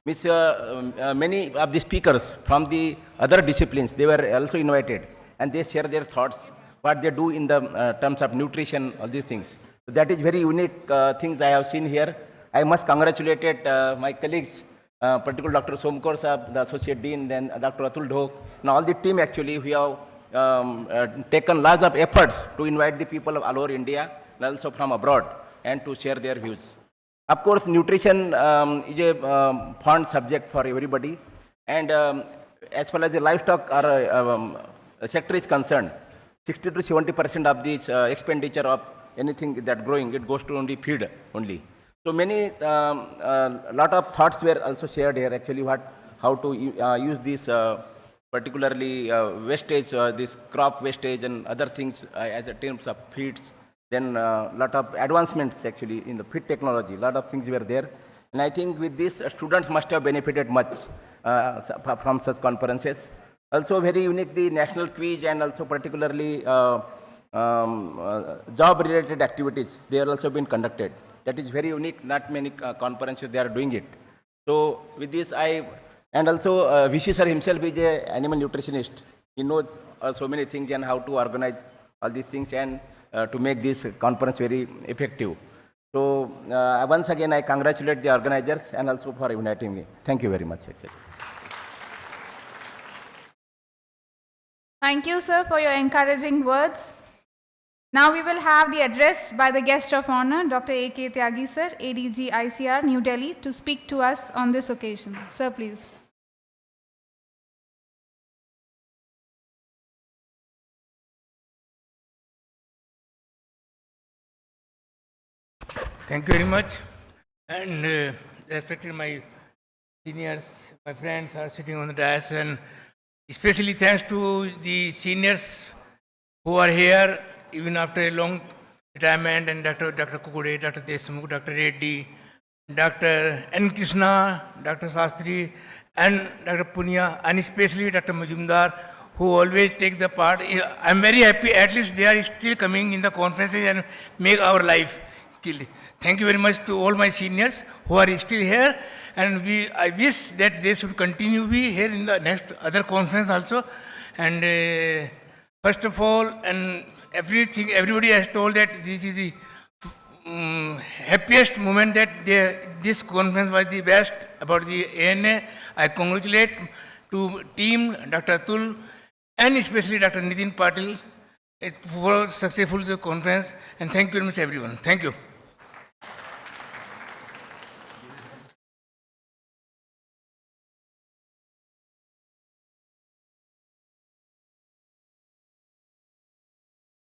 Many of the speakers from the other disciplines, they were also invited, and they share their thoughts, what they do in the terms of nutrition, all these things. So that is very unique things I have seen here. I must congratulate my colleagues, particularly Dr. Somkor Saab, the Associate Dean, then Dr. Atul Dhok, and all the team actually who have taken lots of efforts to invite the people of all over India and also from abroad and to share their views. Of course, nutrition is a fond subject for everybody, and as far as the livestock sector is concerned, 60 to 70% of this expenditure of anything that growing, it goes to only feed only. So many, lot of thoughts were also shared here actually how to use this particularly wastage, this crop wastage and other things as in terms of feeds. Then lot of advancements actually in the feed technology, lot of things were there. And I think with this, students must have benefited much from such conferences. Also very unique, the national quiz and also particularly job-related activities, they are also been conducted. That is very unique, not many conferences they are doing it. So with this and also VC sir himself is an animal nutritionist. He knows so many things and how to organize all these things and to make this conference very effective. So once again, I congratulate the organizers and also for inviting me. Thank you very much. Thank you, sir, for your encouraging words. Now we will have the address by the guest of honor, Dr. A.K. Tyagi, sir, ADG ICR, New Delhi, to speak to us on this occasion. Sir, please. Thank you very much. And respected my seniors, my friends are sitting on the dais, and especially thanks to the seniors who are here even after a long retirement, and Dr. Kukude, Dr. Desmukh, Dr. Reddy, Dr. N. Krishna, Dr. Sastri, and Dr. Punia, and especially Dr. Majumdar, who always take the part. I'm very happy, at least they are still coming in the conferences and make our life. Thank you very much to all my seniors who are still here, and I wish that they should continue be here in the next other conference also. And first of all, and everybody has told that this is the happiest moment that this conference was the best about the ANA. I congratulate to team, Dr. Atul, and especially Dr. Nitin Patil for successful conference. And thank you very much, everyone. Thank you.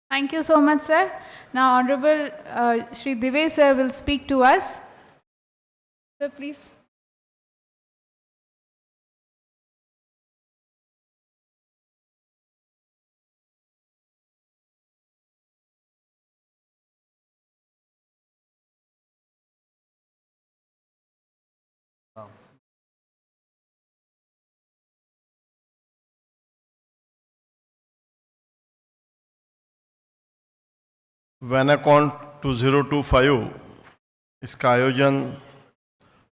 Thank you so much, sir. Now, Honorable Shri Divesh, sir, will speak to us. Sir, please. WANACON 2025 इसका आयोजन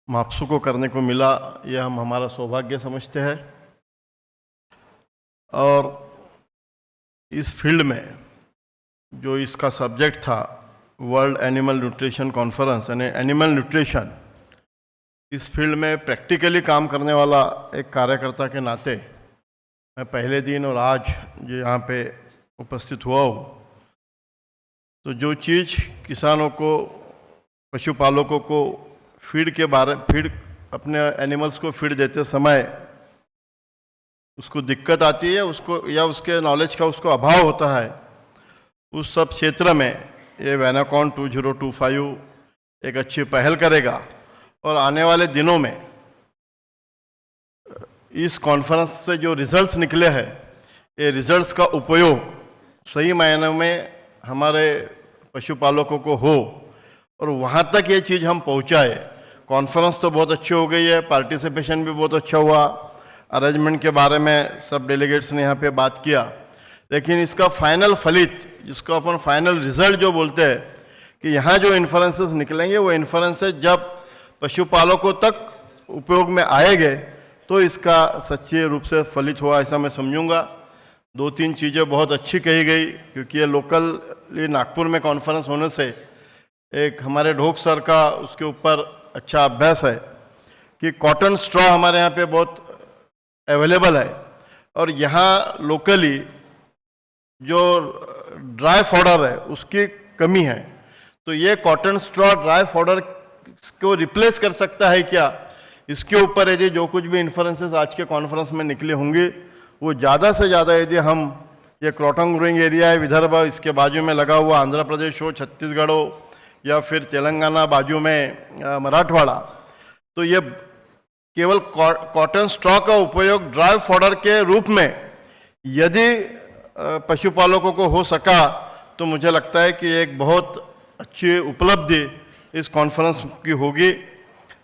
माप्सू को करने को मिला, यह हम हमारा सौभाग्य समझते हैं। और इस फील्ड में जो इसका सब्जेक्ट था, वर्ल्ड एनिमल न्यूट्रिशन कॉन्फ्रेंस यानी एनिमल न्यूट्रिशन, इस फील्ड में प्रैक्टिकली काम करने वाला एक कार्यकर्ता के नाते मैं पहले दिन और आज जो यहाँ पे उपस्थित हुआ हूँ, तो जो चीज़ किसानों को, पशुपालकों को फीड अपने एनिमल्स को फीड देते समय उसको दिक्कत आती है, उसको या उसके नॉलेज का उसको अभाव होता है, उस सब क्षेत्र में ये WANACON 2025 एक अच्छी पहल करेगा। और आने वाले दिनों में इस कॉन्फ्रेंस से जो रिजल्ट्स निकले हैं, ये रिजल्ट्स का उपयोग सही मायने में हमारे पशुपालकों को हो और वहाँ तक ये चीज़ हम पहुँचाए। कॉन्फ्रेंस तो बहुत अच्छी हो गई है, पार्टिसिपेशन भी बहुत अच्छा हुआ, अरेंजमेंट के बारे में सब डेलीगेट्स ने यहाँ पे बात किया, लेकिन इसका फाइनल फलित, जिसको अपन फाइनल रिजल्ट जो बोलते हैं कि यहाँ जो इन्फ्लुएंसेस निकलेंगे, वो इन्फ्लुएंसेस जब पशुपालकों तक उपयोग में आएंगे तो इसका सच्चे रूप से फलित हुआ, ऐसा मैं समझूंगा। दो तीन चीज़ें बहुत अच्छी कही गई, क्योंकि ये लोकल नागपुर में कॉन्फ्रेंस होने से एक हमारे ढोक सर का उसके ऊपर अच्छा अभ्यास है कि कॉटन स्ट्रॉ हमारे यहाँ पे बहुत अवेलेबल है, और यहाँ लोकली जो ड्राई फॉडर है उसकी कमी है। तो ये कॉटन स्ट्रॉ ड्राई फॉडर को रिप्लेस कर सकता है क्या, इसके ऊपर यदि जो कुछ भी इन्फ्लुएंसेस आज के कॉन्फ्रेंस में निकले होंगे, वो ज़्यादा से ज़्यादा यदि हम ये कॉटन ग्रोइंग एरिया है विदर्भ, इसके बाजू में लगा हुआ आंध्र प्रदेश हो, छत्तीसगढ़ हो, या फिर तेलंगाना बाजू में मराठवाड़ा, तो ये केवल कॉटन स्ट्रॉ का उपयोग ड्राई फॉडर के रूप में यदि पशुपालकों को हो सका, तो मुझे लगता है कि एक बहुत अच्छी उपलब्धि इस कॉन्फ्रेंस की होगी।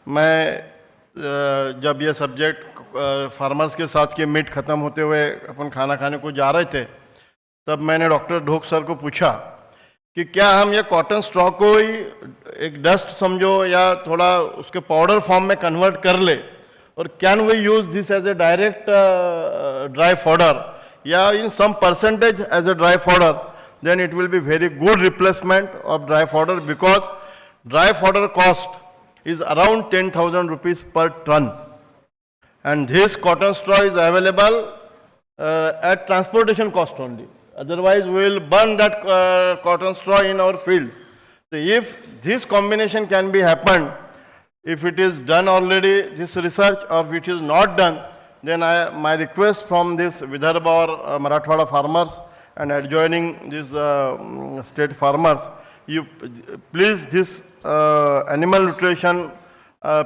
मैं जब ये सब्जेक्ट फार्मर्स के साथ के मीट ख़त्म होते हुए अपन खाना खाने को जा रहे थे, तब मैंने डॉक्टर ढोक सर को पूछा कि क्या हम ये कॉटन स्ट्रॉ को ही एक डस्ट समझो या थोड़ा उसके पाउडर फॉर्म में कन्वर्ट कर ले, और can we use this as a direct dry fodder, yeah, in some percentage as a dry fodder, then it will be very good replacement of dry fodder, because dry fodder cost is around 10,000 rupees per ton. And this cotton straw is available at transportation cost only. Otherwise, we will burn that cotton straw in our field. So if this combination can be happened, if it is done already, this research, or if it is not done, then my request from this Vidarbha or Marathwada farmers and adjoining these state farmers, you please, this animal nutrition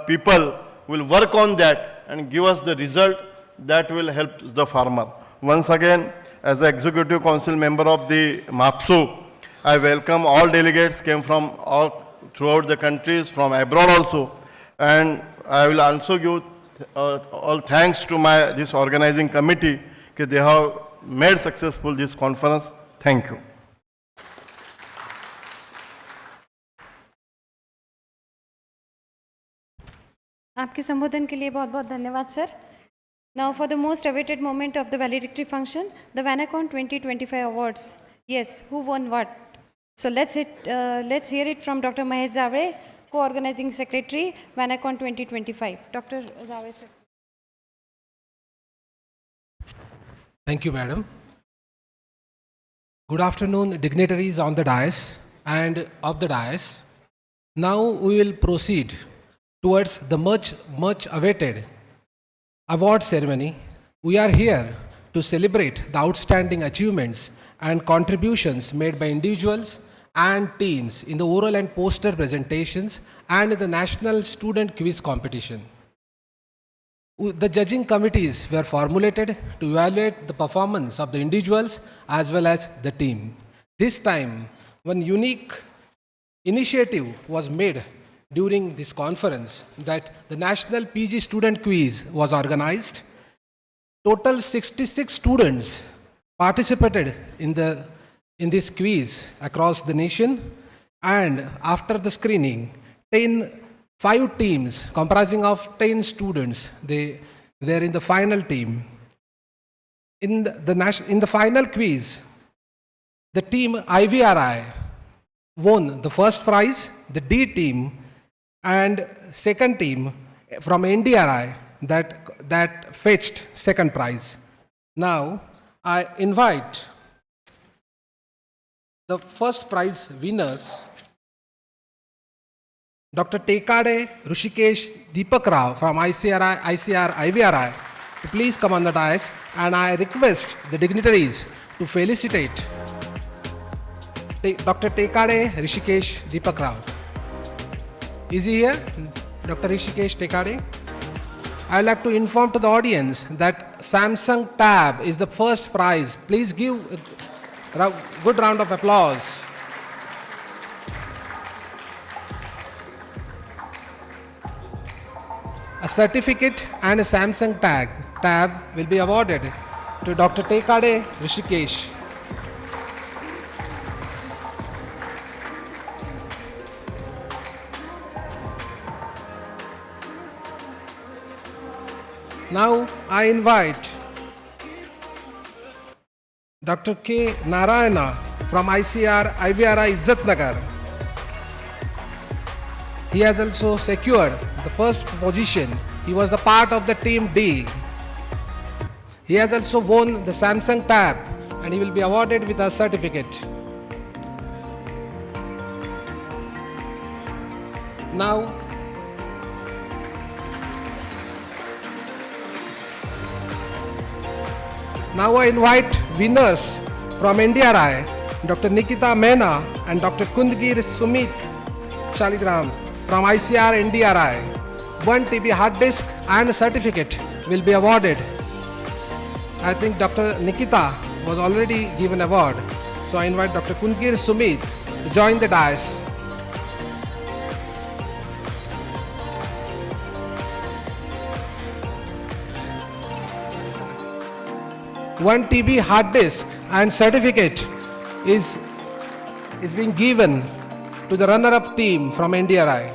people will work on that and give us the result that will help the farmer. Once again, as an executive council member of the MAPSU, I welcome all delegates came from all throughout the countries, from abroad also, and I will also give all thanks to this organizing committee that they have made successful this conference. Thank you. आपके संबोधन के लिए बहुत बहुत धन्यवाद sir. Now for the most awaited moment of the valedictory function, the WANACON 2025 awards. Yes, who won what? So let's hear it from Dr. Mahesh Zavre, co-organizing secretary, WANACON 2025. Dr. Zavre sir. Thank you, madam. Good afternoon, dignitaries on the dais and of the dais. Now we will proceed towards the much awaited award ceremony. We are here to celebrate the outstanding achievements and contributions made by individuals and teams in the oral and poster presentations and in the National Student Quiz Competition. The judging committees were formulated to evaluate the performance of the individuals as well as the team. This time, one unique initiative was made during this conference, that the National PG Student Quiz was organized. Total 66 students participated in this quiz across the nation, and after the screening, 5 teams comprising of 10 students, they're in the final team. In the final quiz, the team IVRI won the first prize, the D team, and second team from NDRI that fetched second prize. Now I invite the first prize winners, Dr. Tekade Rushikesh Deepak Rao from ICR IVRI, to please come on the dais, and I request the dignitaries to felicitate Dr. Tekade Rishikesh Deepak Rao. Is he here? Dr. Rishikesh Tekade? I would like to inform to the audience that Samsung Tab is the first prize. Please give a good round of applause. A certificate and a Samsung tab will be awarded to Dr. Tekade Rishikesh. Now I invite Dr. K. Narayana from ICR IVRI Izzatnagar. He has also secured the first position. He was the part of the team D. He has also won the Samsung Tab, and he will be awarded with a certificate. Now I invite winners from NDRI, Dr. Nikita Mehna and Dr. Kundgir Sumit Shaligram from ICR NDRI. 1 TB hard disk and a certificate will be awarded. I think Dr. Nikita was already given award, so I invite Dr. Kundgir Sumit to join the dais. One TB hard disk and certificate is being given to the runner-up team from NDRI.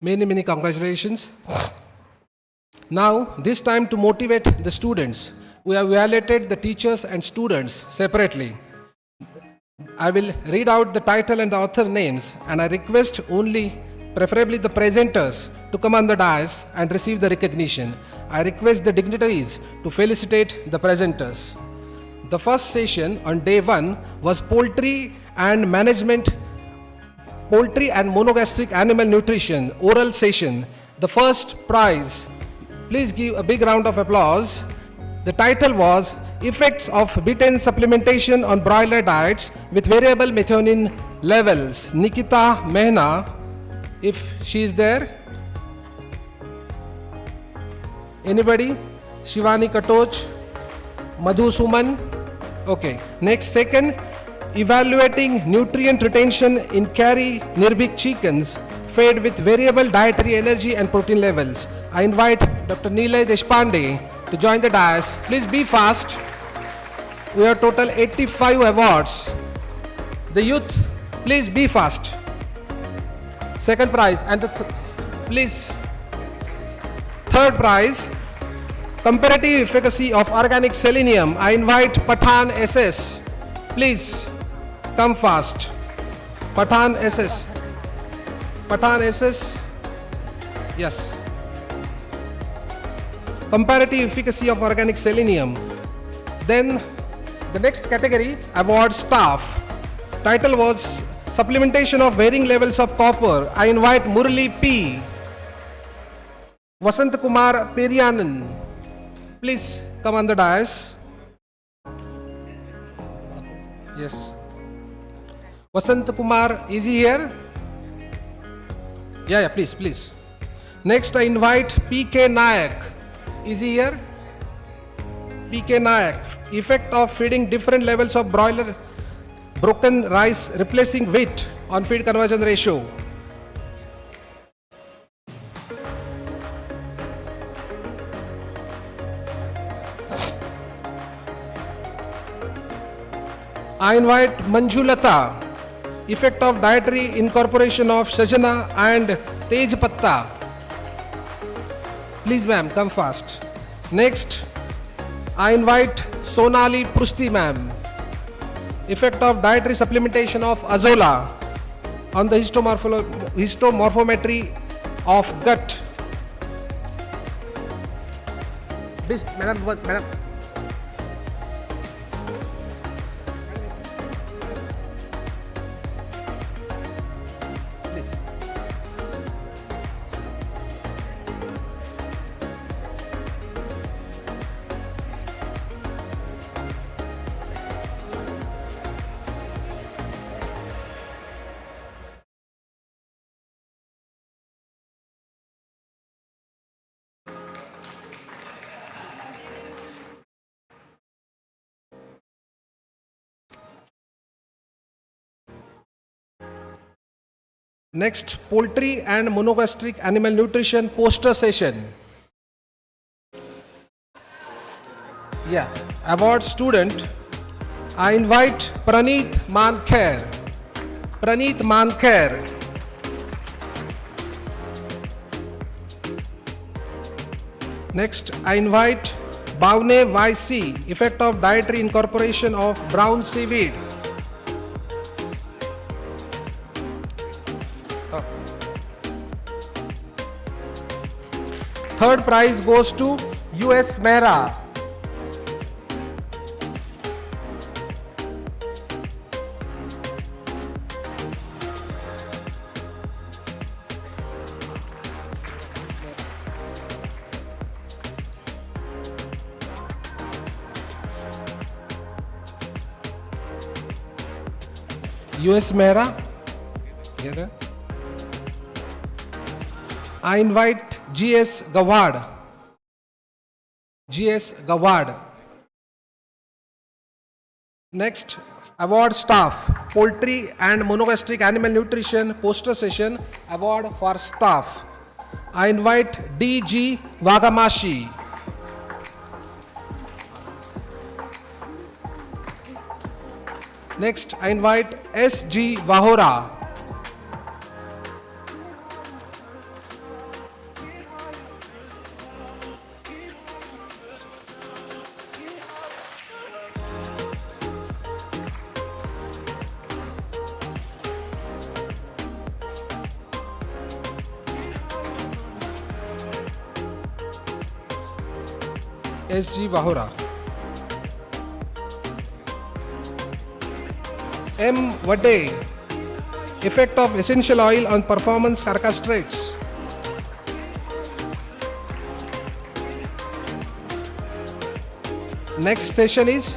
Many congratulations. Now, this time to motivate the students, we have evaluated the teachers and students separately. I will read out the title and the author names, and I request only, preferably the presenters, to come on the dais and receive the recognition. I request the dignitaries to felicitate the presenters. The first session on day 1 was poultry and monogastric animal nutrition oral session. The first prize, please give a big round of applause. The title was Effects of Betaine Supplementation on Broiler Diets with Variable Methionine Levels. Nikita Mehna, if she is there. Anybody? Shivani Katoch, Madhu Suman. Okay. Next, second, evaluating nutrient retention in Kari Nirbhik chickens fed with variable dietary energy and protein levels. I invite Dr. Nilay Deshpande to join the dais. Please be fast. We have total 85 awards. The youth, please be fast. Second prize, and the please. Third prize, comparative efficacy of organic selenium. I invite Pathan SS. Please come fast. Pathan SS. Pathan SS. Yes. Comparative efficacy of organic selenium. Then the next category, award staff. Title was supplementation of varying levels of copper. I invite Murali P. Vasant Kumar Periyanan. Please come on the dais. Yes. Vasant Kumar, is he here? Yeah, please. Next I invite PK Nayak. Is he here? PK Nayak. Effect of feeding different levels of broiler broken rice replacing wheat on feed conversion ratio. I invite Manjulata. Effect of dietary incorporation of sajana and tej patta. Please ma'am, come fast. Next, I invite Sonali Prusti ma'am. Effect of dietary supplementation of azola on the histomorphometry of gut. Please, madam. Next, poultry and monogastric animal nutrition poster session. Yeah, award student. I invite Praneet Mankher. Next, I invite Bhavne YC. Effect of dietary incorporation of brown seaweed. Third prize goes to US Mehra. US Mehra. Here. I invite GS Gawad. Next, award staff, poultry and monogastric animal nutrition poster session, award for staff. I invite DG Wagamashi. Next, I invite SG Vahora. S.G. Vahora. M. Vade. Effect of essential oil on performance carcass traits. Next session is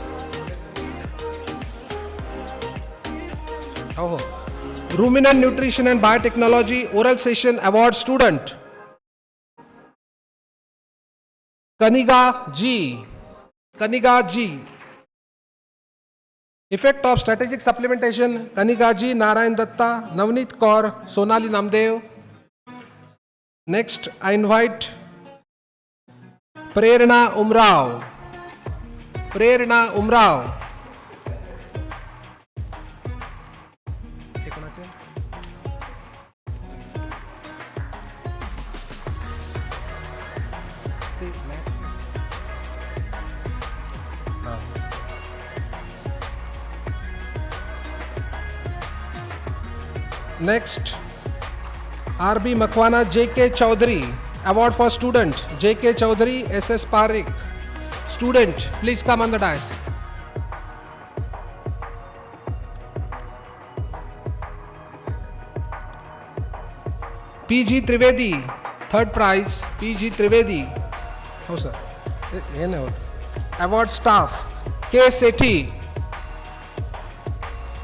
Ruminant Nutrition and Biotechnology Oral Session Award Student Kaniga G. Effect of strategic supplementation Kaniga G, Narayan Datta, Navneet Kaur, Sonali Namdev. Next I invite Prerna Umrao. Next, R.B. Makwana J.K. Chaudhary, Award for Student, J.K. Chaudhary, S.S. Parikh. Student, please come on the dais. P.G. Trivedi, third prize, P.G. Trivedi. Oh, sir. Award staff, K. Sethi,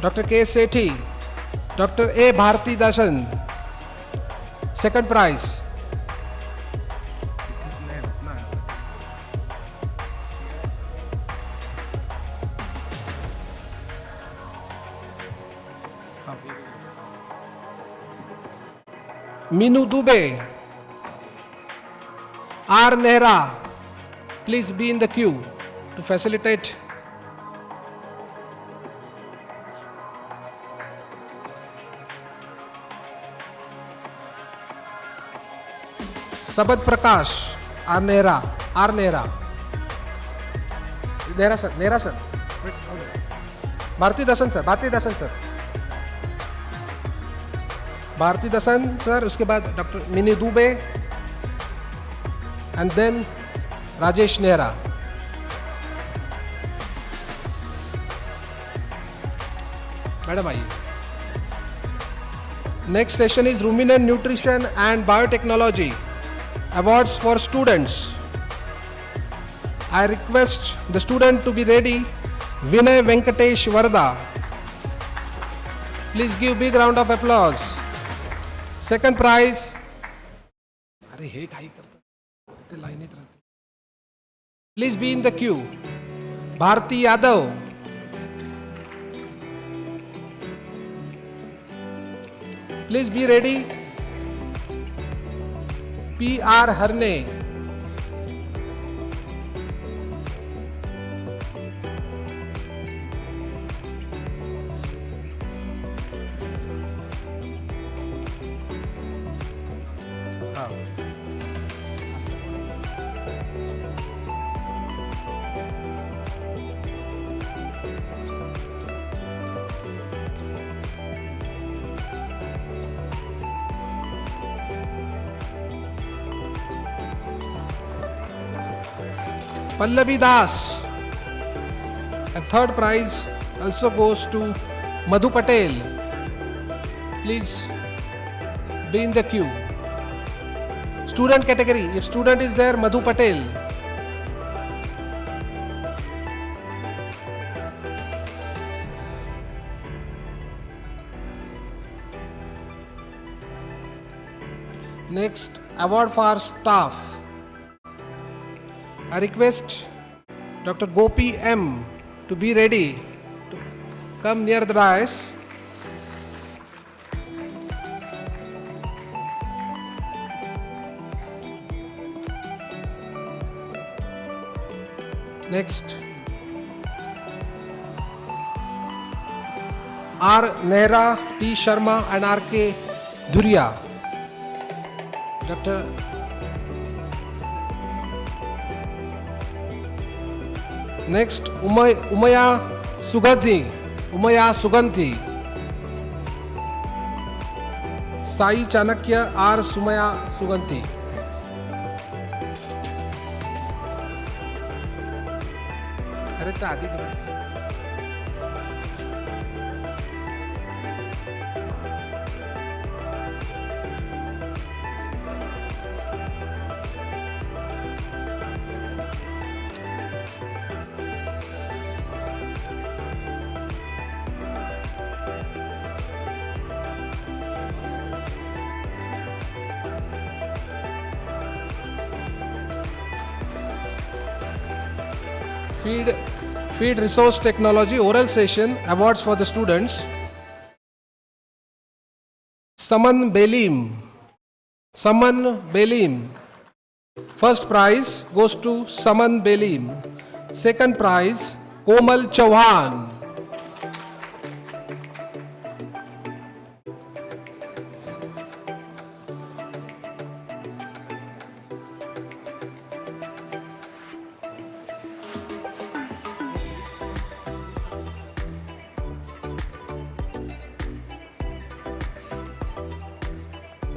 Dr. K. Sethi, Dr. A. Bharti Dasan, second prize. Minu Dubey, R. Nehra, please be in the queue to facilitate. Sabad Prakash, R. Nehra. Nehra sir. Wait, Bharti Dasan sir. Bharti Dasan sir, उसके बाद Dr. Minu Dubey and then Rajesh Nehra. Madam आइए. Next session is Ruminant Nutrition and Biotechnology Awards for Students. I request the student to be ready. Vinay Venkatesh Varda. Please give big round of applause. Second prize. अरे हे काय करता? ते लाईनीत राहते. Please be in the queue. Bharti Yadav. Please be ready. P.R. Harne. Pallavi Das. And third prize also goes to Madhu Patel. Please be in the queue. Student category, if student is there, Madhu Patel. Next, award for staff. I request Dr. Gopi M to be ready to come near the dais. Next, R. Nehra, T. Sharma and R. K. Dhuria. Dr. Next, Umaya Suganthi. Sai Chanakya, R. Sumaya Suganthi. अरे तो आधी Feed Resource Technology oral session awards for the students. Saman Belim. First prize goes to Saman Belim. Second prize, Komal Chauhan.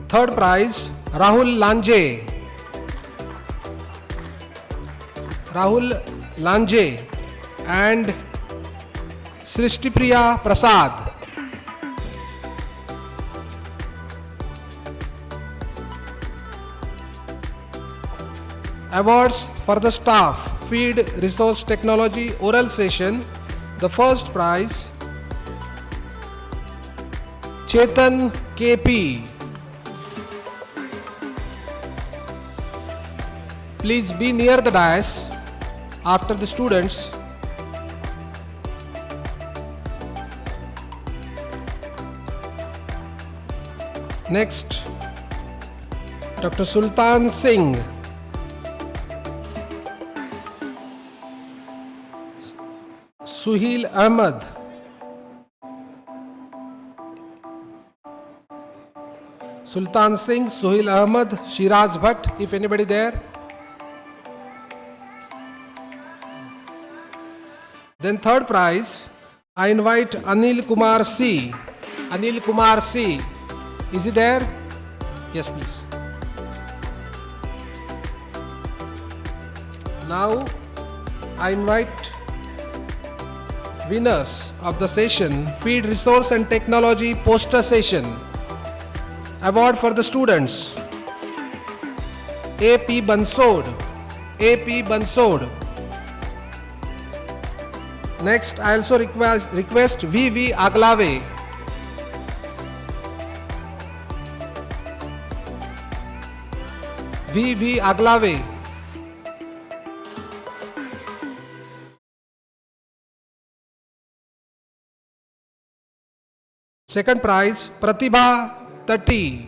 Third prize, Rahul Lanje and Srishtipriya Prasad. Awards for the staff, Feed Resource Technology oral session. The first prize, Chetan KP. Please be near the dais after the students. Next, Dr. Sultan Singh. Suhail Ahmed. Sultan Singh, Suhail Ahmed, Shiraz Bhatt, if anybody there. Then third prize, I invite Anil Kumar C. Anil Kumar C. Is he there? Yes, please. Now, I invite winners of the session, Feed Resource and Technology poster session. Award for the students, A.P. Bansod. Next, I also request V.V. Aglave. V.V. Aglave. Second prize, Pratibha Tati.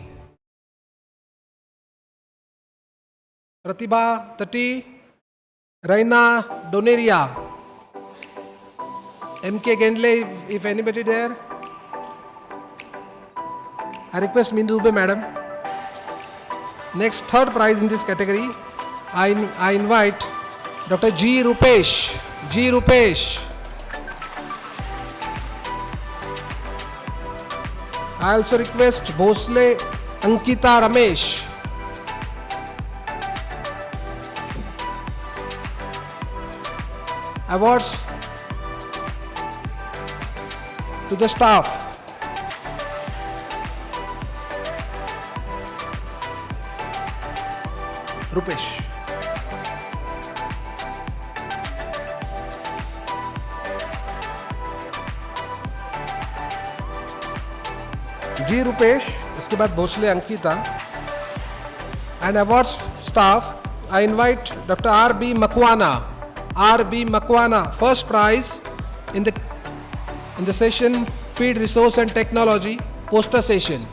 Raina Doneria. M.K. Gendle, if anybody there. I request Mindu Dube, madam. Next, third prize in this category, I invite Dr. G. Rupesh. I also request Bhosle Ankita Ramesh. Awards to the staff. Rupesh. G. Rupesh, इसके बाद Bhosle Ankita. And awards staff, I invite Dr. R.B. Makwana. First prize in the session Feed Resource and Technology poster session.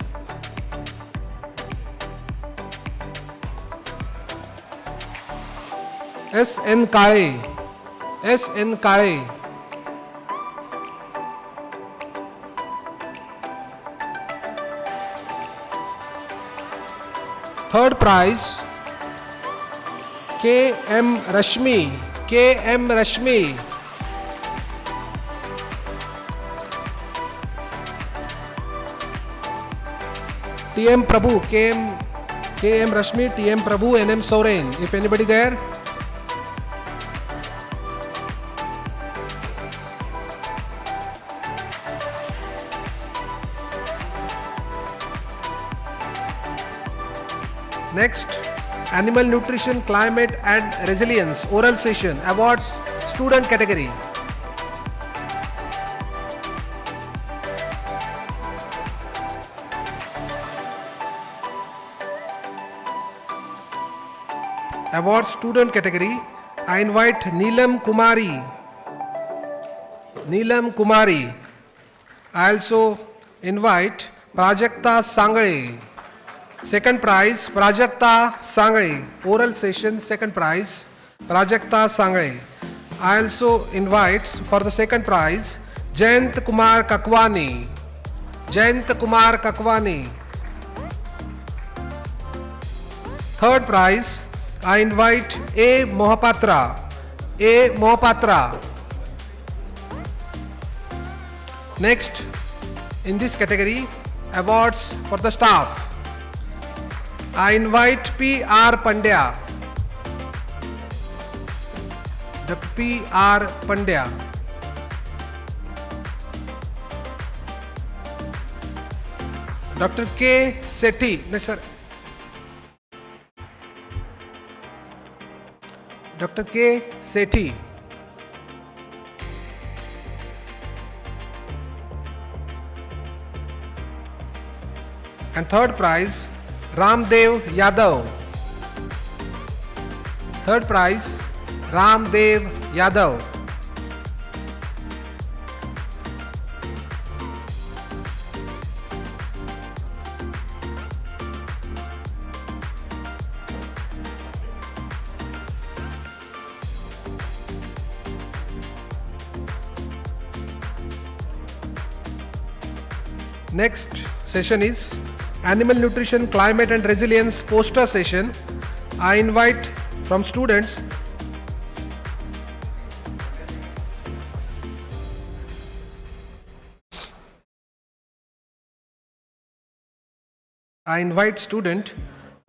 S.N. Kale. Third prize, K.M. Rashmi. T.M. Prabhu, K.M. Rashmi, T.M. Prabhu, N.M. Soren. If anybody there. Next, Animal Nutrition, Climate and Resilience oral session, awards student category. Awards student category, I invite Neelam Kumari. Neelam Kumari. I also invite Prajakta Sangre. Second prize, Prajakta Sangre. Oral session, second prize, Prajakta Sangre. I also invite for the second prize, Jayant Kumar Kakwani. Jayant Kumar Kakwani. Third prize, I invite A. Mohapatra. A. Mohapatra. Next, in this category, awards for the staff. I invite P.R. Pandya. Dr. P.R. Pandya. Dr. K. Sethi. No, sir. Dr. K. Sethi. And third prize, Ramdev Yadav. Third prize, Ramdev Yadav. Next session is Animal Nutrition, Climate and Resilience poster session. I invite from students student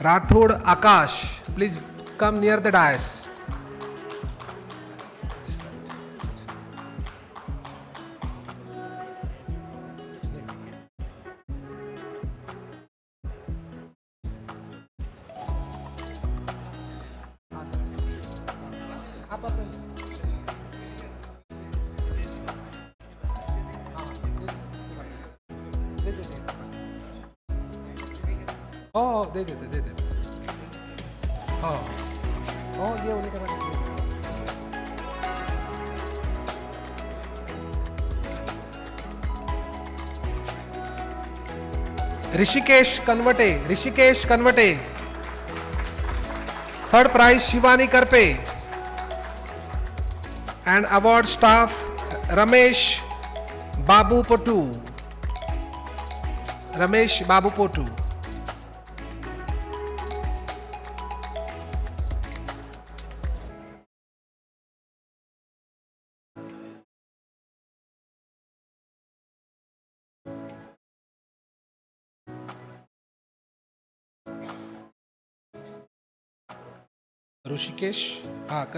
Rathod Akash. Please come near the dais. दे देते ये होने के बाद Rishikesh कन्वटे. Third prize, Shivani Karpe. And award staff, Ramesh Babu Potu.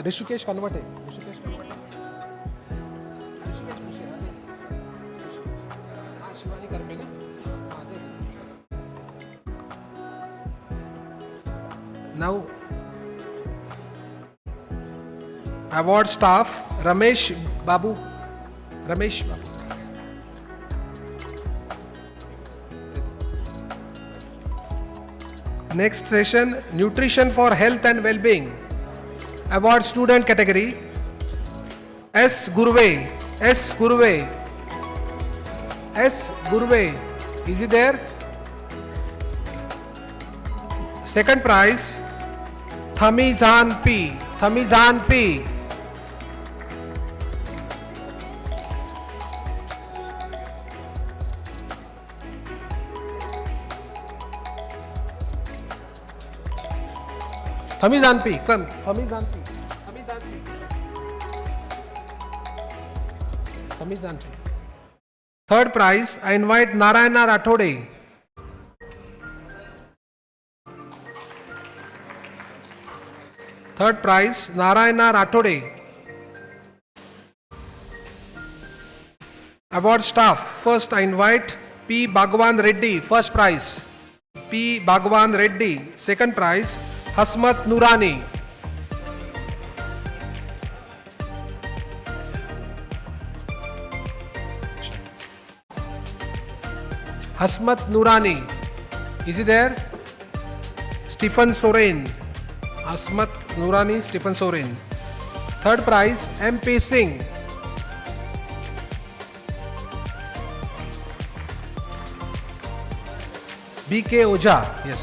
Rishikesh कन्वर्टे. Shivani Karpe ना. Now award staff, Ramesh Babu. Next session, Nutrition for Health and Well-being. Award student category, S. Gurve. Is he there? Second prize, Thamizan P. Thamizan P, come. Thamizan P. Third prize, I invite Narayana Rathode. Third prize, Narayana Rathode. Award staff, first I invite P. Bhagwan Reddy, first prize. P. Bhagwan Reddy. Second prize, Hasmat Nurani. Hasmat Nurani. Is he there? Stephen Soren. Hasmat Nurani, Stephen Soren. Third prize, MP Singh. BK Oja. Yes.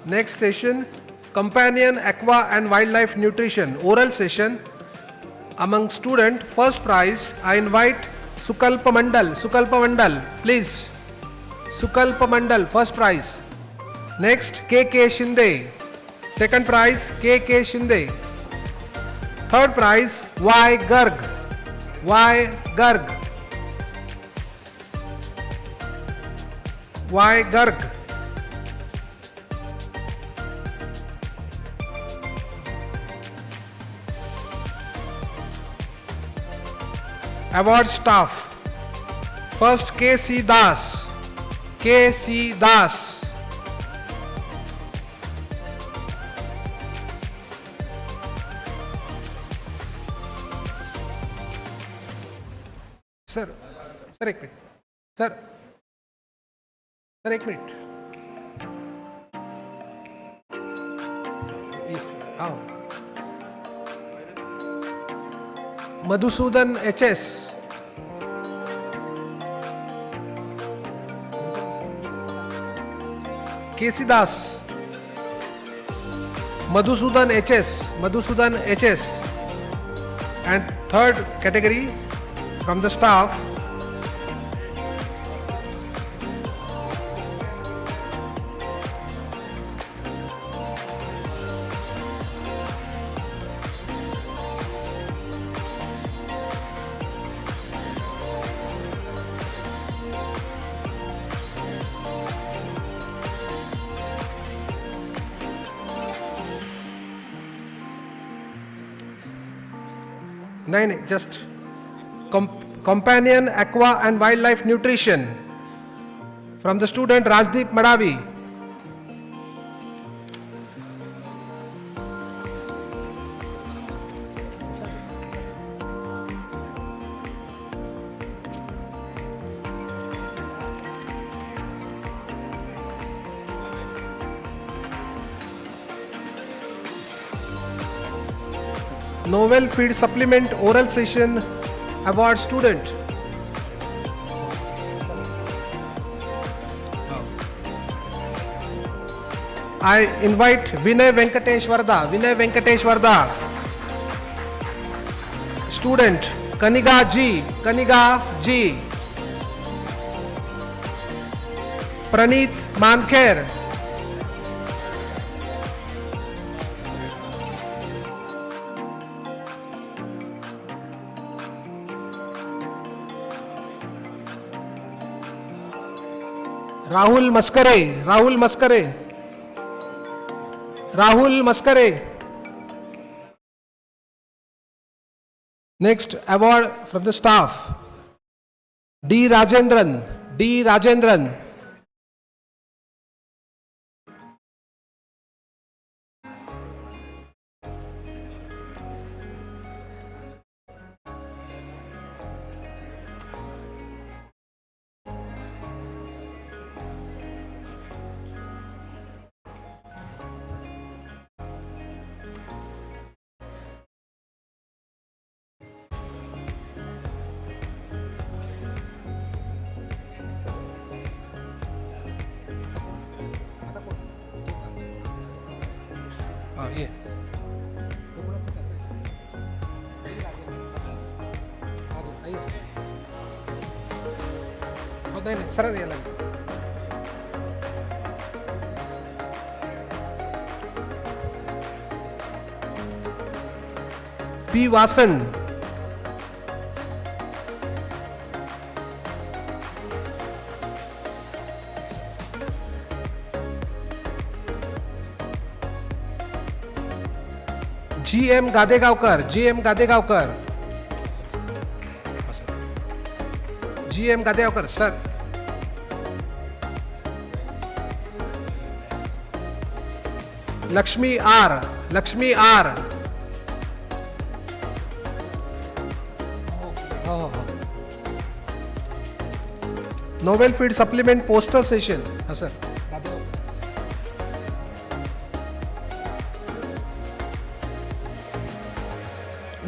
Next session, Companion Aqua and Wildlife Nutrition, oral session. Among student, first prize, I invite Sukalpa Mandal. Sukalpa Mandal, please. Sukalpa Mandal, first prize. Next, KK Shinde. Second prize, KK Shinde. Third prize, Y Garg. Y Garg. Y Garg. Award staff. First, KC Das. KC Das. Sir, एक minute. Sir, एक minute. आओ. Madhusudan HS. KC Das. Madhusudan HS. Madhusudan HS. And third category from the staff, नहीं just Companion Aqua and Wildlife Nutrition from the student Rajdeep Madavi. Novel Feed Supplement Oral Session Award student. I invite Vinay Venkatesh Varda. Vinay Venkatesh Varda. Student Kaniga G. Kaniga G. Praneeth Mankher. Rahul मस्करे. Rahul मस्करे. Rahul मस्करे. Next award from the staff, D Rajendran. D Rajendran. ये नहीं सरळ यायला P Vasan. GM Gadegaonkar, GM Gadegaonkar, GM Gadegaonkar sir. Lakshmi R, Lakshmi R. Novel feed supplement poster session. हाँ sir.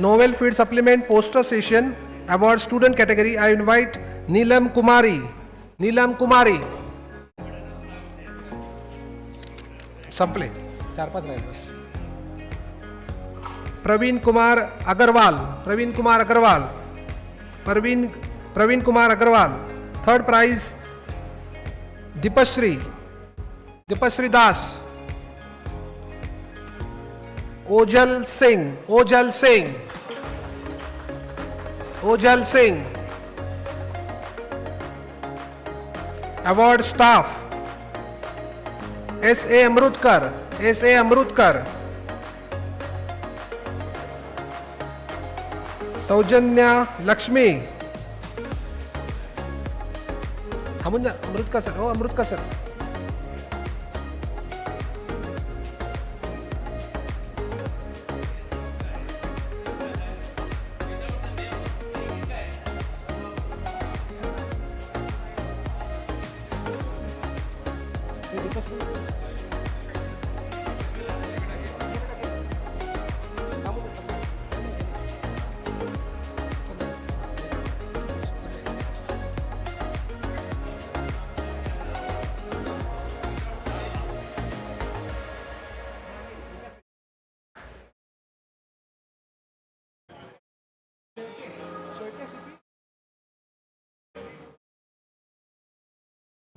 Novel Feed Supplement Poster Session Award Student Category. I invite Neelam Kumari. Neelam Kumari. संपले 4-5 राहिले बस. Praveen Kumar Agarwal. Praveen Kumar Agarwal. Praveen Kumar Agarwal. Third prize Deepshree. Deepshree Das. Ojal Singh. Ojal Singh. Ojal Singh. Award staff S.A. Amritkar. S.A. Amritkar. Saujanya Lakshmi. हम Amritkar sir. हो Amritkar sir.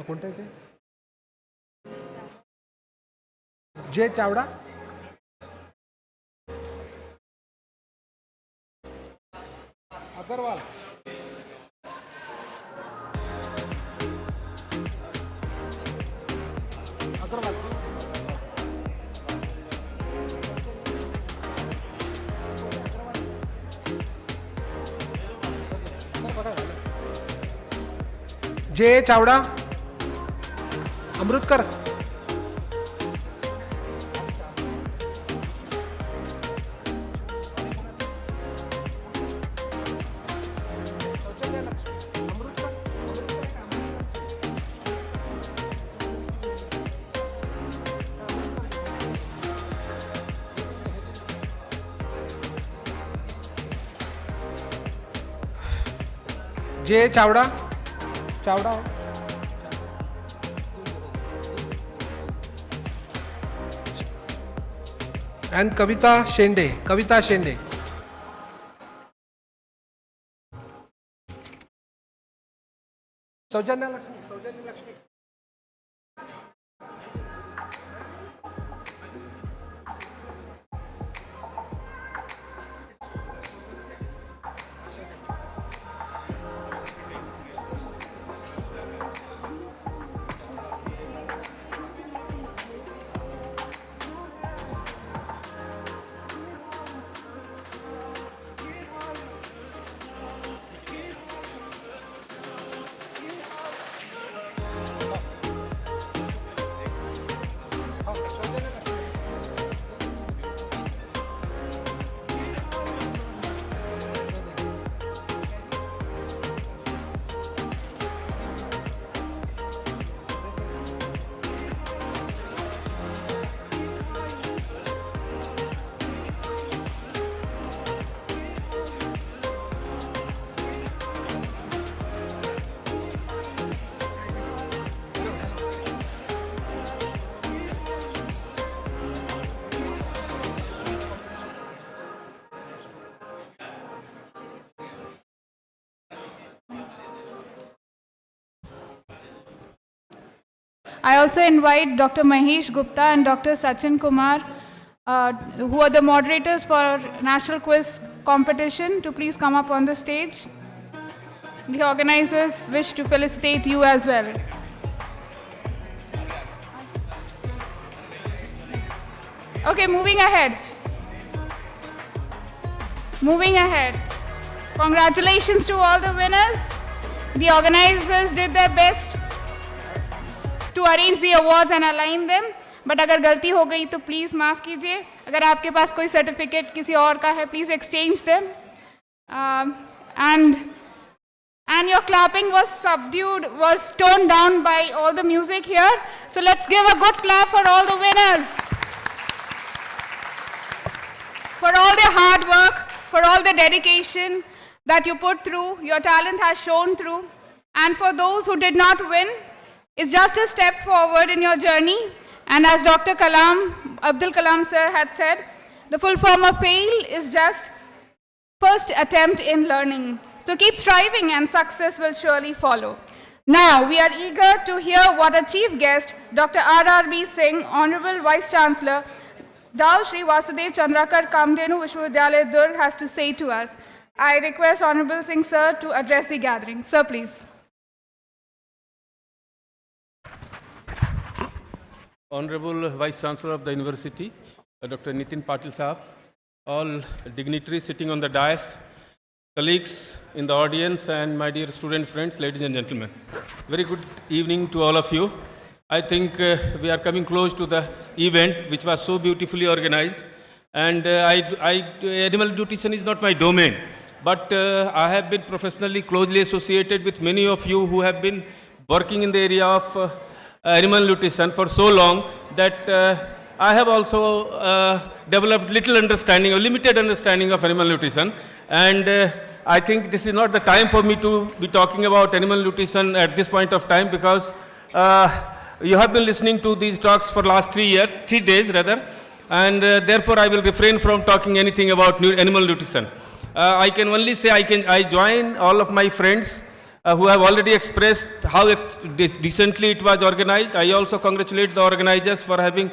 कोणतं आहे ते? J Chavda. Agarwal. Agarwal. J Chavda. Amritkar. J Chavda. Chavda. And Kavita Shende. Kavita Shende. Saujanya Lakshmi. Saujanya Lakshmi. I also invite Dr. Mahesh Gupta and Dr. Sachin Kumar, who are the moderators for National Quiz Competition, to please come up on the stage. The organizers wish to felicitate you as well. Okay, moving ahead. Moving ahead, congratulations to all the winners. The organizers did their best to arrange the awards and align them. But अगर गलती हो गई तो please माफ़ कीजिए. अगर आपके पास कोई सर्टिफिकेट किसी और का है, please exchange them. And your clapping was subdued, was toned down by all the music here. So let's give a good clap for all the winners. For all their hard work, for all the dedication that you put through, your talent has shown through. And for those who did not win, it's just a step forward in your journey. And as Dr. Abdul Kalam sir had said, the full form of fail is just first attempt in learning. So keep striving and success will surely follow. Now, we are eager to hear what our chief guest, Dr. R.R.B. Singh, Honorable Vice Chancellor, Dao Shri Vasudev Chandrakar Kamdhenu Vishwavidyalaya Durg has to say to us. I request Honorable Singh sir to address the gathering. Sir, please. Honorable Vice Chancellor of the University, Dr. Nitin Patil Sahab, all dignitaries sitting on the dais, colleagues in the audience, and my dear student friends, ladies and gentlemen. Very good evening to all of you. I think we are coming close to the event which was so beautifully organized. And animal nutrition is not my domain, but I have been professionally closely associated with many of you who have been working in the area of animal nutrition for so long that I have also developed little understanding or limited understanding of animal nutrition. And I think this is not the time for me to be talking about animal nutrition at this point of time, because you have been listening to these talks for last 3 days rather, and therefore I will refrain from talking anything about animal nutrition. I can only say I join all of my friends who have already expressed how decently it was organized. I also congratulate the organizers for having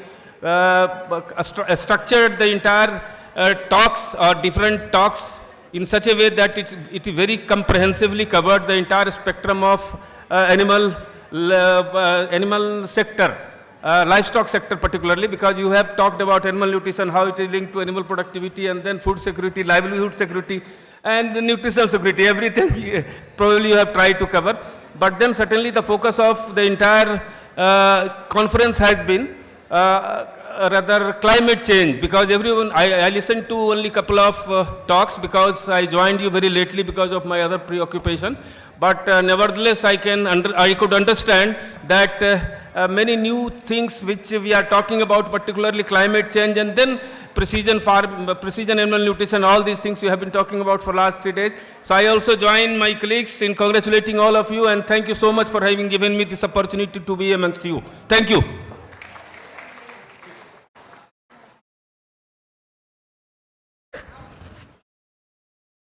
structured the entire talks or different talks in such a way that it very comprehensively covered the entire spectrum of animal sector, livestock sector particularly, because you have talked about animal nutrition, how it is linked to animal productivity, and then food security, livelihood security, and nutritional security. Everything probably you have tried to cover. But then certainly the focus of the entire conference has been rather climate change, because everyone, I listened to only couple of talks because I joined you very lately because of my other preoccupation. But nevertheless, I could understand that many new things which we are talking about, particularly climate change, and then precision animal nutrition, all these things you have been talking about for last 3 days. So I also join my colleagues in congratulating all of you, and thank you so much for having given me this opportunity to be amongst you. Thank you.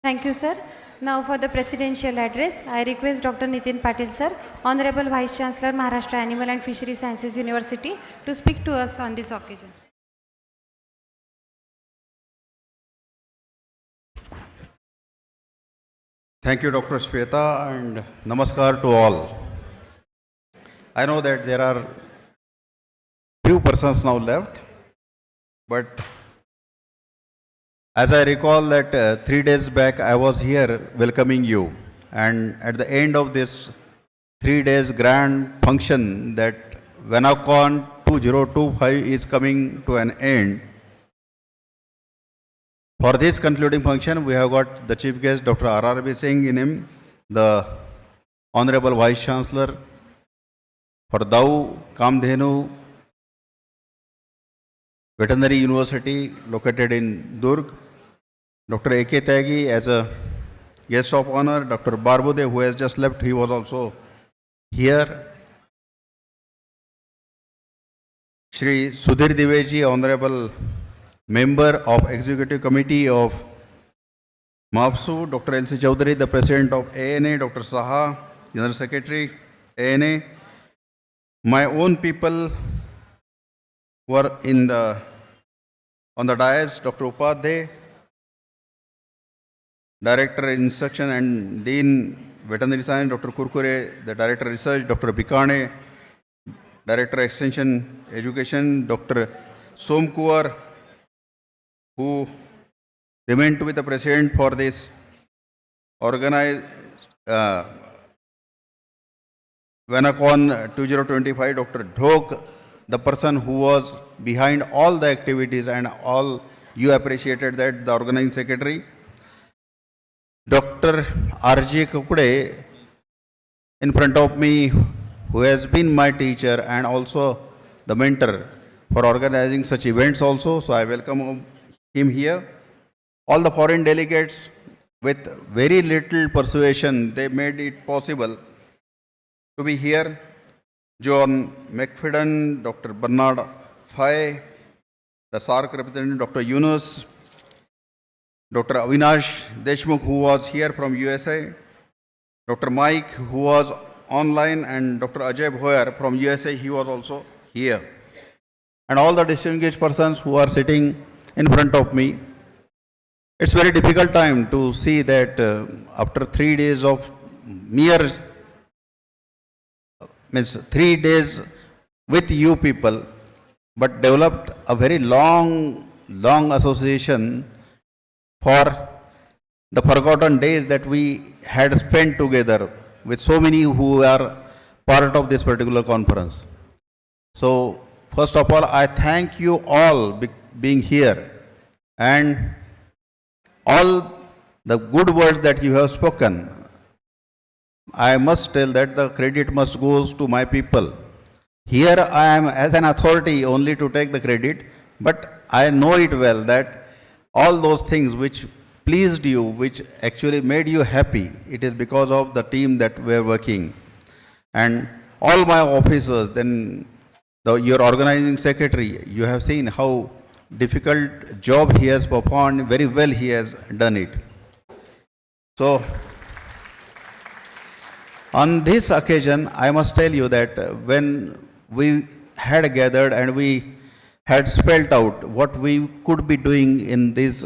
Thank you, sir. Now for the presidential address, I request Dr. Nitin Patil, sir, Honorable Vice Chancellor, Maharashtra Animal and Fishery Sciences University, to speak to us on this occasion. Thank you, Dr. Shweta, and namaskar to all. I know that there are few persons now left, but as I recall that 3 days back I was here welcoming you, and at the end of this 3 days grand function that WANACON-2025 is coming to an end. For this concluding function, we have got the chief guest, Dr. R.R.B. Singh in him, the Honorable Vice Chancellor for Dao Kamdhenu Veterinary University located in Durg, Dr. A.K. Tyagi as a guest of honor, Dr. Barbude, who has just left, he was also here. Shri Sudhir Diveji, Honorable Member of Executive Committee of MAPSU, Dr. L.C. Chaudhary, the President of ANA, Dr. Saha, General Secretary, ANA. My own people were on the dais, Dr. Upadhyay, Director Instruction and Dean Veterinary Science, Dr. Kurkure, the Director Research, Dr. Bikane, Director Extension Education, Dr. Somkuar, who remain to be the president for this organized WANACON 2025, Dr. Dhok, the person who was behind all the activities and all you appreciated that, the organizing secretary. Dr. R.J. Kukude in front of me, who has been my teacher and also the mentor for organizing such events also. So I welcome him here. All the foreign delegates, with very little persuasion, they made it possible to be here. John McFadden, Dr. Bernard Fay, the SARC representative, Dr. Yunus, Dr. Avinash Deshmukh, who was here from USA, Dr. Mike, who was online, and Dr. Ajay Bhoyer from USA, he was also here. And all the distinguished persons who are sitting in front of me. It's very difficult time to see that after 3 days of mere, means 3 days with you people, but developed a very long association for the forgotten days that we had spent together with so many who are part of this particular conference. So, first of all, I thank you all being here, and all the good words that you have spoken. I must tell that the credit must go to my people. Here I am as an authority only to take the credit, but I know it well that all those things which pleased you, which actually made you happy, it is because of the team that we are working. And all my officers, then your organizing secretary, you have seen how difficult job he has performed, very well he has done it. So, on this occasion, I must tell you that when we had gathered and we had spelled out what we could be doing in these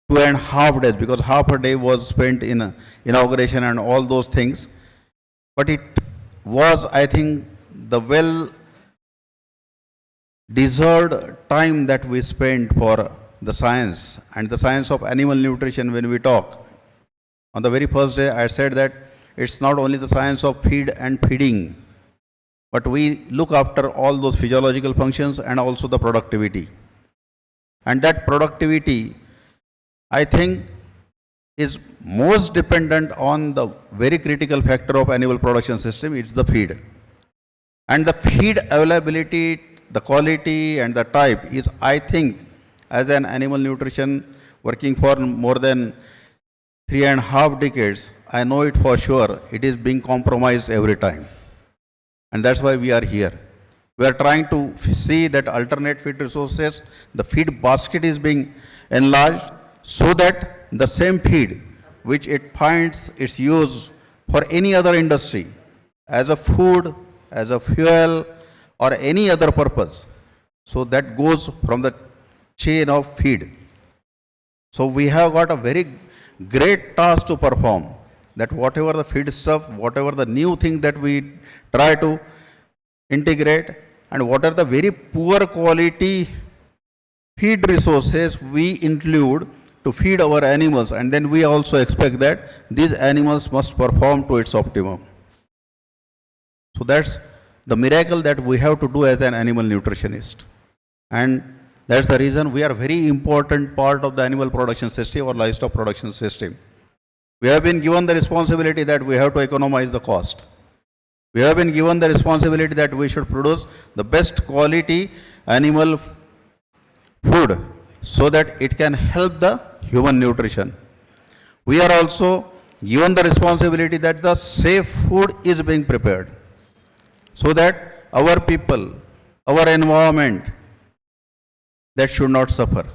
2.5 days, because half a day was spent in inauguration and all those things, but it was, I think, the well-deserved time that we spent for the science and the science of animal nutrition. When we talk, on the very first day, I said that it's not only the science of feed and feeding, but we look after all those physiological functions and also the productivity. And that productivity, I think, is most dependent on the very critical factor of animal production system, it's the feed. And the feed availability, the quality and the type is, I think, as an animal nutrition working for more than 3.5 decades, I know it for sure, it is being compromised every time. And that's why we are here. We are trying to see that alternate feed resources, the feed basket is being enlarged so that the same feed which it finds its use for any other industry, as a food, as a fuel, or any other purpose. So that goes from the chain of feed. So we have got a very great task to perform, that whatever the feed stuff, whatever the new thing that we try to integrate, and what are the very poor quality feed resources we include to feed our animals, and then we also expect that these animals must perform to its optimum. So that's the miracle that we have to do as an animal nutritionist. And that's the reason we are a very important part of the animal production system or livestock production system. We have been given the responsibility that we have to economize the cost. We have been given the responsibility that we should produce the best quality animal food so that it can help the human nutrition. We are also given the responsibility that the safe food is being prepared so that our people, our environment, that should not suffer.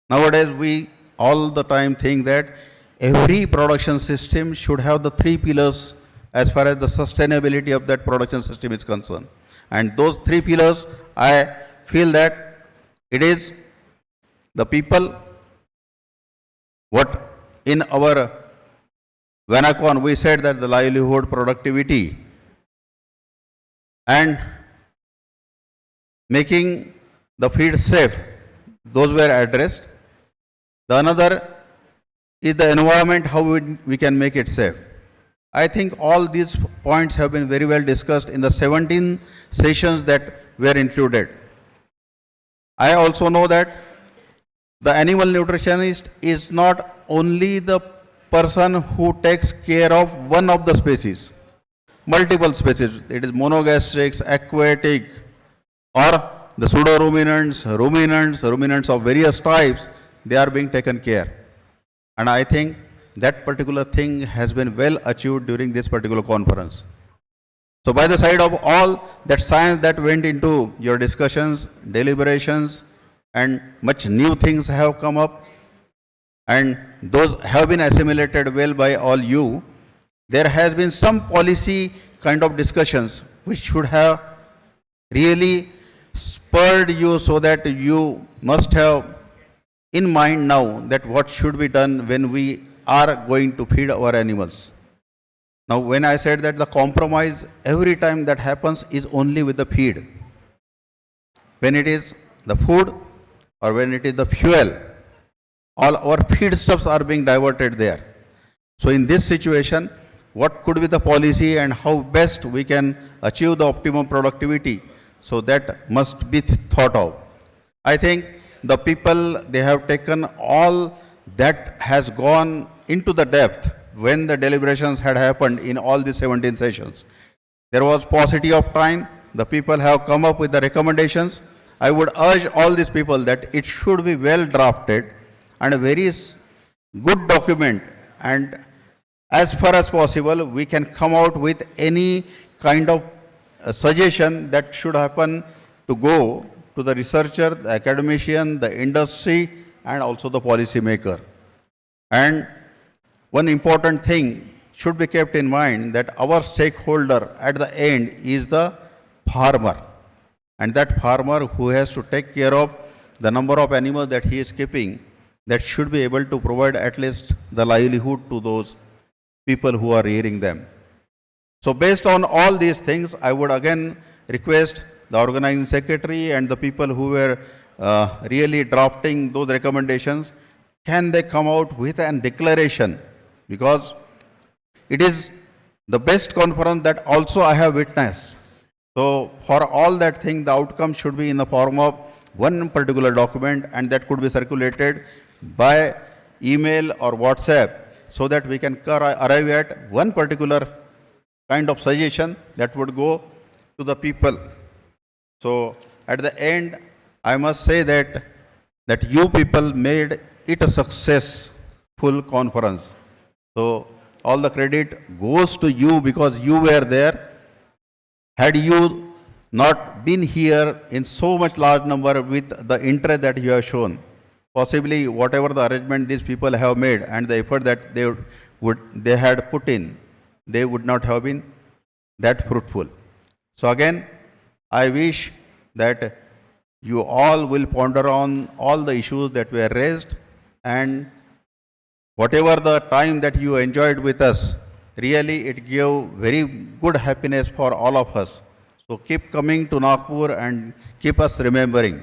Nowadays, we all the time think that every production system should have the 3 pillars as far as the sustainability of that production system is concerned. And those 3 pillars, I feel that it is the people, what in our WANACON we said that the livelihood, productivity, and making the feed safe, those were addressed. The another is the environment, how we can make it safe. I think all these points have been very well discussed in the 17 sessions that were included. I also know that the animal nutritionist is not only the person who takes care of one of the species, multiple species. It is monogastrics, aquatic, or the pseudo-ruminants, ruminants of various types, they are being taken care. And I think that particular thing has been well achieved during this particular conference. So by the side of all that science that went into your discussions, deliberations, and much new things have come up, and those have been assimilated well by all you, there has been some policy kind of discussions which should have really spurred you, so that you must have in mind now that what should be done when we are going to feed our animals. Now, when I said that the compromise every time that happens is only with the feed. When it is the food or when it is the fuel, all our feedstuffs are being diverted there. So in this situation, what could be the policy and how best we can achieve the optimum productivity? So that must be thought of. I think the people, they have taken all that has gone into the depth when the deliberations had happened in all the 17 sessions. There was paucity of time. The people have come up with the recommendations. I would urge all these people that it should be well drafted and a very good document, and as far as possible we can come out with any kind of suggestion that should happen to go to the researcher, the academician, the industry, and also the policy maker. And one important thing should be kept in mind, that our stakeholder at the end is the farmer. And that farmer who has to take care of the number of animals that he is keeping, that should be able to provide at least the livelihood to those people who are rearing them. So based on all these things, I would again request the organizing secretary and the people who were really drafting those recommendations, can they come out with a declaration? Because it is the best conference that also I have witnessed. So for all that thing, the outcome should be in the form of one particular document, and that could be circulated by email or WhatsApp, so that we can arrive at one particular kind of suggestion that would go to the people. So at the end, I must say that you people made it a successful conference. So all the credit goes to you, because you were there. Had you not been here in so much large number with the interest that you have shown, possibly whatever the arrangement these people have made and the effort that they had put in, they would not have been that fruitful. So again, I wish that you all will ponder on all the issues that were raised, and whatever the time that you enjoyed with us, really it gave very good happiness for all of us. So keep coming to Nagpur and keep us remembering.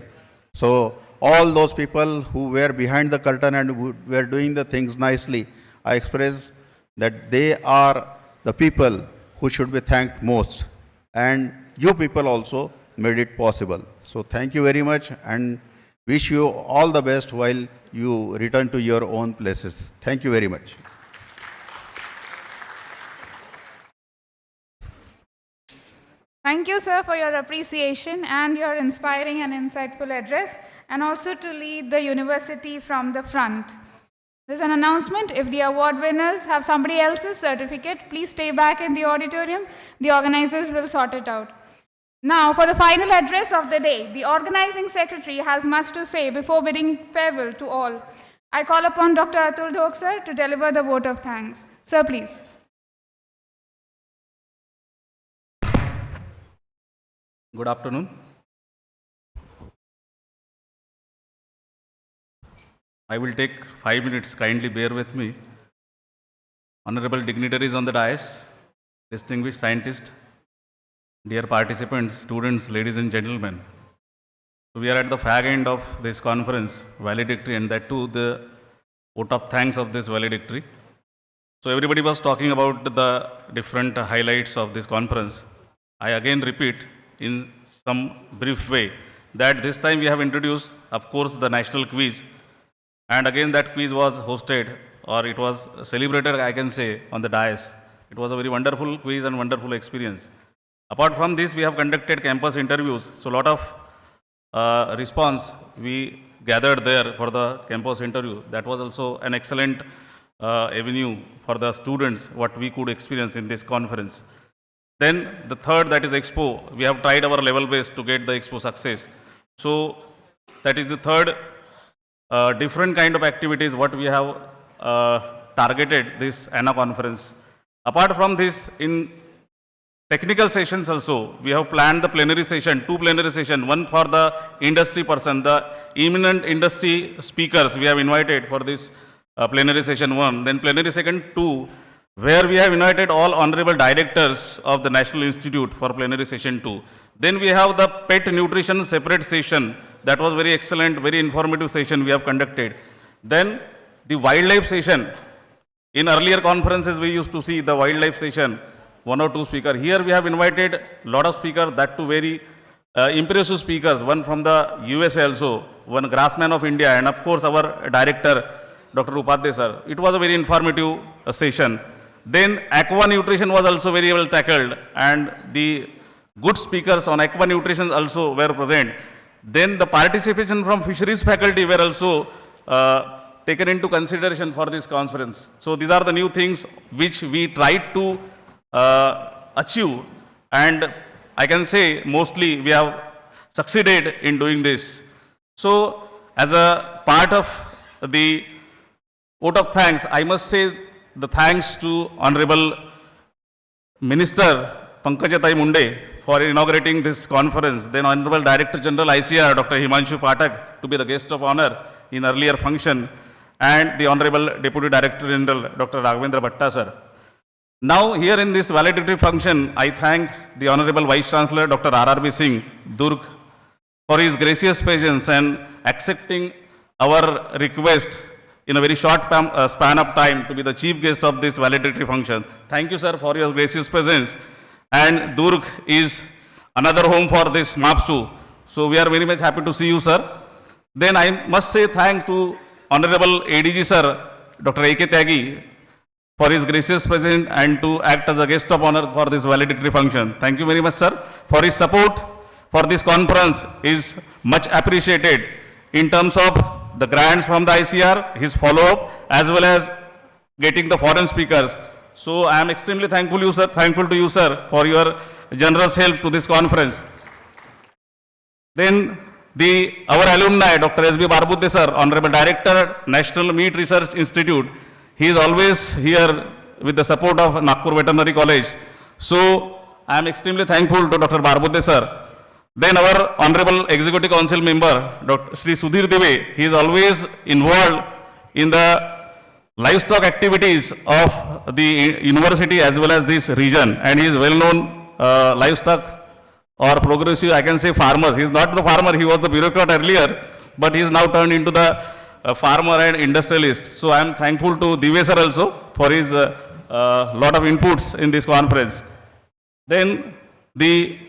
So all those people who were behind the curtain and who were doing the things nicely, I express that they are the people who should be thanked most. And you people also made it possible. So thank you very much, and wish you all the best while you return to your own places. Thank you very much. Thank you, sir, for your appreciation and your inspiring and insightful address, and also to lead the university from the front. There's an announcement. If the award winners have somebody else's certificate, please stay back in the auditorium. The organizers will sort it out. Now, for the final address of the day, the organizing secretary has much to say before bidding farewell to all. I call upon Dr. Atul Dhok, sir, to deliver the vote of thanks. Sir, please. Good afternoon. I will take 5 minutes, kindly bear with me. Honorable dignitaries on the dais, distinguished scientists, dear participants, students, ladies and gentlemen. We are at the fag end of this conference, valedictory, and that too the vote of thanks of this valedictory. So everybody was talking about the different highlights of this conference. I again repeat in some brief way that this time we have introduced, of course, the national quiz. And again that quiz was hosted, or it was celebrated, I can say, on the dais. It was a very wonderful quiz and wonderful experience. Apart from this, we have conducted campus interviews. So a lot of response we gathered there for the campus interview. That was also an excellent avenue for the students, what we could experience in this conference. Then the third, that is Expo. We have tried our level best to get the Expo success. So that is the third different kind of activities what we have targeted this ANA conference. Apart from this, in technical sessions also, we have planned the plenary session, 2 plenary sessions, one for the industry person, the eminent industry speakers we have invited for this plenary session 1, then plenary session 2, where we have invited all honorable directors of the National Institute for plenary session 2. Then we have the pet nutrition separate session. That was very excellent, very informative session we have conducted. Then the wildlife session. In earlier conferences, we used to see the wildlife session, 1 or 2 speakers. Here we have invited a lot of speakers, that too very impressive speakers, one from the USA also, one grassman of India, and of course our director, Dr. Upadhyay sir. It was a very informative session. Then aqua nutrition was also very well tackled, and the good speakers on aqua nutrition also were present. Then the participation from fisheries faculty were also taken into consideration for this conference. So these are the new things which we tried to achieve, and I can say mostly we have succeeded in doing this. So as a part of the vote of thanks, I must say the thanks to Honorable Minister Pankajatai Munde for inaugurating this conference, then Honorable Director General ICR Dr. Himanshu Pathak to be the guest of honor in earlier function, and the Honorable Deputy Director General Dr. Raghavendra Bhatta sir. Now here in this valedictory function, I thank the Honorable Vice Chancellor Dr. R.R.B. Singh, Durg, for his gracious patience and accepting our request in a very short span of time to be the chief guest of this valedictory function. Thank you sir for your gracious presence. And Durg is another home for this MAPSU. So we are very much happy to see you sir. Then I must say thank to Honorable ADG sir, Dr. A.K. Tyagi, for his gracious presence and to act as a guest of honor for this valedictory function. Thank you very much sir. For his support for this conference is much appreciated in terms of the grants from the ICR, his follow-up, as well as getting the foreign speakers. So I am extremely thankful to you sir for your generous help to this conference. Then our alumni, Dr. S.B. Barbudhe sir, Honorable Director, National Meat Research Institute, he is always here with the support of Nagpur Veterinary College. So I am extremely thankful to Dr. Barbudhe sir. Then our Honorable Executive Council Member, Dr. Sri Sudhir Deve, he is always involved in the livestock activities of the university as well as this region, and he is well known livestock or progressive, I can say farmer. He is not the farmer, he was the bureaucrat earlier, but he is now turned into the farmer and industrialist. So I am thankful to Deve sir also for his lot of inputs in this conference. Then the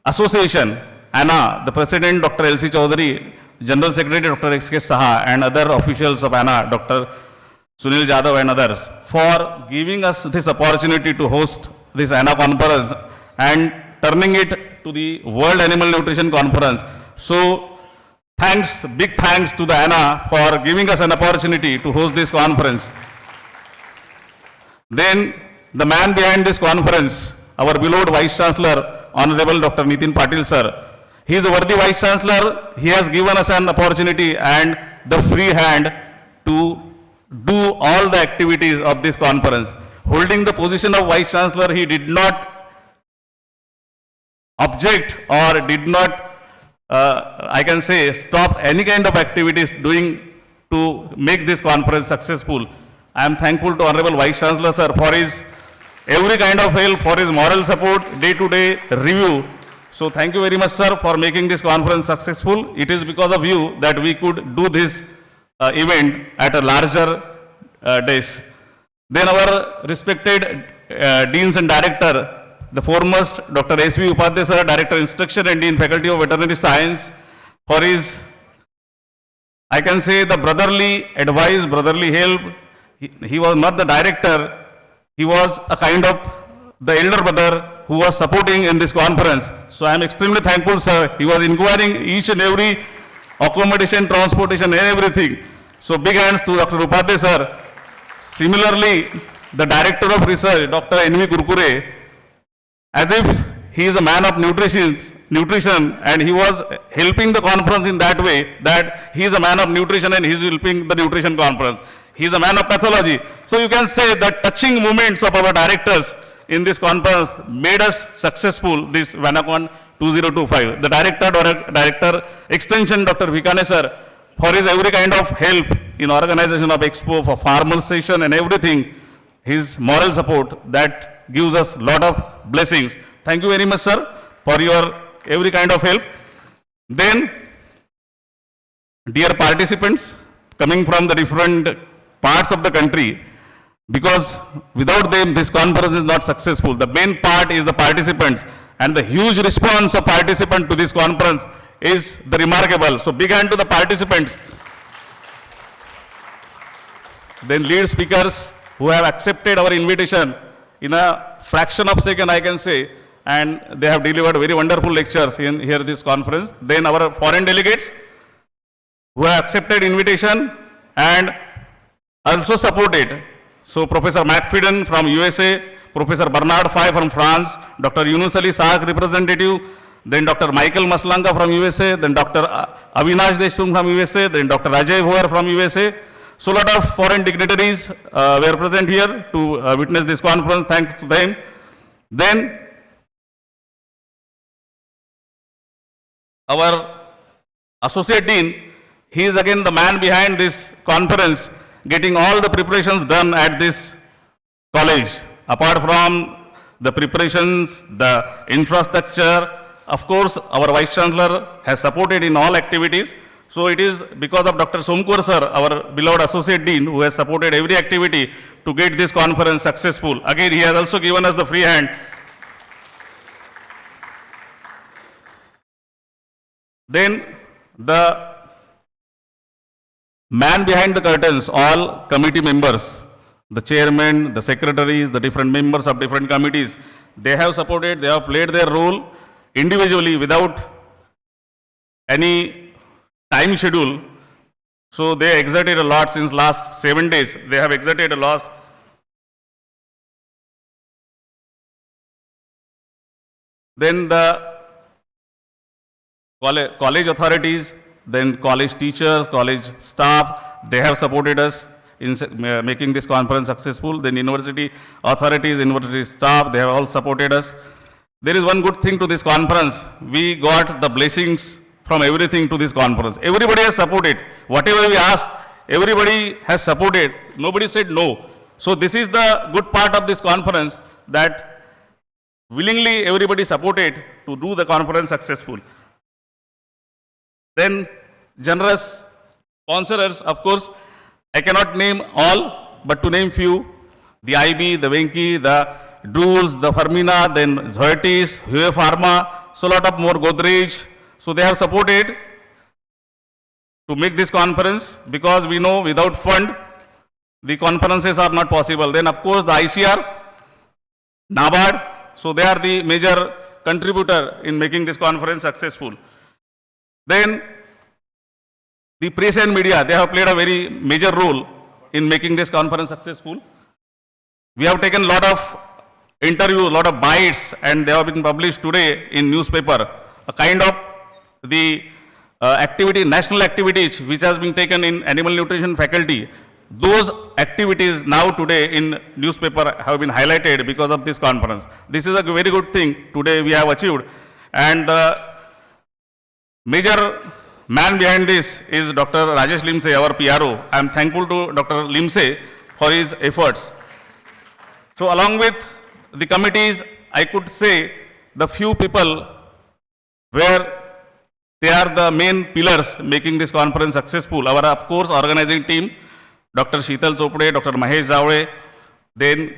association, ANA, the President Dr. L.C. Chaudhary, General Secretary Dr. X.K. Saha, and other officials of ANA, Dr. Sunil Jadhav and others, for giving us this opportunity to host this ANA conference and turning it to the World Animal Nutrition Conference. So thanks, big thanks to the ANA for giving us an opportunity to host this conference. Then the man behind this conference, our beloved Vice Chancellor, Honorable Dr. Nitin Patil sir. He is a worthy Vice Chancellor. He has given us an opportunity and the free hand to do all the activities of this conference. Holding the position of Vice Chancellor, he did not object or did not, I can say, stop any kind of activities doing to make this conference successful. I am thankful to Honorable Vice Chancellor sir for his every kind of help, for his moral support, day-to-day review. So thank you very much sir for making this conference successful. It is because of you that we could do this event at a larger days. Then our respected deans and director, the foremost Dr. S.V. Upadhyay sir, Director Instruction and Dean Faculty of Veterinary Science, for his, I can say, the brotherly advice, brotherly help. He was not the director, he was a kind of the elder brother who was supporting in this conference. So I am extremely thankful, sir. He was inquiring each and every accommodation, transportation, and everything. So big hands to Dr. Upadhyay sir. Similarly, the Director of Research, Dr. N.V. Kurkure, as if he is a man of nutrition, and he was helping the conference in that way, that he is a man of nutrition and he is helping the nutrition conference. He is a man of pathology. So you can say that touching moments of our directors in this conference made us successful, this WANACON-2025. The Director Extension, Dr. Vikane sir, for his every kind of help in organization of expo, for farmer session and everything, his moral support, that gives us lot of blessings. Thank you very much, sir, for your every kind of help. Then, dear participants, coming from the different parts of the country, because without them this conference is not successful. The main part is the participants, and the huge response of participants to this conference is the remarkable. So big hand to the participants. Then lead speakers who have accepted our invitation in a fraction of a second, I can say, and they have delivered very wonderful lectures in here this conference. Then our foreign delegates who have accepted invitation and also supported. So Professor McFadden from USA, Professor Bernard Fay from France, Dr. Yunus Ali Saak representative, then Dr. Michael Maslanka from USA, then Dr. Avinash Deshmukh from USA, then Dr. Ajay Bhoer from USA. So a lot of foreign dignitaries were present here to witness this conference. Thanks to them. Then our Associate Dean, he is again the man behind this conference, getting all the preparations done at this college. Apart from the preparations, the infrastructure, of course, our Vice Chancellor has supported in all activities. So it is because of Dr. Somkur sir, our beloved Associate Dean, who has supported every activity to get this conference successful. Again, he has also given us the free hand. Then the man behind the curtains, all committee members, the chairman, the secretaries, the different members of different committees, they have supported, they have played their role individually without any time schedule. So they exerted a lot since last 7 days. They have exerted a lot. Then the college authorities, then college teachers, college staff, they have supported us in making this conference successful. Then university authorities, university staff, they have all supported us. There is one good thing to this conference. We got the blessings from everything to this conference. Everybody has supported. Whatever we asked, everybody has supported. Nobody said no. So this is the good part of this conference, that willingly everybody supported to do the conference successful. Then generous sponsors, of course, I cannot name all, but to name few, the IB, the Venki, the Drules, the Fermina, then Zoetis, Hue Pharma, so a lot of more Godrej. So they have supported to make this conference, because we know without fund, the conferences are not possible. Then of course the ICR, NABARD, so they are the major contributor in making this conference successful. Then the press and media, they have played a very major role in making this conference successful. We have taken a lot of interviews, a lot of bites, and they have been published today in newspaper. A kind of the activity, national activities which has been taken in animal nutrition faculty, those activities now today in newspaper have been highlighted because of this conference. This is a very good thing today we have achieved. And major man behind this is Dr. Rajesh Limse, our PRO. I am thankful to Dr. Limse for his efforts. So along with the committees, I could say the few people where they are the main pillars making this conference successful. Our, of course, organizing team, Dr. Sheetal Chopde, Dr. Mahesh Zavde, then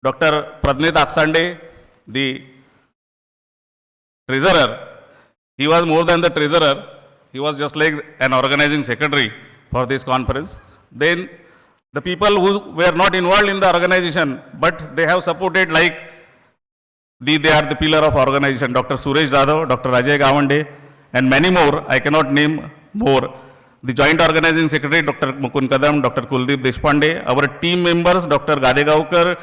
Dr. Pradnit Aksande, the treasurer. He was more than the treasurer, he was just like an organizing secretary for this conference. Then the people who were not involved in the organization, but they have supported, like they are the pillar of organization, Dr. Suresh Jadhav, Dr. Ajay Gawande, and many more, I cannot name more. The joint organizing secretary, Dr. Mukund Kadam, Dr. Kuldeep Deshpande, our team members, Dr. Gadegaonkar,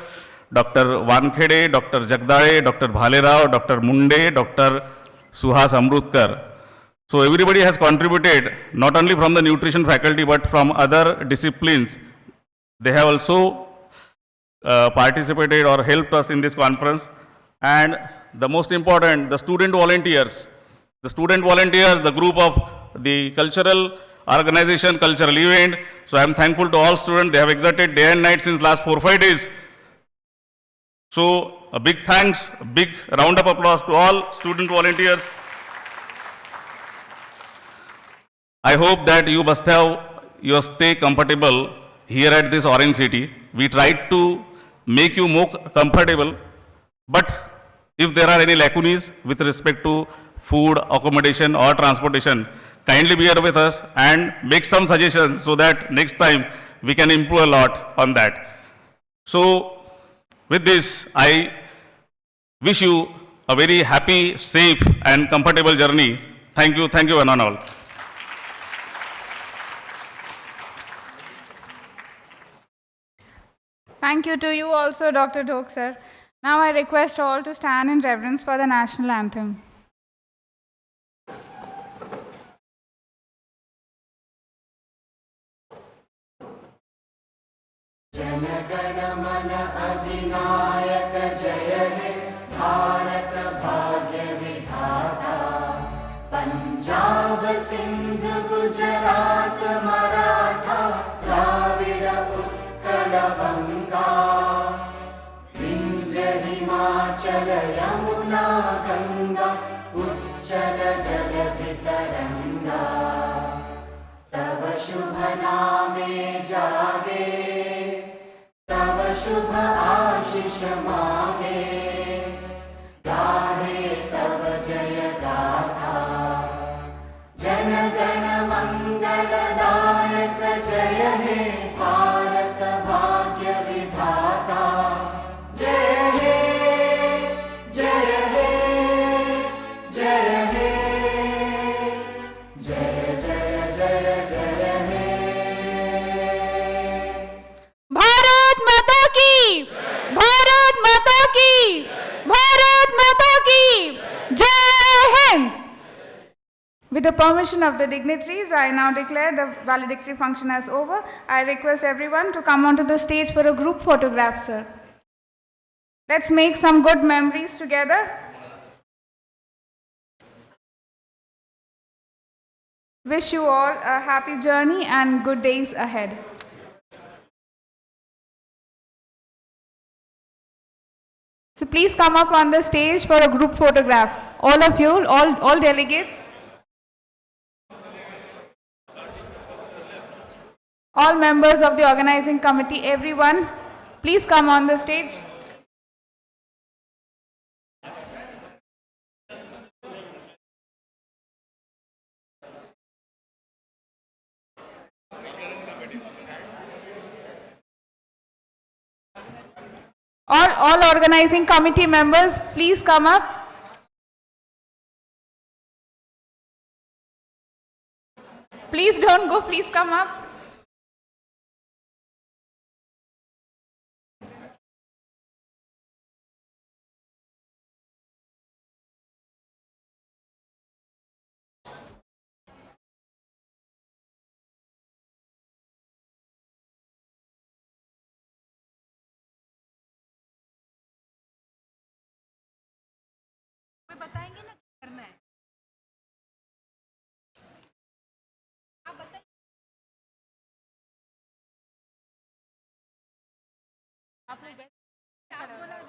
Dr. Wankhede, Dr. Jagdale, Dr. Bhalerao, Dr. Munde, Dr. Suhas Amrutkar. So everybody has contributed, not only from the nutrition faculty, but from other disciplines. They have also participated or helped us in this conference. And the most important, the student volunteers. The student volunteers, the group of the cultural organization, cultural event. So I am thankful to all students. They have exerted day and night since last 4-5 days. So a big thanks, a big round of applause to all student volunteers. I hope that you must have your stay comfortable here at this Orange City. We tried to make you more comfortable, but if there are any lacunae with respect to food, accommodation or transportation, kindly bear with us and make some suggestions so that next time we can improve a lot on that. So with this, I wish you a very happy, safe and comfortable journey. Thank you one and all. Thank you to you also, Dr. Dhok, sir. Now I request all to stand in reverence for the national anthem. जनगणमन अधिनायक जय हे भारत भाग्य विधाता पंजाब सिंध गुजरात मराठा द्राविड उत्कल बंगा विंध्य हिमाचल यमुना गंगा उच्चल जलधि तरंगा तव शुभ नामे जागे तव शुभ आशीष मागे गाहे तव जय गाथा जन गण मंगलदायक जय हे भारत भाग्य विधाता जय हे जय हे जय हे जय जय जय जय हे भारत माता की, भारत माता की, भारत माता की जय Hind. With the permission of the dignitaries, I now declare the valedictory function as over. I request everyone to come onto the stage for a group photograph, sir. Let's make some good memories together. Wish you all a happy journey and good days ahead. So please come up on the stage for a group photograph. All of you, all delegates. All members of the organizing committee, everyone, please come on the stage. All organizing committee members, please come up. Please don't go, please come up. बताएंगे ना क्या करना है. आप बताइए. आप लोग